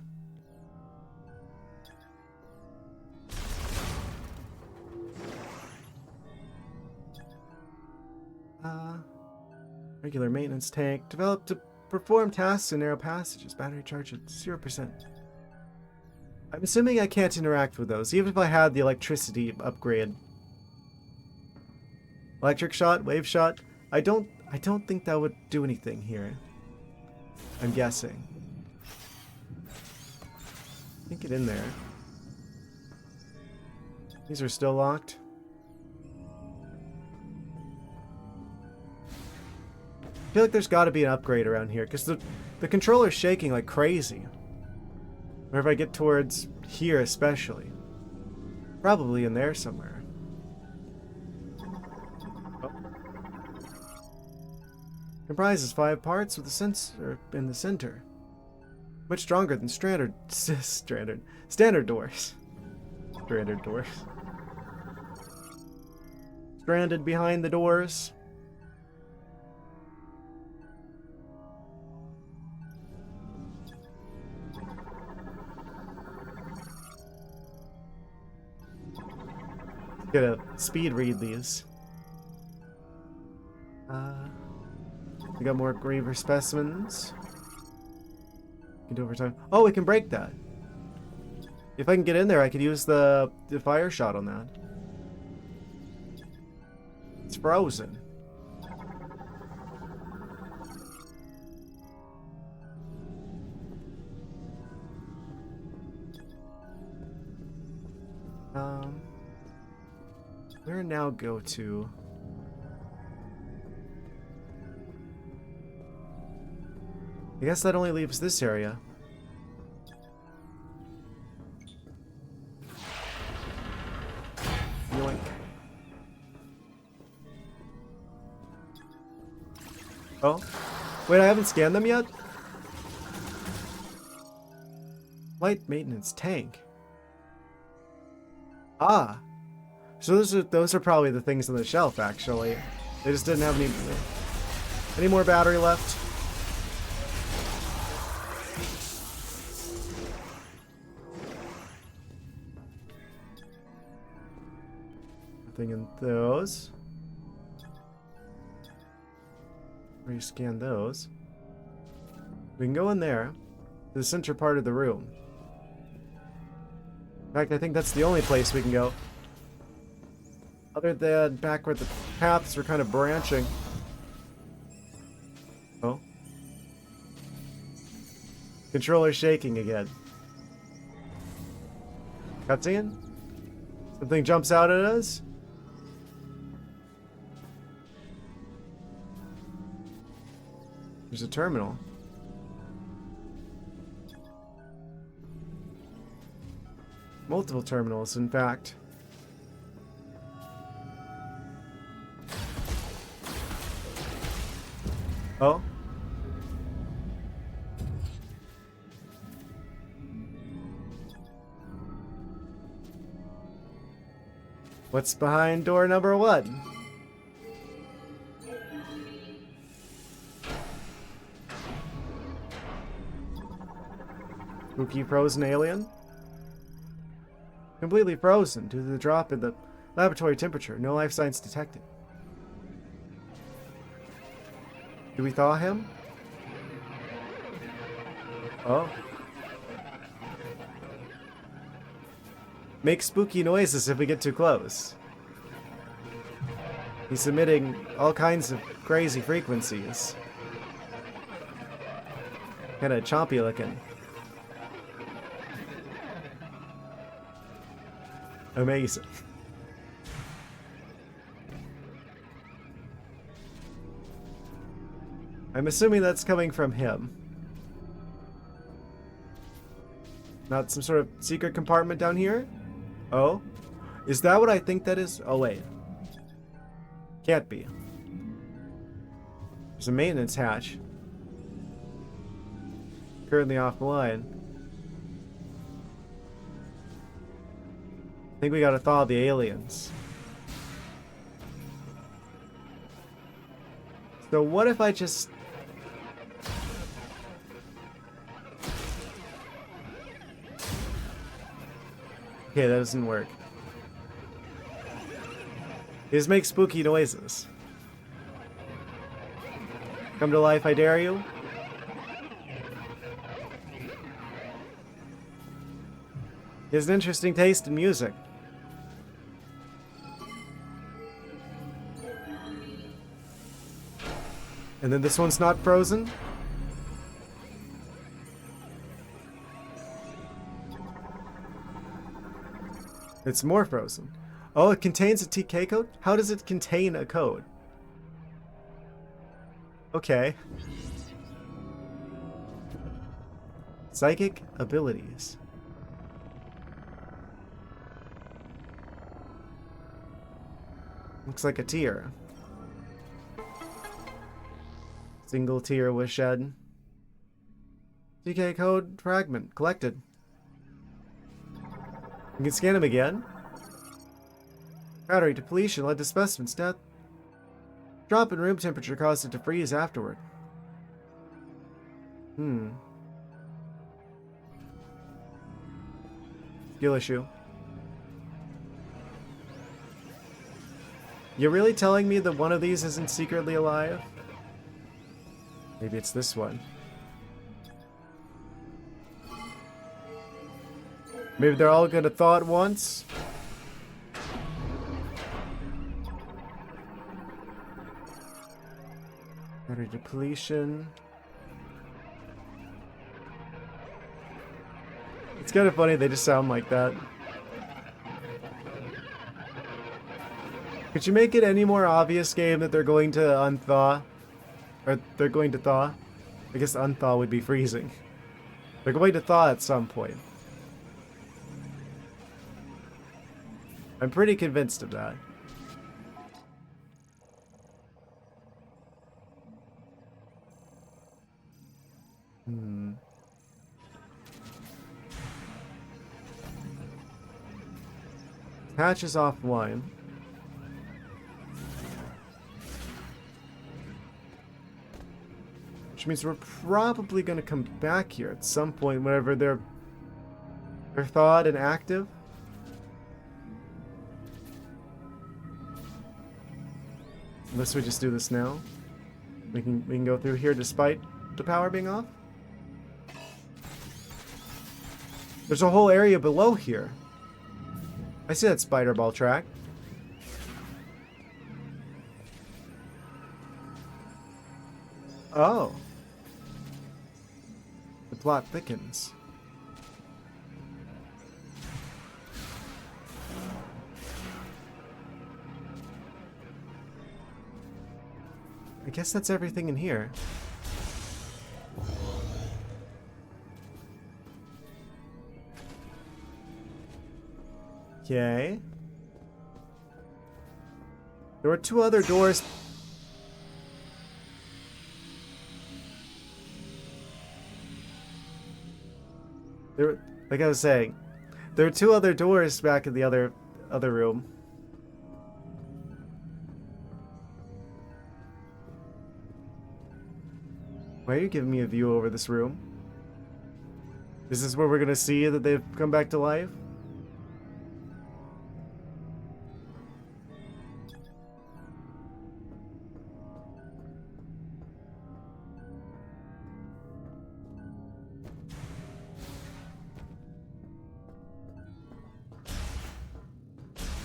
Regular maintenance tank. Developed to perform tasks in narrow passages. Battery charge at 0%. I'm assuming I can't interact with those, even if I had the electricity upgrade. Electric shot, wave shot. I don't think that would do anything here. I'm guessing. Can't get in there. These are still locked. I feel like there's got to be an upgrade around here, because the controller's shaking like crazy. Whenever I get towards here especially. Probably in there somewhere. Oh. Comprises 5 parts with a sensor in the center. Much stronger than standard doors. Stranded doors. Stranded behind the doors. Gonna speed read these. We got more Graver specimens. Can do over time. Oh, we can break that. If I can get in there, I could use the fire shot on that. It's frozen. Where now go to? I guess that only leaves this area. Yoink. Oh, wait, I haven't scanned them yet? Light maintenance tank. Ah. So those are probably the things on the shelf, actually. They just didn't have any more battery left. Nothing in those. Rescan those. We can go in there, to the center part of the room. In fact, I think that's the only place we can go. Other than back where the paths were kind of branching. Oh. Controller shaking again. Cutscene? Something jumps out at us? There's a terminal. Multiple terminals, in fact. Oh? What's behind door number 1? Spooky frozen alien? Completely frozen due to the drop in the laboratory temperature. No life signs detected. Do we thaw him? Oh. Make spooky noises if we get too close. He's emitting all kinds of crazy frequencies. Kinda chompy looking. Amazing. I'm assuming that's coming from him. Not some sort of secret compartment down here? Oh? Is that what I think that is? Oh, wait. Can't be. There's a maintenance hatch. Currently offline. I think we gotta thaw the aliens. So what if I just... Okay, that doesn't work. Just make spooky noises. Come to life, I dare you. He has an interesting taste in music. And then this one's not frozen? It's more frozen. Oh, it contains a TK code? How does it contain a code? Okay. Psychic abilities. Looks like a tear. Single tear was shed. TK code fragment collected. You can scan him again. Battery depletion led to specimen's death. Drop in room temperature caused it to freeze afterward. Skill issue. You're really telling me that one of these isn't secretly alive? Maybe it's this one. Maybe they're all gonna thaw at once? Battery depletion. It's kind of funny they just sound like that. Could you make it any more obvious, game, that they're going to unthaw? Or they're going to thaw? I guess unthaw would be freezing. They're going to thaw at some point. I'm pretty convinced of that. Hatch is offline. Which means we're probably going to come back here at some point whenever they're thawed and active. Unless we just do this now. We can go through here despite the power being off. There's a whole area below here. I see that spider ball track. Oh. The plot thickens. I guess that's everything in here. Okay. There were two other doors. Like I was saying, there are two other doors back in the other room. Why are you giving me a view over this room? Is this where we're gonna see that they've come back to life?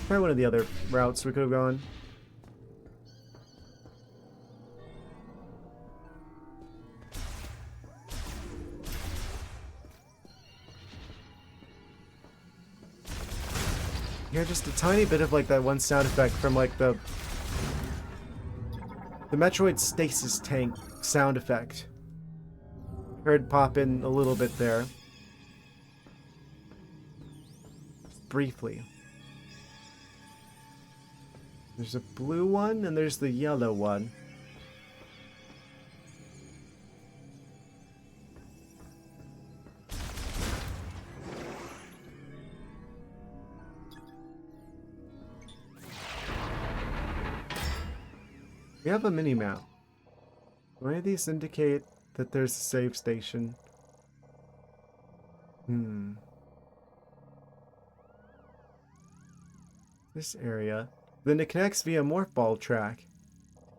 Probably one of the other routes we could have gone. Yeah, just a tiny bit of like that one sound effect from like the Metroid stasis tank sound effect. Heard pop in a little bit there. Just briefly. There's a blue one and there's the yellow one. We have a mini-map. Do any of these indicate that there's a save station? This area. Then it connects via morph ball track.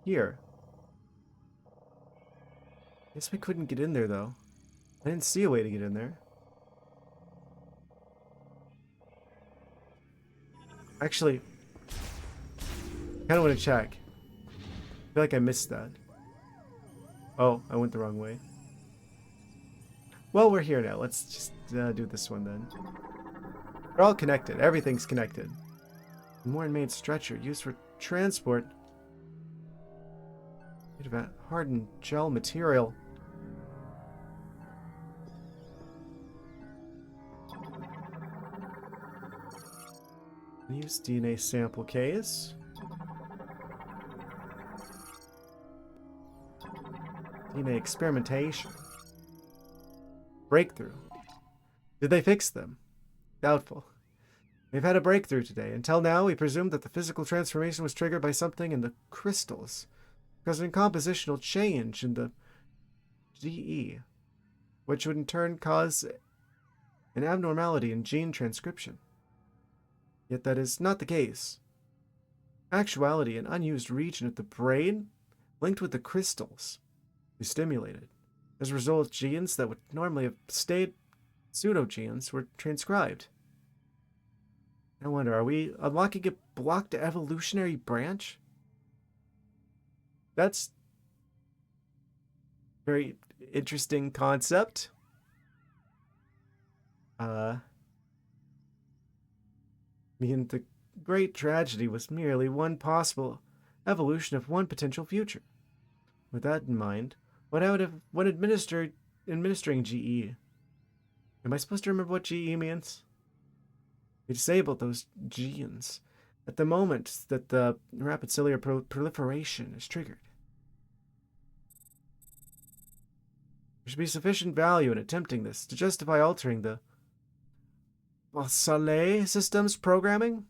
Here. Guess we couldn't get in there though. I didn't see a way to get in there. Actually, I kinda wanna check. I feel like I missed that. Oh, I went the wrong way. Well, we're here now. Let's just do this one then. They're all connected. Everything's connected. More made stretcher used for transport. Made of a hardened gel material. Use DNA sample case. DNA experimentation. Breakthrough. Did they fix them? Doubtful. We've had a breakthrough today. Until now, we presumed that the physical transformation was triggered by something in the crystals, causing compositional change in the GE, which would in turn cause an abnormality in gene transcription. Yet that is not the case. Actuality, an unused region of the brain linked with the crystals is stimulated. As a result, genes that would normally have stayed pseudogenes were transcribed. I wonder, are we unlocking a blocked evolutionary branch? That's a very interesting concept. I mean, the great tragedy was merely one possible evolution of one potential future. With that in mind, when administering GE, am I supposed to remember what GE means? We disabled those genes at the moment that the rapid cellular proliferation is triggered. There should be sufficient value in attempting this to justify altering the Saleh system's programming?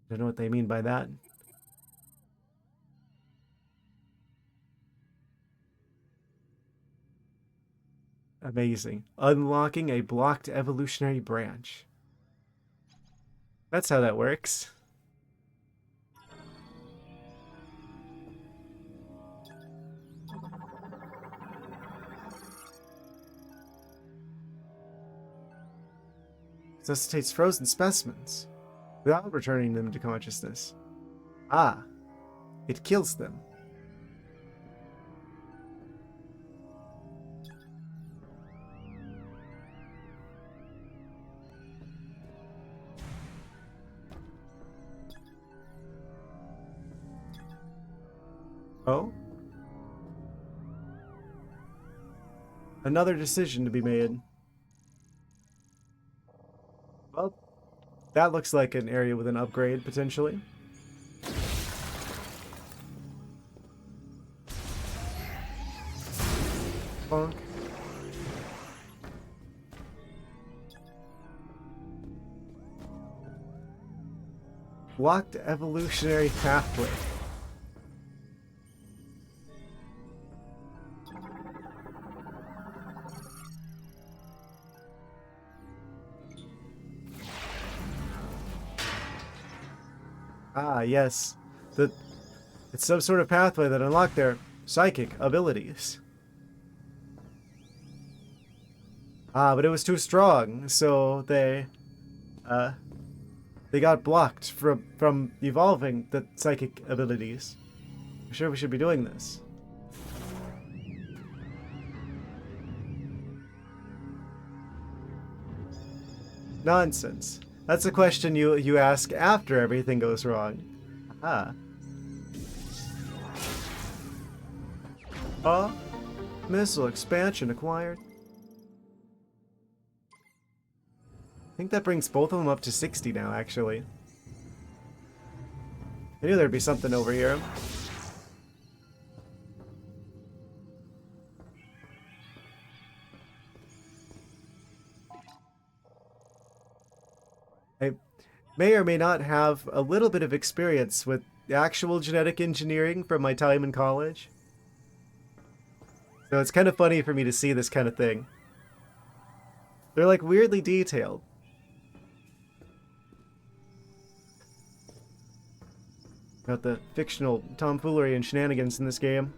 Don't know what they mean by that. Amazing. Unlocking a blocked evolutionary branch. That's how that works. Resuscitates frozen specimens without returning them to consciousness. Ah, it kills them. Oh? Another decision to be made. Well, that looks like an area with an upgrade, potentially. Bonk. Blocked evolutionary pathway. Ah, yes. It's some sort of pathway that unlocked their psychic abilities. Ah, but it was too strong, so they got blocked from evolving the psychic abilities. I'm sure we should be doing this. Nonsense. That's a question you ask after everything goes wrong. Ah. Oh, missile expansion acquired. I think that brings both of them up to 60 now, actually. I knew there'd be something over here. I may or may not have a little bit of experience with actual genetic engineering from my time in college. So it's kind of funny for me to see this kind of thing. They're like weirdly detailed. About the fictional tomfoolery and shenanigans in this game.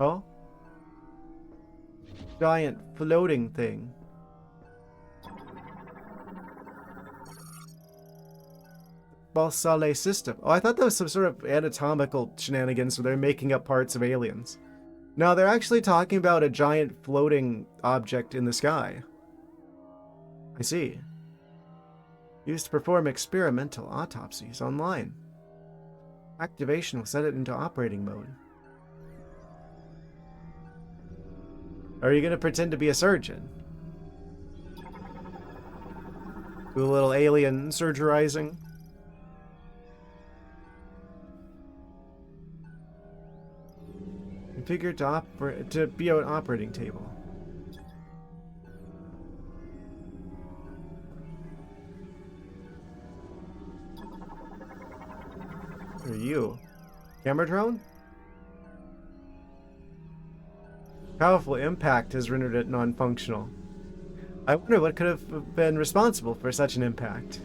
Oh? Giant floating thing. Balsale system. Oh, I thought that was some sort of anatomical shenanigans where they're making up parts of aliens. No, they're actually talking about a giant floating object in the sky. I see. Used to perform experimental autopsies online. Activation will set it into operating mode. Or are you gonna pretend to be a surgeon? Do a little alien surgerizing? Configure to be an operating table. Who are you? Camera drone? Powerful impact has rendered it non-functional. I wonder what could have been responsible for such an impact.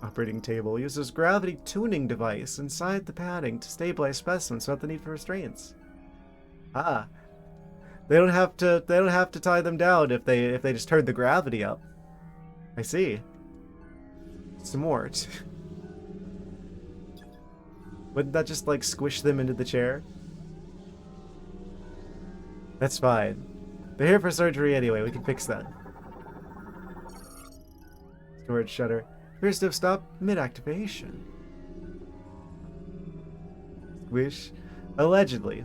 Operating table uses gravity tuning device inside the padding to stabilize specimens without the need for restraints. Ah, they don't have to tie them down if they just turn the gravity up. I see. Smart. Wouldn't that just like squish them into the chair? That's fine. They're here for surgery anyway, we can fix that. Storage shutter. Appears to have stopped mid-activation. Squish. Allegedly.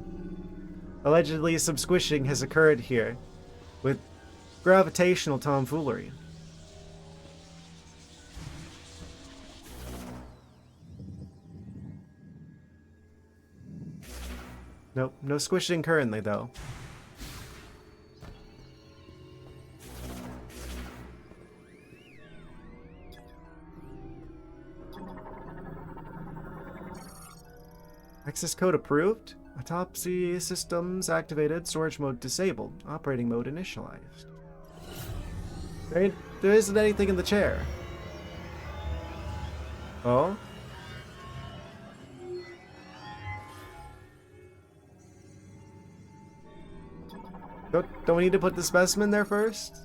Allegedly some squishing has occurred here. With gravitational tomfoolery. Nope, no squishing currently though. Access code approved. Autopsy systems activated. Storage mode disabled. Operating mode initialized. There isn't anything in the chair. Oh? Don't we need to put the specimen there first?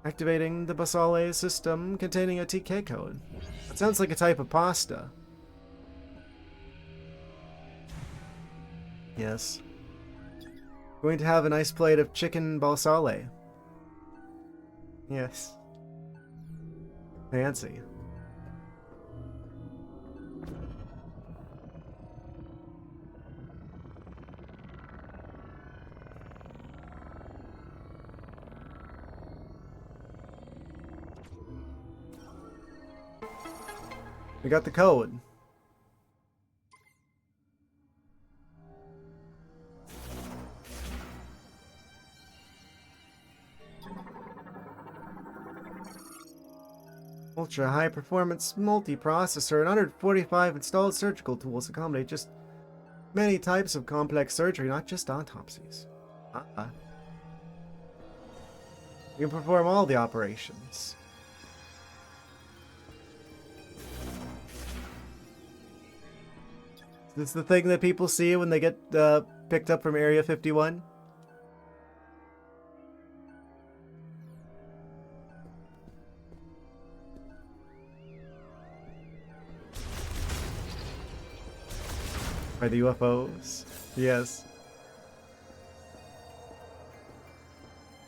Activating the Basale system containing a TK code. That sounds like a type of pasta. Yes. Going to have a nice plate of chicken balsale. Yes. Fancy. We got the code. Ultra high performance multi-processor and 145 installed surgical tools accommodate just many types of complex surgery, not just autopsies. You can perform all the operations. Is this the thing that people see when they get picked up from Area 51? By the UFOs? Yes.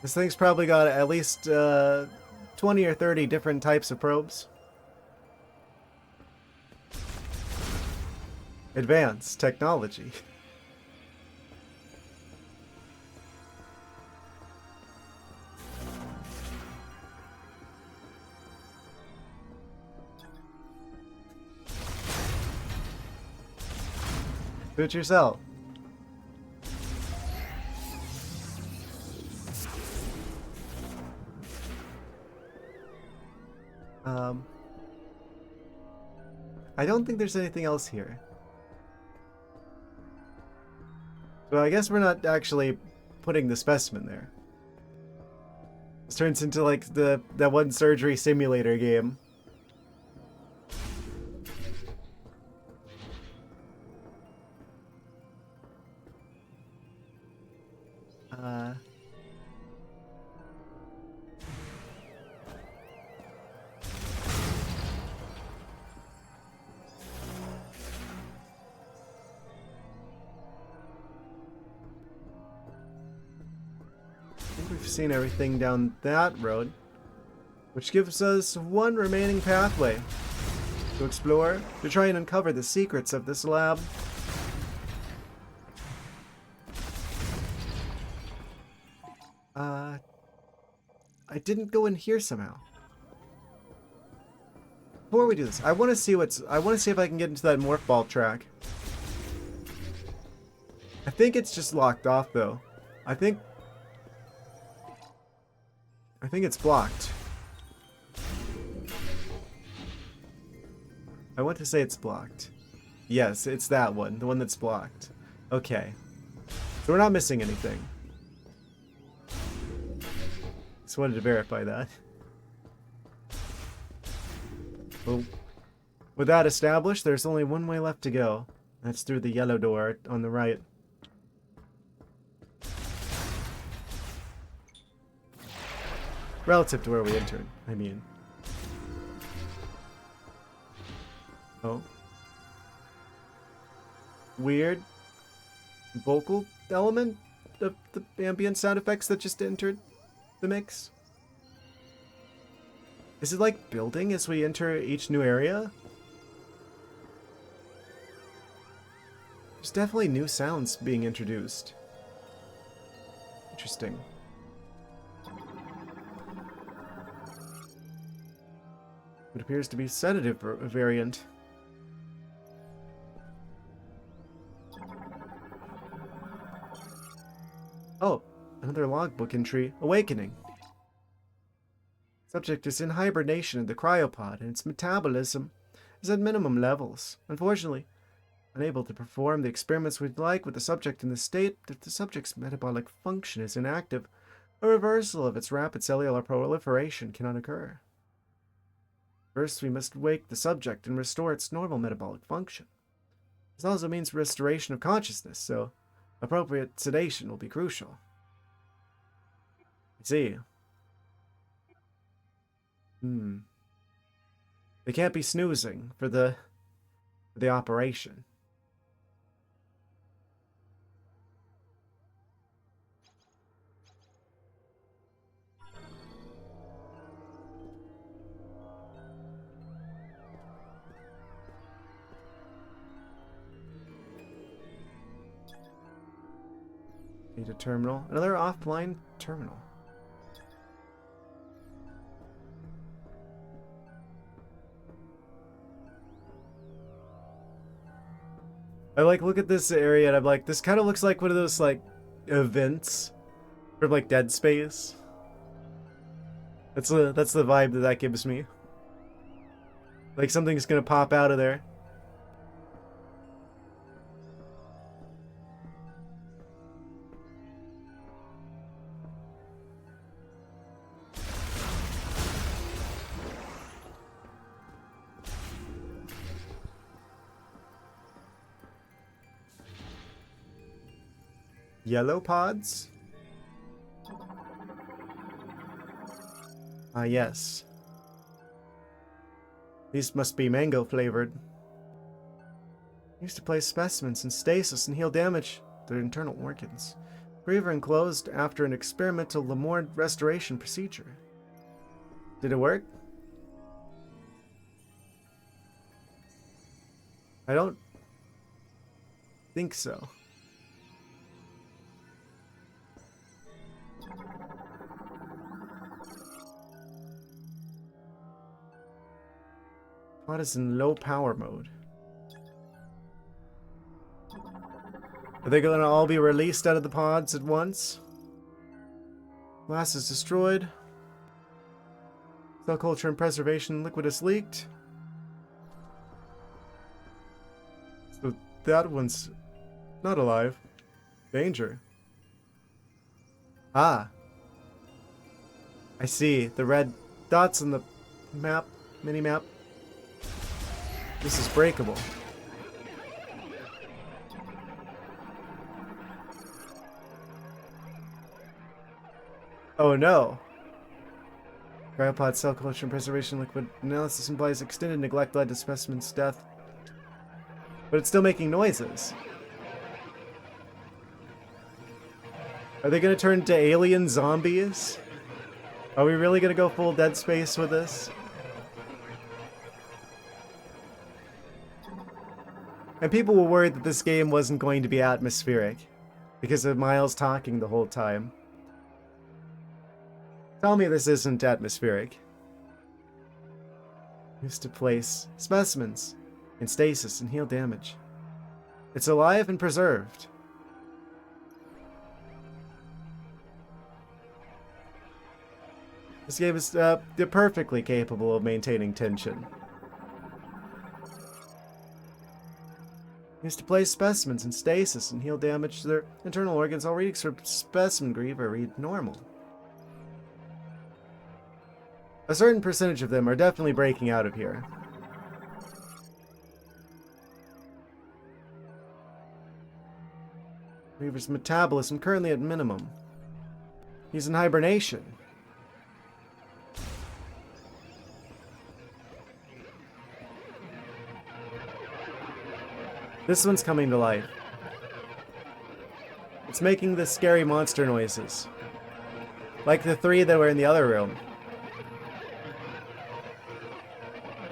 This thing's probably got at least 20 or 30 different types of probes. Advanced technology. Do it yourself. I don't think there's anything else here. So I guess we're not actually putting the specimen there. This turns into like that one surgery simulator game. We've seen everything down that road, which gives us one remaining pathway to explore, to try and uncover the secrets of this lab. I didn't go in here somehow. Before we do this, I want to see if I can get into that morph ball track. I think it's just locked off though. I think it's blocked. I want to say it's blocked. Yes, it's that one, the one that's blocked. Okay. So we're not missing anything. Just wanted to verify that. Well, with that established, there's only one way left to go. That's through the yellow door on the right. Relative to where we entered, I mean. Oh. Weird vocal element of the ambient sound effects that just entered the mix. Is it like building as we enter each new area? There's definitely new sounds being introduced. Interesting. It appears to be sedative variant. Oh, another logbook entry. Awakening. Subject is in hibernation in the cryopod, and its metabolism is at minimum levels. Unfortunately, unable to perform the experiments we'd like with the subject in this state, if the subject's metabolic function is inactive, a reversal of its rapid cellular proliferation cannot occur. First, we must wake the subject and restore its normal metabolic function. This also means restoration of consciousness, so appropriate sedation will be crucial. I see. They can't be snoozing for the operation. Need a terminal. Another offline terminal. I look at this area and I'm like, this kind of looks like one of those like events from like Dead Space. That's the vibe that gives me. Like something's gonna pop out of there. Yellow pods? Ah, yes. These must be mango flavored. Used to place specimens in stasis and heal damage to their internal organs. Breather enclosed after an experimental Lamorne restoration procedure. Did it work? I don't think so. Pod is in low power mode. Are they gonna all be released out of the pods at once? Glass is destroyed. Cell culture and preservation liquid is leaked. So that one's not alive. Danger. Ah. I see the red dots on the map, mini-map. This is breakable. Oh no. Cryopod cell culture and preservation liquid analysis implies extended neglect led to specimen's death. But it's still making noises. Are they gonna turn into alien zombies? Are we really gonna go full Dead Space with this? And people were worried that this game wasn't going to be atmospheric because of Miles talking the whole time. Tell me this isn't atmospheric. Used to place specimens in stasis and heal damage. It's alive and preserved. This game is perfectly capable of maintaining tension. Used to place specimens in stasis and heal damage to their internal organs. All readings for specimen griever read normal. A certain percentage of them are definitely breaking out of here. Reaver's metabolism currently at minimum. He's in hibernation. This one's coming to life. It's making the scary monster noises. Like the 3 that were in the other room.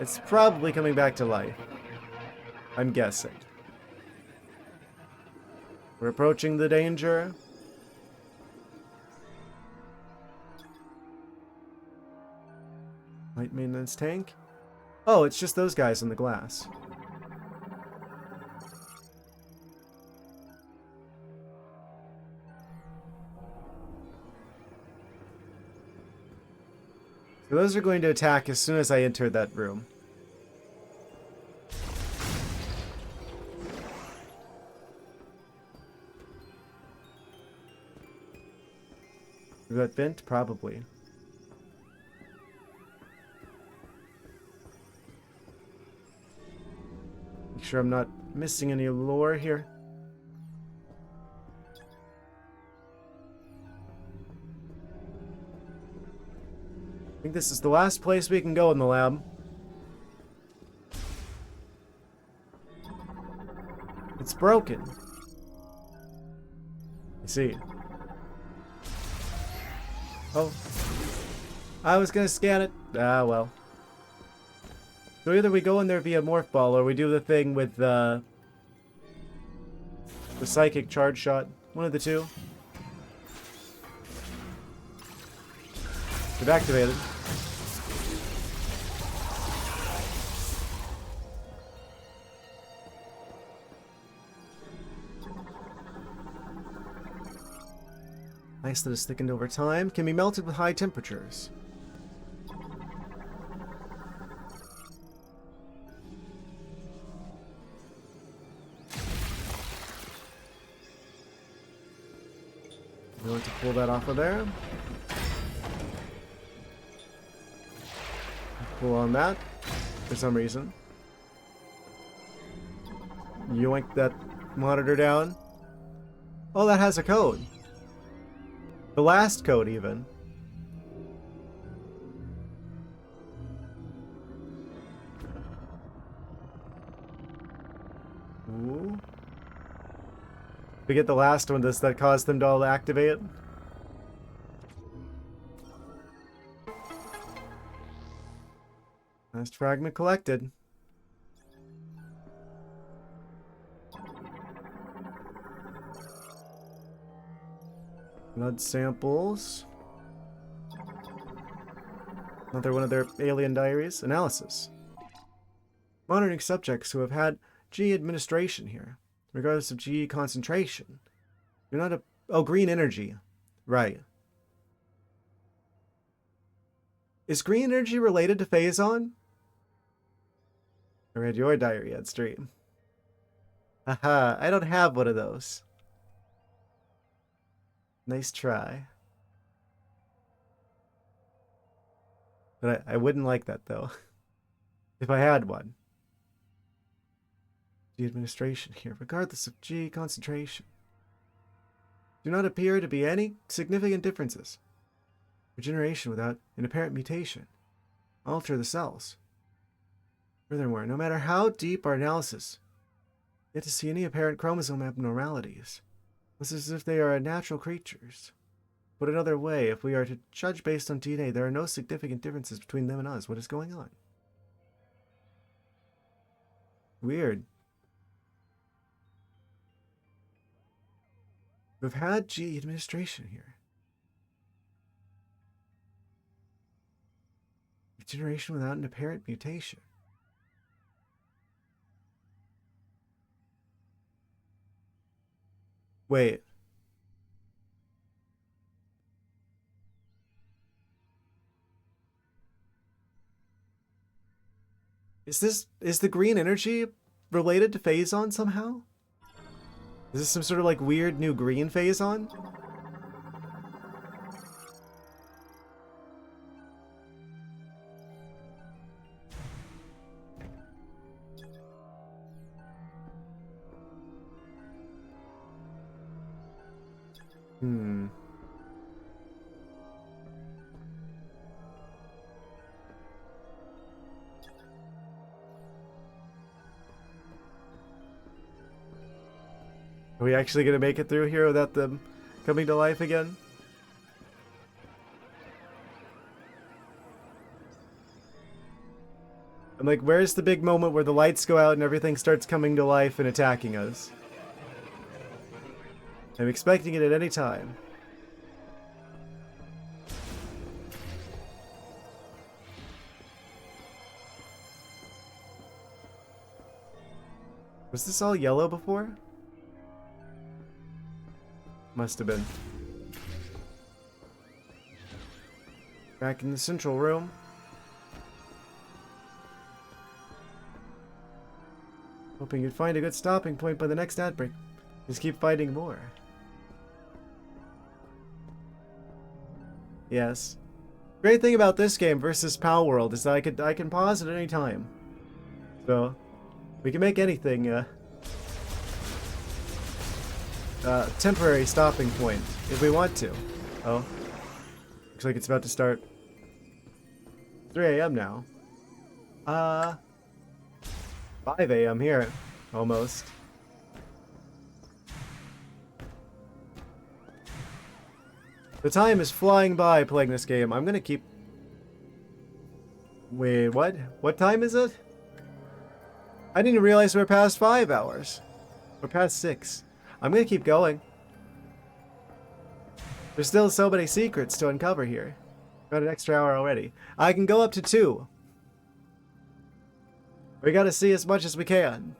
It's probably coming back to life. I'm guessing. We're approaching the danger. Light maintenance tank. Oh, it's just those guys in the glass. So those are going to attack as soon as I enter that room. Is that vent? Probably. Make sure I'm not missing any lore here. I think this is the last place we can go in the lab. It's broken. I see. Oh. I was gonna scan it. Ah, well. So either we go in there via morph ball, or we do the thing with the psychic charge shot. One of the two. We've activated. Ice that is thickened over time can be melted with high temperatures. I'm going to pull that off of there. Pull on that for some reason. Yoink that monitor down. Oh, that has a code. The last code, even. Ooh. We get the last one. Does that cause them to all activate? Last fragment collected. Blood samples. Another one of their alien diaries. Analysis. Monitoring subjects who have had G administration here, regardless of G concentration. You're not a... Oh, green energy. Right. Is green energy related to Phazon? I read your diary on stream. Haha, I don't have one of those. Nice try. But I wouldn't like that, though. If I had one. G administration here, regardless of G concentration. Do not appear to be any significant differences. Regeneration without an apparent mutation. Alter the cells. Furthermore, no matter how deep our analysis, yet to see any apparent chromosome abnormalities. It's as if they are natural creatures. Put another way, if we are to judge based on DNA, there are no significant differences between them and us. What is going on? Weird. We've had G administration here. Generation without an apparent mutation. Wait. Is the green energy related to Phazon somehow? Is this some sort of like weird new green Phazon? Hmm. Are we actually gonna make it through here without them coming to life again? I'm like, where's the big moment where the lights go out and everything starts coming to life and attacking us? I'm expecting it at any time. Was this all yellow before? Must have been. Back in the central room. Hoping you'd find a good stopping point by the next ad break. Just keep fighting more. Yes. Great thing about this game versus Pal World is that I can pause at any time. So we can make anything temporary stopping point if we want to. Oh. Looks like it's about to start. 3 a.m. now. 5 a.m. here. Almost. The time is flying by playing this game. I'm gonna keep... Wait, what? What time is it? I didn't realize we're past 5 hours. We're past 6. I'm gonna keep going. There's still so many secrets to uncover here. Got an extra hour already. I can go up to 2. We gotta see as much as we can.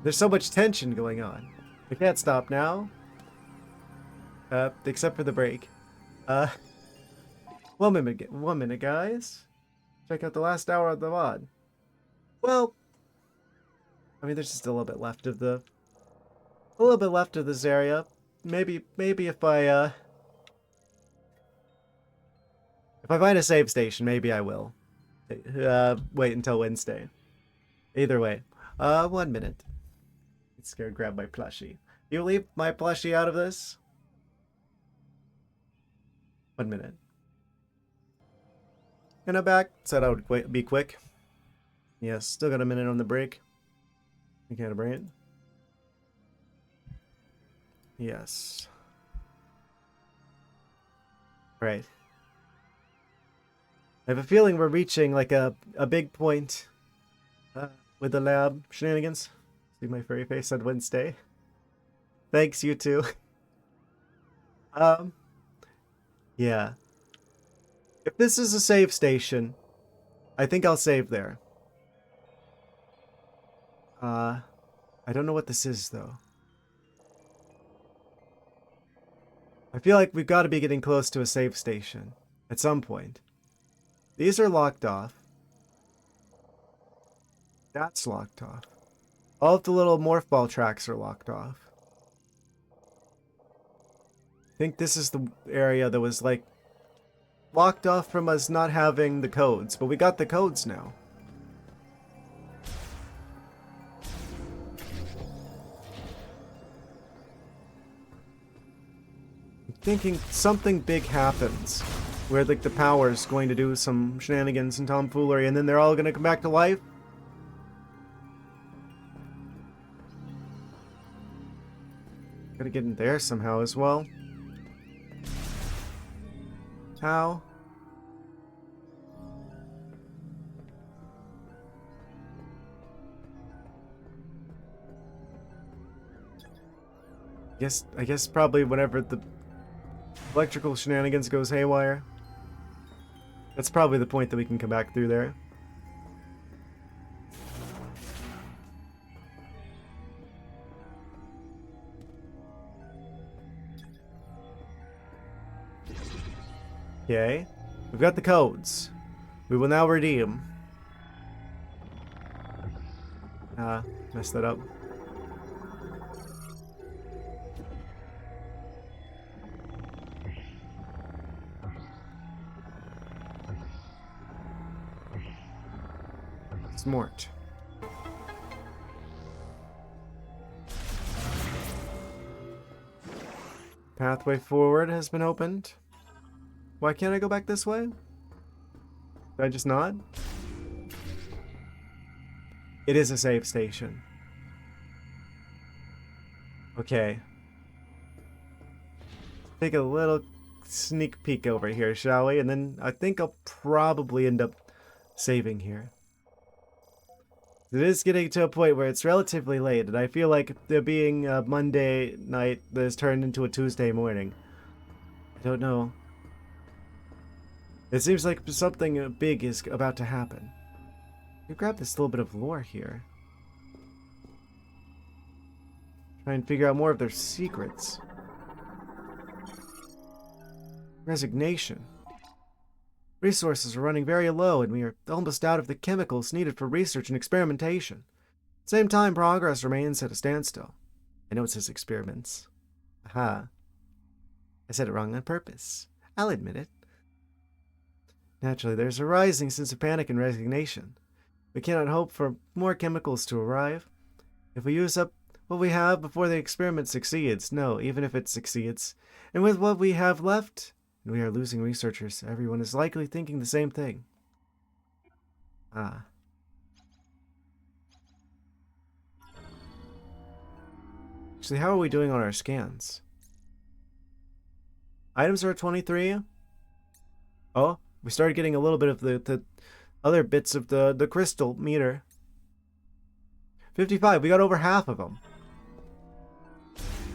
There's so much tension going on. We can't stop now. Except for the break. 1 minute, guys. Check out the last hour of the VOD. Well, I mean, there's just a little bit left of this area. Maybe if I find a save station, maybe I will. Wait until Wednesday. Either way. 1 minute. Get scared, grab my plushie. You leave my plushie out of this? 1 minute. And I'm back. Said I would be quick. Yes, still got a minute on the break. You can't bring it. Yes. Right. I have a feeling we're reaching like a big point with the lab shenanigans. See my furry face on Wednesday. Thanks, you too. Yeah. If this is a save station, I think I'll save there. I don't know what this is, though. I feel like we've got to be getting close to a save station at some point. These are locked off. That's locked off. All of the little morph ball tracks are locked off. I think this is the area that was, like, locked off from us not having the codes, but we got the codes now. I'm thinking something big happens, where like the power's going to do some shenanigans and tomfoolery, and then they're all gonna come back to life. Gotta get in there somehow as well. How? I guess probably whenever the electrical shenanigans goes haywire. That's probably the point that we can come back through there. Okay. We've got the codes. We will now redeem. Messed that up. Smart. Pathway forward has been opened. Why can't I go back this way? Did I just not? It is a save station. Okay. Take a little sneak peek over here, shall we? And then I think I'll probably end up saving here. It is getting to a point where it's relatively late, and I feel like there being a Monday night that has turned into a Tuesday morning. I don't know. It seems like something big is about to happen. You grab this little bit of lore here. Try and figure out more of their secrets. Resignation. Resources are running very low, and we are almost out of the chemicals needed for research and experimentation. At the same time, progress remains at a standstill. I know it says experiments. Aha. I said it wrong on purpose. I'll admit it. Naturally, there's a rising sense of panic and resignation. We cannot hope for more chemicals to arrive. If we use up what we have before the experiment succeeds, no, even if it succeeds, and with what we have left, and we are losing researchers, everyone is likely thinking the same thing. Ah. Actually, how are we doing on our scans? Items are at 23. Oh, we started getting a little bit of the other bits of the crystal meter. 55, we got over half of them.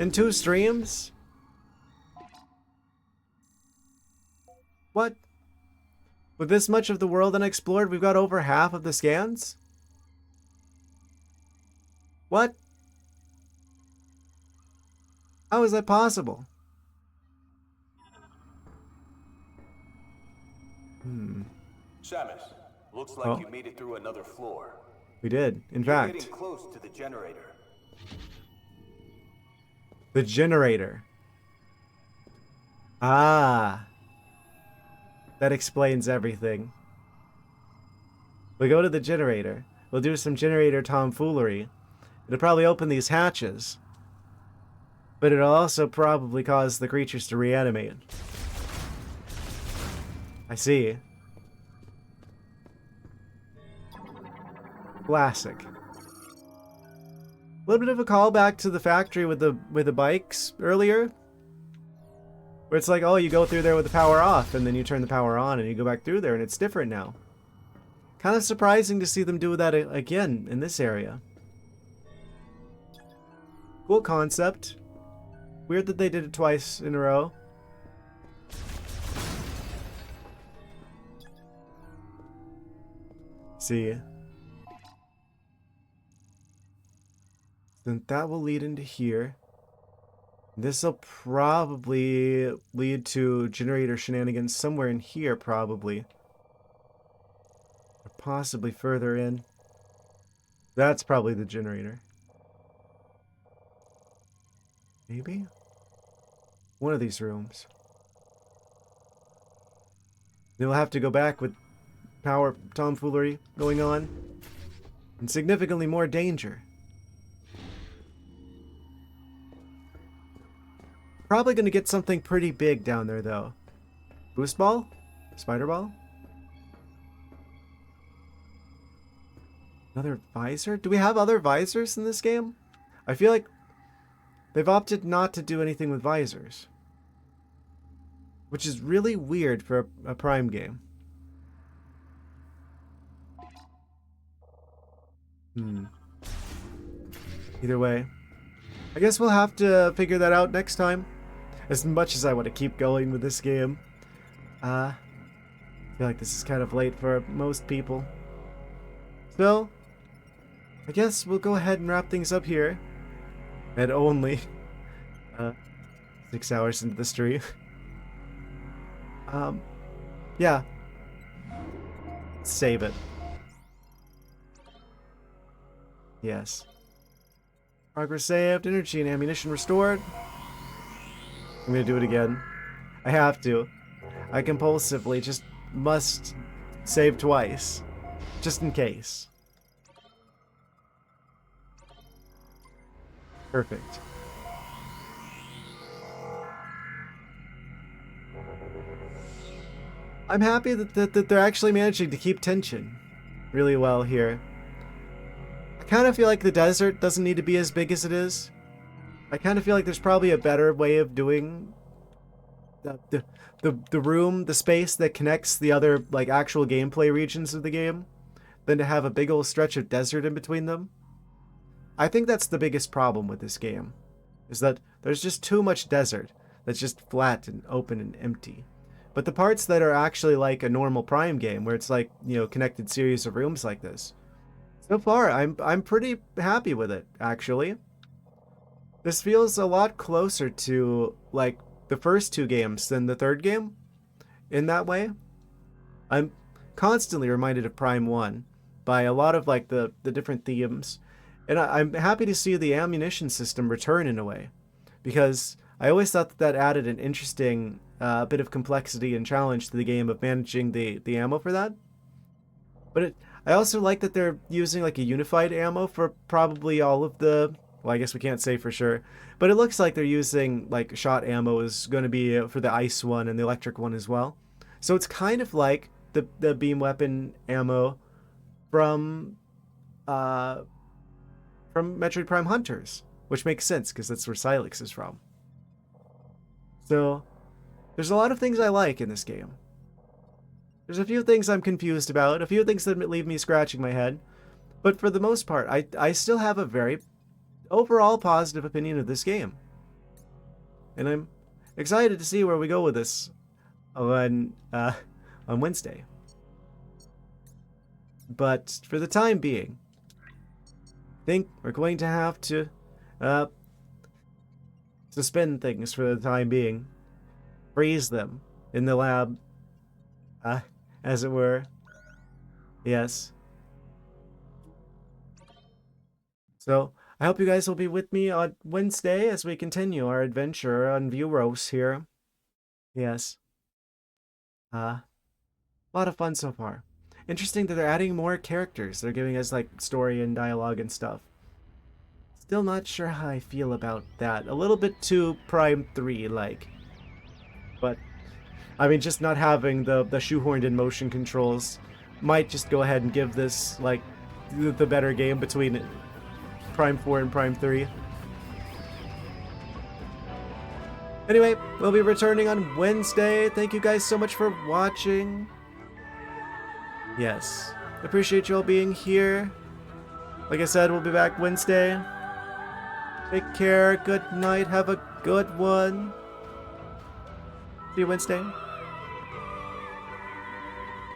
In 2 streams? What? With this much of the world unexplored, we've got over half of the scans? What? How is that possible? Samus, looks like you made it through another floor. We did, in You're fact. getting close to the generator. The generator. Ah. That explains everything. We go to the generator. We'll do some generator tomfoolery. It'll probably open these hatches. But it'll also probably cause the creatures to reanimate. I see. Classic. A little bit of a callback to the factory with the bikes earlier. Where it's like, oh, you go through there with the power off, and then you turn the power on, and you go back through there, and it's different now. Kind of surprising to see them do that again in this area. Cool concept. Weird that they did it twice in a row. See. Then that will lead into here. This will probably lead to generator shenanigans somewhere in here, probably. Or possibly further in. That's probably the generator. Maybe? One of these rooms. They'll have to go back with power tomfoolery going on. And significantly more danger. Probably going to get something pretty big down there, though. Boost ball? Spider ball? Another visor? Do we have other visors in this game? I feel like they've opted not to do anything with visors. Which is really weird for a Prime game. Either way. I guess we'll have to figure that out next time. As much as I want to keep going with this game. I feel like this is kind of late for most people. So, I guess we'll go ahead and wrap things up here. At only 6 hours into the stream. Yeah. Save it. Yes. Progress saved, energy and ammunition restored. I'm gonna do it again. I have to. I compulsively just must save twice. Just in case. Perfect. I'm happy that they're actually managing to keep tension really well here. I kind of feel like the desert doesn't need to be as big as it is. I kind of feel like there's probably a better way of doing the room, the space that connects the other like actual gameplay regions of the game than to have a big old stretch of desert in between them. I think that's the biggest problem with this game, is that there's just too much desert that's just flat and open and empty. But the parts that are actually like a normal Prime game, where it's like, you know, connected series of rooms like this, so far I'm pretty happy with it, actually. This feels a lot closer to like the first two games than the third game in that way. I'm constantly reminded of Prime 1 by a lot of like the different themes. And I'm happy to see the ammunition system return in a way, because I always thought that added an interesting bit of complexity and challenge to the game of managing the ammo for that. But I also like that they're using like a unified ammo for probably all of the, well, I guess we can't say for sure, but it looks like they're using like shot ammo is going to be for the ice one and the electric one as well. So it's kind of like the beam weapon ammo from Metroid Prime Hunters, which makes sense because that's where Silex is from. So there's a lot of things I like in this game. There's a few things I'm confused about, a few things that leave me scratching my head, but for the most part, I still have a very overall positive opinion of this game. And I'm excited to see where we go with this on Wednesday. But for the time being, I think we're going to have to suspend things for the time being. Freeze them in the lab, as it were. Yes. So, I hope you guys will be with me on Wednesday as we continue our adventure on Vuros here. Yes. A lot of fun so far. Interesting that they're adding more characters. They're giving us like story and dialogue and stuff. Still not sure how I feel about that. A little bit too Prime 3 like. But I mean, just not having the shoehorned in motion controls might just go ahead and give this like the better game between Prime 4 and Prime 3. Anyway, we'll be returning on Wednesday. Thank you guys so much for watching. Yes, appreciate you all being here. Like I said, we'll be back Wednesday. Take care, good night, have a good one. See you Wednesday.